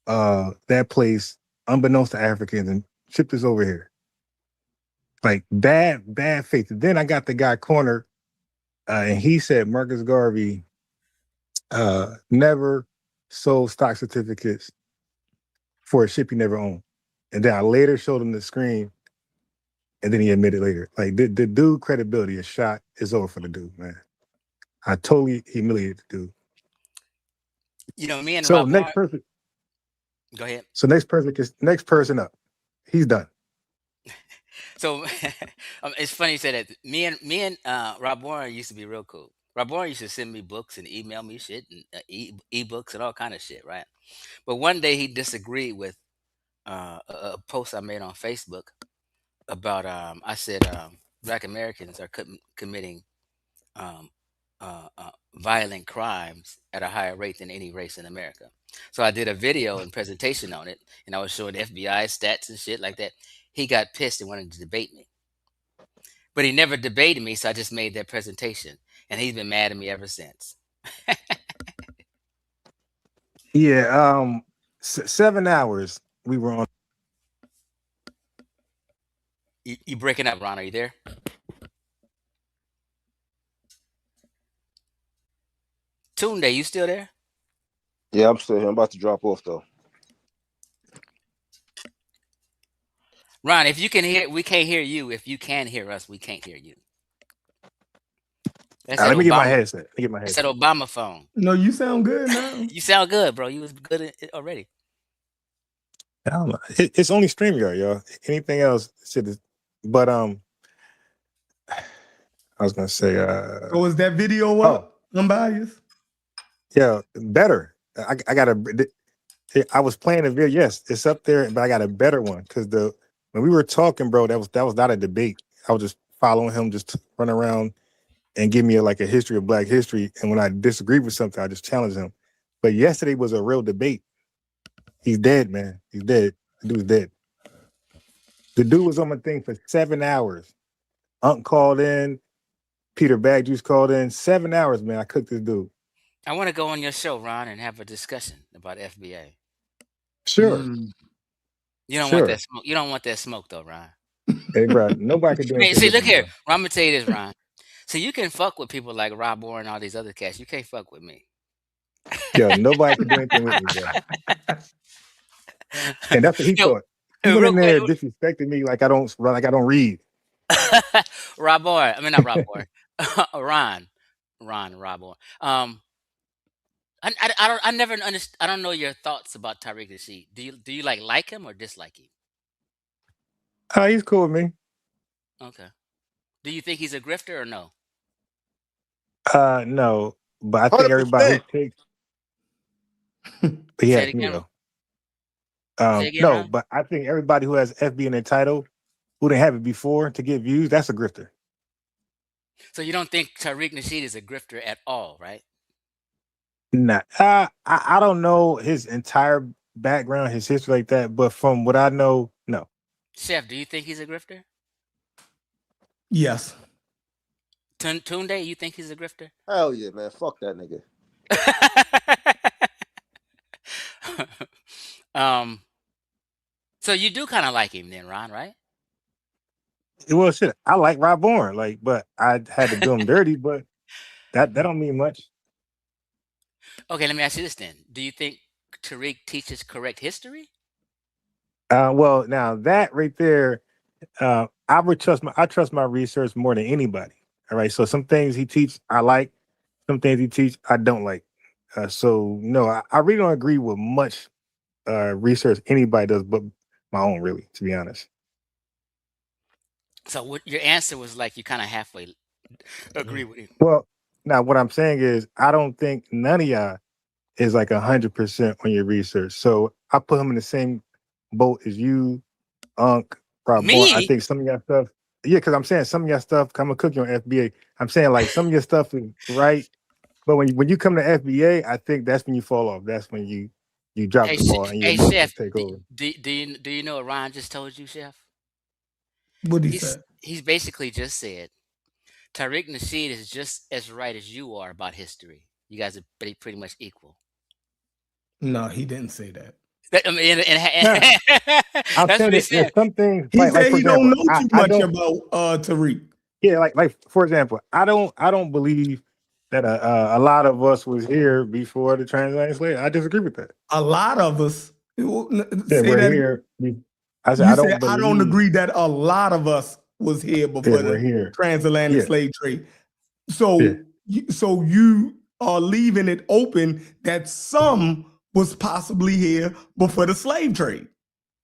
that place, unbeknownst to Africans, and shipped us over here. Like bad faith. Then I got the guy cornered, and he said Marcus Garvey never sold stock certificates for a ship he never owned. And then I later showed him the screen and then he admitted later. Like the dude credibility is shot. It's over for the dude, man. I totally humiliated the dude. You know, me and So Rob next Warren. person. Go ahead. So next person up. He's done. So it's funny you said that. Me and Rob Warren used to be real cool. Rob Warren used to send me books and email me shit and e-books and all kind of shit, right? But one day he disagreed with a post I made on Facebook about I said Black Americans are committing um, violent crimes at a higher rate than any race in America. So I did a video and presentation on it, and I was showing FBI stats and shit like that. He got pissed and wanted to debate me, but he never debated me, so I just made that presentation, and he's been mad at me ever since. Yeah, 7 hours we were on. You breaking up, Ron? Are you there? Tunde, you still there? Yeah, I'm still here. I'm about to drop off though. Ron, if you can hear, we can't hear you. If you can hear us, we can't hear you. That's that Let me get my Obama. headset. Let me get my That's headset. that Obama phone. No, you sound good now. You sound good, bro. You was good already. I don't know. It's only StreamYard, y'all. Anything else, shit is. But I was gonna say. So is that video up? Unbiased? Yeah, better. I got a. I was playing a video. Yes, it's up there, but I got a better one because when we were talking, bro, that was not a debate. I was just following him, just run around and give me a history of Black history. And when I disagreed with something, I just challenged him. But yesterday was a real debate. He's dead, man. He's dead. The dude's dead. The dude was on my thing for 7 hours. Unc called in. Peter Bagjuice called in. 7 hours, man. I cooked this dude. I want to go on your show, Ron, and have a discussion about FBA. Sure. You don't want that smoke. You don't want that smoke, though, Ron. Hey, bro, nobody can do anything. See, look here. Ron, I'm gonna tell you this, Ron. So you can fuck with people like Rob Warren and all these other cats. You can't fuck with me. Yo, nobody can do anything with me, bro. And that's what he thought. He went in there disrespecting me like I don't read. Rob Warren. I mean, not Rob Warren. Rob Warren. I never understand. I don't know your thoughts about Tariq Nasheed. Do you like him or dislike him? He's cool with me. Okay. Do you think he's a grifter or no? No, but I think everybody who takes. He has me though. No, but I think everybody who has FB in their title, who didn't have it before to get views, that's a grifter. So you don't think Tariq Nasheed is a grifter at all, right? Nah, I don't know his entire background, his history like that, but from what I know, no. Chef, do you think he's a grifter? Yes. Tunde, you think he's a grifter? Hell yeah, man. Fuck that nigga. So you do kind of like him then, Ron, right? Well, shit, I like Rob Warren, but I had to do him dirty, but that don't mean much. Okay, let me ask you this then. Do you think Tariq teaches correct history? Well, now that right there, I trust my research more than anybody. All right. So some things he teach I like, some things he teach I don't like. So no, I really don't agree with much research anybody does, but my own, really, to be honest. So what your answer was like you kind of halfway agree with him. Well, now what I'm saying is I don't think none of y'all is like 100% on your research. So I put him in the same boat as you, Unc, Rob Warren. I think some of y'all stuff, yeah, because I'm saying some of y'all stuff, I'm gonna cook you on FBA. I'm saying like some of your stuff is right, but when you come to FBA, I think that's when you fall off. That's when you drop the ball and you Chef, take over. Do you know what Ron just told you, Chef? What did he say? He's basically just said Tariq Nasheed is just as right as you are about history. You guys are pretty much equal. No, he didn't say that. I mean, that's what he said. Some things he like, said for he example, don't know too much about Tariq. Yeah, like for example, I don't believe that a lot of us was here before the transatlantic slave. I disagree with that. A lot of us. Say that here. I I don't agree that a lot of us was here before we're the here. transatlantic Yeah. slave trade. So, so you are leaving it open that some was possibly here before the slave trade.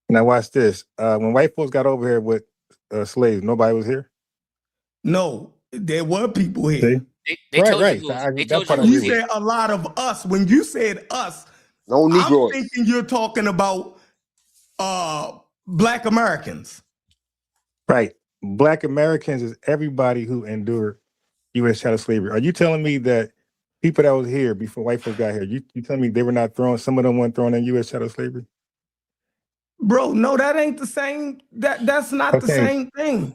Now watch this. When white folks got over here with slaves, nobody was here. No, there were people here. They told you who. They told you You said a lot of us. When you said us, no Negroes. I'm thinking you're talking about Black Americans. Right. Black Americans is everybody who endured U.S. chattel slavery. Are you telling me that people that was here before white folks got here, you telling me they were not thrown, some of them weren't thrown in U.S. chattel slavery? Bro, no, that ain't the same. That's not the same thing.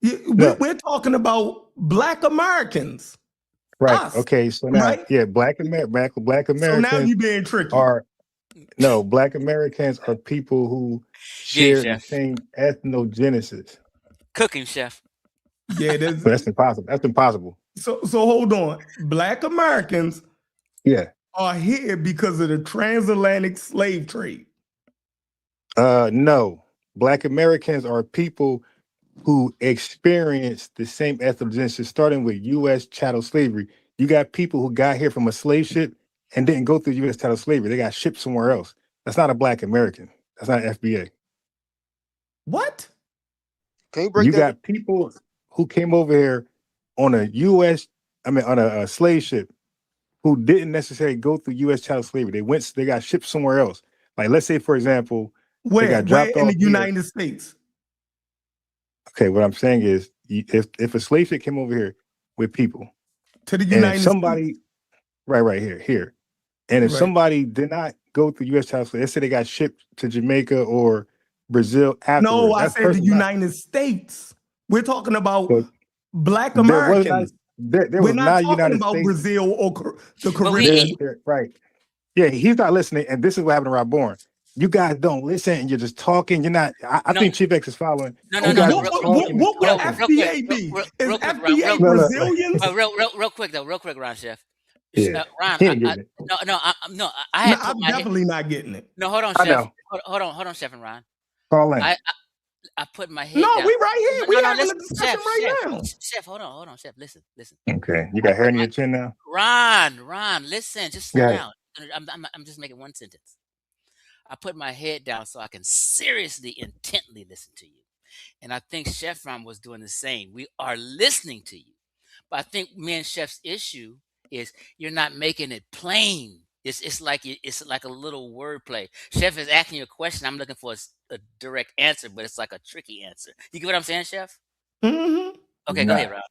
We're talking about Black Americans. Right. Us, okay. So now, right? Black Americans. So now you being tricky. Black Americans are people who share the same ethnogenesis. Cooking, chef. Yeah, that's impossible. That's impossible. So hold on. Black Americans are here because of the transatlantic slave trade. No. Black Americans are people who experienced the same ethnogenesis, starting with U.S. chattel slavery. You got people who got here from a slave ship and didn't go through U.S. chattel slavery. They got shipped somewhere else. That's not a Black American. That's not FBA. What? Can you break You that? got people who came over here on a slave ship who didn't necessarily go through U.S. chattel slavery. They got shipped somewhere else. Like, let's say, for example, they got dropped in off the United States? Okay, what I'm saying is, if a slave ship came over here with people to the United States, right here, and if somebody did not go through U.S. chattel slavery, let's say they got shipped to Jamaica or Brazil afterwards. No, I said the United States. We're talking about Black Americans. We're not talking about Brazil or the Caribbean. Right. Yeah, he's not listening, and this is what happened to Rob Bourne. You guys don't listen, and you're just talking. You're not. I think Chief X is following. No. What will FBA be? Is FBA Brazilians? Real quick, Ron Chef. Yeah. Ron, I'm definitely not getting it. No, hold on, Chef. Hold on, Chef and Ron. Call in. I put my head No, down. we right here. We having a discussion now. Chef, hold on, Chef. Listen. Okay, you got hair in your chin now. Ron, listen. Just slow down. I'm just making one sentence. I put my head down so I can seriously, intently listen to you. And I think Chef Ron was doing the same. We are listening to you. But I think me and Chef's issue is you're not making it plain. It's like a little wordplay. Chef is asking you a question. I'm looking for a direct answer, but it's like a tricky answer. You get what I'm saying, Chef? Mm-hmm. Okay, go ahead, Ron.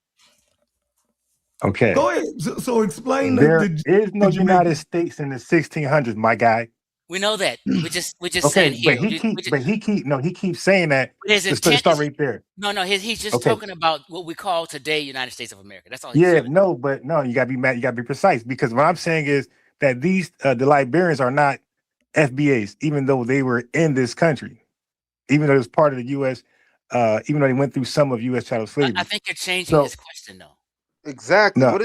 Okay. Go ahead. So explain. There is no United States in the 1600s, my guy. We know that. We just saying here. He keeps saying that. His intent start right there. No, he's just talking about what we call today United States of America. That's all. You gotta be mad. You gotta be precise, because what I'm saying is that these the Liberians are not FBAs, even though they were in this country, even though it was part of the U.S. Even though they went through some of U.S. chattel slavery. I think you're changing his question, though. Exactly. No,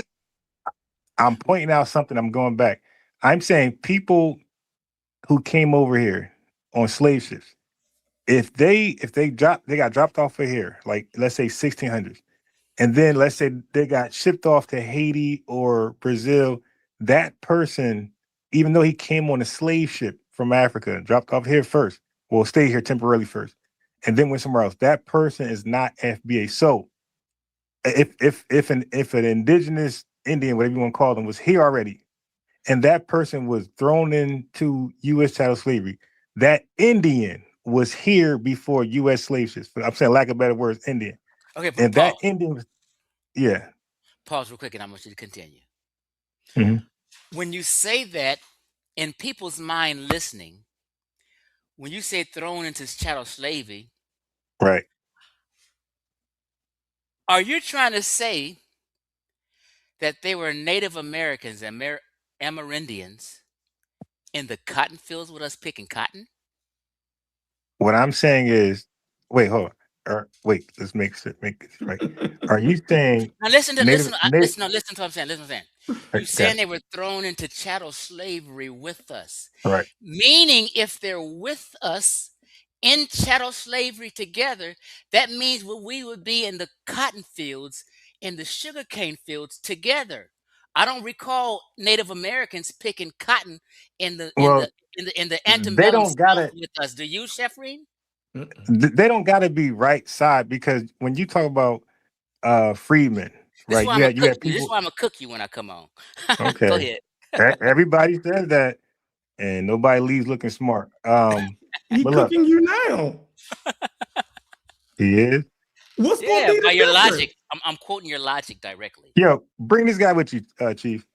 I'm pointing out something. I'm going back. I'm saying people who came over here on slave ships, if they got dropped off of here, like let's say 1600s, and then let's say they got shipped off to Haiti or Brazil, that person, even though he came on a slave ship from Africa, dropped off here first, will stay here temporarily first, and then went somewhere else, that person is not FBA. So if an indigenous Indian, whatever you want to call them, was here already, and that person was thrown into U.S. chattel slavery, that Indian was here before U.S. slave ships. I'm saying, lack of better words, Indian. Okay, and that Indian was, Pause real quick, and I want you to continue. Mm-hmm. When you say that, in people's mind listening, when you say thrown into chattel slavery, right? Are you trying to say that they were Native Americans and Amerindians in the cotton fields with us picking cotton? What I'm saying is, hold on. Let's make it right. Are you saying? Now listen to what I'm saying. Listen to what I'm saying. You're saying they were thrown into chattel slavery with us. Right. Meaning, if they're with us in chattel slavery together, that means we would be in the cotton fields, in the sugarcane fields together. I don't recall Native Americans picking cotton in the in Well, the in the they antebellum don't South gotta. with us. Do you, Sheffreen? They don't gotta be right side because when you talk about freedmen, This is right? why I'm gonna You cook had you. This is people. why I'm gonna cook you when I come on. Go Okay, ahead. everybody says that, and nobody leaves looking smart. He But look, cooking you now. he is. What's gonna Yeah, be by the your difference? logic. I'm quoting your logic directly. Yo, bring this guy with you, Chief.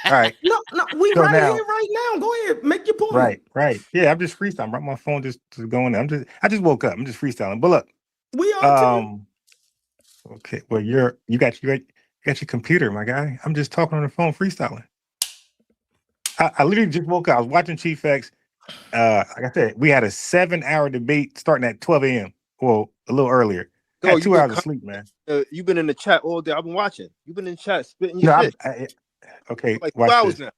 All right. No, we So right now, here, right now. Go ahead, make your point. right. Yeah, I'm just freestyling. Right, my phone just going. I just woke up. I'm just freestyling. But look, We are too. okay. Well, you got your computer, my guy. I'm just talking on the phone, freestyling. I literally just woke up. I was watching Chief X. Like I said, we had a 7-hour debate starting at 12 a.m. Well, a little earlier. I Yo, had 2 hours of sleep, man. You've been in the chat all day. I've been watching. You've been in the chat spitting your No, shit. okay. Like 2 Watch hours this. now.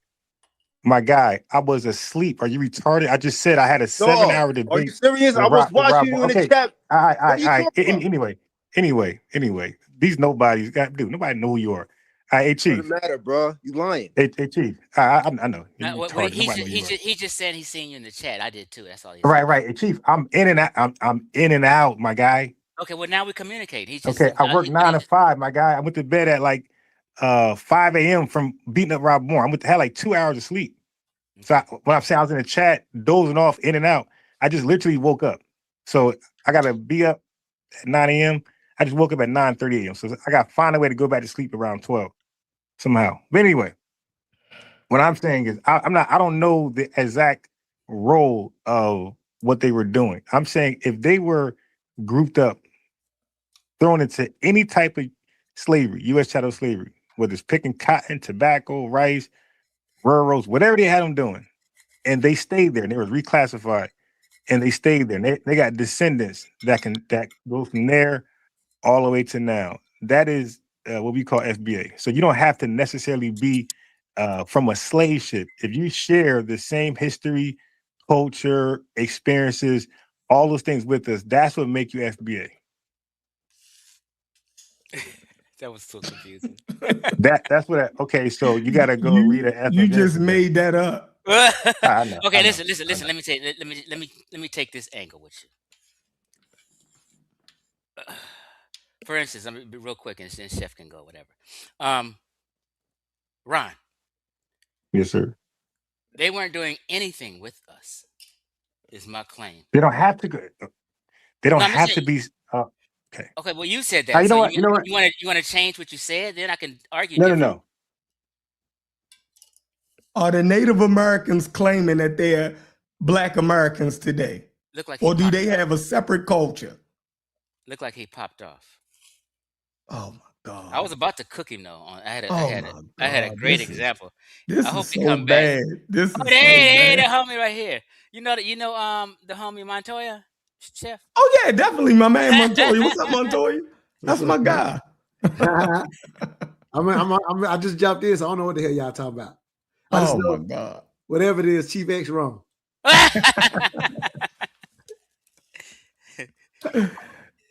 My guy, I was asleep. Are you retarded? I just said I had a 7-hour debate. Are you serious? I was watching you in the chat. All right. What are you talking about? Anyway. These nobodies nobody know who you are. Hey, Chief. Doesn't matter, bro. You lying. Hey, Chief. I know. You're retarded. He's just saying he's seeing you in the chat. I did too. That's all. Right. Hey, Chief, I'm in and out. I'm in and out, my guy. Okay, well now we communicate. He's just Okay, I work 9 to 5, my guy. I went to bed at like 5 a.m. from beating up Rob Moore. had like 2 hours of sleep. So when I'm saying I was in the chat, dozing off, in and out, I just literally woke up. So I gotta be up at 9 a.m. I just woke up at 9:30 a.m. So I gotta find a way to go back to sleep around 12 somehow. But anyway, what I'm saying is I don't know the exact role of what they were doing. I'm saying if they were grouped up, thrown into any type of slavery, U.S. chattel slavery, whether it's picking cotton, tobacco, rice, railroads, whatever they had them doing, and they stayed there, and they were reclassified, and they stayed there. And they got descendants that go from there all the way to now. That is what we call FBA. So you don't have to necessarily be from a slave ship. If you share the same history, culture, experiences, all those things with us, that's what make you FBA. That was so confusing. That's what. Okay, so you got to go read an. You just made that up. I know. Okay, listen. Let me take this angle with you. For instance, I'm gonna be real quick, and then Chef can go. Whatever. Ron. Yes, sir. They weren't doing anything with us. Is my claim. They don't have to go. They don't have to be. Okay. Okay. Well, you said that. You know what? You want to change what you said? Then I can argue. No. Are the Native Americans claiming that they're Black Americans today? Look like or do they have a separate culture? Look like he popped off. Oh my God! I was about to cook him though. I had a great example. This I hope is he so come bad. back. This is so bad. bad. The homie right here. You know the homie Montoya, Chef. Oh yeah, definitely my man Montoya. What's up, Montoya? That's my guy. I just jumped in, so I don't know what the hell y'all talking about. I just know, my God! Whatever it is, Chief X wrong.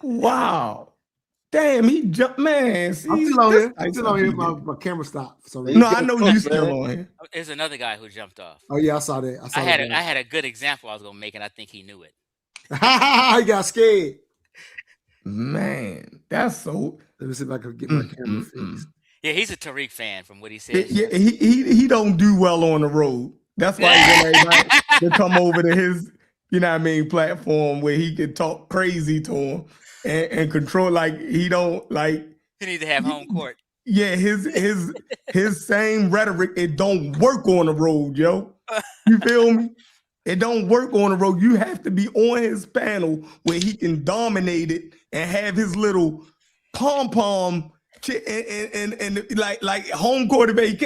Wow. Damn, he jumped, man. See, I'm still on here. I'm still on here. My camera stopped. So no, I know you still on here. There's another guy who jumped off. Oh yeah, I saw that. I had a good example I was gonna make, and I think he knew it. He got scared. Man, that's so. Let me see if I can get my camera fixed. Yeah, he's a Tariq fan from what he said. Yeah, he don't do well on the road. That's why he want everybody to come over to his, platform where he can talk crazy to him and control. Like he don't like. He need to have home court. Yeah, his same rhetoric. It don't work on the road, yo. You feel me? It don't work on the road. You have to be on his panel where he can dominate it and have his little pom-pom and like home court debate.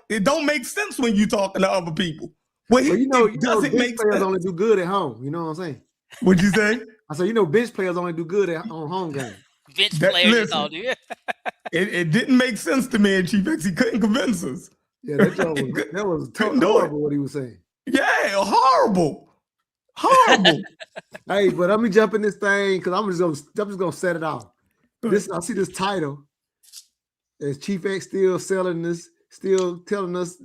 It don't make sense when you talking to other people. Well, bench players only do good at home. You know what I'm saying? What'd you say? I said, bench players only do good on home games. Bench players all do. It didn't make sense to me, and Chief X, he couldn't convince us. Yeah, that was horrible what he was saying. Yeah, horrible. Horrible. Hey, but let me jump in this thing because I'm just gonna set it off. This I see this title. Is Chief X still selling this? Still telling us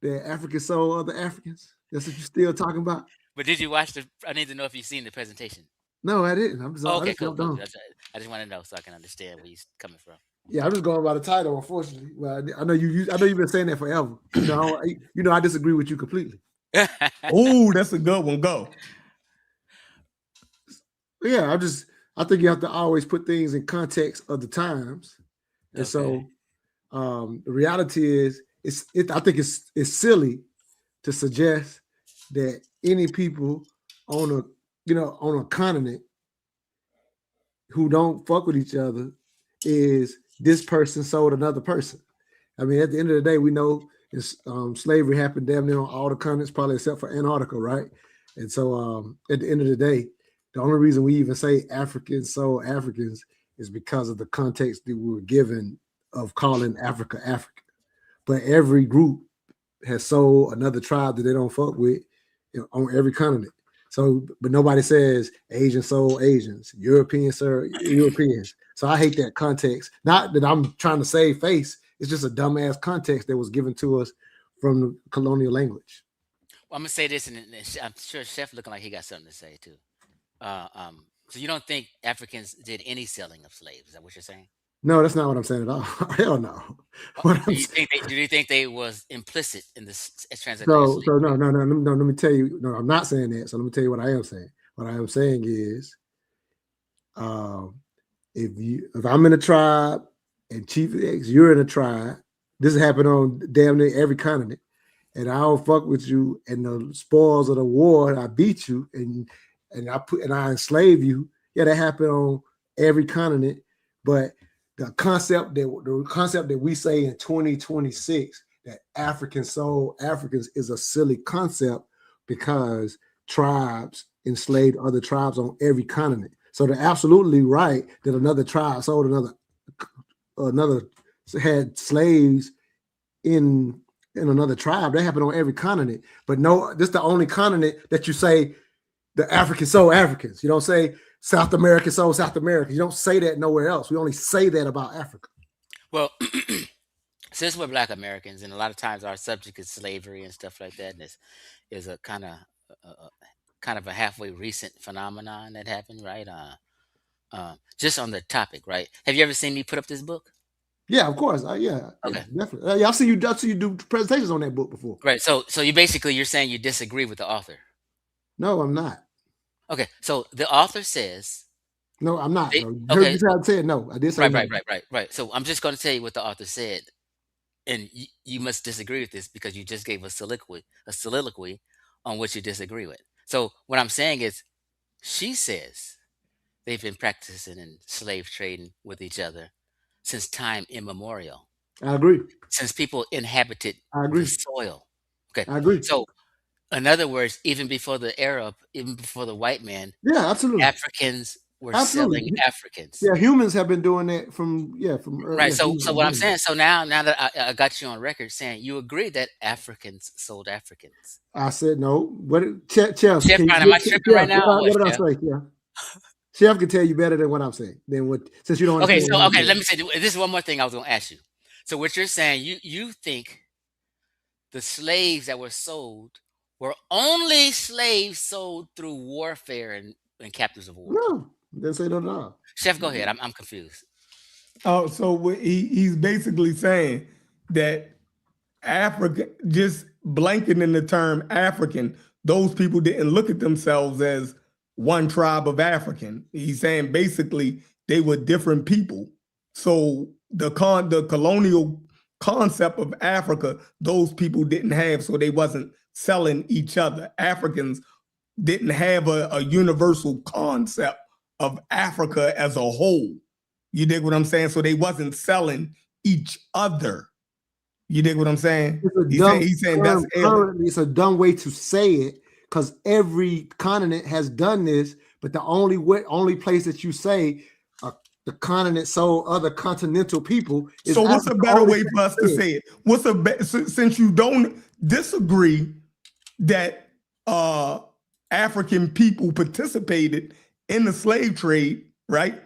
that Africans sold other Africans? That's what you're still talking about? But did you watch I need to know if you've seen the presentation. No, I didn't. I Okay, just cool. jumped on. I just want to know so I can understand where he's coming from. Yeah, I'm just going by the title, unfortunately. Well, I know you've been saying that forever. I disagree with you completely. Oh, that's a good one. Go. Yeah, I think you have to always put things in context of the times. And so the reality is I think it's silly to suggest that any people on a continent who don't fuck with each other is this person sold another person. I mean, at the end of the day, we know slavery happened damn near on all the continents, probably except for Antarctica, right? And so at the end of the day, the only reason we even say Africans sold Africans is because of the context that we were given of calling Africa Africa. But every group has sold another tribe that they don't fuck with on every continent. So, but nobody says Asians sold Asians, Europeans sold Europeans. So I hate that context. Not that I'm trying to save face. It's just a dumbass context that was given to us from the colonial language. Well, I'm gonna say this, and I'm sure Chef looking like he got something to say too. So you don't think Africans did any selling of slaves? Is that what you're saying? No, that's not what I'm saying at all. Hell no. Do you think they was implicit in this transatlantic So slavery? no. Let me tell you. No, I'm not saying that. So let me tell you what I am saying. What I am saying is, if I'm in a tribe and Chief X, you're in a tribe, this happened on damn near every continent, and I don't fuck with you, and the spoils of the war, I beat you, and I enslave you. Yeah, that happened on every continent, but the concept that we say in 2026 that Africans sold Africans is a silly concept because tribes enslaved other tribes on every continent. So they're absolutely right that another tribe sold another had slaves in another tribe. That happened on every continent. But no, this is the only continent that you say the Africans sold Africans. You don't say South America sold South America. You don't say that nowhere else. We only say that about Africa. Well, since we're Black Americans, and a lot of times our subject is slavery and stuff like that, and this is a kind of a halfway recent phenomenon that happened, right? Just on the topic, right? Have you ever seen me put up this book? Yeah, of course. Yeah, definitely. I've seen you do presentations on that book before. Right. So you're saying you disagree with the author. No, I'm not. Okay. So the author says. No, I'm not. Okay. You tried to say it. No, I did say no. Right. So I'm just going to tell you what the author said, and you must disagree with this because you just gave a soliloquy on what you disagree with. So what I'm saying is, she says they've been practicing in slave trading with each other since time immemorial. I agree. Since people inhabited the soil. Okay. I agree. So, in other words, even before the Arab, even before the white man, yeah, absolutely, Africans were selling Africans. Yeah, humans have been doing that from right. So what I'm saying, so now that I got you on record saying you agree that Africans sold Africans. I said no. What Chef? Am I tripping right now? What did I say? Yeah. Chef can tell you better than what I'm saying. Since you don't. Okay, let me say this is one more thing I was going to ask you. So what you're saying, you think the slaves that were sold were only slaves sold through warfare and captives of war? No, didn't say that at all. Chef, go ahead. I'm confused. Oh, so he's basically saying that Africa, just blanking in the term African, those people didn't look at themselves as one tribe of African. He's saying basically they were different people. So the colonial concept of Africa, those people didn't have, so they wasn't selling each other. Africans didn't have a universal concept of Africa as a whole. You dig what I'm saying? So they wasn't selling each other. You dig what I'm saying? He's saying that's it's a dumb way to say it because every continent has done this, but the only place that you say the continent sold other continental people is. So what's a better way for us to say it? Since you don't disagree that African people participated in the slave trade, right?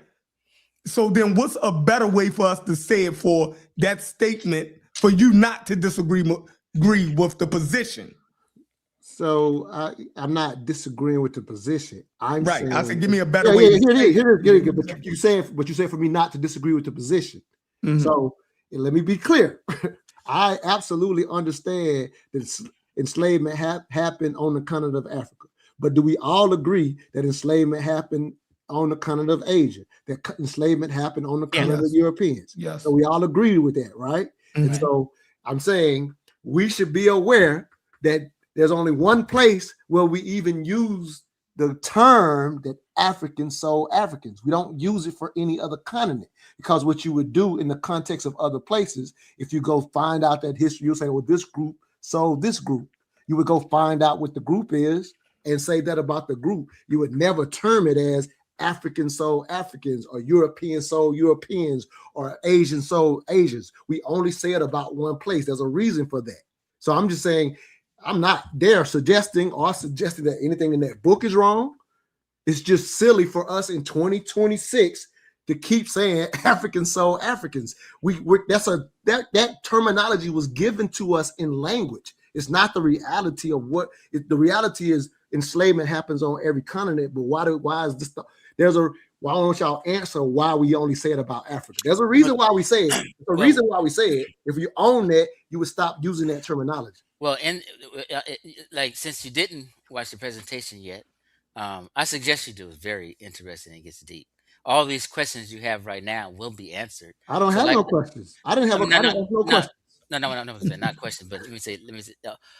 So then what's a better way for us to say it for that statement, for you not to agree with the position? So I'm not disagreeing with the position. I'm right. saying, I said, give me a better way. Here it is. But you said for me not to disagree with the position. Mm-hmm. So let me be clear. I absolutely understand that enslavement happened on the continent of Africa. But do we all agree that enslavement happened on the continent of Asia? That enslavement happened on the continent of Europeans? Yes. So we all agree with that, right? Mm-hmm. And so I'm saying we should be aware that there's only one place where we even use the term that Africans sold Africans. We don't use it for any other continent, because what you would do in the context of other places, if you go find out that history, you'll say, well, this group sold this group. You would go find out what the group is and say that about the group. You would never term it as African sold Africans or European sold Europeans or Asian sold Asians. We only say it about one place. There's a reason for that. So I'm just saying, I'm not there suggesting that anything in that book is wrong. It's just silly for us in 2026 to keep saying Africans sold Africans. That terminology was given to us in language. It's not the reality of what the reality is. Enslavement happens on every continent, but why is this? Why don't y'all answer why we only say it about Africa? There's a reason why we say it. The reason why we say it. If you own that, you would stop using that terminology. Well, like, since you didn't watch the presentation yet, I suggest you do. It's very interesting and gets deep. All these questions you have right now will be answered. I don't have no questions. I didn't have no questions. No, not questions. But let me say.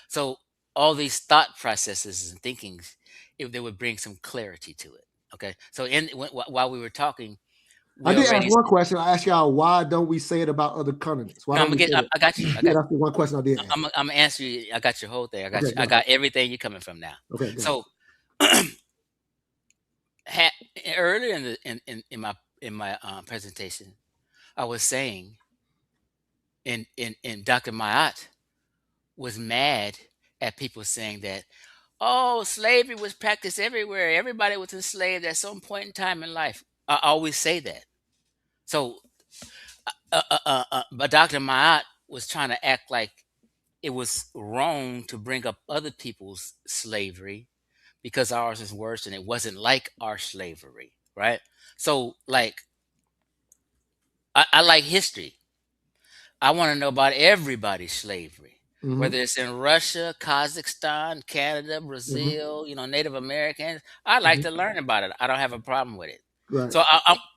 So all these thought processes and thinkings, if they would bring some clarity to it. Okay. So while we were talking, I did ask one question. I asked y'all, why don't we say it about other continents? Why don't I got you. That's the one question I did ask. I'm gonna answer you. I got your whole thing. I got everything you're coming from now. Okay. So earlier in my presentation, I was saying, in Dr. Maat was mad at people saying that, oh, slavery was practiced everywhere. Everybody was enslaved at some point in time in life. I always say that. So, but Dr. Maat was trying to act like it was wrong to bring up other people's slavery because ours is worse and it wasn't like our slavery, right? So, like, I like history. I want to know about everybody's slavery, whether it's in Russia, Kazakhstan, Canada, Brazil, Native Americans. I like to learn about it. I don't have a problem with it. Right. So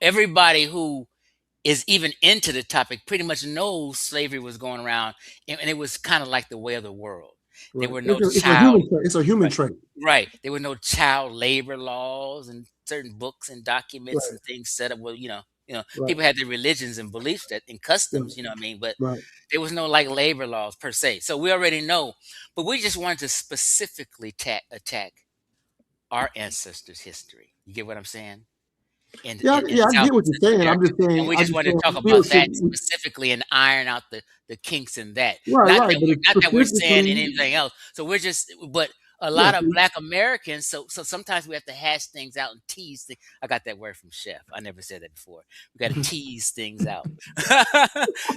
everybody who is even into the topic pretty much knows slavery was going around, and it was kind of like the way of the world. Right. There were no it's a human trait. Right. There were no child labor laws and certain books and documents and things set up. Well, people had their religions and beliefs and customs, you know what I mean? But there was no like labor laws per se. So we already know, but we just wanted to specifically attack our ancestors' history. You get what I'm saying? I get what you're saying. I'm just saying. And we just want to talk about that specifically and iron out the kinks in that. Not that we're saying anything else. So we're just, but a lot of Black Americans, so sometimes we have to hash things out and tease things. I got that word from Chef. I never said that before. We got to tease things out.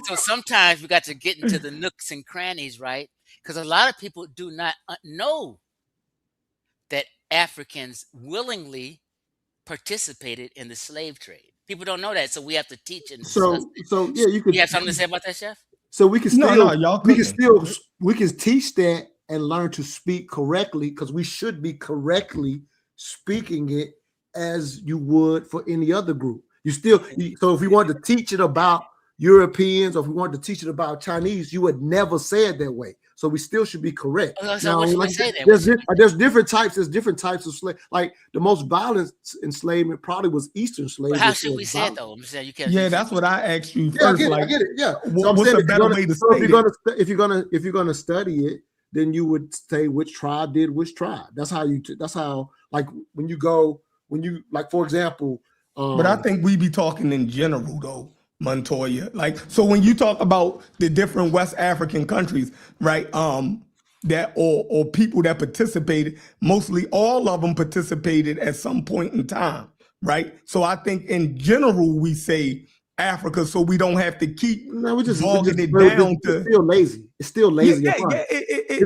So sometimes we got to get into the nooks and crannies, right? Because a lot of people do not know that Africans willingly participated in the slave trade. People don't know that, so we have to teach and discuss it. You could. You have something to say about that, Chef? So we can we can teach that and learn to speak correctly, because we should be correctly speaking it as you would for any other group. So if we wanted to teach it about Europeans, or if we wanted to teach it about Chinese, you would never say it that way. So we still should be correct. So what should we say then? There's different types. There's different types of slave. Like the most violent enslavement probably was Eastern slavery. But how should we say it though? I'm saying you can't. Yeah, that's what I asked you first. I get it. Yeah. So what's a better way to say it? If you're gonna study it, then you would say which tribe did which tribe. That's how like when you like, for example. But I think we be talking in general though, Montoya. Like, so when you talk about the different West African countries, right? that or people that participated, mostly all of them participated at some point in time, right? So I think in general we say Africa, so we don't have to keep bogging it down to. It's still lazy. It's still lazy. It's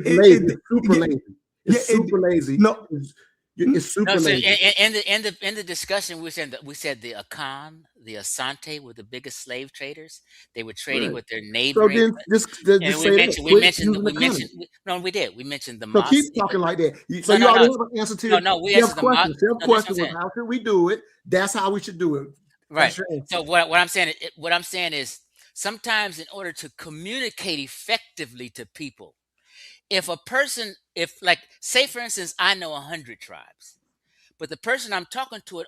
lazy. It's super lazy. It's super lazy. No, it's super No, so lazy. in the discussion, we said the Akan, the Asante were the biggest slave traders. They were trading Right. with their So neighboring. then just and say that. Quit using the economy. no, we did. We mentioned the So Maat. keep talking like that. So No, you no, already no. have an answer to No, we Steph's answered the Maat. question. Steph's No, that's what question I'm was, saying. how should we do it? That's how we should do it. Right. That's your answer. So what I'm saying is sometimes in order to communicate effectively to people, if like say for instance, I know 100 tribes, but the person I'm talking to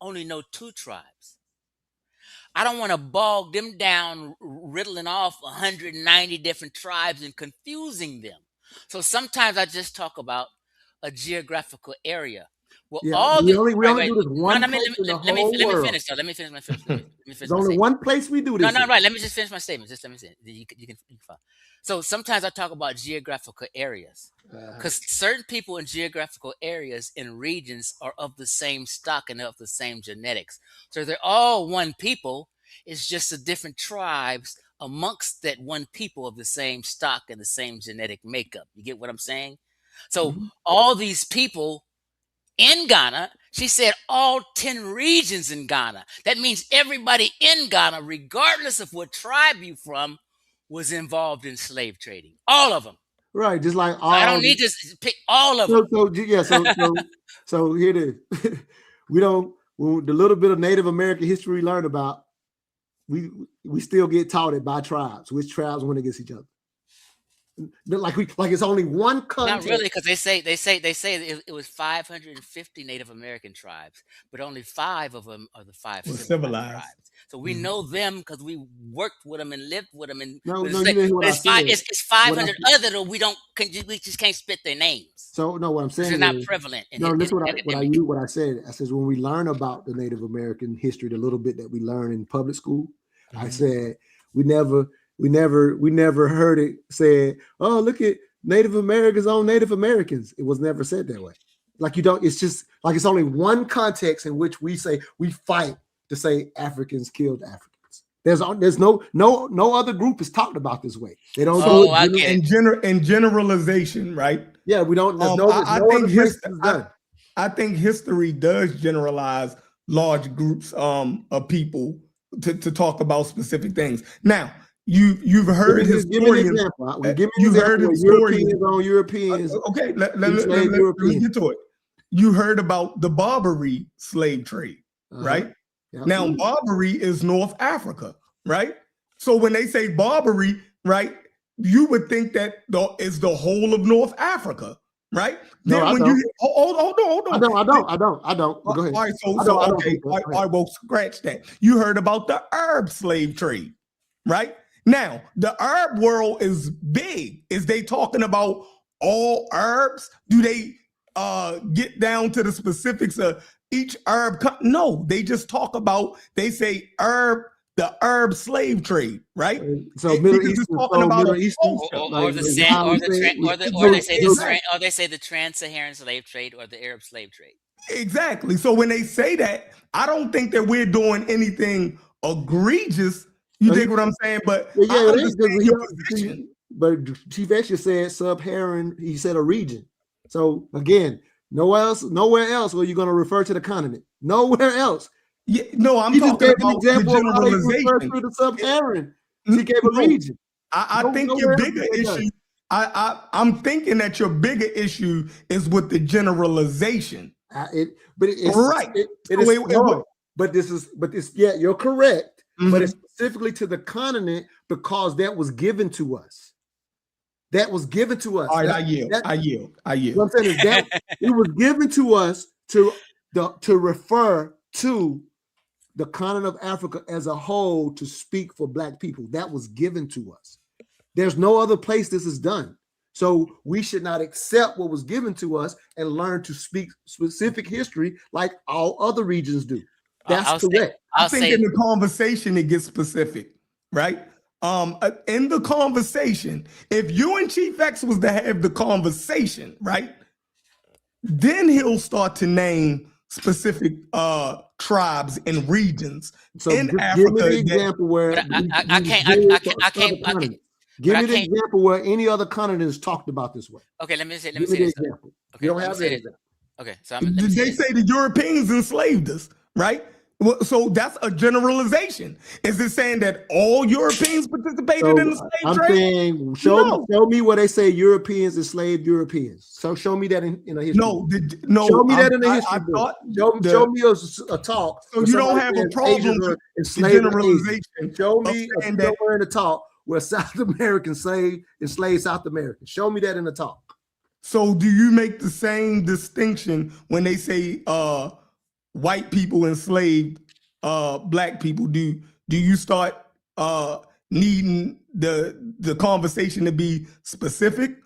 only know 2 tribes. I don't want to bog them down, riddling off 190 different tribes and confusing them. So sometimes I just talk about a geographical area. Well, Yeah, all we the only right, do this one place in the let me whole world. finish. So let me finish my finish. Let me finish There's my only statement. one place we do this. No, right. Let me just finish my statement. Just let me say you can follow. So sometimes I talk about geographical areas because certain people in geographical areas and regions are of the same stock and of the same genetics. So they're all one people. It's just the different tribes amongst that one people of the same stock and the same genetic makeup. You get what I'm saying? So all these people in Ghana, she said all 10 regions in Ghana. That means everybody in Ghana, regardless of what tribe you from, was involved in slave trading. All of them. Right, just like all. I don't need to pick all of them. So here it is. We don't. The little bit of Native American history we learned about, we still get taught it by tribes. Which tribes went against each other? Like it's only one context. Not really, because they say it was 550 Native American tribes, but only 5 of them are the 5 civilized tribes. So we know them because we worked with them and lived with them. And you didn't hear what I said. It's 500 other that we just can't spit their names. So no, what I'm saying is not prevalent. Listen what I said. I said when we learn about the Native American history, the little bit that we learn in public school, I said we never heard it said, oh, look at Native Americans on Native Americans. It was never said that way. Like you don't, it's just like it's only one context in which we say we fight to say Africans killed Africans. There's no other group is talked about this way. They don't do it in generalization, right? Yeah, we don't. I think history does generalize large groups of people to talk about specific things. Now, you've heard historians. You've heard historians on Europeans. Okay, let me get to it. You heard about the Barbary slave trade, right? Yep. Now, Barbary is North Africa, right? So when they say Barbary, right, you would think that is the whole of North Africa, right? No, then when you hold on. I don't. Go ahead. All right, all right, well, scratch that. You heard about the Arab slave trade, right? Now, the Arab world is big. Is they talking about all Arabs? Do they get down to the specifics of each Arab? No, they just talk about, they say the Arab slave trade, right? So Middle East, they say the trans-Saharan slave trade or the Arab slave trade. Exactly. So when they say that, I don't think that we're doing anything egregious. You dig what I'm saying? But but Chief Extra said Sub-Saharan. He said a region. So again, nowhere else were you going to refer to the continent. Nowhere else. Yeah, no, I'm talking about the generalization. To the Sub-Saharan. He gave a region. I think your bigger issue. I'm thinking that your bigger issue is with the generalization. But you're correct. But it's specifically to the continent because that was given to us. That was given to us. All right, I yield. What I'm saying is that it was given to us to refer to the continent of Africa as a whole to speak for Black people. That was given to us. There's no other place this is done. So we should not accept what was given to us and learn to speak specific history like all other regions do. That's correct. I think in the conversation it gets specific, right? in the conversation, if you and Chief X was to have the conversation, right, then he'll start to name specific tribes and regions in give Africa. me the example where I can't. Give me the example where any other continent is talked about this way. Okay, let me say. Give me the example. Okay, you don't have that example. Okay, so they say the Europeans enslaved us, right? Well, so that's a generalization. Is it saying that all Europeans participated in the slave I'm trade? saying, show me where they say Europeans enslaved Europeans. So show me that in a history. No. Show me that in the history book. Show me a talk. So you don't have a problem with generalization. Show me somewhere in the talk where South Americans enslaved South Americans. Show me that in the talk. So do you make the same distinction when they say white people enslaved black people? Do you start needing the conversation to be specific,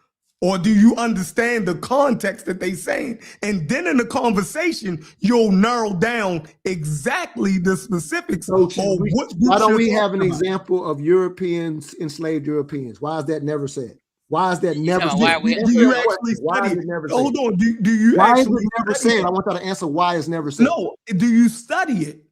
or do you understand the context that they saying, and then in the conversation you'll narrow down exactly the specifics? So why don't we have an example of Europeans enslaved Europeans? Why is that never said? Why is that never said? Do you actually study it? Hold on. Do you why actually is it never said? I want you to answer why it's never said. No. Do you study it?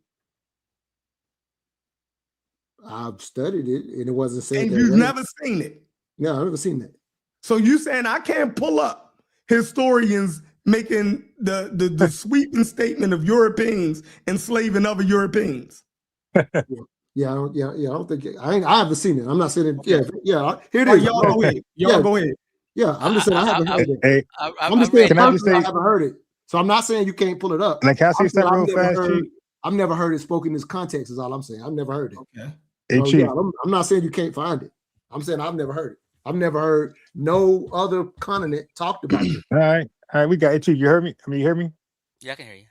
I've studied it, and it wasn't said. And you've never seen it? No, I've never seen that. So you saying I can't pull up historians making the sweeping statement of Europeans enslaving other Europeans? Yeah, I don't think I haven't seen it. I'm not saying it. Okay. Yeah. Here it is. Y'all go ahead. Go ahead. Yeah, I'm just saying I haven't heard it. Hey, I'm just saying I haven't heard it. So I'm not saying you can't pull it up. Can I say something real fast, Chief? I've never heard it spoken in this context. Is all I'm saying. I've never heard it. Okay. Hey, Chief. Yeah, I'm not saying you can't find it. I'm saying I've never heard it. I've never heard no other continent talked about it. All right, we got it, Chief. You heard me? You hear me? Yeah, I can hear you.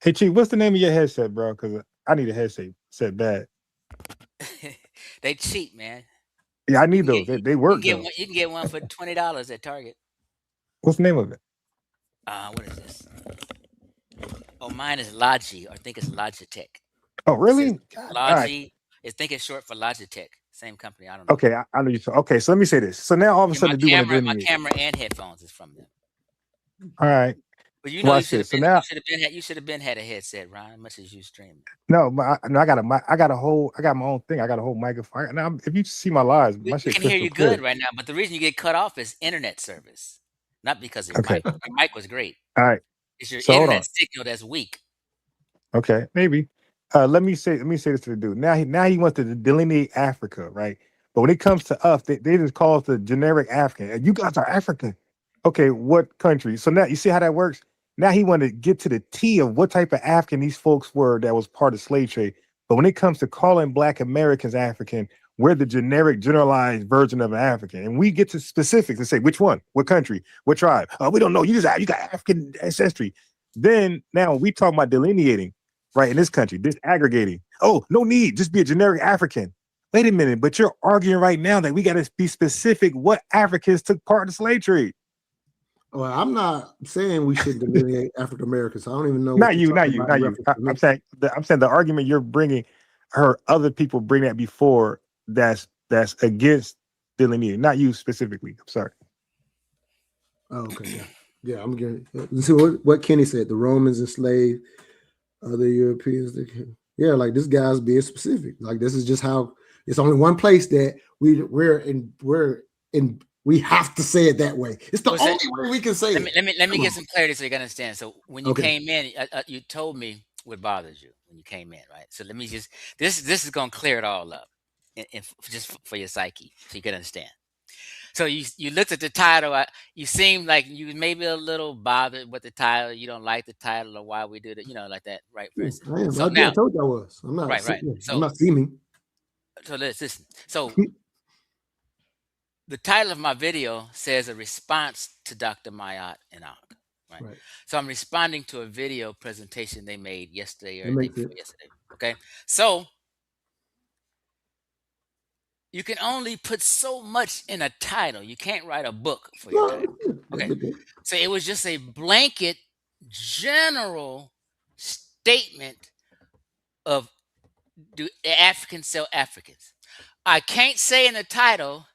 Hey, Chief, what's the name of your headset, bro? Because I need a headset bad. They cheap, man. Yeah, I need those. They work. You can get one for $20 at Target. What's the name of it? What is this? Oh, mine is Logi, or I think it's Logitech. Oh, really? Logi. Right. I think it's short for Logitech. Same company. I don't know. Okay, I know you. Okay, so let me say this. So now all of a sudden, my camera and headphones is from them. All right. But you know, you should have been had a headset, Ron, much as you stream. No, I got my own thing. I got a whole microphone. Now, if you see my lives, my shit can hear you clear. Good right now. But the reason you get cut off is internet service, not because of your mic. Your mic was great. All right. It's your internet signal that's weak. Okay, maybe. Let me say this to the dude. Now he wants to delineate Africa, right? But when it comes to us, they just call us the generic African. You guys are African. Okay, what country? So now you see how that works? Now he wanted to get to the T of what type of African these folks were that was part of slave trade. But when it comes to calling Black Americans African, we're the generic, generalized version of an African. And we get to specifics and say, which one, what country, what tribe? We don't know. You got African ancestry. Then now we talk about delineating, right, in this country, disaggregating. Oh, no need, just be a generic African. Wait a minute, but you're arguing right now that we got to be specific what Africans took part in the slave trade. Well, I'm not saying we should delineate African Americans. I don't even know. Not you. I'm saying the argument you're bringing, other people bring that before. That's against delineating. Not you specifically. I'm sorry. Oh, okay. Yeah. I'm getting. See what Kenny said. The Romans enslaved other Europeans. Yeah, like this guy's being specific. Like this is just how. It's only one place that we're in. We have to say it that way. It's the only way we can say it. Let me get some clarity so you can understand. So when you came in, you told me what bothers you when you came in, right? So let me just this is going to clear it all up, just for your psyche, so you can understand. So you looked at the title. You seemed like you maybe a little bothered with the title. You don't like the title or why we did it, like that, right? I am. So I told you I was. I'm not. Right. So, I'm not seeming. So let's listen. So. The title of my video says a response to Dr. Maat and ANKH, right? So I'm responding to a video presentation they made yesterday or the day before yesterday. Okay. So you can only put so much in a title. You can't write a book for your title. Okay. So it was just a blanket general statement of do Africans sell Africans. I can't say in the title,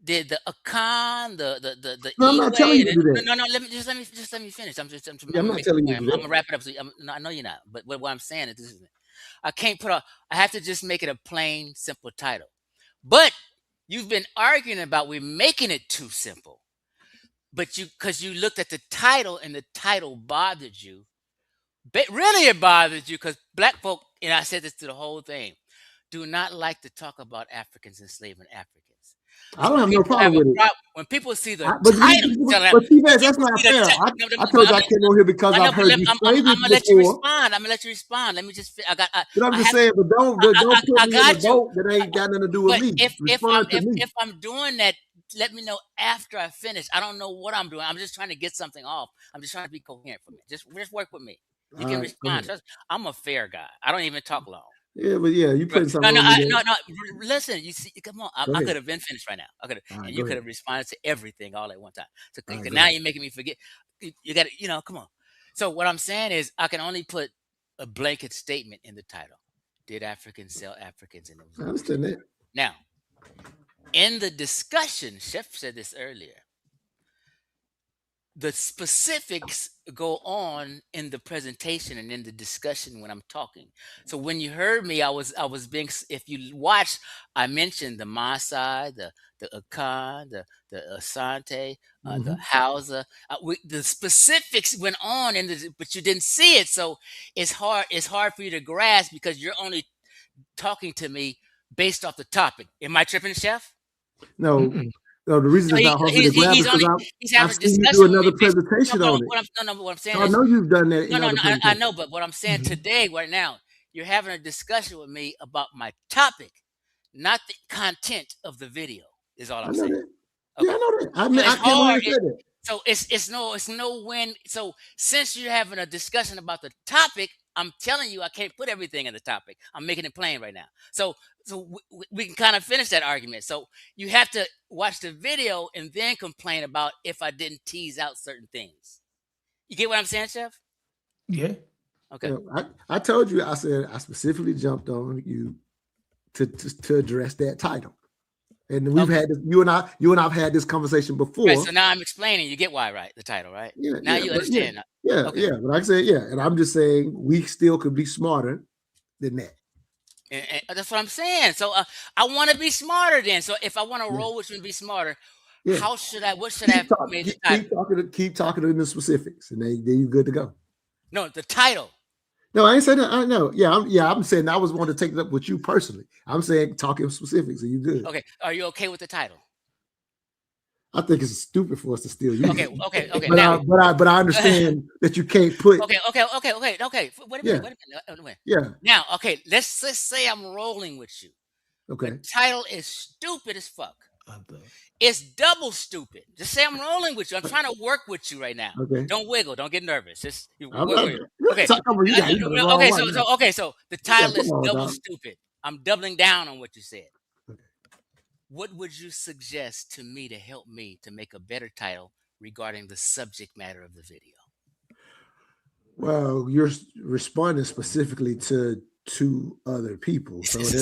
did the Akan, the No, I'm not telling E-way, you to do that. no, let me finish. I'm Yeah, I'm gonna not make a telling you point. to do I'm that. gonna wrap it up. So no, I know you're not, but what I'm saying is this is, I can't put a, I have to just make it a plain, simple title. But you've been arguing about we're making it too simple. But because you looked at the title and the title bothered you. But really it bothers you because black folk, and I said this to the whole thing, do not like to talk about Africans enslaving Africans. I So don't have no people have problem a with it. problem when people see the But title. T-Bass, that's not fair. I told you I came on here because I know, I've heard you say I'm this gonna let you before. respond. I'm gonna let you respond. Let me just. But I'm just saying, but don't put me in a boat that ain't got nothing to do with But me. Respond to me. if I'm doing that, let me know after I finish. I don't know what I'm doing. I'm just trying to get something off. I'm just trying to be coherent for me. Just work with me. You All can right, go respond. ahead. I'm a fair guy. I don't even talk long. Yeah, but yeah, you putting something No, on me there. no. Listen, you see, come on. Go I ahead. could have been finished right now. I could have, All right, and go you could ahead. have responded to everything all at one time. So All right, go now ahead. you're making me forget. You got to, come on. So what I'm saying is, I can only put a blanket statement in the title. Did Africans sell Africans in those? I understand that. Now, in the discussion, Chef said this earlier. The specifics go on in the presentation and in the discussion when I'm talking. So when you heard me, I was being. If you watch, I mentioned the Maasai, the Akan, the Asante, the Hausa. The specifics went on but you didn't see it. So it's hard. It's hard for you to grasp because you're only talking to me based off the topic. Am I tripping, Chef? No, no. The reason So it's not hard for me to grab is because he's I've having a seen you do discussion with another me. presentation on it. What I'm saying So I is, know you've done that no, in other I presentations. know, but what I'm saying today, right now, you're having a discussion with me about my topic, not the content of the video. Is all I I'm know saying. that. Okay. Yeah, I know that. I So mean, it's I came on here hard. and said that. So it's no win. So since you're having a discussion about the topic, I'm telling you I can't put everything in the topic. I'm making it plain right now. So we can kind of finish that argument. So you have to watch the video and then complain about if I didn't tease out certain things. You get what I'm saying, Chef? Yeah. Okay. Yeah, I told you. I said I specifically jumped on you to address that title, and we've had this, you and I've had this conversation before. Right. So now I'm explaining. You get why, right? The title, right? Yeah. Now Yeah, you but understand. Yeah. Okay. Yeah. But like I said, yeah, and I'm just saying we still could be smarter than that. And that's what I'm saying. So I want to be smarter then. So if I want to roll with you and be smarter, Yeah. what should I have made the title? Keep talking in the specifics, and then you're good to go. No, the title. No, I ain't saying that. I know. Yeah, I'm saying I was wanting to take it up with you personally. I'm saying talking specifics, and you good. Okay. Are you okay with the title? I think it's stupid for us to still use it. Okay. But I understand that you can't put. Okay. Wait a minute. Yeah. Now, okay, let's say I'm rolling with you. Okay. The title is stupid as fuck. It's double stupid. Just say I'm rolling with you. I'm trying to work with you right now. Okay. Don't wiggle. Don't get nervous. Just Okay. Okay. So the title is double stupid. I'm doubling down on what you said. Okay. What would you suggest to me to help me to make a better title regarding the subject matter of the video? Well, you're responding specifically to other people. It's just a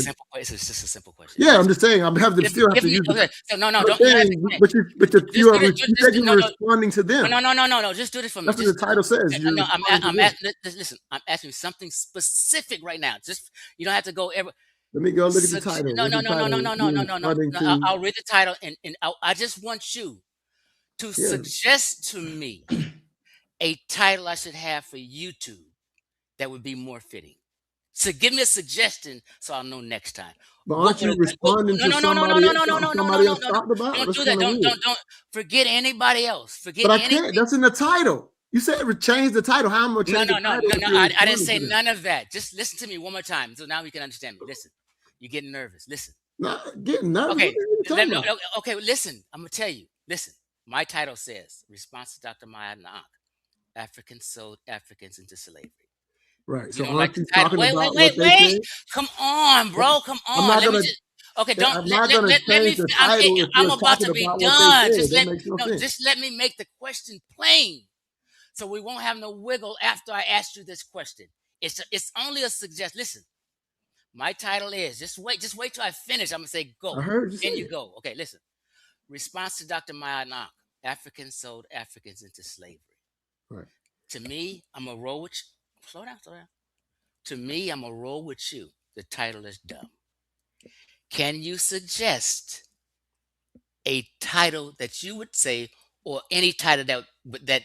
simple question. Yeah, I'm just saying I'm having to still have to use it. Okay. So no, don't. But you said you were responding to them. No. Just do this for me. That's what the title says. Listen. I'm asking something specific right now. Just you don't have to go ever. Let me go look at the title. No. I'll read the title and I just want you to suggest to me a title I should have for YouTube that would be more fitting. So give me a suggestion so I'll know next time. But aren't you responding to somebody else talked about? Don't do that. Don't forget anybody else. But I can't. That's in the title. You said change the title. How am I going to change the title? No. I didn't say none of that. Just listen to me one more time so now we can understand me. Listen. You're getting nervous. Listen. Not getting nervous. Okay, listen. I'm going to tell you. Listen. My title says, Response to Dr. Maat and ANKH, Africans sold Africans into slavery. Right. So aren't you talking about what they said? Come on, bro. Come on. I'm not going to. Okay, don't. I'm not going to change the title. I'm about to be done. Just let me make the question plain, so we won't have no wiggle after I ask you this question. It's only a suggestion. Listen, My title is just wait till I finish. I'm gonna say go. I heard you say Then you it. go. Okay, listen. Response to Dr. Maat: Africans sold Africans into slavery. Right. To me, I'm a roll with you. Slow down. To me, I'm a roll with you. The title is dumb. Can you suggest a title that you would say, or any title that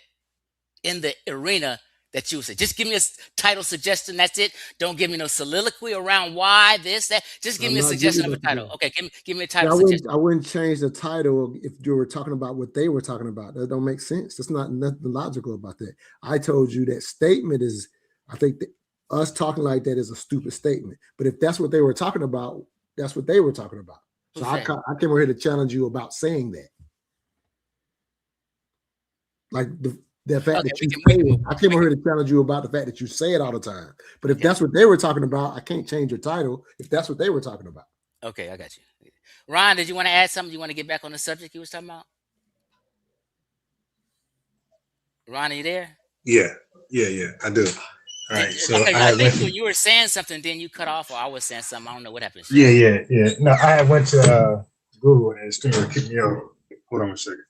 in the arena that you would say? Just give me a title suggestion. That's it. Don't give me no soliloquy around why this, that. Just give I'm me a not giving suggestion of that a title. today. Okay, give me a Yeah, title suggestion. I wouldn't change the title if you were talking about what they were talking about. That don't make sense. That's not nothing logical about that. I told you that statement is, I think that us talking like that is a stupid statement. But if that's what they were talking about, that's what they were talking about. So I came over here to challenge you about saying that. Like the fact that you say it. I came over here to challenge you about the fact that you say it all the time. But if that's what they were talking about, I can't change your title if that's what they were talking about. Okay, I got you. Ron, did you want to add something? You want to get back on the subject you was talking about? Ron, are you there? Yeah, I do. All right, so I think you were saying something, then you cut off, or I was saying something. I don't know what happened. Yeah. No, I went to Google and it's still kicked me off. Hold on a second.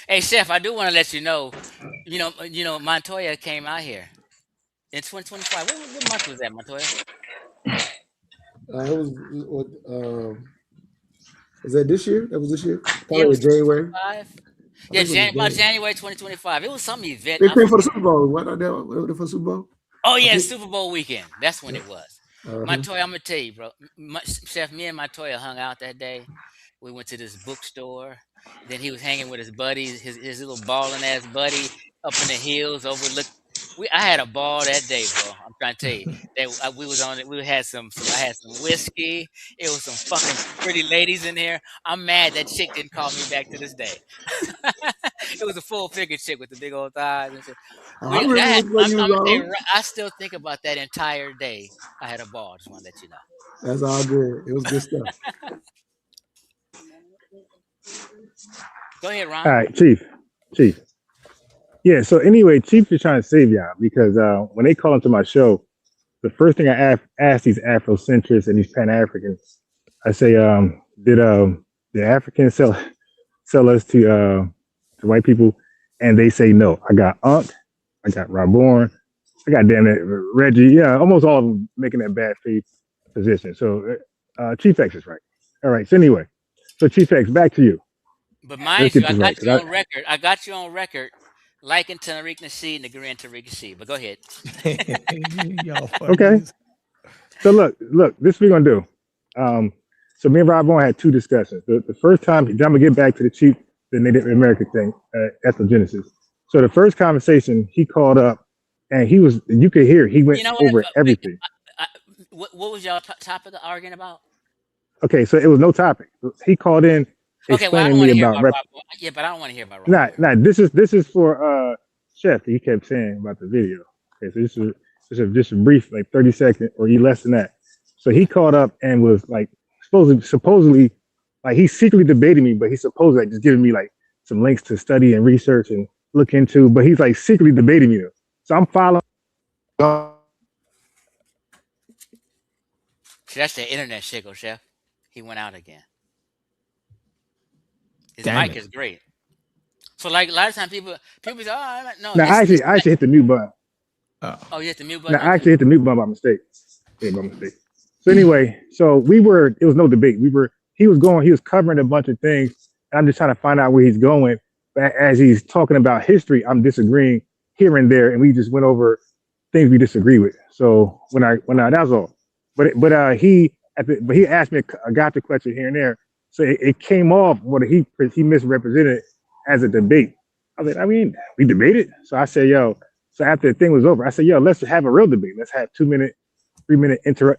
Hey, Chef, I do want to let you know, Montoya came out here in 2025. What month was that, Montoya? Was that this year? That was this year? Probably Yeah, it was January. Yeah, January 2025. It was some event. They came for the Super Bowl. What are they for the Super Bowl? Oh yeah, Super Bowl weekend. That's when it was. Uh-huh. Montoya, I'm gonna tell you, bro. Chef, me and Montoya hung out that day. We went to this bookstore. Then he was hanging with his buddies, his little balling ass buddy up in the hills overlooked. I had a ball that day, bro. I'm trying to tell you that we was on it. We had I had some whiskey. It was some fucking pretty ladies in there. I'm mad that chick didn't call me back to this day. It was a full figure chick with the big old thighs and shit. I still think about that entire day. I had a ball. Just want to let you know. That's all good. It was good stuff. Go ahead, Ron. All right, Chief. Yeah, so anyway, Chief is trying to save y'all because when they call into my show, the first thing I ask these Afrocentrists and these Pan-Africans, I say, did the Africans sell us to white people? And they say no. I got ANKH, I got Raborn, I got damn it, Reggie. Yeah, almost all of them making that bad faith position. So Chief X is right. All right, so anyway, so Chief X, back to you. But mind you, I got you on record. I got you on record liking Tariq Nasheed and agreeing to Tariq Nasheed. But go ahead. Okay. So look, this is what we're gonna do. So me and Rob Vaughn had two discussions. The first time, I'm gonna get back to the Native American thing, ethnogenesis. So the first conversation, he called up, and you could hear he went over everything. What was y'all topic arguing about? Okay, so it was no topic. He called in. Okay, well, I don't want to hear about Rob. Yeah, but I don't want to hear about Rob. Nah. This is for Chef. He kept saying about the video. Okay, so this is just a brief, like 30 seconds or less than that. So he called up and was like supposedly, like he secretly debated me, but he's supposedly like just giving me like some links to study and research and look into. But he's like secretly debating me though. So I'm following. That's the internet shiggle, Chef. He went out again. His mic is great. So like a lot of times people say, oh, no. No, I actually hit the mute button. Oh, you hit the mute button? No, I actually hit the mute button by mistake. Yeah, by mistake. So anyway, it was no debate. He was covering a bunch of things. And I'm just trying to find out where he's going. But as he's talking about history, I'm disagreeing here and there. And we just went over things we disagree with. So when I that's all. But he asked me a gotcha question here and there. So it came off what he misrepresented as a debate. I was like, I mean, we debated. So I said, so after the thing was over, I said, let's have a real debate. Let's have 3 minute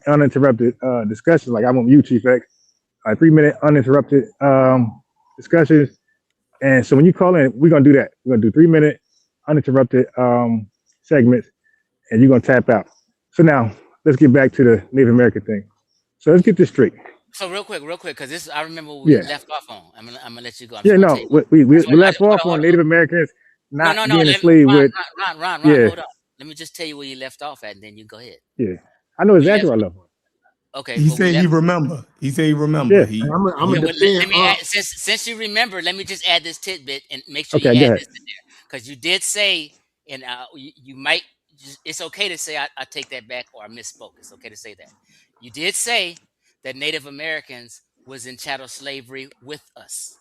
uninterrupted discussions. Like I'm on you, Chief X, 3 minute uninterrupted discussions. And so when you call in, we're going to do that. We're going to do 3 minute uninterrupted segments, and you're going to tap out. So now let's get back to the Native American thing. So let's get this straight. So real quick, because I remember we left off on. I'm gonna let you go. We left off on Native Americans not No. being enslaved with. Ron, Yeah, hold on. Let me just tell you where you left off at, and then you go ahead. yeah. I know We left. exactly where I left off. Okay, He well, we said he left. remember. He said he remember. Yeah. I'm gonna Yeah, well, defend. let me add, since you remember, let me just add this tidbit and make sure you Okay, go add ahead. this in there because you did say, and you might. It's okay to say I take that back or I misspoke. It's okay to say that. You did say that Native Americans was in chattel slavery with us.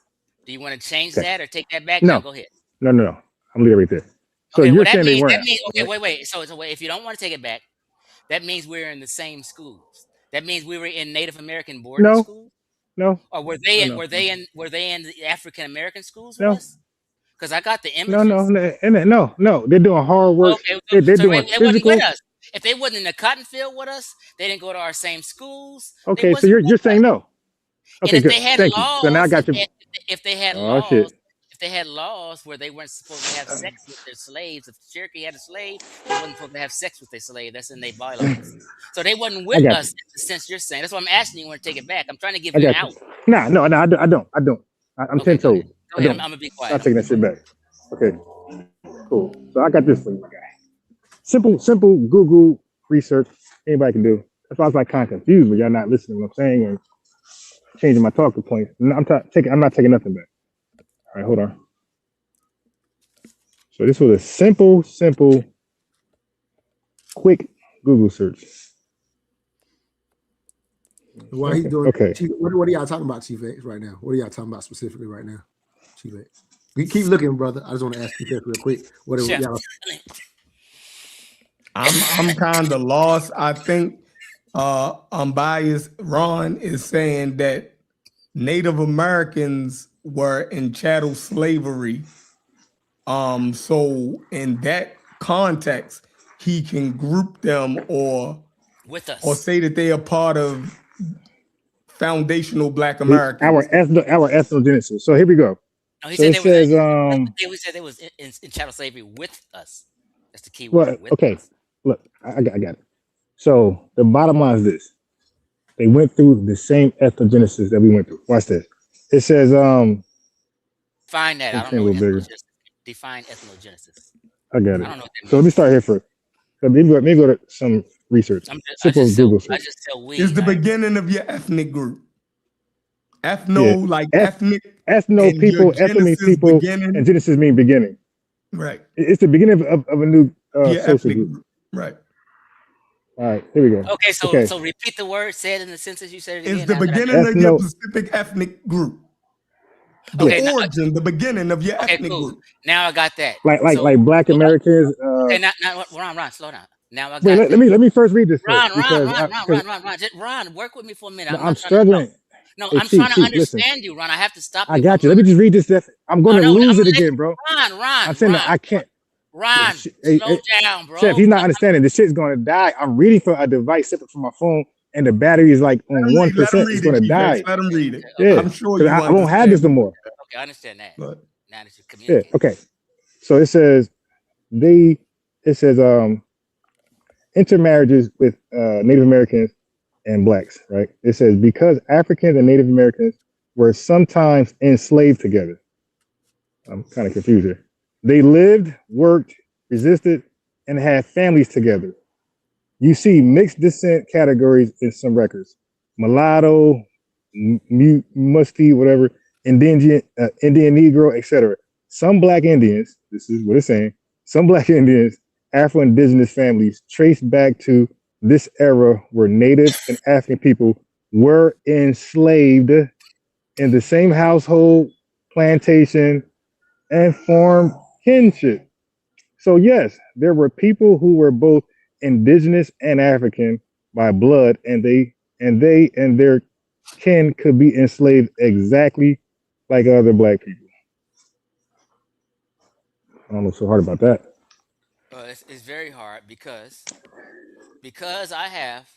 Do you want to change Okay. that or take that back? Now No, go ahead. no. I'm leaving it right there. So Okay, well you're saying they that weren't, means okay, right? wait. So wait, if you don't want to take it back, that means we're in the same schools. That means we were in Native American boarding No, schools. no, Or were no, they no, were they in the African American schools with no, us? Because I got the no, images. no. They're doing hard work. Okay, They're so doing they wasn't with physical. us. If they wasn't in the cotton field with us, they didn't go to our same schools. They Okay, so wasn't you're with saying us. no. And Okay, if good. they had Thank you. So now I laws, got you. if they had Oh laws, shit. if they had laws where they weren't supposed to have sex with their slaves, if Cherokee had a slave, they wasn't supposed to have sex with their slave. That's in their bylaws. So they wasn't I with got us you. in the sense you're saying. That's why I'm asking you want to take it back. I'm trying to give I you an got you. out. Nah, no, I don't. I'm Okay, 10 go ahead. toes. Go I ahead. don't. I'm gonna be quiet. Not taking that shit back. Okay, cool. So I got this for you, my guy. Simple Google research. Anybody can do. That's why I was like kind of confused, but y'all not listening to what I'm saying and changing my talking points. I'm not taking nothing back. All right, hold on. So this was a simple, quick Google search. While he's doing, Okay. Chief, what are y'all talking about, Chief X, right now? What are y'all talking about specifically right now, Chief X? You keep looking, brother. I just want to ask you this real quick. What are y'all? I'm kind of lost. I think unbiased Ron is saying that Native Americans were in chattel slavery. So in that context, he can group them or with us or say that they are part of foundational Black Our Americans. ethnogenesis. So here we go. No, he So said it they was. says We said they was in chattel slavery with us. That's the key well, word. With okay. us. Look, I got it. So the bottom line is this: they went through the same ethnogenesis that we went through. Watch this. It says Find that. I don't a know little what bigger. ethnogenesis. Define ethnogenesis. I got it. I don't know what that So let means. me start here first. So maybe go to some research. I Simple just Google search. tell we. It's the Like, beginning of your ethnic group. Ethno, like ethnic. Ethno and people, your ethno means Genesis people, beginning. and Genesis means beginning. Right. It's the beginning of a new Your social ethnic group. Right. All right, here we go. okay, so repeat the word. Say it in the sentence you said it again. It's the Now that I beginning got it. of your specific ethnic group. The Okay, origin, the beginning of your okay, ethnic cool. group. Now I got that. Like Black Americans. Okay, now Ron, slow down. Now I Wait, got that. let me first read this first Ron, work with me for a minute. no, I'm I'm not trying to. struggling. No, Hey, I'm trying to listen. understand you, Ron. I have to stop you. I if got I'm you. Let me just read this. I'm going to no, lose I'm it again, bro. Ron, I'm saying that I can't. Ron, Hey, slow down, bro. Chef, he's not understanding. This shit's going to die. I'm reading for a device separate from my phone, and the battery is like on 1%. It's going to die. Let him read it. Yeah, I'm sure because you I won't have this no more. Okay, I understand that. But, now that you Yeah. communicate. Okay. So it says intermarriages with Native Americans and blacks, right? It says because Africans and Native Americans were sometimes enslaved together. I'm kind of confused here. They lived, worked, resisted, and had families together. You see mixed descent categories in some records: mulatto, musty, whatever, Indian Negro, etc. Some Black Indians, this is what it's saying, some Black Indians, Afro-Indigenous families trace back to this era where Native and African people were enslaved in the same household, plantation, and formed kinship. So yes, there were people who were both indigenous and African by blood, and they and their kin could be enslaved exactly like other Black people. I don't know so hard about that. It's very hard because I have.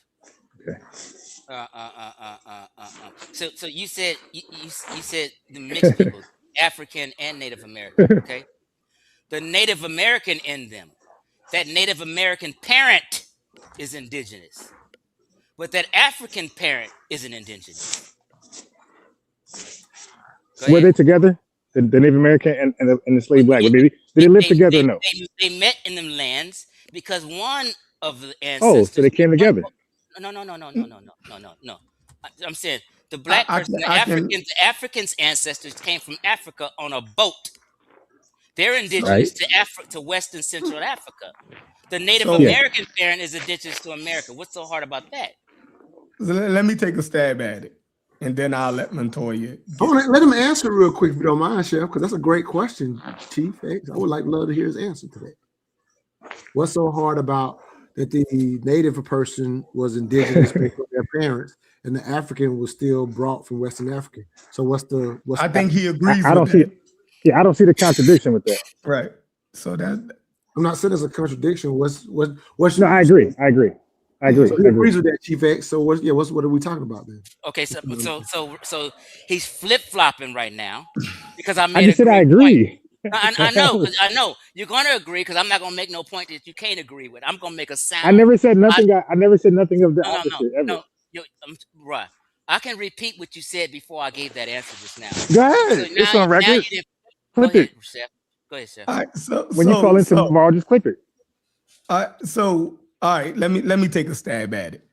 Okay. So you said you said the mixed people, African and Native American. Okay, the Native American in them, that Native American parent is indigenous, but that African parent isn't indigenous. Were they together? The Native American and the slave black. Did they live together or no? They met in them lands because one of the Oh, so ancestors. they came together. No. I'm saying the black person, the Africans' ancestors came from Africa on a boat. They're indigenous to Western Central Africa. The Native American parent is indigenous to America. What's so hard about that? Let me take a stab at it, and then I'll let Montoya. Let him answer real quick if you don't mind, Chef, because that's a great question, Chief. I would love to hear his answer to that. What's so hard about that the Native person was indigenous with their parents, and the African was still brought from Western Africa? So what's I think he agrees. I don't see it. Yeah, I don't see the contradiction with that. Right. So that I'm not saying it's a contradiction. What's no, I agree. So he agrees with that, Chief X. So what are we talking about then? Okay, so he's flip-flopping right now because I just said I agree. I know you're gonna agree because I'm not gonna make no point that you can't agree with. I'm gonna make a sound. I never said nothing. I never said nothing of the opposite ever. No, right. I can repeat what you said before I gave that answer just now. Go ahead. It's on record. Clip it. Chef. Go ahead, Chef. All right, when you call in tomorrow, just clip it. All right, let me take a stab at it.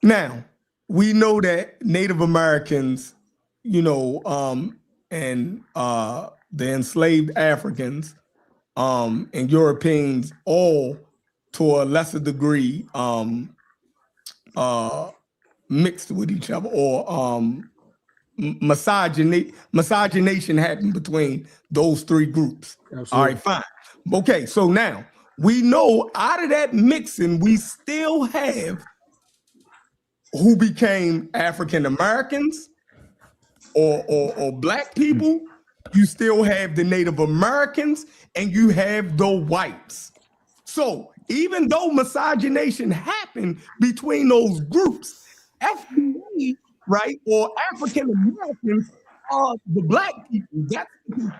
Now, we know that Native Americans, and the enslaved Africans, and Europeans, all to a lesser degree, mixed with each other, or miscegenation happened between those three groups. Absolutely. All right, fine. Okay, so now we know out of that mixing, we still have who became African Americans or black people. You still have the Native Americans and you have the whites. So even though miscegenation happened between those groups, FBA, right, or African Americans are the black people. That's the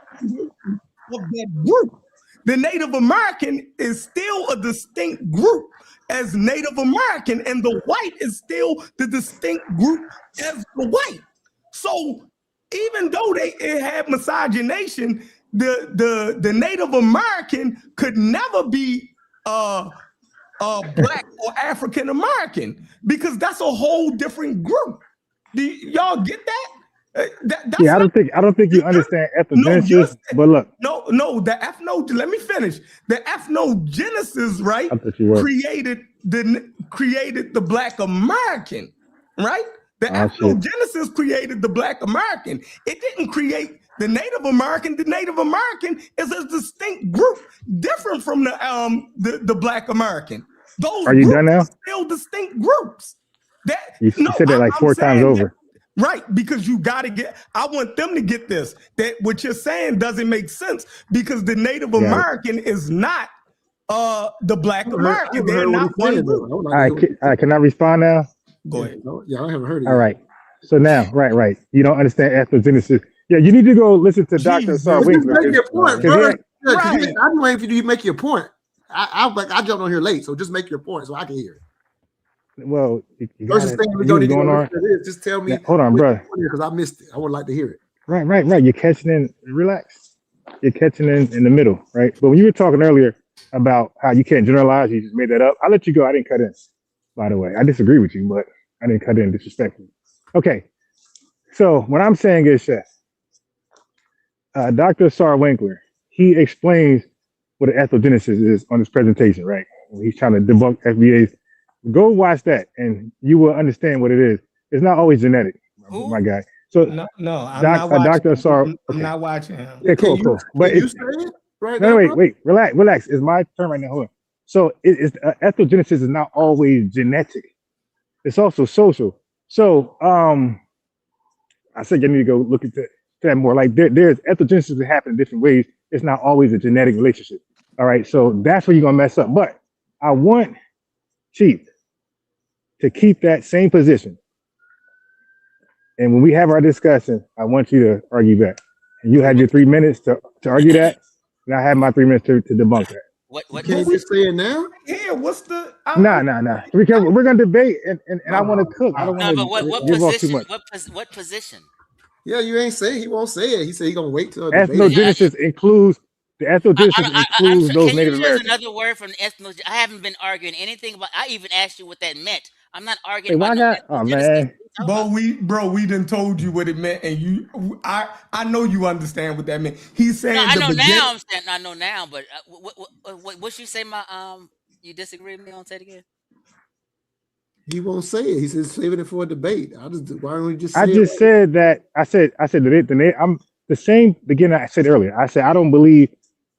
of that group. The Native American is still a distinct group as Native American, and the white is still the distinct group as the white. So even though they have miscegenation, the Native American could never be black or African American because that's a whole different group. Do y'all get that? I don't think you understand ethnogenesis. But look, let me finish. The ethnogenesis, right, created the Black American, right? The ethnogenesis created the Black American. It didn't create the Native American. The Native American is a distinct group, different from the Black American. Those are you done now? Are still distinct groups. You said that like 4 times over. Right, because you got to get, I want them to get this, that what you're saying doesn't make sense because the Native American is not the Black American. They're not one group. All right, can I respond now? Go ahead. Yeah, I haven't heard it. All right. So now, right. You don't understand ethnogenesis. Yeah, you need to go listen to Dr. Sar Winkler. Make your point, bro. I'm waiting for you to make your point. I jumped on here late, so just make your point so I can hear it. Well, just tell me. Hold on, bro. Because I missed it. I would like to hear it. Right. You're catching in. Relax. You're catching in the middle, right? But when you were talking earlier about how you can't generalize, you just made that up. I'll let you go. I didn't cut in. By the way, I disagree with you, but I didn't cut in disrespectfully. Okay. So what I'm saying is, Chef, Dr. Sar Winkler, he explains what an ethnogenesis is on his presentation, right? He's trying to debunk FBA's. Go watch that, and you will understand what it is. It's not always genetic, my guy. So I'm not watching. Dr. Sar, I'm not watching him. Yeah, cool. But you say it right no, now, wait, relax. It's my turn right now. Hold on. So ethnogenesis is not always genetic. It's also social. So I said you need to go look into that more. Like there's ethnogenesis that happen in different ways. It's not always a genetic relationship. All right. So that's where you're gonna mess up. But I want Chief to keep that same position. And when we have our discussion, I want you to argue back. And you have your 3 minutes to argue that, and I have my 3 minutes to debunk that. What can we say it now? Yeah, what's the Nah. We're gonna debate and I want to cook. I don't want to what position? What position? Yeah, you ain't saying he won't say it. He said he gonna wait till Ethnogenesis includes those Can you Native use Americans. another word from ethno? I haven't been arguing anything about. I even asked you what that meant. I'm not arguing Hey, why about I no got? Oh ethnogenesis. man, We done told you what it meant, and I know you understand what that meant. He's No, saying I the know begin. now. I know now, but what you say? You disagree with me on? Say it again. He won't say it. He says saving it for a debate. Why don't we just I say it? just said that. I said that I'm the same. Again, I said earlier. I said I don't believe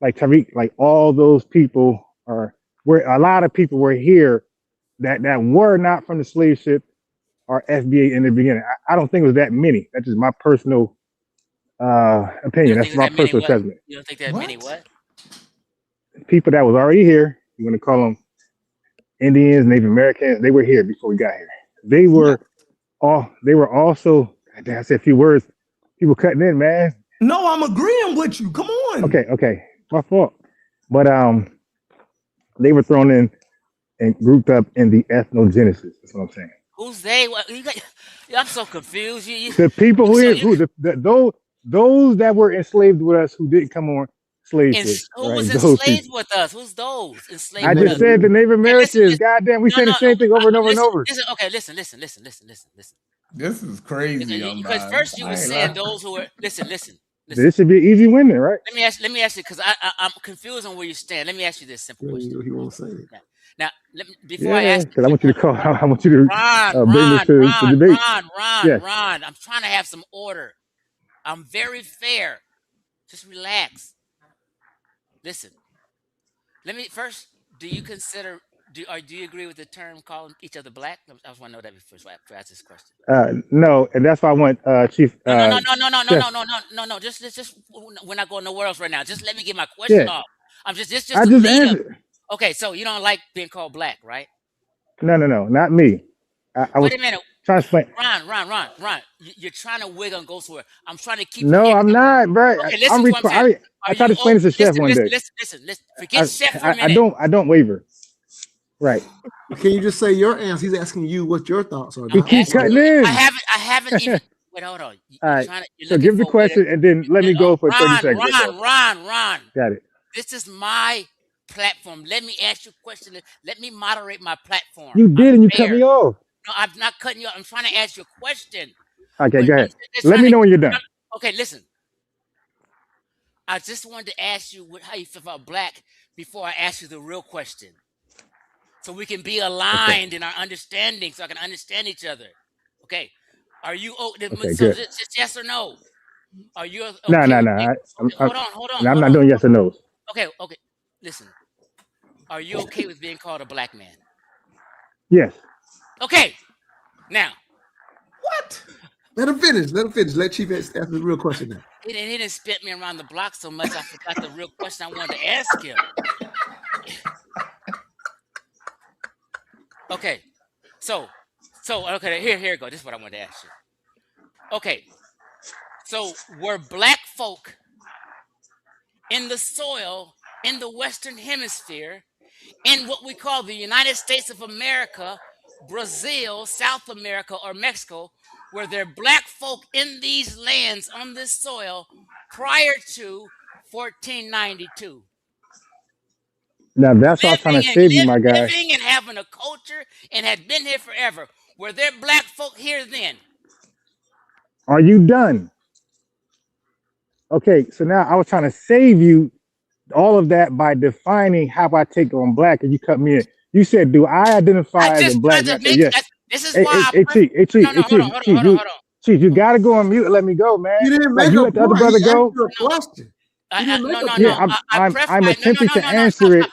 like Tariq, like all those people are where a lot of people were here that were not from the slave ship or FBA in the beginning. I don't think it was that many. That's just my personal You opinion. don't think That's there's my that many personal what? assessment. You don't think that many what? People that was already here, you want to call them Indians, Native Americans, they were here before we got here. They were also, I said a few words, people cutting in, man. No, I'm agreeing with you. Come on. Okay, my fault. But they were thrown in and grouped up in the ethnogenesis. That's what I'm saying. Who's they? What, I'm so confused. The people those that were enslaved with us who didn't come on slave ships, who right? was Those enslaved people. with us? Who's those enslaved I with just us? said the Native Okay, Americans. Goddamn, we say the same thing over and over and over. Listen. Okay, listen. This is crazy, Because unbiased. first you were I ain't saying lying. those who were listen. This should be an easy win, then, right? Let me ask you because I'm confused on where you stand. Let me ask you this simple question. He won't say it. Now, before I Yeah, ask because I want you to call. I want you to bring this to debate. Yes. Ron, I'm trying to have some order. I'm very fair. Just relax. Listen. Let me first. Do you consider? Do you agree with the term calling each other black? I just want to know that before I ask this question. No, and that's why I want Chief Chef. No. Just we're not going nowhere else right now. Just let me get my question Yeah, off. I'm just I a just lead up. answered. Okay, so you don't like being called black, right? No, not me. I was Wait a minute. trying to explain. Ron. You're trying to wiggle and go somewhere. I'm trying to keep you No, here. I'm not, bro. Okay, listen to what I'm saying. I tried to explain this to Chef one day. Listen. Forget chef for a I minute. don't waver. Right. Can you just say your answer? He's asking you what your thoughts are. He keep cutting in. I haven't even. Wait, hold on. All right. You're So looking give the for a way question and then let me go for 30 seconds. Ron. Got it. This is my platform. Let me ask you a question. Let me moderate my platform. You did, and you cut fair. me off. No, I'm not cutting you off. I'm trying to ask you a question. Okay, go ahead. Let me know when you're done. Okay, listen. I just wanted to ask you how you feel about black before I ask you the real question. So we can be aligned in our understanding, so I can understand each other. Okay. Are you Okay, so good. just yes or no? Are you okay? No. Hold on. I'm not doing yes or no. Okay. Listen. Are you okay with being called a black man? Yes. Okay. Now. What? Let him finish. Let Chief ask the real question now. He didn't spit me around the block so much I forgot the real question I wanted to ask him. Okay. So okay, here you go. This is what I wanted to ask you. Okay. So were black folk in the soil in the Western Hemisphere, in what we call the United States of America, Brazil, South America, or Mexico, were there black folk in these lands on this soil prior to 1492? Now that's what I was trying to save you, my guy. Living and having a culture and had been here forever. Were there black folk here then? Are you done? Okay, so now I was trying to save you all of that by defining how I take on black, and you cut me in. You said, "Do I identify as a black man?" Yes. This is why. Chief, you gotta go on mute and let me go, man. You didn't like make you a let the other point. brother He go. asked you a question. I'm attempting to answer it.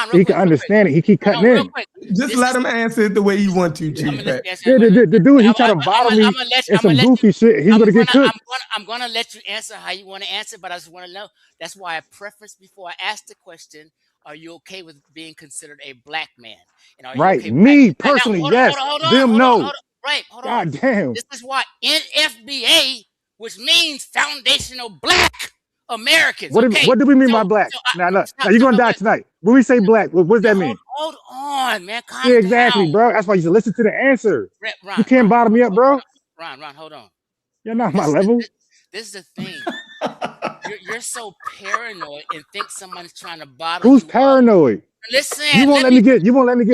So he can understand it. He keep cutting in. Just let him answer it the way he wants to, Chief. The dude, he trying to bottle me in some goofy shit. He's gonna get cooked. I'm gonna let you answer how you want to answer, but I just want to know. That's why I preface before I ask the question. Are you okay with being considered a black man? And are you right, okay me personally, yes. Them no. Hold God on. damn. This is why NFBA, which means Foundational Black Americans. What do we mean by black? Now you're gonna die tonight. When we say black, what does that mean? Hold on, man. Calm Yeah, exactly, down. bro. That's why you should listen to the answer. Ron, you can't bottle me up, bro. Ron, hold on. You're not my level. This is the thing. You're so paranoid and think someone's trying to bottle Who's you up. paranoid? Listen, You won't let me get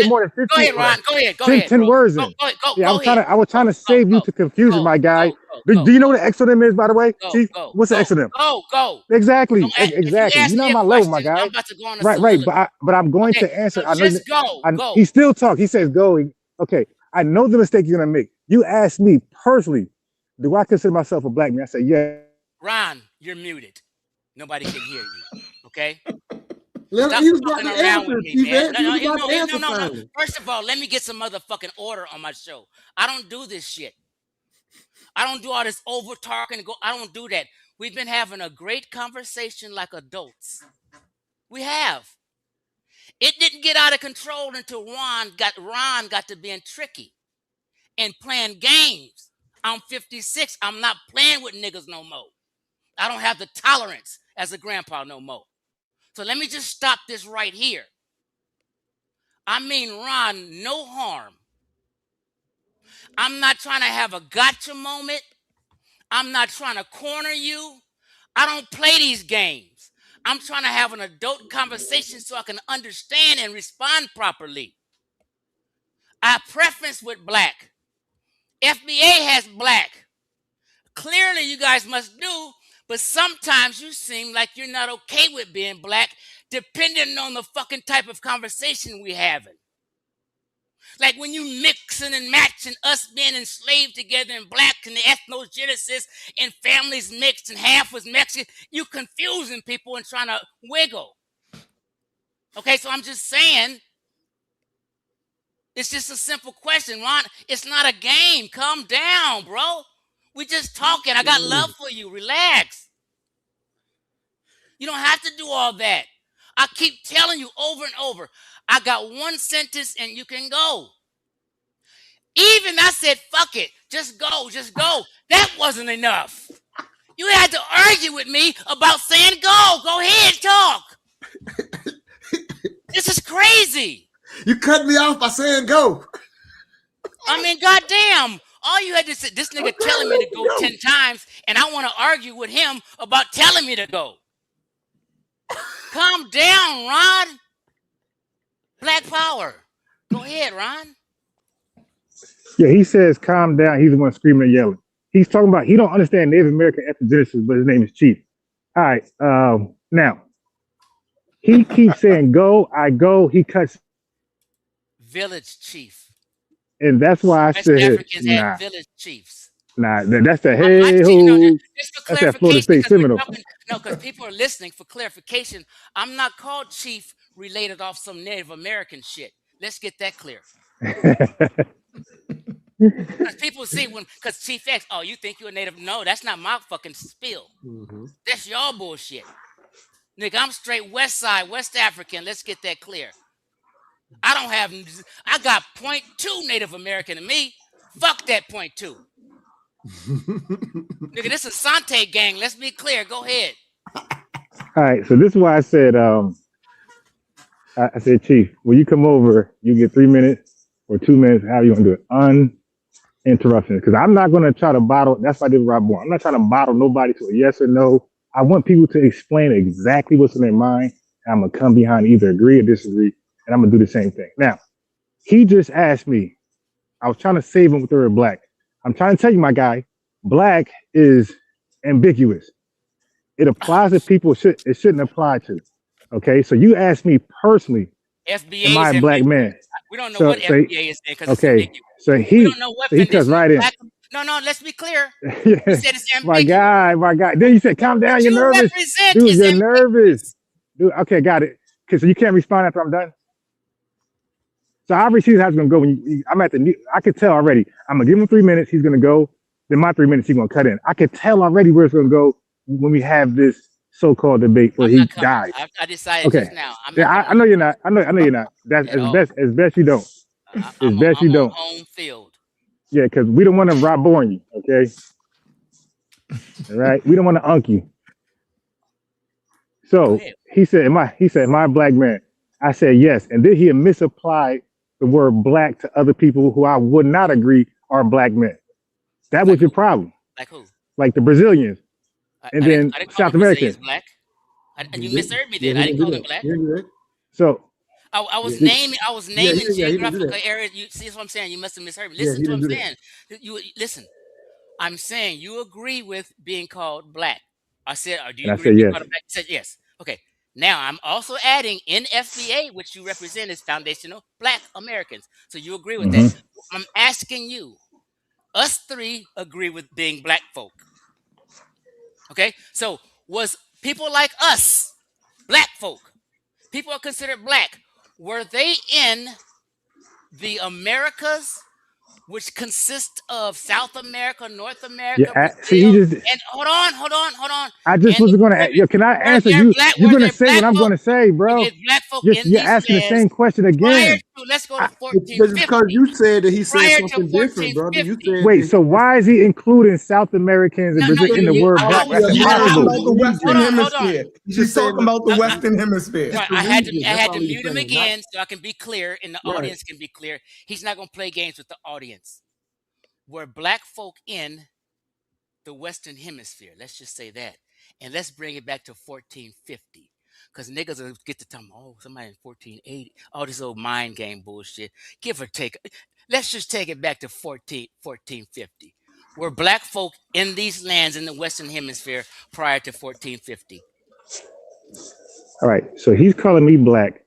more than 15. Go ahead, Ron. Go ahead. Go 10, ahead, 10 bro. words Go, in. go, go, Yeah, go ahead. I was trying to save you to confusion, my guy. Do you know what an exonym is, by the way? Chief? What's an exonym? Go. Exactly. If you Exactly. ask You're not me a my level, my question, guy. I'm about to go on a Right. soliloquy. But I'm going Okay, to answer. so I know just go. he still talk. He says go. Okay. I know the mistake you're gonna make. You asked me personally, do I consider myself a black man? I say yeah. Ron, you're muted. Nobody can hear you. Okay? He was about Stop fucking to around with answer, me, Chief man. Ed. He was about to answer No. finally. First of all, let me get some motherfucking order on my show. I don't do this shit. I don't do all this over talking. I don't do that. We've been having a great conversation like adults. We have. It didn't get out of control until Ron got to being tricky and playing games. I'm 56. I'm not playing with niggas no more. I don't have the tolerance as a grandpa no more. So let me just stop this right here. I mean, Ron, no harm. I'm not trying to have a gotcha moment. I'm not trying to corner you. I don't play these games. I'm trying to have an adult conversation so I can understand and respond properly. I preference with black. FBA has black. Clearly, you guys must do, but sometimes you seem like you're not okay with being black, depending on the fucking type of conversation we're having. Like when you mixing and matching us being enslaved together in black and the ethnogenesis and families mixed and half was Mexican, you confusing people and trying to wiggle. Okay, so I'm just saying, it's just a simple question, Ron. It's not a game. Calm down, bro. We just talking. I got love for you. Relax. You don't have to do all that. I keep telling you over and over. I got one sentence and you can go. Even I said, fuck it. Just go. That wasn't enough. You had to argue with me about saying go. Go ahead, talk. This is crazy. You cut me off by saying go. I mean, goddamn. All you had to say, this nigga telling me to go 10 times, and I want to argue with him about telling me to go. Calm down, Ron. Black power. Go ahead, Ron. Yeah, he says calm down. He's the one screaming and yelling. He's talking about he don't understand Native American ethnogenesis, but his name is Chief. All right. Now he keeps saying go, I go. He cuts. Village chief. And that's why I West said, Africans had village chiefs. Nah, that's the hey ho. That's that Florida State Seminole. No, because people are listening. For clarification, I'm not called chief related off some Native American shit. Let's get that clear. Because people see because Chief X, oh, you think you're a Native? No, that's not my fucking spill. That's y'all bullshit. Nigga, I'm straight West Side, West African. Let's get that clear. I got 0.2 Native American in me. Fuck that 0.2. Nigga, this is Sante gang. Let's be clear. Go ahead. All right, so this is why I said, I said, Chief, when you come over, you get 3 minutes or 2 minutes, how you gonna do it? Uninterrupted. Because I'm not gonna try to bottle, that's why I did Rob Moore. I'm not trying to bottle nobody to a yes or no. I want people to explain exactly what's in their mind. And I'm gonna come behind either agree or disagree, and I'm gonna do the same thing. Now, he just asked me, I was trying to save him with the word black. I'm trying to tell you, my guy, black is ambiguous. It applies to people it shouldn't apply to. Okay, so you asked me personally, FBA am I a black man? We don't know what FBA is because it's ambiguous. So we don't know what he cuts right in. No, let's be clear. Yeah. You said it's ambiguous. My guy. Then you said, calm down, what you're nervous. Dude, you're nervous. Dude, okay, got it. Okay, so you can't respond after I'm done? So I already see how it's gonna go. I'm at the I could tell already. I'm gonna give him 3 minutes, he's gonna go. Then my 3 minutes, he's gonna cut in. I could tell already where it's gonna go when we have this so-called debate where he dies. I decided just now. I know you're not. I know you're not. That's as best you don't. As best you don't. Home field. Yeah, because we don't want to Rob Bourne you, okay? All right, we don't want to unk you. So he said, "Am I a black man?" I said yes, and then he misapplied the word black to other people who I would not agree are black men. That was your problem. Like who? Like the Brazilians. and I didn't then call South him Brazilians Americans. black. You He did. misheard me Yeah, then. he I didn't didn't do call him that. black. He didn't do that. So I was Yeah. naming Yeah, the he didn't do geographical that. area. You see what I'm saying? You must have misheard me. Yeah, Listen he to what didn't I'm do that. saying. You listen. I'm saying you agree with being called black. I said, do you and I agree with said being yes. called black? You said yes. Okay. Now I'm also adding in FBA, which you represent as foundational Black Americans. So you agree with that. Mm-hmm. I'm asking you. Us three agree with being black folk. Okay. So was people like us, black folk, people are considered black, were they in the Americas, which consist of South America, North America, Yeah. See, he Brazil, just. and hold on, I just and was going to. Yo, can I answer you? You're were going to there say black what I'm folk? going to say, Were bro. there black folk in You're these asking the lands same question prior again. to? Let's go to It's because 1450. you said that he said Prior to something different, brother. You 1450. said Wait. that So why is he including South Americans and No, Brazil in the he, word I black? was That's yeah, he's hold on, talking impossible. about the hold region. on, hold on. He's He's just saying talking about the Western Hemisphere. just Right, the region. I That's had all to he was mute him saying. Not again so I can be clear and the right. audience can be clear. He's not gonna play games with the audience. Were black folk in the Western Hemisphere? Let's just say that, and let's bring it back to 1450, because niggas will get to tell me, oh, somebody in 1480, all this old mind game bullshit. Give or take, let's just take it back to 1450. Were black folk in these lands in the Western Hemisphere prior to 1450? All right. So he's calling me black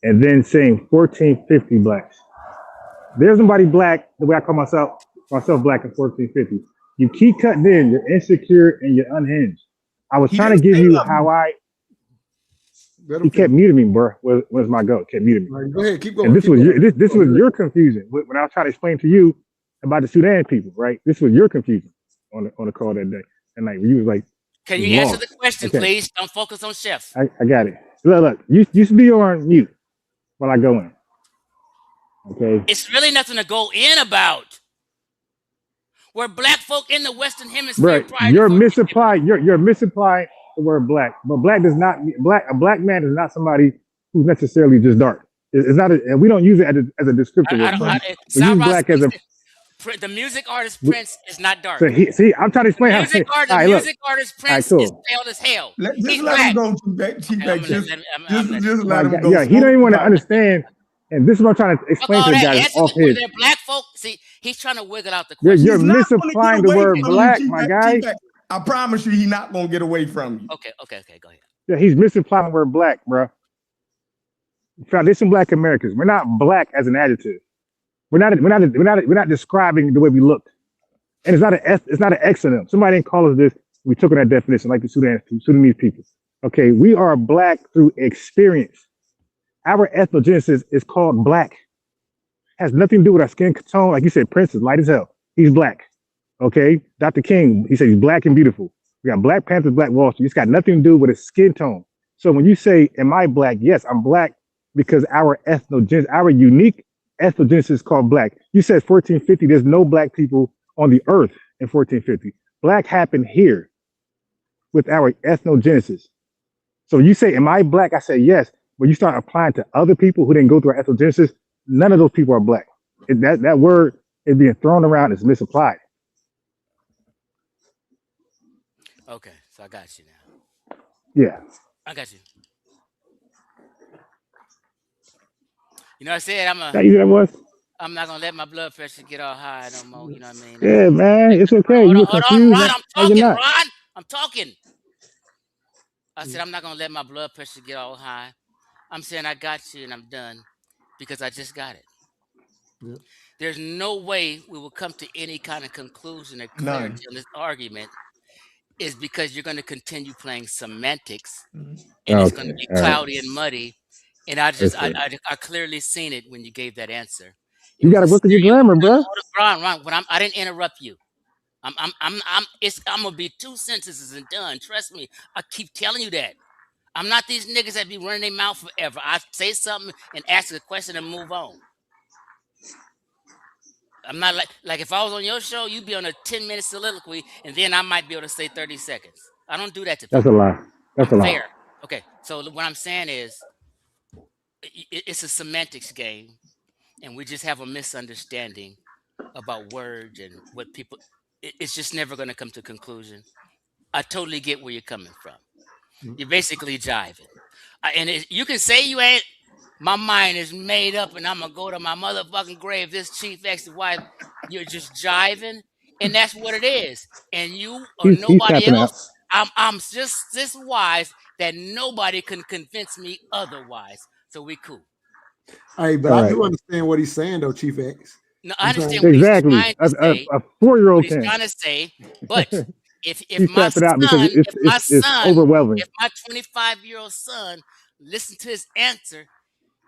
and then saying 1450 blacks. There's nobody black the way I call myself black in 1450. You keep cutting in. You're insecure and you're unhinged. I was He trying to didn't give say you how nothing. I. Let him He kept finish. muting me, bro. Where's my goat? Kept muting me. All right, go ahead. Keep And going. this Keep was going. this was your confusion when I was trying to explain to you about the Sudan people, right? This was your confusion on the call that day. And like you was like, Can you you answer the lost. question, Okay, please? Don't focus on Chef. I got it. Look, you should be on mute while I go in. Okay. It's really nothing to go in about. Were black folk in the Western Hemisphere Bro, prior to you're 1450? misapplying. You're misapplying the word black. But black does not black. A black man is not somebody who's necessarily just dark. It's not, and we don't use it as a descriptor word, bro. We use Ross black as a. the music artist Prince is not dark. So see, I'm trying to explain how. All The right, look. music artist All right, Prince is cool. pale as hell. Just He's let him black. go, Okay, I'm T-Back. gonna let Just My let him God, go. yeah, he don't Smoke even want to about it. understand. And this is what I'm trying to Fuck explain all to the that. guy that's Answer off were his. there black folk? See, he's trying to wiggle out the You're question. He's not going to get misapplying the away word from you, black, my guy. T-Back. I promise you, he's not going to get away from you. Okay, go ahead. Yeah, he's misapplying the word black, bro. Foundation Black Americans. We're not black as an adjective. We're not describing the way we look. And it's not an exonym. Somebody didn't call us this. We took on that definition, like the Sudanese people. Okay, we are black through experience. Our ethnogenesis is called black. Has nothing to do with our skin tone. Like you said, Prince is light as hell. He's black. Okay, Dr. King, he said he's black and beautiful. We got Black Panthers, Black Wall Street. It's got nothing to do with his skin tone. So when you say, "Am I black?" Yes, I'm black because our ethnogenesis, our unique ethnogenesis is called black. You said 1450. There's no black people on the earth in 1450. Black happened here with our ethnogenesis. So you say, "Am I black?" I say yes. When you start applying to other people who didn't go through our ethnogenesis, none of those people are black. That word is being thrown around. It's misapplied. Okay, so I got you now. Yeah. I got you. You know, I said That easy that was. I'm not gonna let my blood pressure get all high no more. You know what I mean? Yeah, man. It's okay. You were Hold on, confused. Ron. Now you're not. I'm talking. I said I'm not gonna let my blood pressure get all high. I'm saying I got you and I'm done because I just got it. Yep. There's no way we will come to any kind of conclusion or clarity on this argument is because you're going to continue playing semantics and it's going to be cloudy and muddy. And I clearly seen it when you gave that answer. It You was got to a work on your grammar, bro. Ron, when I didn't interrupt you. I'm gonna be 2 sentences and done. Trust me. I keep telling you that. I'm not these niggas that be running their mouth forever. I say something and ask a question and move on. I'm not like if I was on your show, you'd be on a 10-minute soliloquy, and then I might be able to say 30 seconds. I don't do that to people. That's a lie. That's I'm a lie. fair. Okay, so what I'm saying is, it's a semantics game, and we just have a misunderstanding about words and what people. It's just never going to come to a conclusion. I totally get where you're coming from. You're basically jiving. You can say you ain't. My mind is made up, and I'm gonna go to my motherfucking grave. This Chief X's wife, you're just jiving, and that's what it is. And you or He's nobody tapping out. else. I'm just this wise that nobody can convince me otherwise. So we cool. Hey, but I do understand what he's saying, though, Chief X. No, I understand what he's trying to say. A 4-year-old what he's can. trying to say, but if He's my tapping out son, because it's overwhelming. if my 25-year-old son listened to his answer,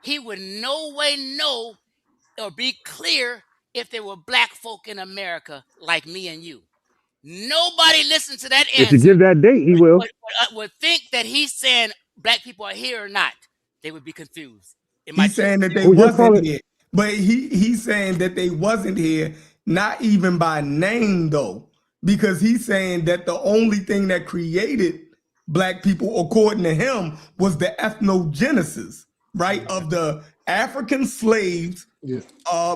he would no way know or be clear if there were black folk in America like me and you. Nobody listened to that answer. If you give that date, he will. Would think that he's saying black people are here or not. They would be confused. He's saying that they wasn't here, but he's saying that they wasn't here, not even by name though, because he's saying that the only thing that created black people, according to him, was the ethnogenesis, right, of the African slaves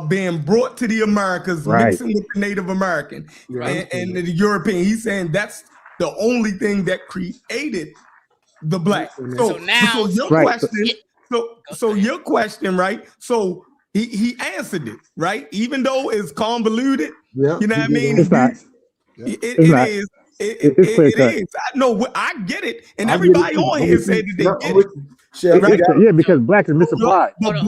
being brought to the Americas, mixing with the Native American and the European. He's saying that's the only thing that created the black. So your question, right? So he answered it, right? Even though it's convoluted, you know what I mean? It's not. It is. It is. I know. I get it, and everybody on here said that they get it. Yeah, because black is misapplied. But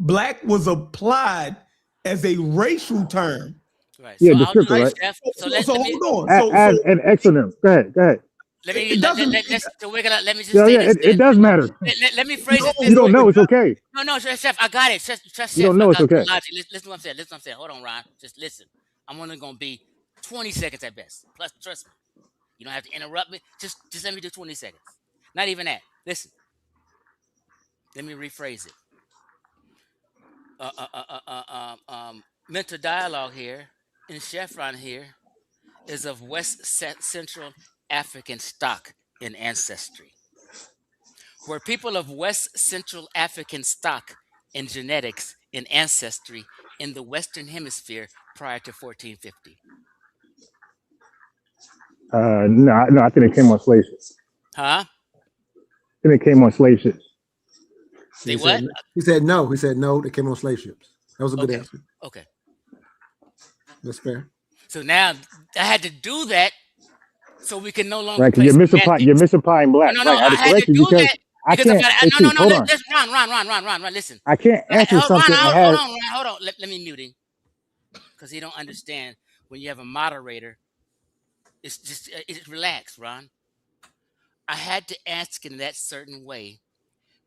black was applied as a racial term. Right. Yeah, so descriptor, right? Chef, so hold on. As an exonym. Go ahead. Let me just Yeah, say this. it does matter. Let me phrase it. You don't know, it's okay. No, Chef, I got it. Chef, you don't know, it's okay. Listen to what I'm saying. Hold on, Ron. Just listen. I'm only gonna be 20 seconds at best. Plus, trust me, you don't have to interrupt me. Just let me do 20 seconds. Not even that. Listen. Let me rephrase it. Mental dialogue here in Chevron here is of West Central African stock in ancestry. Were people of West Central African stock in genetics in ancestry in the Western Hemisphere prior to 1450? No, I think it came on slave ships. Huh? I think it came on slave ships. Say what? He said no. He said no. They came on slave ships. That was a good answer. Okay. That's fair. So now I had to do that so we can no longer. Right, because you're misapplying black. No, right? I had to do that because hold on. Ron, listen. I can't answer something. Hold on. Let me mute him because he don't understand when you have a moderator. It's relax, Ron. I had to ask in that certain way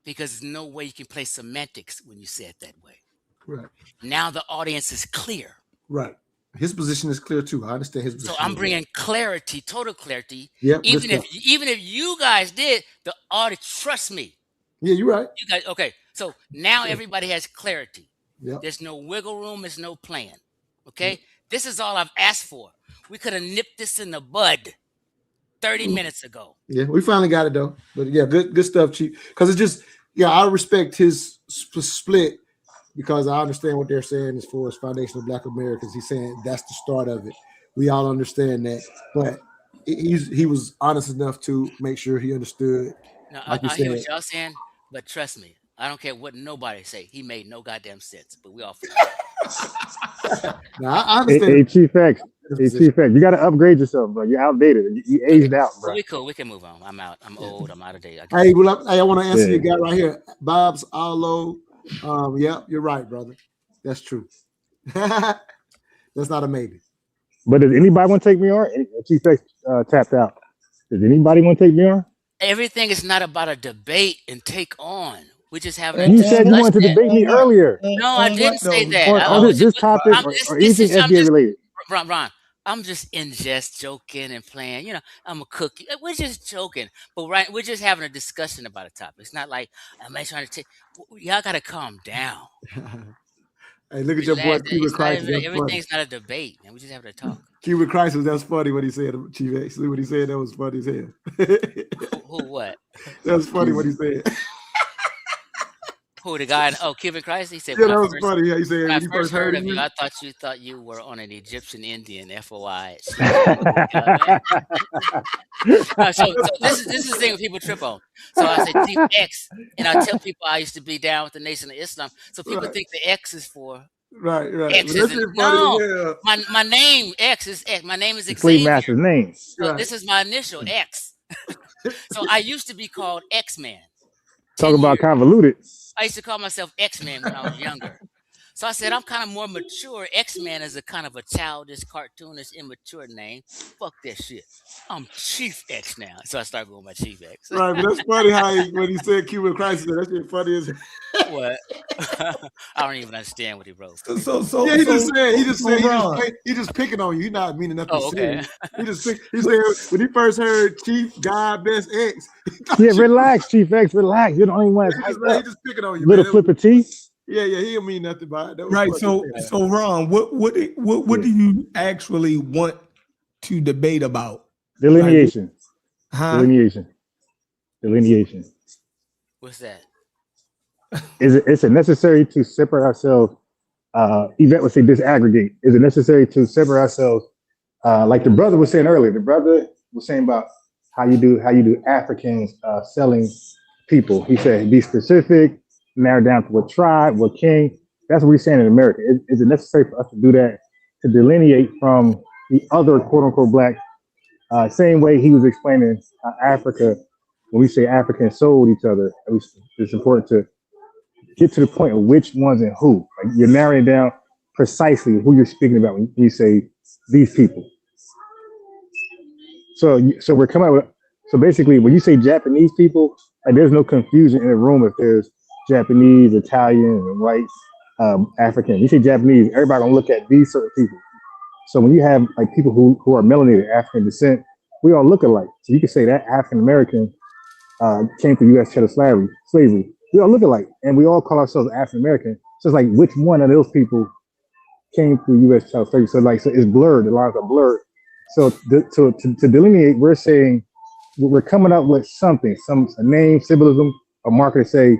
because there's no way you can play semantics when you say it that way. Right. Now the audience is clear. Right. His position is clear too. I understand his position. So I'm bringing clarity, total clarity. Yep, even if you guys did, the audience, trust me. Yeah, you're right. You guys, okay. So now everybody has clarity. Yep. There's no wiggle room. There's no plan. Okay. This is all I've asked for. We could have nipped this in the bud 30 minutes ago. Yeah, we finally got it though. But yeah, good stuff, Chief. Because it's just, I respect his split because I understand what they're saying as far as foundational Black Americans. He's saying that's the start of it. We all understand that, but he was honest enough to make sure he understood. Now, I hear what y'all saying, but trust me, I don't care what nobody say. He made no goddamn sense, but we all. Now, I understand. Hey, Chief X. You got to upgrade yourself, bro. You're outdated. You aged out, bro. We cool. We can move on. I'm out. I'm old. I'm out of date. I want to answer your guy right here, Bob's Allo. Yeah, you're right, brother. That's true. That's not a maybe. But does anybody want to take me on? Chief X tapped out. Does anybody want to take me on? Everything is not about a debate and take on. We just have. You said you wanted to debate me earlier. No, I didn't say that. On this topic or anything FDA related. Ron, I'm just in jest joking and playing. You know, I'm a cookie. We're just joking, but we're just having a discussion about a topic. It's not like I'm trying to take. Y'all gotta calm down. Hey, look at your boy Cuban Crisis. Everything's not a debate, man. We just having a talk. Cuban Crisis. That's funny what he said. Chief X. See what he said. That was funny as hell. Who what? That was funny what he said. Who the guy? Oh, Cuban Christ. He said Yeah, when that I was first funny. Yeah, he said when I when he first first heard heard of of you, you. I thought you were on an Egyptian Indian. FOI. Shit. You know what I mean? No, so this is the thing people trip on. So I say Chief X, and I tell people I used to be down with the Nation of Islam. So people Right. think the X is for Right. But X that is in, shit funny no. as hell. My name X is X. My name is The slave Xavier. master's name. So Right. this is my initial X. So I used to be called X-Man. Talk 10 about years. convoluted. I used to call myself X-Man when I was younger. So I said, I'm kind of more mature. X-Man is a kind of a childish, cartoonish, immature name. Fuck that shit. I'm Chief X now. So I started going by Chief X. Right, but that's funny how when he said Cuban crisis, that shit funny as What? I don't even understand what he wrote. yeah, he just said he just picking on you. He not meaning nothing Oh, okay. He said when he first heard Chief God Best X. Yeah, relax, Chief X, relax. You're the only one that's hyped He up. just picking on you, Little man. flipper T. Yeah, he didn't mean nothing by it. That was Right. funny. So Ron, what do you actually want to debate about? Delineation. Huh? Delineation. What's that? Is it necessary to separate ourselves? Yvette would say disaggregate. Is it necessary to separate ourselves? Like the brother was saying earlier, the brother was saying about how you do Africans selling people. He said be specific, narrow down to what tribe, what king. That's what we're saying in America. Is it necessary for us to do that to delineate from the other quote unquote black? Same way he was explaining Africa. When we say Africans sold each other, it's important to get to the point of which ones and who. Like you're narrowing down precisely who you're speaking about when you say these people. So we're coming up with. So basically, when you say Japanese people, like there's no confusion in the room if there's Japanese, Italian, and white, African. You say Japanese, everybody gonna look at these certain people. So when you have like people who are melanated, African descent, we all look alike. So you can say that African American came from U.S. chattel slavery. We all look alike, and we all call ourselves African American. So it's like which one of those people came through U.S. chattel slavery? So it's blurred. The lines are blurred. So to delineate, we're saying we're coming up with something, a name, symbolism, a marker to say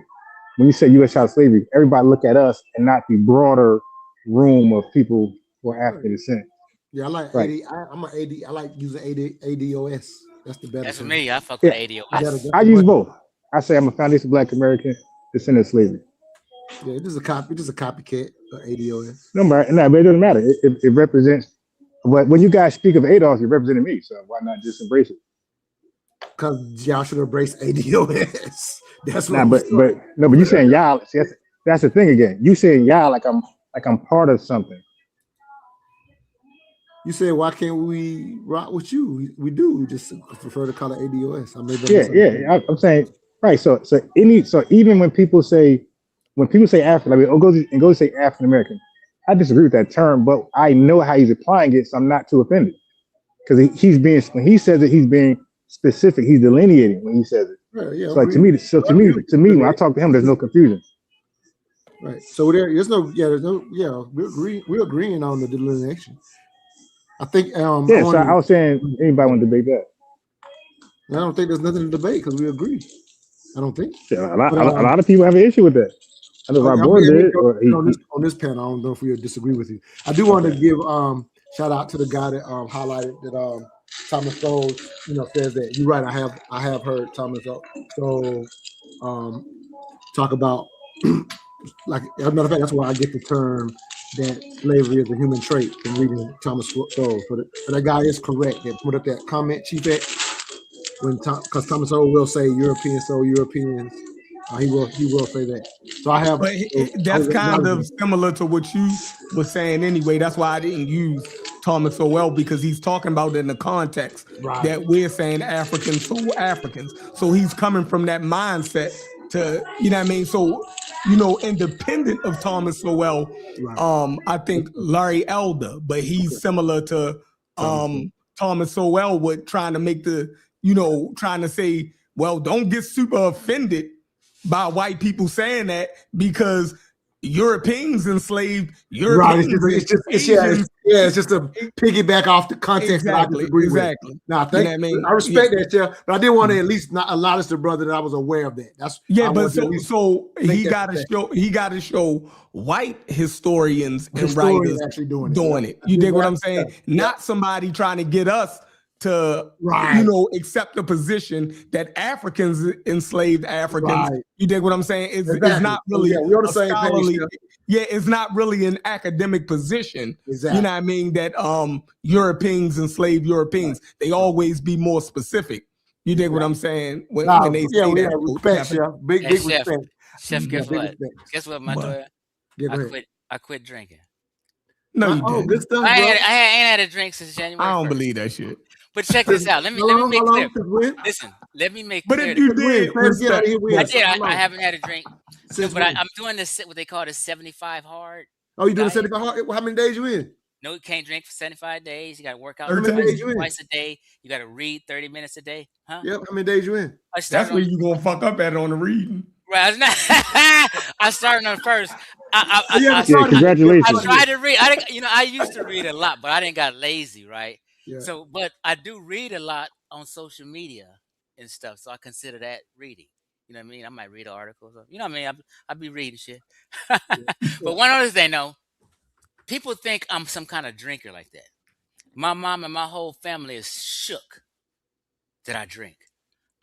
when you say U.S. chattel slavery, everybody look at us and not the broader room of people who are African descent. Yeah, I like right. I'm an AD. I like using ADOS. That's the better. That's term. me. I fuck with ADOS. I use both. I say I'm a foundation Black American descendant of slavery. Yeah, it is a copycat of ADOS. No, but it doesn't matter. It represents. But when you guys speak of ADOS, you're representing me. So why not just embrace it? Because y'all should embrace ADOS. That's what. But you saying y'all. See, that's the thing again. You saying y'all like I'm part of something. You said, why can't we rock with you? We do. We just prefer to call it ADOS. I'm saying right. So even when people say African, I mean, go say African American. I disagree with that term, but I know how he's applying it, so I'm not too offended. Because when he says it, he's being specific. He's delineating when he says it. Yeah, so like, to me, when I talk to him, there's no confusion. Right. So there's no. We're agreeing on the delineation. I think. I was saying anybody want to debate that? I don't think there's nothing to debate because we agree. I don't think. Yeah, a lot of people have an issue with that. I know our board did. On this panel, I don't know if we disagree with you. I do want to give shout out to the guy that highlighted that Thomas Sowell, says that you're right. I have heard Thomas Sowell talk about like as a matter of fact, that's where I get the term that slavery is a human trait from reading Thomas Sowell. So that guy is correct. They put up that comment, Chief X, because Thomas Sowell will say Europeans. He will say that. So I have. But that's kind of similar to what you were saying anyway. That's why I didn't use Thomas Sowell, because he's talking about it in the context that we're saying Africans so Africans. So he's coming from that mindset to, you know what I mean? So, independent of Thomas Sowell, I think Larry Elder, but he's similar to Thomas Sowell with trying to make trying to say, well, don't get super offended by white people saying that, because Europeans enslaved Right. Europeans. It's just a piggyback off the context that I disagree with. Nah, thank you. I respect that, Chef, but I did want to at least not allow this to brother that I was aware of that. That's but so he got to show white historians and writers actually doing it. You dig what I'm saying? Not somebody trying to get us to accept the position that Africans enslaved Africans. Right. You dig what I'm saying? It's not really we're on the same scholarly. page, it's not really an academic position. Exactly. You know what I mean? That Europeans enslaved Europeans. They always be more specific. You dig what I'm saying? When they say that. Respect, Chef. Big respect. Chef, guess what? Guess what, Montoya? I quit drinking. No, you didn't. Good stuff, I ain't had a drink since January 1st. I don't believe that shit. But check this out. Let me make clear. Listen, let me make clear. But if you did, I did. I haven't had a drink. But I'm doing this, what they call the 75 hard. Oh, you doing 75 hard? How many days you in? No, you can't drink for 75 days. You got to work out twice a day. You got to read 30 minutes a day. Huh? Yep. How many days you in? That's where you going to fuck up at on the reading. Right. I started on the first. Congratulations. I tried to read. I used to read a lot, but I didn't got lazy, right? Yeah. So, but I do read a lot on social media and stuff. So I consider that reading. You know what I mean? I might read articles. You know what I mean? I'll be reading shit. But one other thing, though, people think I'm some kind of drinker like that. My mom and my whole family is shook that I drink.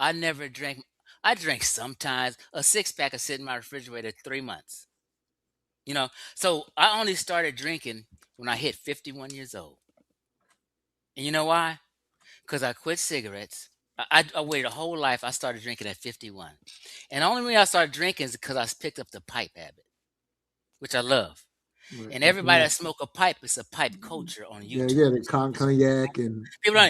I never drank. I drink sometimes. A 6-pack is sitting in my refrigerator 3 months. You know, so I only started drinking when I hit 51 years old. And you know why? Because I quit cigarettes. I waited a whole life. I started drinking at 51. And the only reason I started drinking is because I picked up the pipe habit, which I love. Right. And everybody that smoke a pipe, it's a pipe culture on YouTube. Yeah, the cognac and people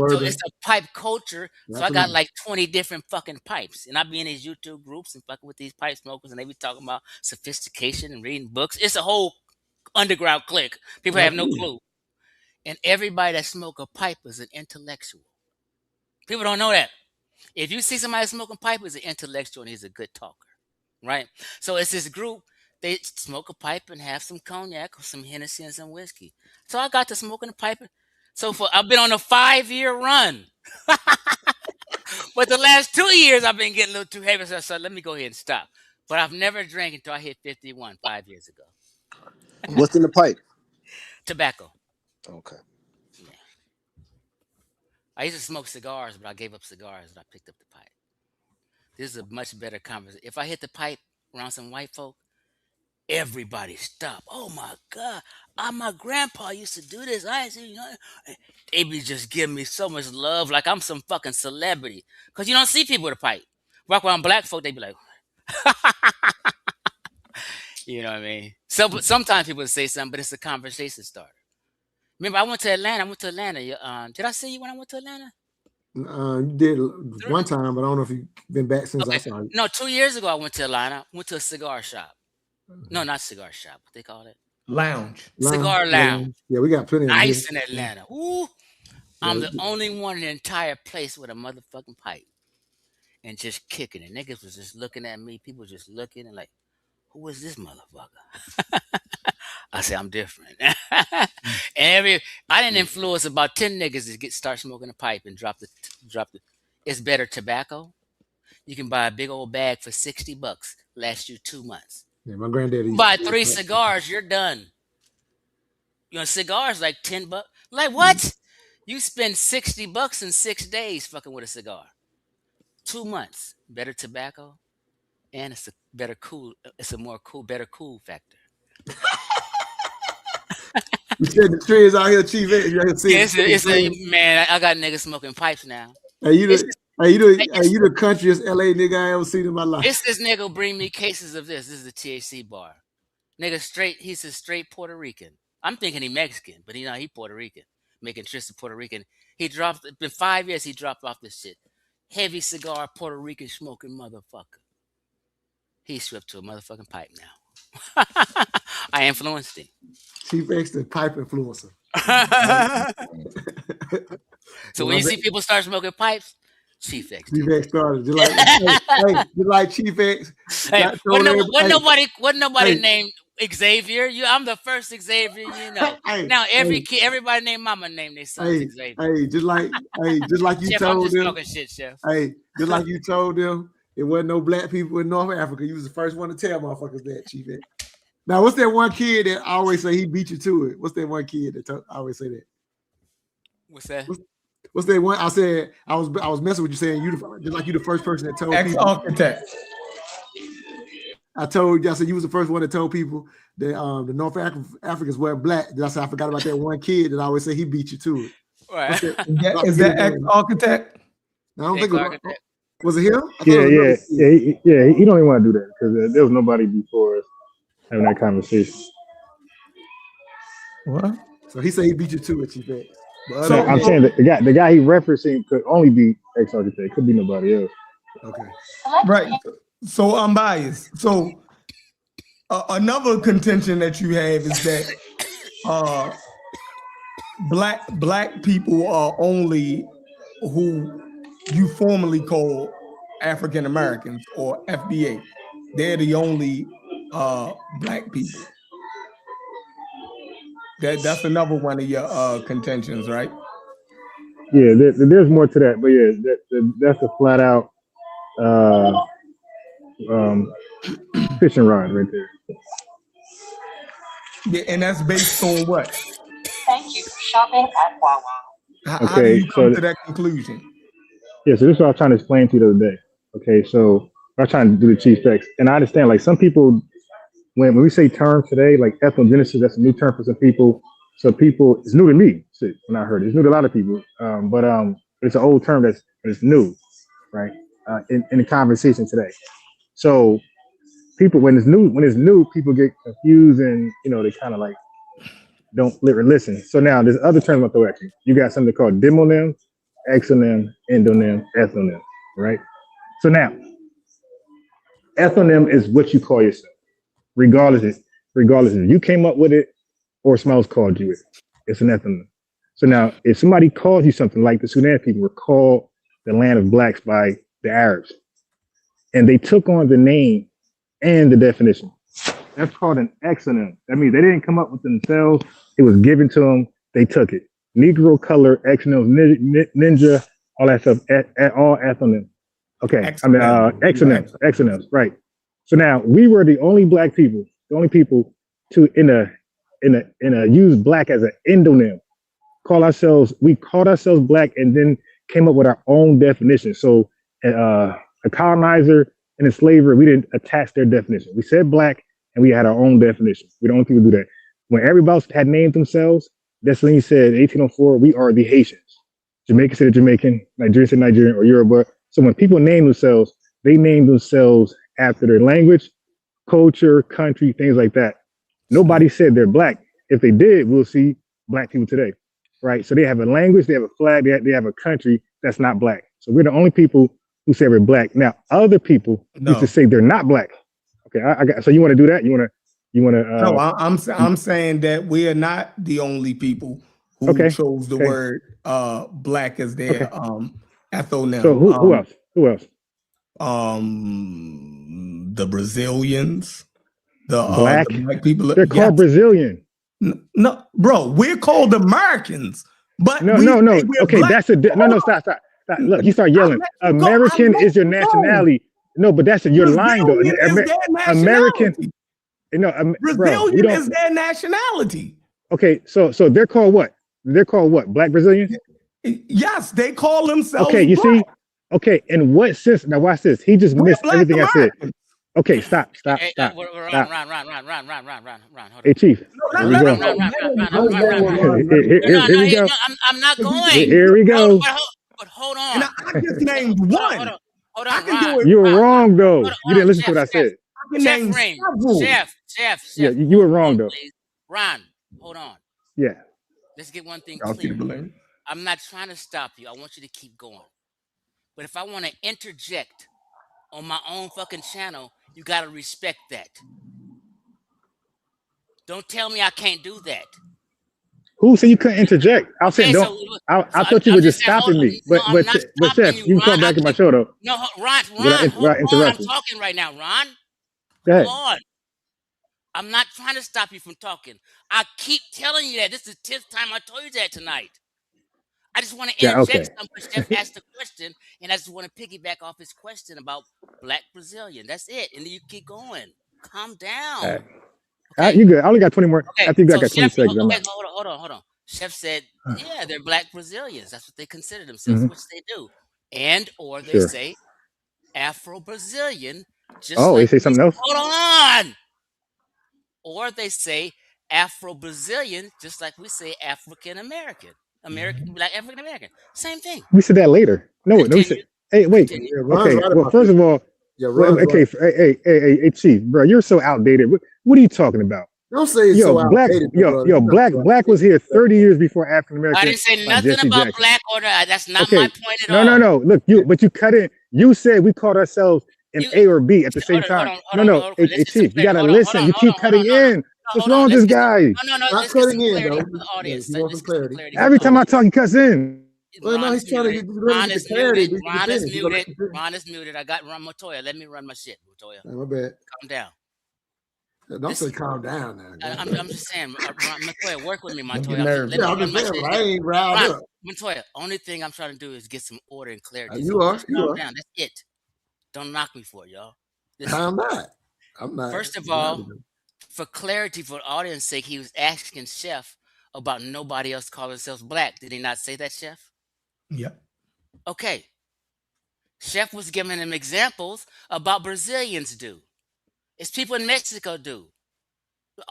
so it's a pipe culture. So I got like 20 different fucking pipes. And I be in these YouTube groups and fucking with these pipe smokers, and they be talking about sophistication and reading books. It's a whole underground clique. People have no clue. And everybody that smoke a pipe is an intellectual. People don't know that. If you see somebody smoking pipe, he's an intellectual and he's a good talker, right? So it's this group. They smoke a pipe and have some cognac or some Hennessy and some whiskey. So I got to smoking a pipe. So I've been on a 5-year run. But the last 2 years, I've been getting a little too heavy. So I said, let me go ahead and stop. But I've never drank until I hit 51 5 years ago. What's in the pipe? Tobacco. Okay. Yeah. I used to smoke cigars, but I gave up cigars and I picked up the pipe. This is a much better conversation. If I hit the pipe around some white folk, everybody stop. Oh my God. My grandpa used to do this. They be just giving me so much love like I'm some fucking celebrity. Because you don't see people with a pipe. Walk around black folk, they be like, you know what I mean? So sometimes people say something, but it's a conversation starter. Remember, I went to Atlanta. Did I see you when I went to Atlanta? You did one time, but I don't know if you've been back since I saw you. No, 2 years ago I went to Atlanta. Went to a cigar shop. No, not cigar shop. What they call it? Lounge. Cigar lounge. Yeah, we got plenty of nice in Atlanta. Ooh, I'm the only one in the entire place with a motherfucking pipe. And just kicking it. Niggas was just looking at me. People just looking and like, who is this motherfucker? I say, I'm different. And I didn't influence about 10 niggas to start smoking a pipe and drop the. It's better tobacco. You can buy a big old bag for $60. Last you 2 months. Yeah, my granddaddy. Buy 3 cigars, you're done. You know, cigars like $10. Like what? You spend $60 in 6 days fucking with a cigar. 2 months. Better tobacco, and it's a better cool. It's a more cool, better cool factor. You said the trees out here, Chief. Man. I got niggas smoking pipes now. Hey, you the countryest LA nigga I ever seen in my life. This nigga bring me cases of this. This is a THC bar. Nigga he's a straight Puerto Rican. I'm thinking he Mexican, but he Puerto Rican. Making trips to Puerto Rican. He dropped, in 5 years, he dropped off this shit. Heavy cigar, Puerto Rican smoking motherfucker. He swept to a motherfucking pipe now. I influenced him. Chief X, the pipe influencer. So when you see people start smoking pipes, Chief X Chief did X started just like hey, just like Chief X. Hey, Got told everybody, wasn't nobody hey, named Xavier. I'm the first Xavier you know. hey, Now hey, everybody named Mama named their sons hey, Xavier. hey, just like you Chef, I'm told just them. talking shit, Chef. Hey, just like you told them, it wasn't no black people in North Africa. You was the first one to tell motherfuckers that, Chief X. Now, what's that one kid that always say he beat you to it? What's that one kid that always say that? What's that? What's that one? I said I was messing with you, saying just like you the first person that told people. Ex-architect. I said you was the first one that told people that the North Africans wear black. Then I said I forgot about that one kid that always say he beat you to it. Right. Is that ex-architect? I don't think it was it him? Yeah. He don't even want to do that because there was nobody before us having that conversation. What? So he said he beat you to it, Chief X. So I'm saying that the guy he referencing could only be ex-architect. Could be nobody else. Okay. Right. So I'm biased. So another contention that you have is that black people are only who you formally call African Americans or FBA. They're the only black people. That's another one of your contentions, right? Yeah, there's more to that, but yeah, that's a flat out fishing rod right there. Yeah, and that's based on what? Thank you for shopping at Wawa. How do you come to that conclusion? Yeah, so this is what I was trying to explain to you the other day. Okay, so I was trying to do the Chief X, and I understand like some people, when we say terms today, like ethnogenesis, that's a new term for some people. So people, it's new to me. Shit, when I heard it, it's new to a lot of people. But it's an old term that's new, right? In the conversation today. So people, when it's new, people get confused and they kind of like don't listen. So now there's other terms I'm gonna throw at you. You got something called demonym, exonym, endonym, ethnonym, right? So now, ethnonym is what you call yourself, regardless if you came up with it or somebody else called you it. It's an ethnonym. So now, if somebody calls you something like the Sudan people were called the land of blacks by the Arabs, and they took on the name and the definition, that's called an exonym. That means they didn't come up with it themselves. It was given to them. They took it. Negro, color, exonyms, ninja, all that stuff, all ethnonym. Okay, exonyms, right. So now we were the only black people, to use black as an endonym. We called ourselves black and then came up with our own definition. So a colonizer and a slaver, we didn't attach their definition. We said black and we had our own definition. We don't people do that. When everybody else had named themselves, that's when he said 1804, we are the Haitians. Jamaica said Jamaican, Nigeria said Nigerian or Yoruba. So when people name themselves, they name themselves after their language, culture, country, things like that. Nobody said they're black. If they did, we'll see black people today, right? So they have a language, they have a flag, they have a country that's not black. So we're the only people who say we're black. Now, other people used to say they're not black. Okay, I got. So you want to do that? You want to? No, I'm saying that we are not the only people who chose the word black as their ethnonym. So who else? Who else? The Brazilians, the black people. They're called Brazilian. No, bro, we're called Americans. But no. Okay, black. That's no. Stop. Look, you start yelling. American is your nationality. No, but that's you're lying though. American. Brazilian is their nationality. Okay, so they're called what? They're called what? Black Brazilians? Yes, they call themselves. Okay, you black. see. Okay, in what sense? Now watch this. He just missed everything Americans. I said. Okay, stop. Run. Hey, Chief. Here we go. I'm not going. Here we go. But hold on. And I just named one. Hold on, Ron. You were wrong, though. You didn't listen to what I said. Chef. Yeah, you were wrong, though. Ron, hold on. Yeah. Let's get one thing clear. I'm not trying to stop you. I want you to keep going. But if I want to interject on my own fucking channel, you got to respect that. Don't tell me I can't do that. Who said you couldn't interject? I said Okay, don't. I thought you I'm were just just saying, hold stopping on. me. No, I'm not But stopping Chef, you, you can call Ron. back in my show though. No, Ron, Without hold on. I'm interrupting. talking right now, Ron. Go Hold ahead. on. I'm not trying to stop you from talking. I keep telling you that. This is the 10th time I told you that tonight. I just want to Yeah. interject Okay. something. Chef asked a question, and I just want to piggyback off his question about Black Brazilian. That's it. And then you keep going. Calm down. Okay. You good? I only got 20 more. Okay. After you So got 20 Chef, seconds, I'm okay, out. hold on. Chef said, yeah, they're Black Brazilians. That's what they consider themselves, Mhm. which they do. And or they Sure. say Afro-Brazilian, just Oh, they like say we something else. hold on. Or they say Afro-Brazilian, just like we say African American. Like African American. Same thing. We said that later. No, we said. Continue. Hey, wait. Continue. Yeah, Ron's Okay. right Well, about first this. of all, Yeah, Ron's okay. right. Hey, Chief, bro, you're so outdated. What are you talking about? Don't say it's so outdated, bro. Black was here 30 years before African I American, didn't say like nothing Jesse about Jackson. Black or that. That's not Okay. my point at all. No. Look, but you cut in. You said we called ourselves an A or B at the same time. No. Hey, Chief, you gotta listen. You keep cutting in. What's wrong with this guy? No. Not Let's get some cutting in, clarity though. for the audience. He Let's wants some get some clarity. clarity for Every the time I audience. talk, he cuts in. Well, no, he's trying to get the clarity. Ron is muted. Ron is muted. I got Ron Montoya. Let me run my shit, Montoya. My bad. Calm down. Don't say calm down now. I'm just saying, Ron Montoya, work with me, Montoya. Nervous. Let me I'm run my just shit. saying, I ain't riled Ron, up. Montoya, only thing I'm trying to do is get some order and clarity. You are. Calm down. That's it. Don't knock me for it, y'all. Listen, I'm not. First of all, for clarity, for the audience sake, he was asking Chef about nobody else calling themselves Black. Did he not say that, Chef? Yeah. Okay. Chef was giving him examples about Brazilians do. It's people in Mexico do.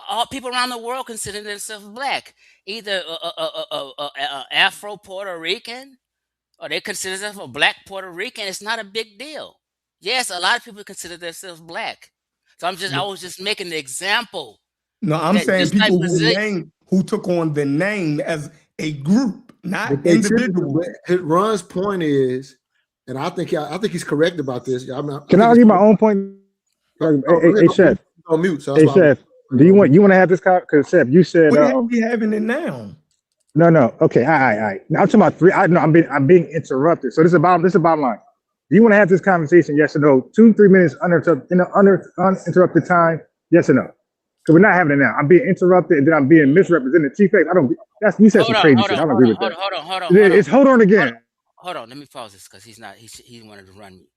All people around the world consider themselves Black, either Afro Puerto Rican, or they consider themselves a Black Puerto Rican. It's not a big deal. Yes, a lot of people consider themselves Black. So I was just making the example. No, I'm saying people who took on the name as a group, not individual. Ron's point is, and I think he's correct about this. Can I argue my own point? Hey, Chef. On mute. So hey, Chef. Do you want to have this conversation? Because Chef, you said we having it now. No. Okay, all right. Now I'm talking about three. I'm being interrupted. So this is bottom line. Do you want to have this conversation? Yes or no? 2-3 minutes uninterrupted time. Yes or no? Because we're not having it now. I'm being interrupted and then I'm being misrepresented. Chief, you said some crazy shit. I don't agree with that. Hold on again. Hold on. Let me pause this because he wanted to run me.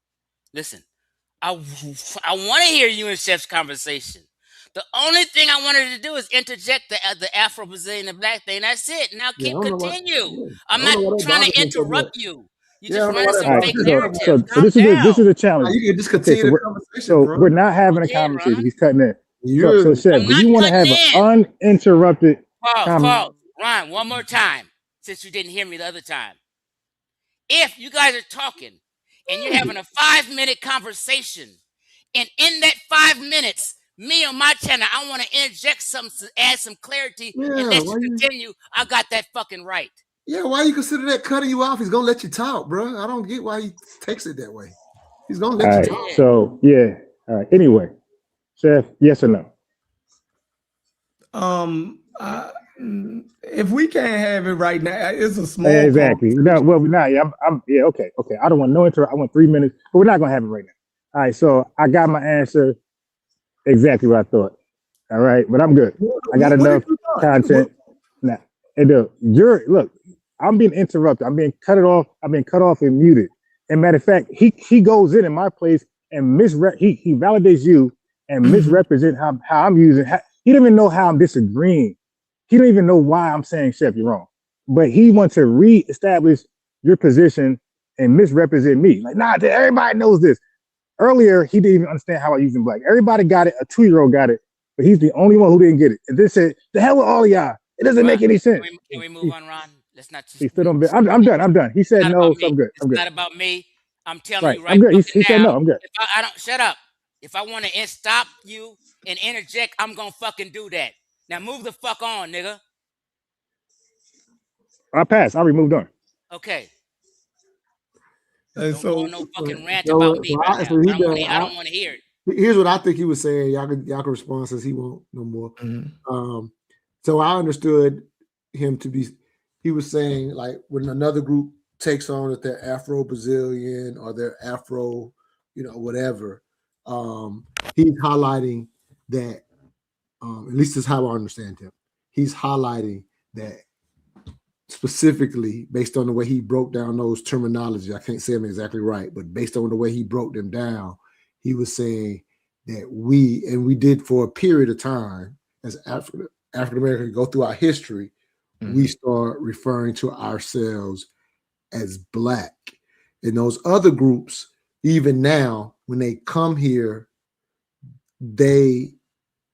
Listen, I want to hear you and Chef's conversation. The only thing I wanted to do is interject the Afro-Brazilian and Black thing. That's it. Now continue. I'm not trying to interrupt you. You just running some fake narrative. So this is a challenge. You can just continue the conversation. So we're not having a conversation. He's cutting in. So Chef, do you want to have an uninterrupted Pause. Ron, one more time, since you didn't hear me the other time. If you guys are talking and you're having a 5-minute conversation, and in that 5 minutes, me on my channel, I want to interject something to add some clarity and let you continue. I got that fucking right. Yeah, why you consider that cutting you off? He's gonna let you talk, bro. I don't get why he takes it that way. He's gonna let you talk. So all right. Anyway, Chef, yes or no? If we can't have it right now, it's a small. Exactly. No, well, I'm okay. I don't want no interrupt. I want 3 minutes, but we're not gonna have it right now. All right. So I got my answer. Exactly what I thought. All right, but I'm good. I got enough content. Now, look, I'm being interrupted. I'm being cut off. I've been cut off and muted. And matter of fact, he goes in my place and he validates you and misrepresent how I'm using. He don't even know how I'm disagreeing. He don't even know why I'm saying, Chef, you're wrong. But he wants to reestablish your position and misrepresent me. Like, nah, everybody knows this. Earlier, he didn't even understand how I use in Black. Everybody got it. A 2-year-old got it, but he's the only one who didn't get it. And then said, "The hell with all of y'all. It doesn't make any sense." Can we move on, Ron? Let's not. He stood on. I'm done. He said no, so I'm good. It's not about me. I'm telling you right. I'm good. He said no. I'm good. If I don't shut up. If I want to stop you and interject, I'm gonna fucking do that. Now move the fuck on, nigga. I passed. I already moved on. Okay. And don't go on no fucking rant about me right now. I don't want to hear it. Here's what I think he was saying. Y'all can respond since he won't no more. Mm-hmm. So I understood him to be. He was saying like when another group takes on that they're Afro-Brazilian or they're Afro, whatever. He's highlighting that. At least is how I understand him. He's highlighting that specifically based on the way he broke down those terminology. I can't say them exactly right, but based on the way he broke them down, he was saying that we did for a period of time as African Americans go through our history, we start referring to ourselves as Black. And those other groups, even now, when they come here, they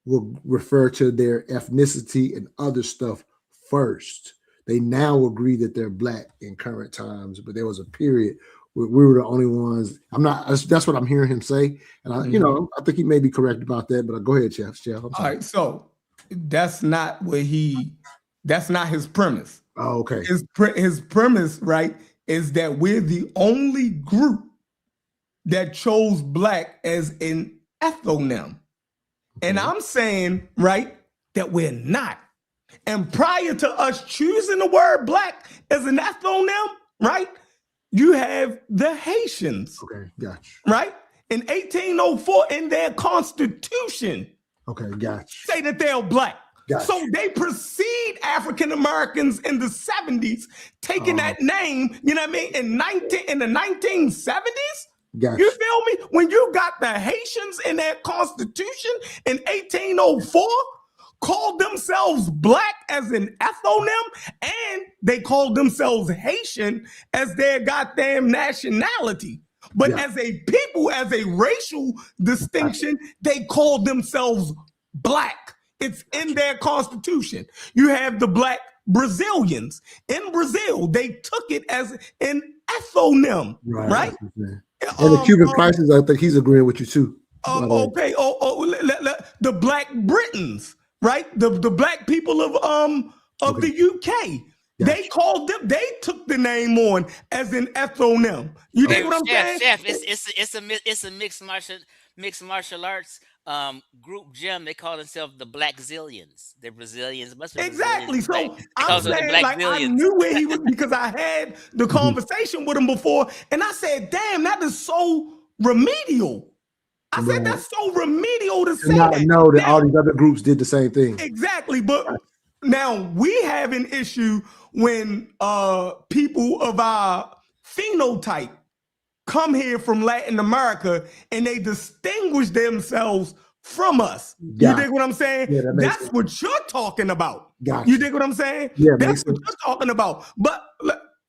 will refer to their ethnicity and other stuff first. They now agree that they're Black in current times, but there was a period where we were the only ones. That's what I'm hearing him say. And I think he may be correct about that, but go ahead, Chef. All right, so that's not his premise. Oh, okay. His premise, right, is that we're the only group that chose Black as an ethnonym. And I'm saying, right, that we're not. And prior to us choosing the word Black as an ethnonym, right, you have the Haitians. Okay, gotcha. Right? In 1804, in their constitution, okay, gotcha, say that they're Black. Gotcha. So they precede African Americans in the 70s, taking that name, you know what I mean, in the 1970s. Gotcha. You feel me? When you got the Haitians in their constitution in 1804, called themselves Black as an ethnonym, and they called themselves Haitian as their goddamn nationality. But as a people, as a racial distinction, they called themselves Black. It's in their constitution. You have the Black Brazilians. In Brazil, they took it as an ethnonym, right? And the Cuban crisis, I think he's agreeing with you too. Okay. The Black Britons, right? The Black people of the UK. They called them. They took the name on as an ethnonym. You get what I'm saying? Chef, it's a mixed martial arts group gym. They call themselves the Black Zillions. They're Brazilians. Must be exactly. Brazilians. So I'm saying, like, I knew where he was because I had the conversation with him before, and I said, "Damn, that is so remedial." I said, "That's so remedial to say that." Know that all these other groups did the same thing. Exactly, but now we have an issue when people of our phenotype come here from Latin America and they distinguish themselves from us. You dig what I'm saying? Yeah, that's what you're talking about. Gotcha. You dig what I'm saying? Yeah, that's what you're talking about. But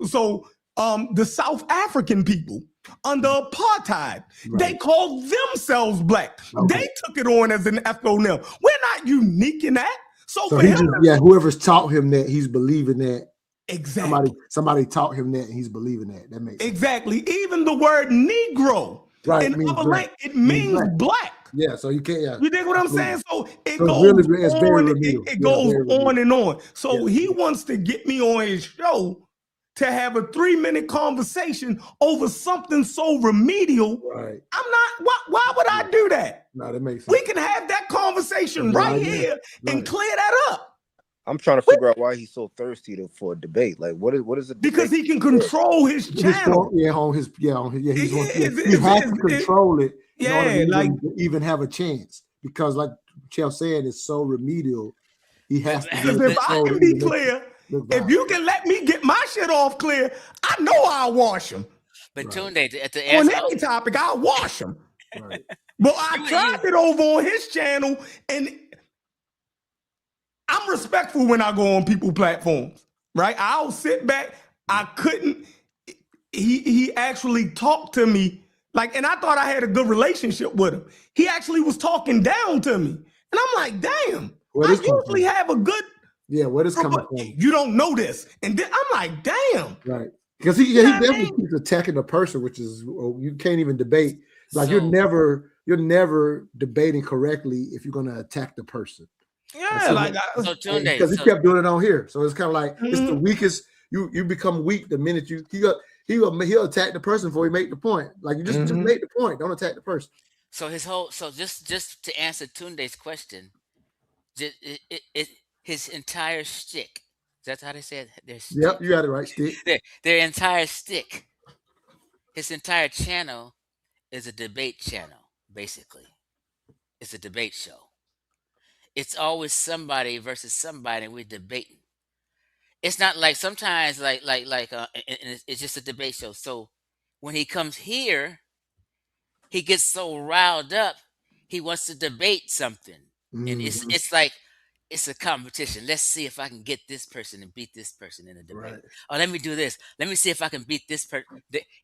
so the South African people under apartheid, they called themselves Black. Okay. They took it on as an ethnonym. We're not unique in that. So for he him, whoever's taught him that, he's believing that. Exactly. Somebody taught him that, and he's believing that. That makes sense. Exactly. Even the word Negro in other language, it means black. Yeah, so you can't. Yeah. You dig what I'm saying? So it So goes really, it's it goes on and on. So he wants to get me on his show to have a 3-minute conversation over something so remedial. Right. I'm not. Why would I do that? No, that makes sense. We can have that conversation right here and clear that up. I'm trying to figure out why he's so thirsty for a debate. Like, what is it? Because he can control his channel. He has to control it in order to even have a chance. Because, like Chef said, it's so remedial. He has to. Because if I can be clear, if you can let me get my shit off clear, I know I'll wash him. But Tunde, on any topic, I'll wash him. Right. But I tried it over on his channel, and I'm respectful when I go on people's platforms, right? I'll sit back. I couldn't. He actually talked to me and I thought I had a good relationship with him. He actually was talking down to me, and I'm like, damn. I usually have a good. Yeah, where is coming from? You don't know this, and then I'm like, damn. Right, because he definitely keeps attacking a person, which is you can't even debate. Like you're never debating correctly if you're going to attack the person. Yeah, because he kept doing it on here, so it's kind of like it's the weakest. You become weak the minute he'll attack the person before he make the point. Like you just make the point, don't attack the person. So just to answer Tunde's question, his entire shtick That's how they said their Yep, stick. you got it right, stick. Their entire stick, his entire channel is a debate channel, basically. It's a debate show. It's always somebody versus somebody, and we're debating. It's not like sometimes and it's just a debate show. So when he comes here, he gets so riled up, he wants to debate something. And Mhm. it's like it's a competition. Let's see if I can get this person and beat this person in a debate. Right. Oh, let me do this. Let me see if I can beat this person.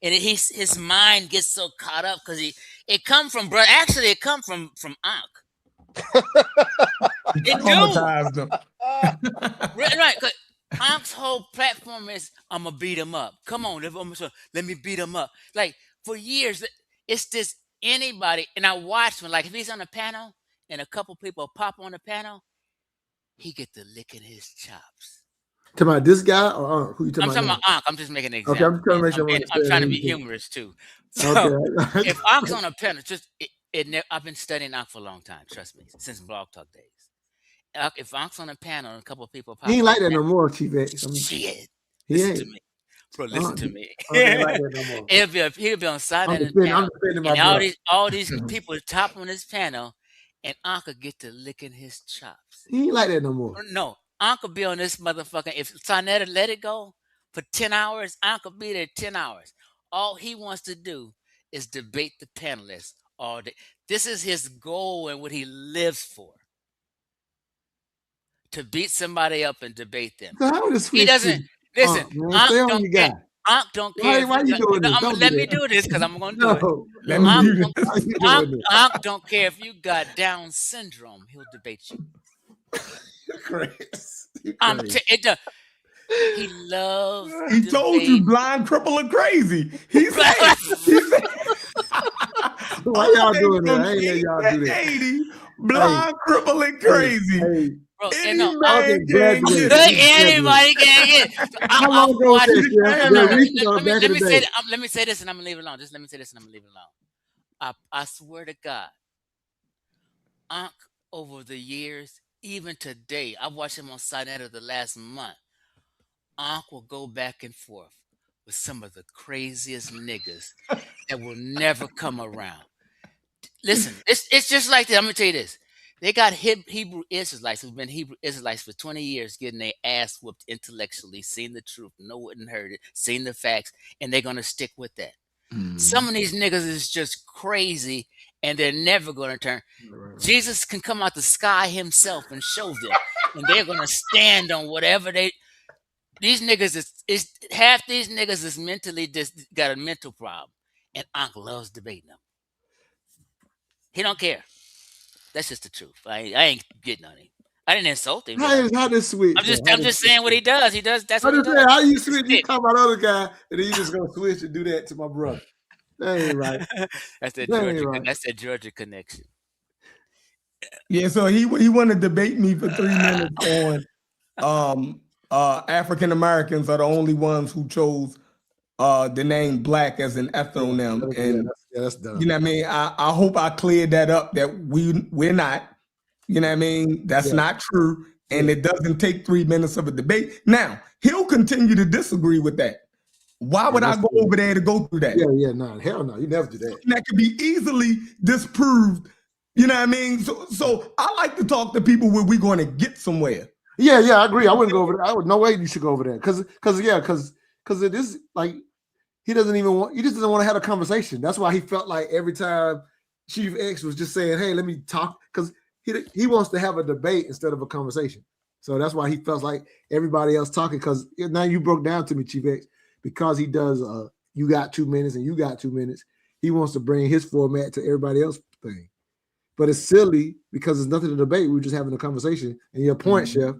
And his mind gets so caught up because it come from bro. Actually, it come from Ankh. It do. Traumatized them. Right. 'Cause Ankh's whole platform is I'm gonna beat him up. Come on, let me beat him up. Like for years, it's this anybody. And I watch when like if he's on a panel and a couple people pop on the panel, he get to licking his chops. Talking about this guy or who you talking I'm talking about? about Ankh. I'm just making an example. Okay, I'm trying to make sure I'm trying to be humorous too. So Okay. if Ankh's on a panel, I've been studying Ankh for a long time. Trust me, since Blog Talk days. If Ankh's on a panel and a couple of people pop He ain't on like the that no panel, more, Chief X. shit. He Listen ain't. to me. Bro, listen to me. Ain't like that no more. He'll be on side I'm of the defending panel, my and brother. all these people top on this panel, and Anka get to licking his chops. He ain't like that no more. No, Anka be on this motherfucker. If Sonetta let it go for 10 hours, Anka be there 10 hours. All he wants to do is debate the panelists all day. This is his goal and what he lives for. To beat somebody up and debate them. So how would it switch He doesn't to listen. man? Stay on your guy. Ankh don't care. Why you doing this? Don't Let do me that. do this because I'm going to No, do it. Let me do this. Why you doing this? Ankh don't care if you got Down syndrome. He'll debate you. Chris. He loves. He told you blind, cripple, and crazy. He said. Why y'all doing that? I ain't let y'all do that. 80, blind, cripple, and crazy. Bro, Any man can get it. Anybody can get it. How long ago was that? Let me say this and I'm gonna leave it alone. Just let me say this and I'm gonna leave it alone. I swear to God, Ankh over the years, even today, I've watched him on Sinetta the last month. Ankh will go back and forth with some of the craziest niggas that will never come around. Listen, it's just like this. I'm gonna tell you this. They got Hebrew Israelites who've been Hebrew Israelites for 20 years getting their ass whooped intellectually, seen the truth, know it and heard it, seen the facts, and they're gonna stick with that. Some of these niggas is just crazy and they're never gonna turn. Jesus can come out the sky himself and show them, and they're gonna stand on whatever these niggas is half these niggas is mentally got a mental problem, and Ankh loves debating them. He don't care. That's just the truth. I ain't getting on him. I didn't insult him. How this switch? I'm just saying what he does. He does. That's what he does. Saying, how you switch? You talk about other guy, and then you just gonna switch and do that to my brother. That ain't right. That's that Georgia connection. Yeah, so he wanted to debate me for 3 minutes on African Americans are the only ones who chose the name Black as an ethnonym. And that's dumb. You know what I mean? I hope I cleared that up that we're not. You know what I mean? That's not true. And it doesn't take 3 minutes of a debate. Now, he'll continue to disagree with that. Why would I go over there to go through that? No, hell no, you never do that. And that could be easily disproved. You know what I mean? So I like to talk to people where we're going to get somewhere. Yeah, I agree. I wouldn't go over there. No way you should go over there. Because it is like he just doesn't want to have a conversation. That's why he felt like every time Chief X was just saying, hey, let me talk, because he wants to have a debate instead of a conversation. So that's why he felt like everybody else talking, because now you broke down to me, Chief X, because he does you got 2 minutes and you got 2 minutes. He wants to bring his format to everybody else's thing. But it's silly because there's nothing to debate. We're just having a conversation. And your point, Chef,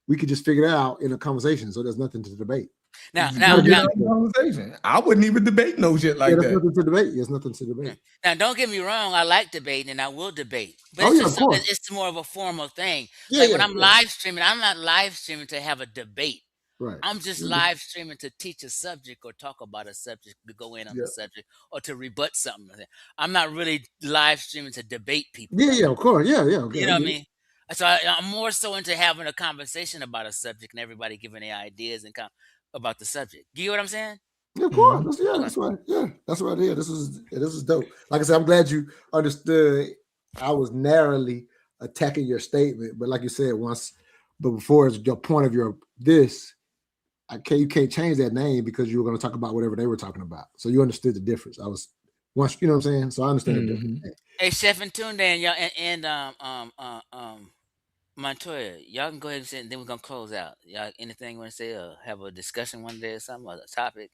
we could just figure it out in a conversation. So there's nothing to debate. Now, conversation. I wouldn't even debate no shit like that. There's nothing to debate. There's nothing to debate. Now, don't get me wrong. I like debating and I will debate. But it's more of a formal thing. When I'm live streaming, I'm not live streaming to have a debate. Right. I'm just live streaming to teach a subject or talk about a subject, to go in on the subject or to rebut something. I'm not really live streaming to debate people. Yeah, of course. Yeah. You know what I mean? So I'm more so into having a conversation about a subject and everybody giving their ideas and about the subject. You get what I'm saying? Yeah, of course. That's right. Yeah, that's right here. This is dope. Like I said, I'm glad you understood. I was narrowly attacking your statement, but like you said, but before it's your point of you can't change that name because you were going to talk about whatever they were talking about. So you understood the difference. You know what I'm saying? So I understand the difference. Hey, Chef and Tunde and y'all and Montoya, y'all can go ahead and say, and then we're gonna close out. Y'all, anything you want to say, or have a discussion one day or something, or a topic?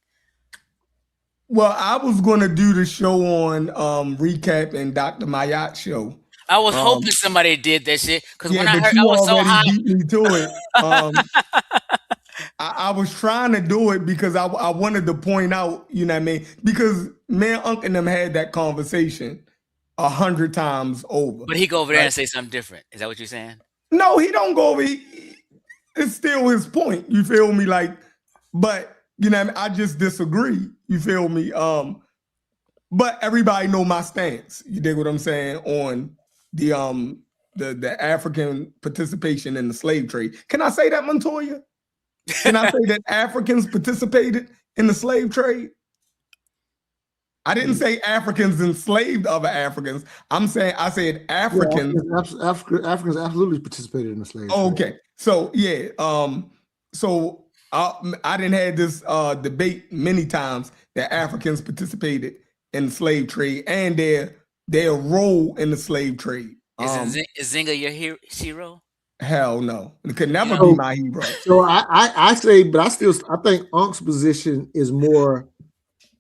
Well, I was gonna do the show on Recap and Dr. Mayat show. I was hoping somebody did that shit because when I but heard, you I was so already high. beat me to it. I was trying to do it because I wanted to point out, you know what I mean? Because me and Unc and them had that conversation 100 times over. But he go over there and say something different. Is that what you're saying? No, he don't go over. It's still his point. You feel me? Like, but you know, what I mean? I just disagree. You feel me? But everybody know my stance. You dig what I'm saying on the African participation in the slave trade. Can I say that, Montoya? Can I say that Africans participated in the slave trade? I didn't say Africans enslaved other Africans. I said Africans. Yeah, Africans absolutely participated in the slave trade. Okay, so yeah, so I didn't have this debate many times that Africans participated in the slave trade and their role in the slave trade. Is Zinga your hero? Hell no, it could never be my hero. So I say, but I think Unc's position is more,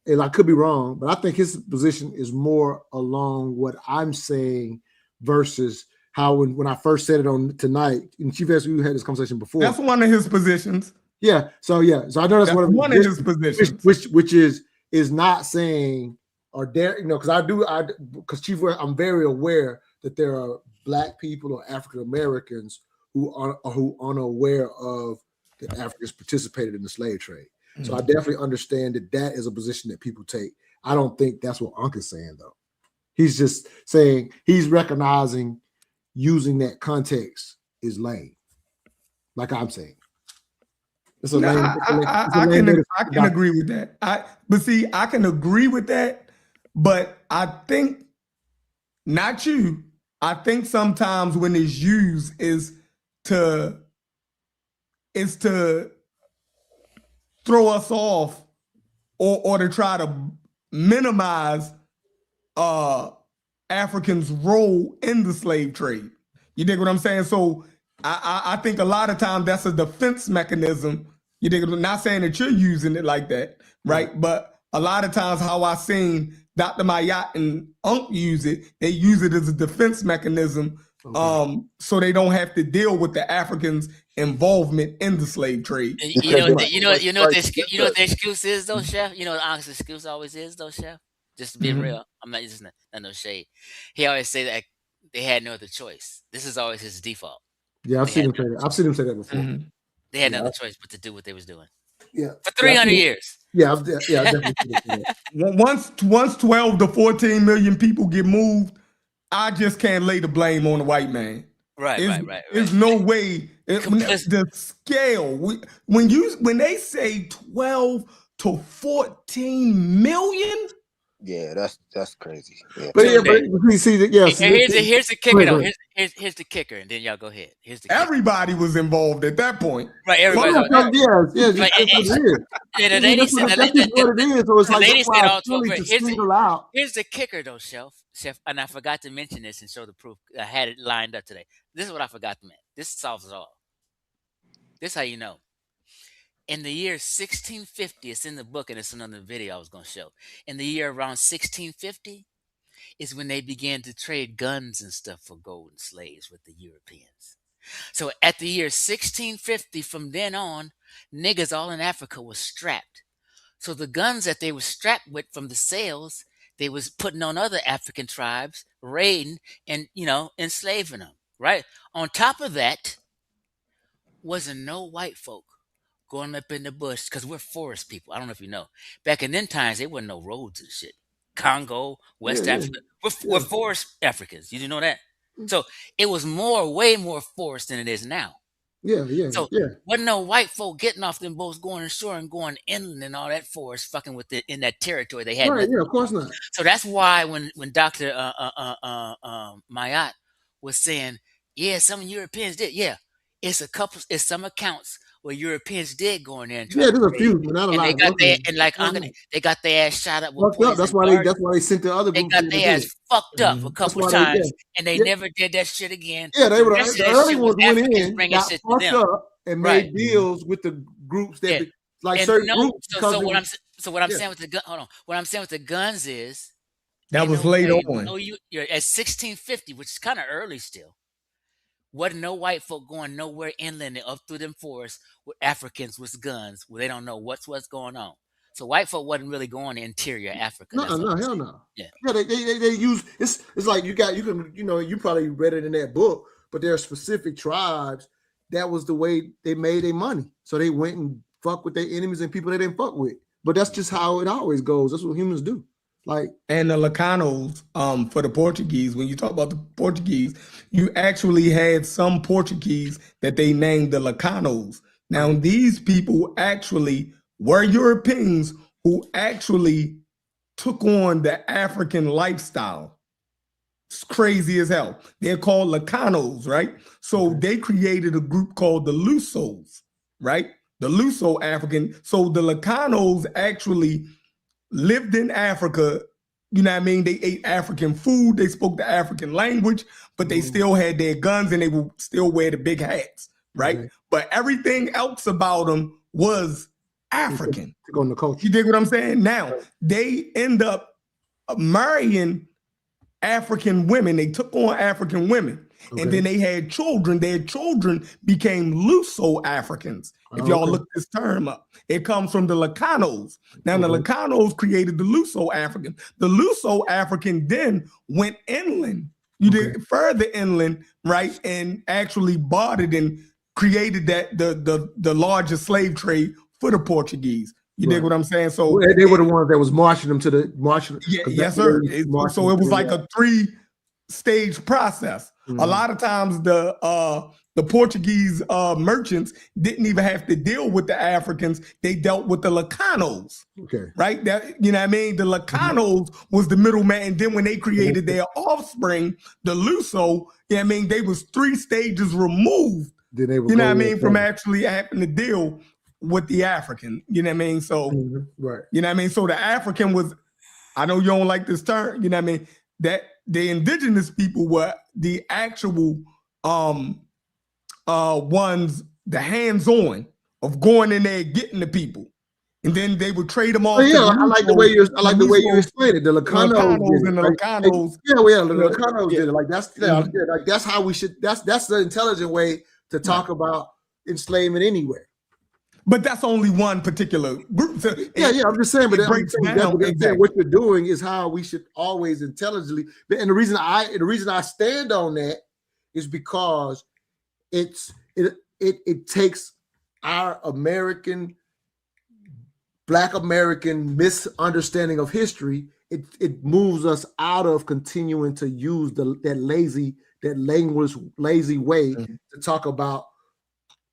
and I could be wrong, but I think his position is more along what I'm saying versus how when I first said it on tonight, and Chief S, we had this conversation before. That's one of his positions. Yeah. So I know that's one of his positions, which is not saying or dare, because Chief, I'm very aware that there are Black people or African Americans who are unaware of that Africans participated in the slave trade. Mm-hmm. So I definitely understand that is a position that people take. I don't think that's what Unc is saying though. He's just saying he's recognizing using that context is lame, like I'm saying. I can agree with that. I can agree with that, but I think not you. I think sometimes when it's used is to throw us off or to try to minimize Africans' role in the slave trade. You dig what I'm saying? So I think a lot of times that's a defense mechanism. You dig? Not saying that you're using it like that, right? But a lot of times how I seen Dr. Mayat and Unc use it, they use it as a defense mechanism, so they don't have to deal with the Africans' involvement in the slave trade. You know what the excuse is though, Chef? You know what Unc's excuse always is though, Chef? Just to be real. I'm not just not no shade. He always say that they had no other choice. This is always his default. Yeah, I've seen him say that. I've seen him say that before. Mm-hmm. They had no other choice but to do what they was doing. Yeah, for 300 years. Yeah, I've definitely. Once 12 to 14 million people get moved, I just can't lay the blame on the white man. Right. There's no way. The scale when they say 12 to 14 million. Yeah, that's crazy. Yeah. But we see that. Yeah. Here's the kicker though. Here's the kicker, and then y'all go ahead. Here's the kicker. Everybody was involved at that point. Right. Everybody. Here's the kicker though, Chef, and I forgot to mention this and show the proof. I had it lined up today. This is what I forgot to mention. This solves it all. This is how you know. In the year 1650, it's in the book and it's another video I was going to show. In the year around 1650 is when they began to trade guns and stuff for gold and slaves with the Europeans. So at the year 1650, from then on, niggas all in Africa was strapped. So the guns that they were strapped with from the sales, they was putting on other African tribes, raiding and, enslaving them, right? On top of that, wasn't no white folk going up in the bush, because we're forest people. I don't know if you know. Back in them times, there wasn't no roads and shit. Congo, West Africa. We're forest Africans. You didn't know that? So it was way more forced than it is now. Yeah. So wasn't no white folk getting off them boats, going ashore and going inland and all that for us, fucking with in that territory they had Right. nothing. Yeah. Of course not. So that's why when Dr. Maat was saying, yeah, some Europeans did. Yeah, it's some accounts where Europeans did go in there and try Yeah, to there's a trade, few, but not a and lot. they got their they got their ass shot up with poison. That's why they sent the other They group. got their ass fucked up a couple times, and they never did that shit again. Yeah, they The were rest the of that early shit was ones went Africans in, bringing got shit to fucked them. up, and Right. made deals with the groups that like And certain no, groups. so what I'm saying with the gun, hold on. What I'm saying with the guns is That was later on. No, you're at 1650, which is kind of early still. Wasn't no white folk going nowhere inland and up through them forests with Africans with guns where they don't know what's going on. So white folk wasn't really going to interior Africa. No, hell no. Yeah. Yeah, they use it's like you can you probably read it in that book, but there are specific tribes that was the way they made their money. So they went and fuck with their enemies and people they didn't fuck with. But that's just how it always goes. That's what humans do. And the Lacanos, for the Portuguese, when you talk about the Portuguese, you actually had some Portuguese that they named the Lacanos. Now, these people actually were Europeans who actually took on the African lifestyle. It's crazy as hell. They're called Lacanos, right? So they created a group called the Lusos, right? The Luso African. So the Lacanos actually lived in Africa, you know what I mean? They ate African food, they spoke the African language, but they still had their guns and they would still wear the big hats, right? But everything else about them was African. On the culture. You dig what I'm saying? Now, they end up marrying African women. They took on African women. And then they had children. Their children became Luso-Africans. If y'all look this term up, it comes from the Lacanos. Now, the Lacanos created the Luso-African. The Luso-African then went inland. You did further inland, right? And actually bought it and created that the largest slave trade for the Portuguese. You dig what I'm saying? So they were the ones that was marching them to the marching. Yes, sir. So it was like a 3-stage process. A lot of times the Portuguese merchants didn't even have to deal with the Africans. They dealt with the Lacanos. Right? That, you know what I mean? The Lacanos was the middleman. And then when they created their offspring, the Luso, you know what I mean? They was 3 stages removed, you know what I mean, from actually having to deal with the African. You know what I mean? So, you know what I mean? So the African was, I know you don't like this term, you know what I mean? That the indigenous people were the actual ones, the hands-on of going in there getting the people, and then they would trade them all. I like the way you explained it. The Lacanos and the Lacanos. The Lacanos did it. Like that's how we should. That's the intelligent way to talk about enslavement anywhere. But that's only one particular group. So I'm just saying. But exactly. What you're doing is how we should always intelligently. And the reason I stand on that is because it takes our Black American misunderstanding of history. It moves us out of continuing to use that lazy way to talk about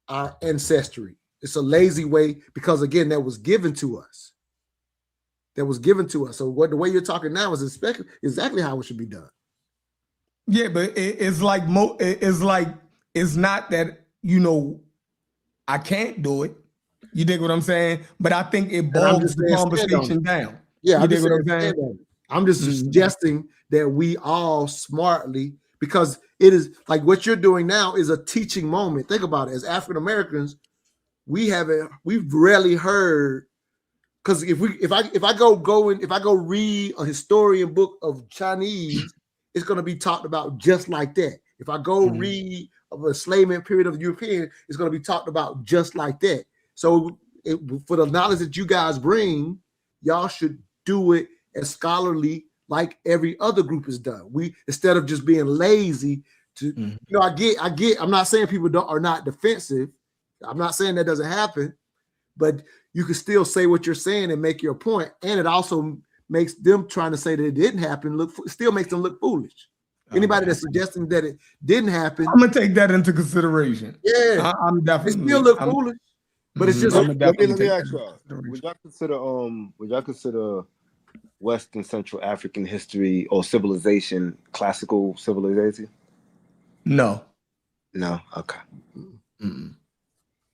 our ancestry. It's a lazy way because, again, that was given to us. So the way you're talking now is exactly how it should be done. Yeah, but it's like it's not that, I can't do it. You dig what I'm saying? But I think it bogs the conversation down. Yeah, you dig what I'm saying? I'm just suggesting that we all smartly, because it is like what you're doing now is a teaching moment. Think about it. As African Americans, we've rarely heard, because if I go read a historian book of Chinese, it's going to be talked about just like that. If I go read of a enslavement period of European, it's going to be talked about just like that. So for the knowledge that you guys bring, y'all should do it as scholarly like every other group is done. We, instead of just being lazy to, I get. I'm not saying people are not defensive. I'm not saying that doesn't happen, but you can still say what you're saying and make your point. And it also makes them trying to say that it didn't happen still makes them look foolish. Anybody that's suggesting that it didn't happen, I'm gonna take that into consideration. Yeah, I'm definitely. It still look foolish, but it's just. Let me ask y'all. Would y'all consider Western Central African history or civilization classical civilization? No. Okay.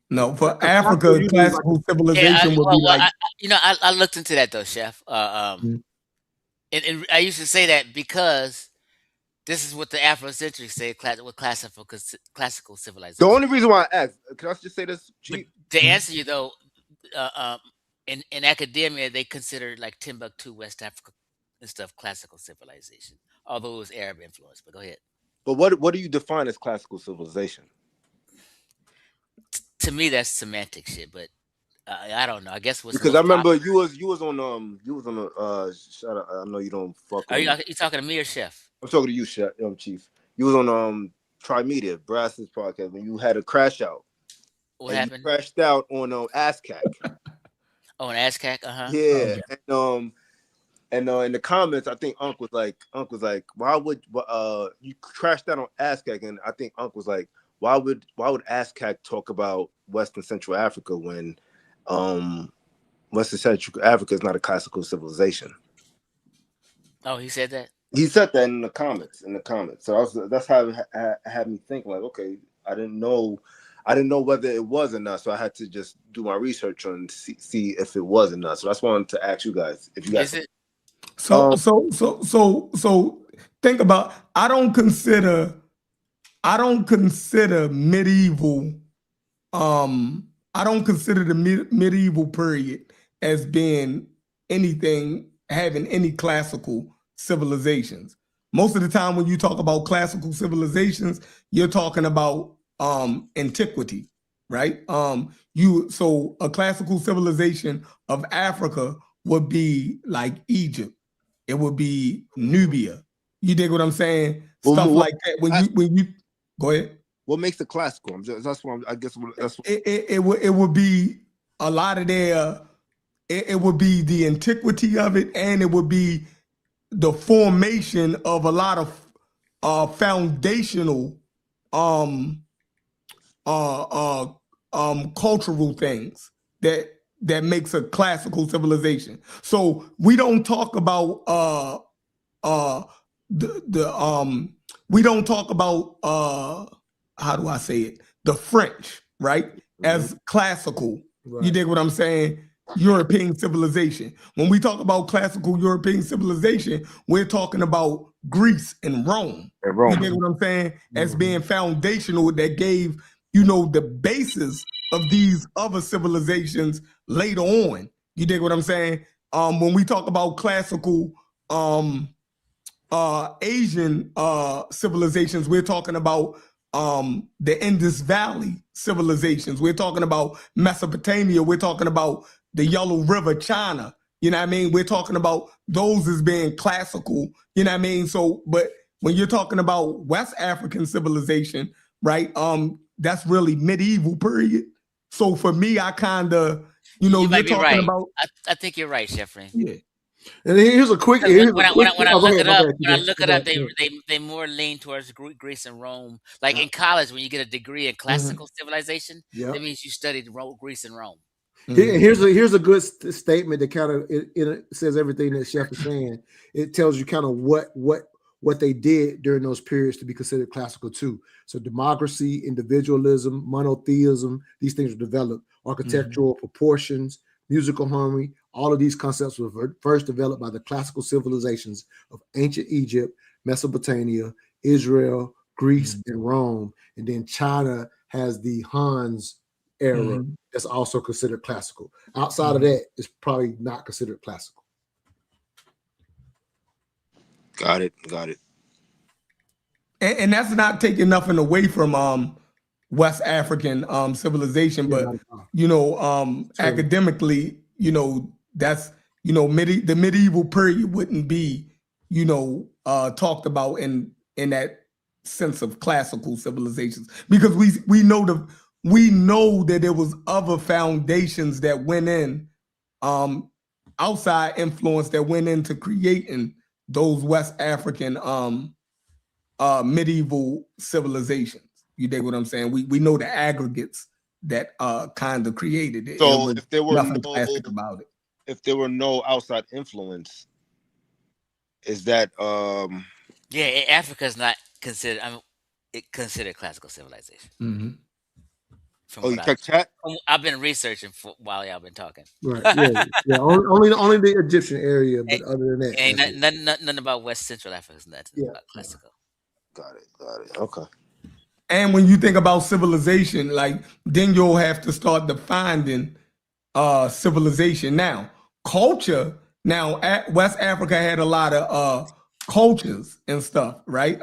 No, for Africa, classical civilization would be like. I looked into that though, Chef. And I used to say that because this is what the Afrocentrics say with classical civilization. The only reason why I asked, can I just say this? To answer you though, in academia they consider like Timbuktu, West Africa, and stuff classical civilization, although it was Arab influence. But go ahead. But what do you define as classical civilization? To me, that's semantic shit. But I don't know. I guess because I remember you was on shout out. I know you don't fuck. Are you talking to me or Chef? I'm talking to you, Chef, Chief. You was on Trimedia, Brass's podcast, when you had a crash out. What happened? You crashed out on ASCAC. Oh, on ASCAC, Yeah, okay. And in the comments, I think Unc was like, why would you crashed out on ASCAC? And I think Unc was like, why would ASCAC talk about Western Central Africa when Western Central Africa is not a classical civilization? Oh, he said that. He said that in the comments. So that's how it had me think. Like, okay, I didn't know whether it was or not. So I had to just do my research on see if it was or not. So that's why I wanted to ask you guys if you guys. Is it? So think about. I don't consider medieval. I don't consider the medieval period as being anything having any classical civilizations. Most of the time when you talk about classical civilizations, you're talking about antiquity, right? So a classical civilization of Africa would be like Egypt. It would be Nubia. You dig what I'm saying? Stuff like that. When you go ahead. What makes it classical? That's what it would be a lot of their. It would be the antiquity of it, and it would be the formation of a lot of foundational cultural things that makes a classical civilization. So we don't talk about we don't talk about how do I say it? The French, right? As classical. Right. You dig what I'm saying? European civilization. When we talk about classical European civilization, we're talking about Greece and Rome. You dig what I'm saying? As being foundational, that gave, the basis of these other civilizations later on. You dig what I'm saying? When we talk about classical Asian civilizations, we're talking about the Indus Valley civilizations. We're talking about Mesopotamia. We're talking about the Yellow River, China. You know what I mean? We're talking about those as being classical. You know what I mean? So, but when you're talking about West African civilization, right? That's really medieval period. So for me, I kind of, you you're might be talking right. about. I think you're right, Chefrin. Yeah. And here's a quick. When I look it up, they more lean towards Greece and Rome. Like in college, when you get a degree in classical civilization, that means you studied Greece and Rome. Here's a good statement that kind of it says everything that Chef is saying. It tells you kind of what they did during those periods to be considered classical too. So democracy, individualism, monotheism, these things were developed. Architectural proportions, musical harmony, all of these concepts were first developed by the classical civilizations of ancient Egypt, Mesopotamia, Israel, Greece, and Rome. And then China has the Han's era that's also considered classical. Outside of that, it's probably not considered classical. Got it. And that's not taking nothing away from West African civilization, but academically, that's the medieval period wouldn't be talked about in that sense of classical civilizations, because we know that there was other foundations that went in, outside influence that went into creating those West African medieval civilizations. You dig what I'm saying? We know the aggregates that kind of created it. So if there were nothing classic about it. If there were no outside influence, is that yeah, Africa's not considered. It considered classical civilization. Mm-hmm. Oh, you check chat? I've been researching while y'all been talking. Right. Yeah. Only the Egyptian area, but other than that, ain't nothing about West Central Africa. Is nothing about classical. Got it. Okay. And when you think about civilization, like then you'll have to start defining civilization. Now, culture. Now, West Africa had a lot of cultures and stuff, right?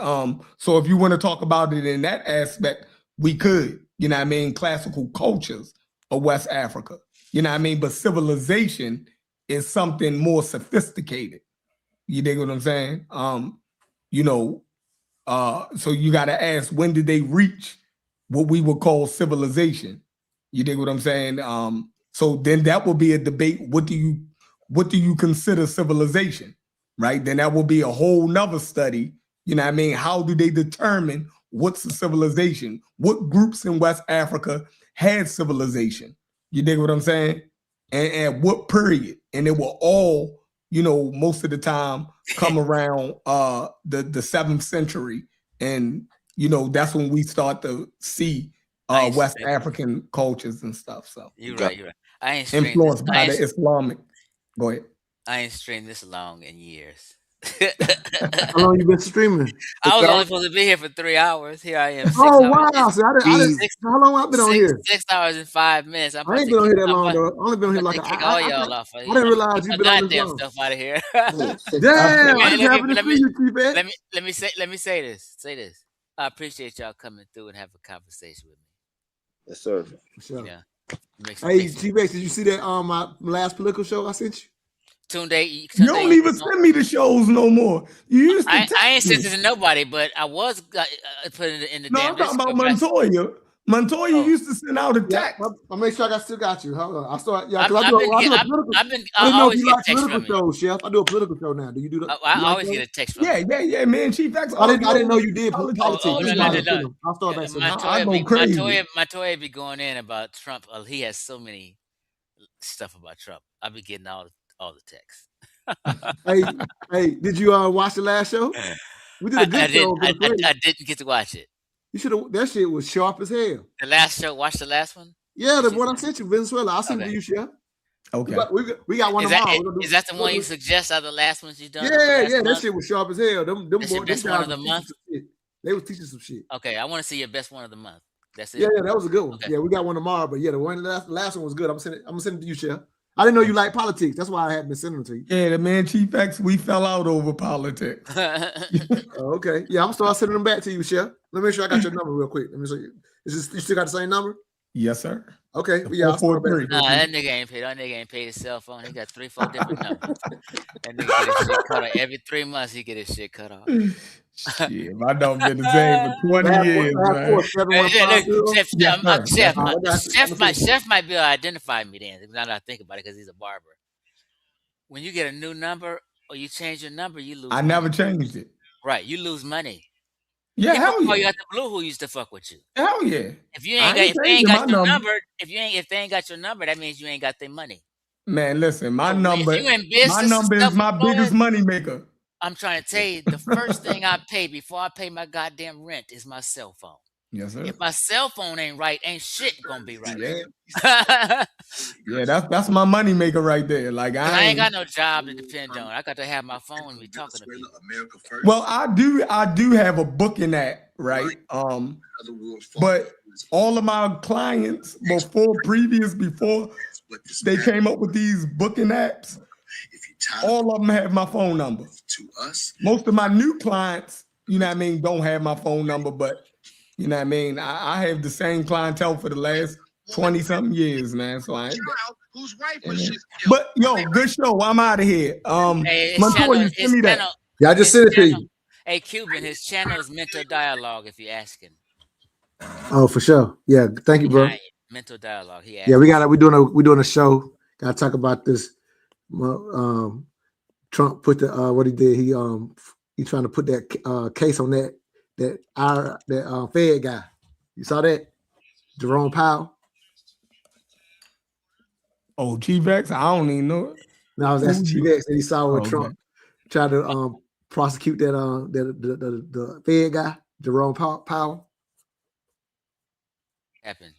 So if you want to talk about it in that aspect, we could. You know what I mean? Classical cultures of West Africa. You know what I mean? But civilization is something more sophisticated. You dig what I'm saying? So you got to ask, when did they reach what we would call civilization? You dig what I'm saying? So then that will be a debate. What do you consider civilization? Right? Then that will be a whole nother study. You know what I mean? How do they determine what's a civilization? What groups in West Africa had civilization? You dig what I'm saying? And at what period? And it will all, most of the time come around the 7th century. And, that's when we start to see West African cultures and stuff. So you're right. I ain't influenced by the Islamic. Go ahead. I ain't streamed this long in years. How long you been streaming? I was only supposed to be here for 3 hours. Here I am. Oh wow! So how long I've been on here? 6 hours and 5 minutes. I ain't been on here that long though. I only been on here like all y'all off. I didn't realize you've been on this long. Stuff out of here. Damn! Let me say this. I appreciate y'all coming through and having a conversation with me. Yes, sir. Sure. Yeah. Hey, T-Bass, did you see that my last political show I sent you? You don't even send me the shows no more. You used to I ain't sent it to nobody, but I was putting it in the. No, I'm talking about Montoya. Montoya used to send out a text. I'll make sure I still got you. Hold on. I start. Yeah, I I always get a political show, Chef. I do a political show now. Do you do that? I always get a text from you. Yeah, man. Chief X. I didn't know you did politics. I'll start back. Montoya be going in about Trump. He has so many stuff about Trump. I'll be getting all the texts. hey, did you watch the last show? We did a good show. I didn't get to watch it. You should have. That shit was sharp as hell. The last show. Watch the last one. Yeah, the one I sent you, Venezuela. I'll send it to you, Chef. Okay. We got one tomorrow. Is that the one you suggest out of the last ones you done? Yeah. That shit was sharp as hell. Them boys, best one of the month. They was teaching some shit. Okay, I want to see your best one of the month. That's it. Yeah, that was a good one. Okay. Yeah, we got one tomorrow, but yeah, the last one was good. I'm gonna send it to you, Chef. I didn't know you like politics. That's why I haven't been sending them to you. Yeah, the man Chief X, we fell out over politics. Okay. Yeah, I'm start sending them back to you, Chef. Let me make sure I got your number real quick. Let me show you. You still got the same number? Yes, sir. Okay. Yeah, I'll start back. Nah, that nigga ain't paid. That nigga ain't paid his cell phone. He got 3-4 different numbers. That nigga get his shit cut off. Every 3 months he get his shit cut off. Shit, my dog been the same for 20 years, man. Chef might be able to identify me then. Now that I think about it, because he's a barber. When you get a new number or you change your number, you lose. I never changed it. Right, you lose money. Yeah, hell yeah. You got the blue who used to fuck with you. Hell yeah. If they ain't got your number, if they ain't got your number, that means you ain't got their money. Man, listen, my number is my biggest money maker. I'm trying to tell you, the first thing I pay before I pay my goddamn rent is my cell phone. Yes, sir. If my cell phone ain't right, ain't shit gonna be right. Yeah, that's my money maker right there. Like I ain't got no job to depend on. I got to have my phone and be talking to people. Well, I do have a booking app, right? But all of my clients before they came up with these booking apps, all of them have my phone number. Most of my new clients, you know what I mean, don't have my phone number, but you know what I mean? I have the same clientele for the last 20-something years, man. So But yo, good show. I'm out of here. Montoya, send me that. Yeah, I just sent it to you. Hey, Cuban, his channel is Mental Dialogue, if you're asking. Oh, for sure. Yeah, thank you, bro. Mental Dialogue. Yeah, we're doing a show. Gotta talk about this. Trump put the what he did. He trying to put that case on that that Fed guy. You saw that? Jerome Powell. Oh, Chief X? I don't even know it. No, that's Chief X that he saw where Oh, Trump tried to prosecute that the Fed guy, Jerome Powell. Happened.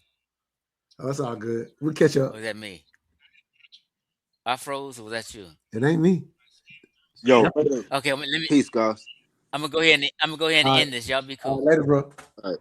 Oh, it's all good. We'll catch up. Was that me? I froze, or was that you? It ain't me. Yo, Okay, let me. peace, guys. I'm gonna go ahead and All end this. Y'all be cool. Later, bro. All right.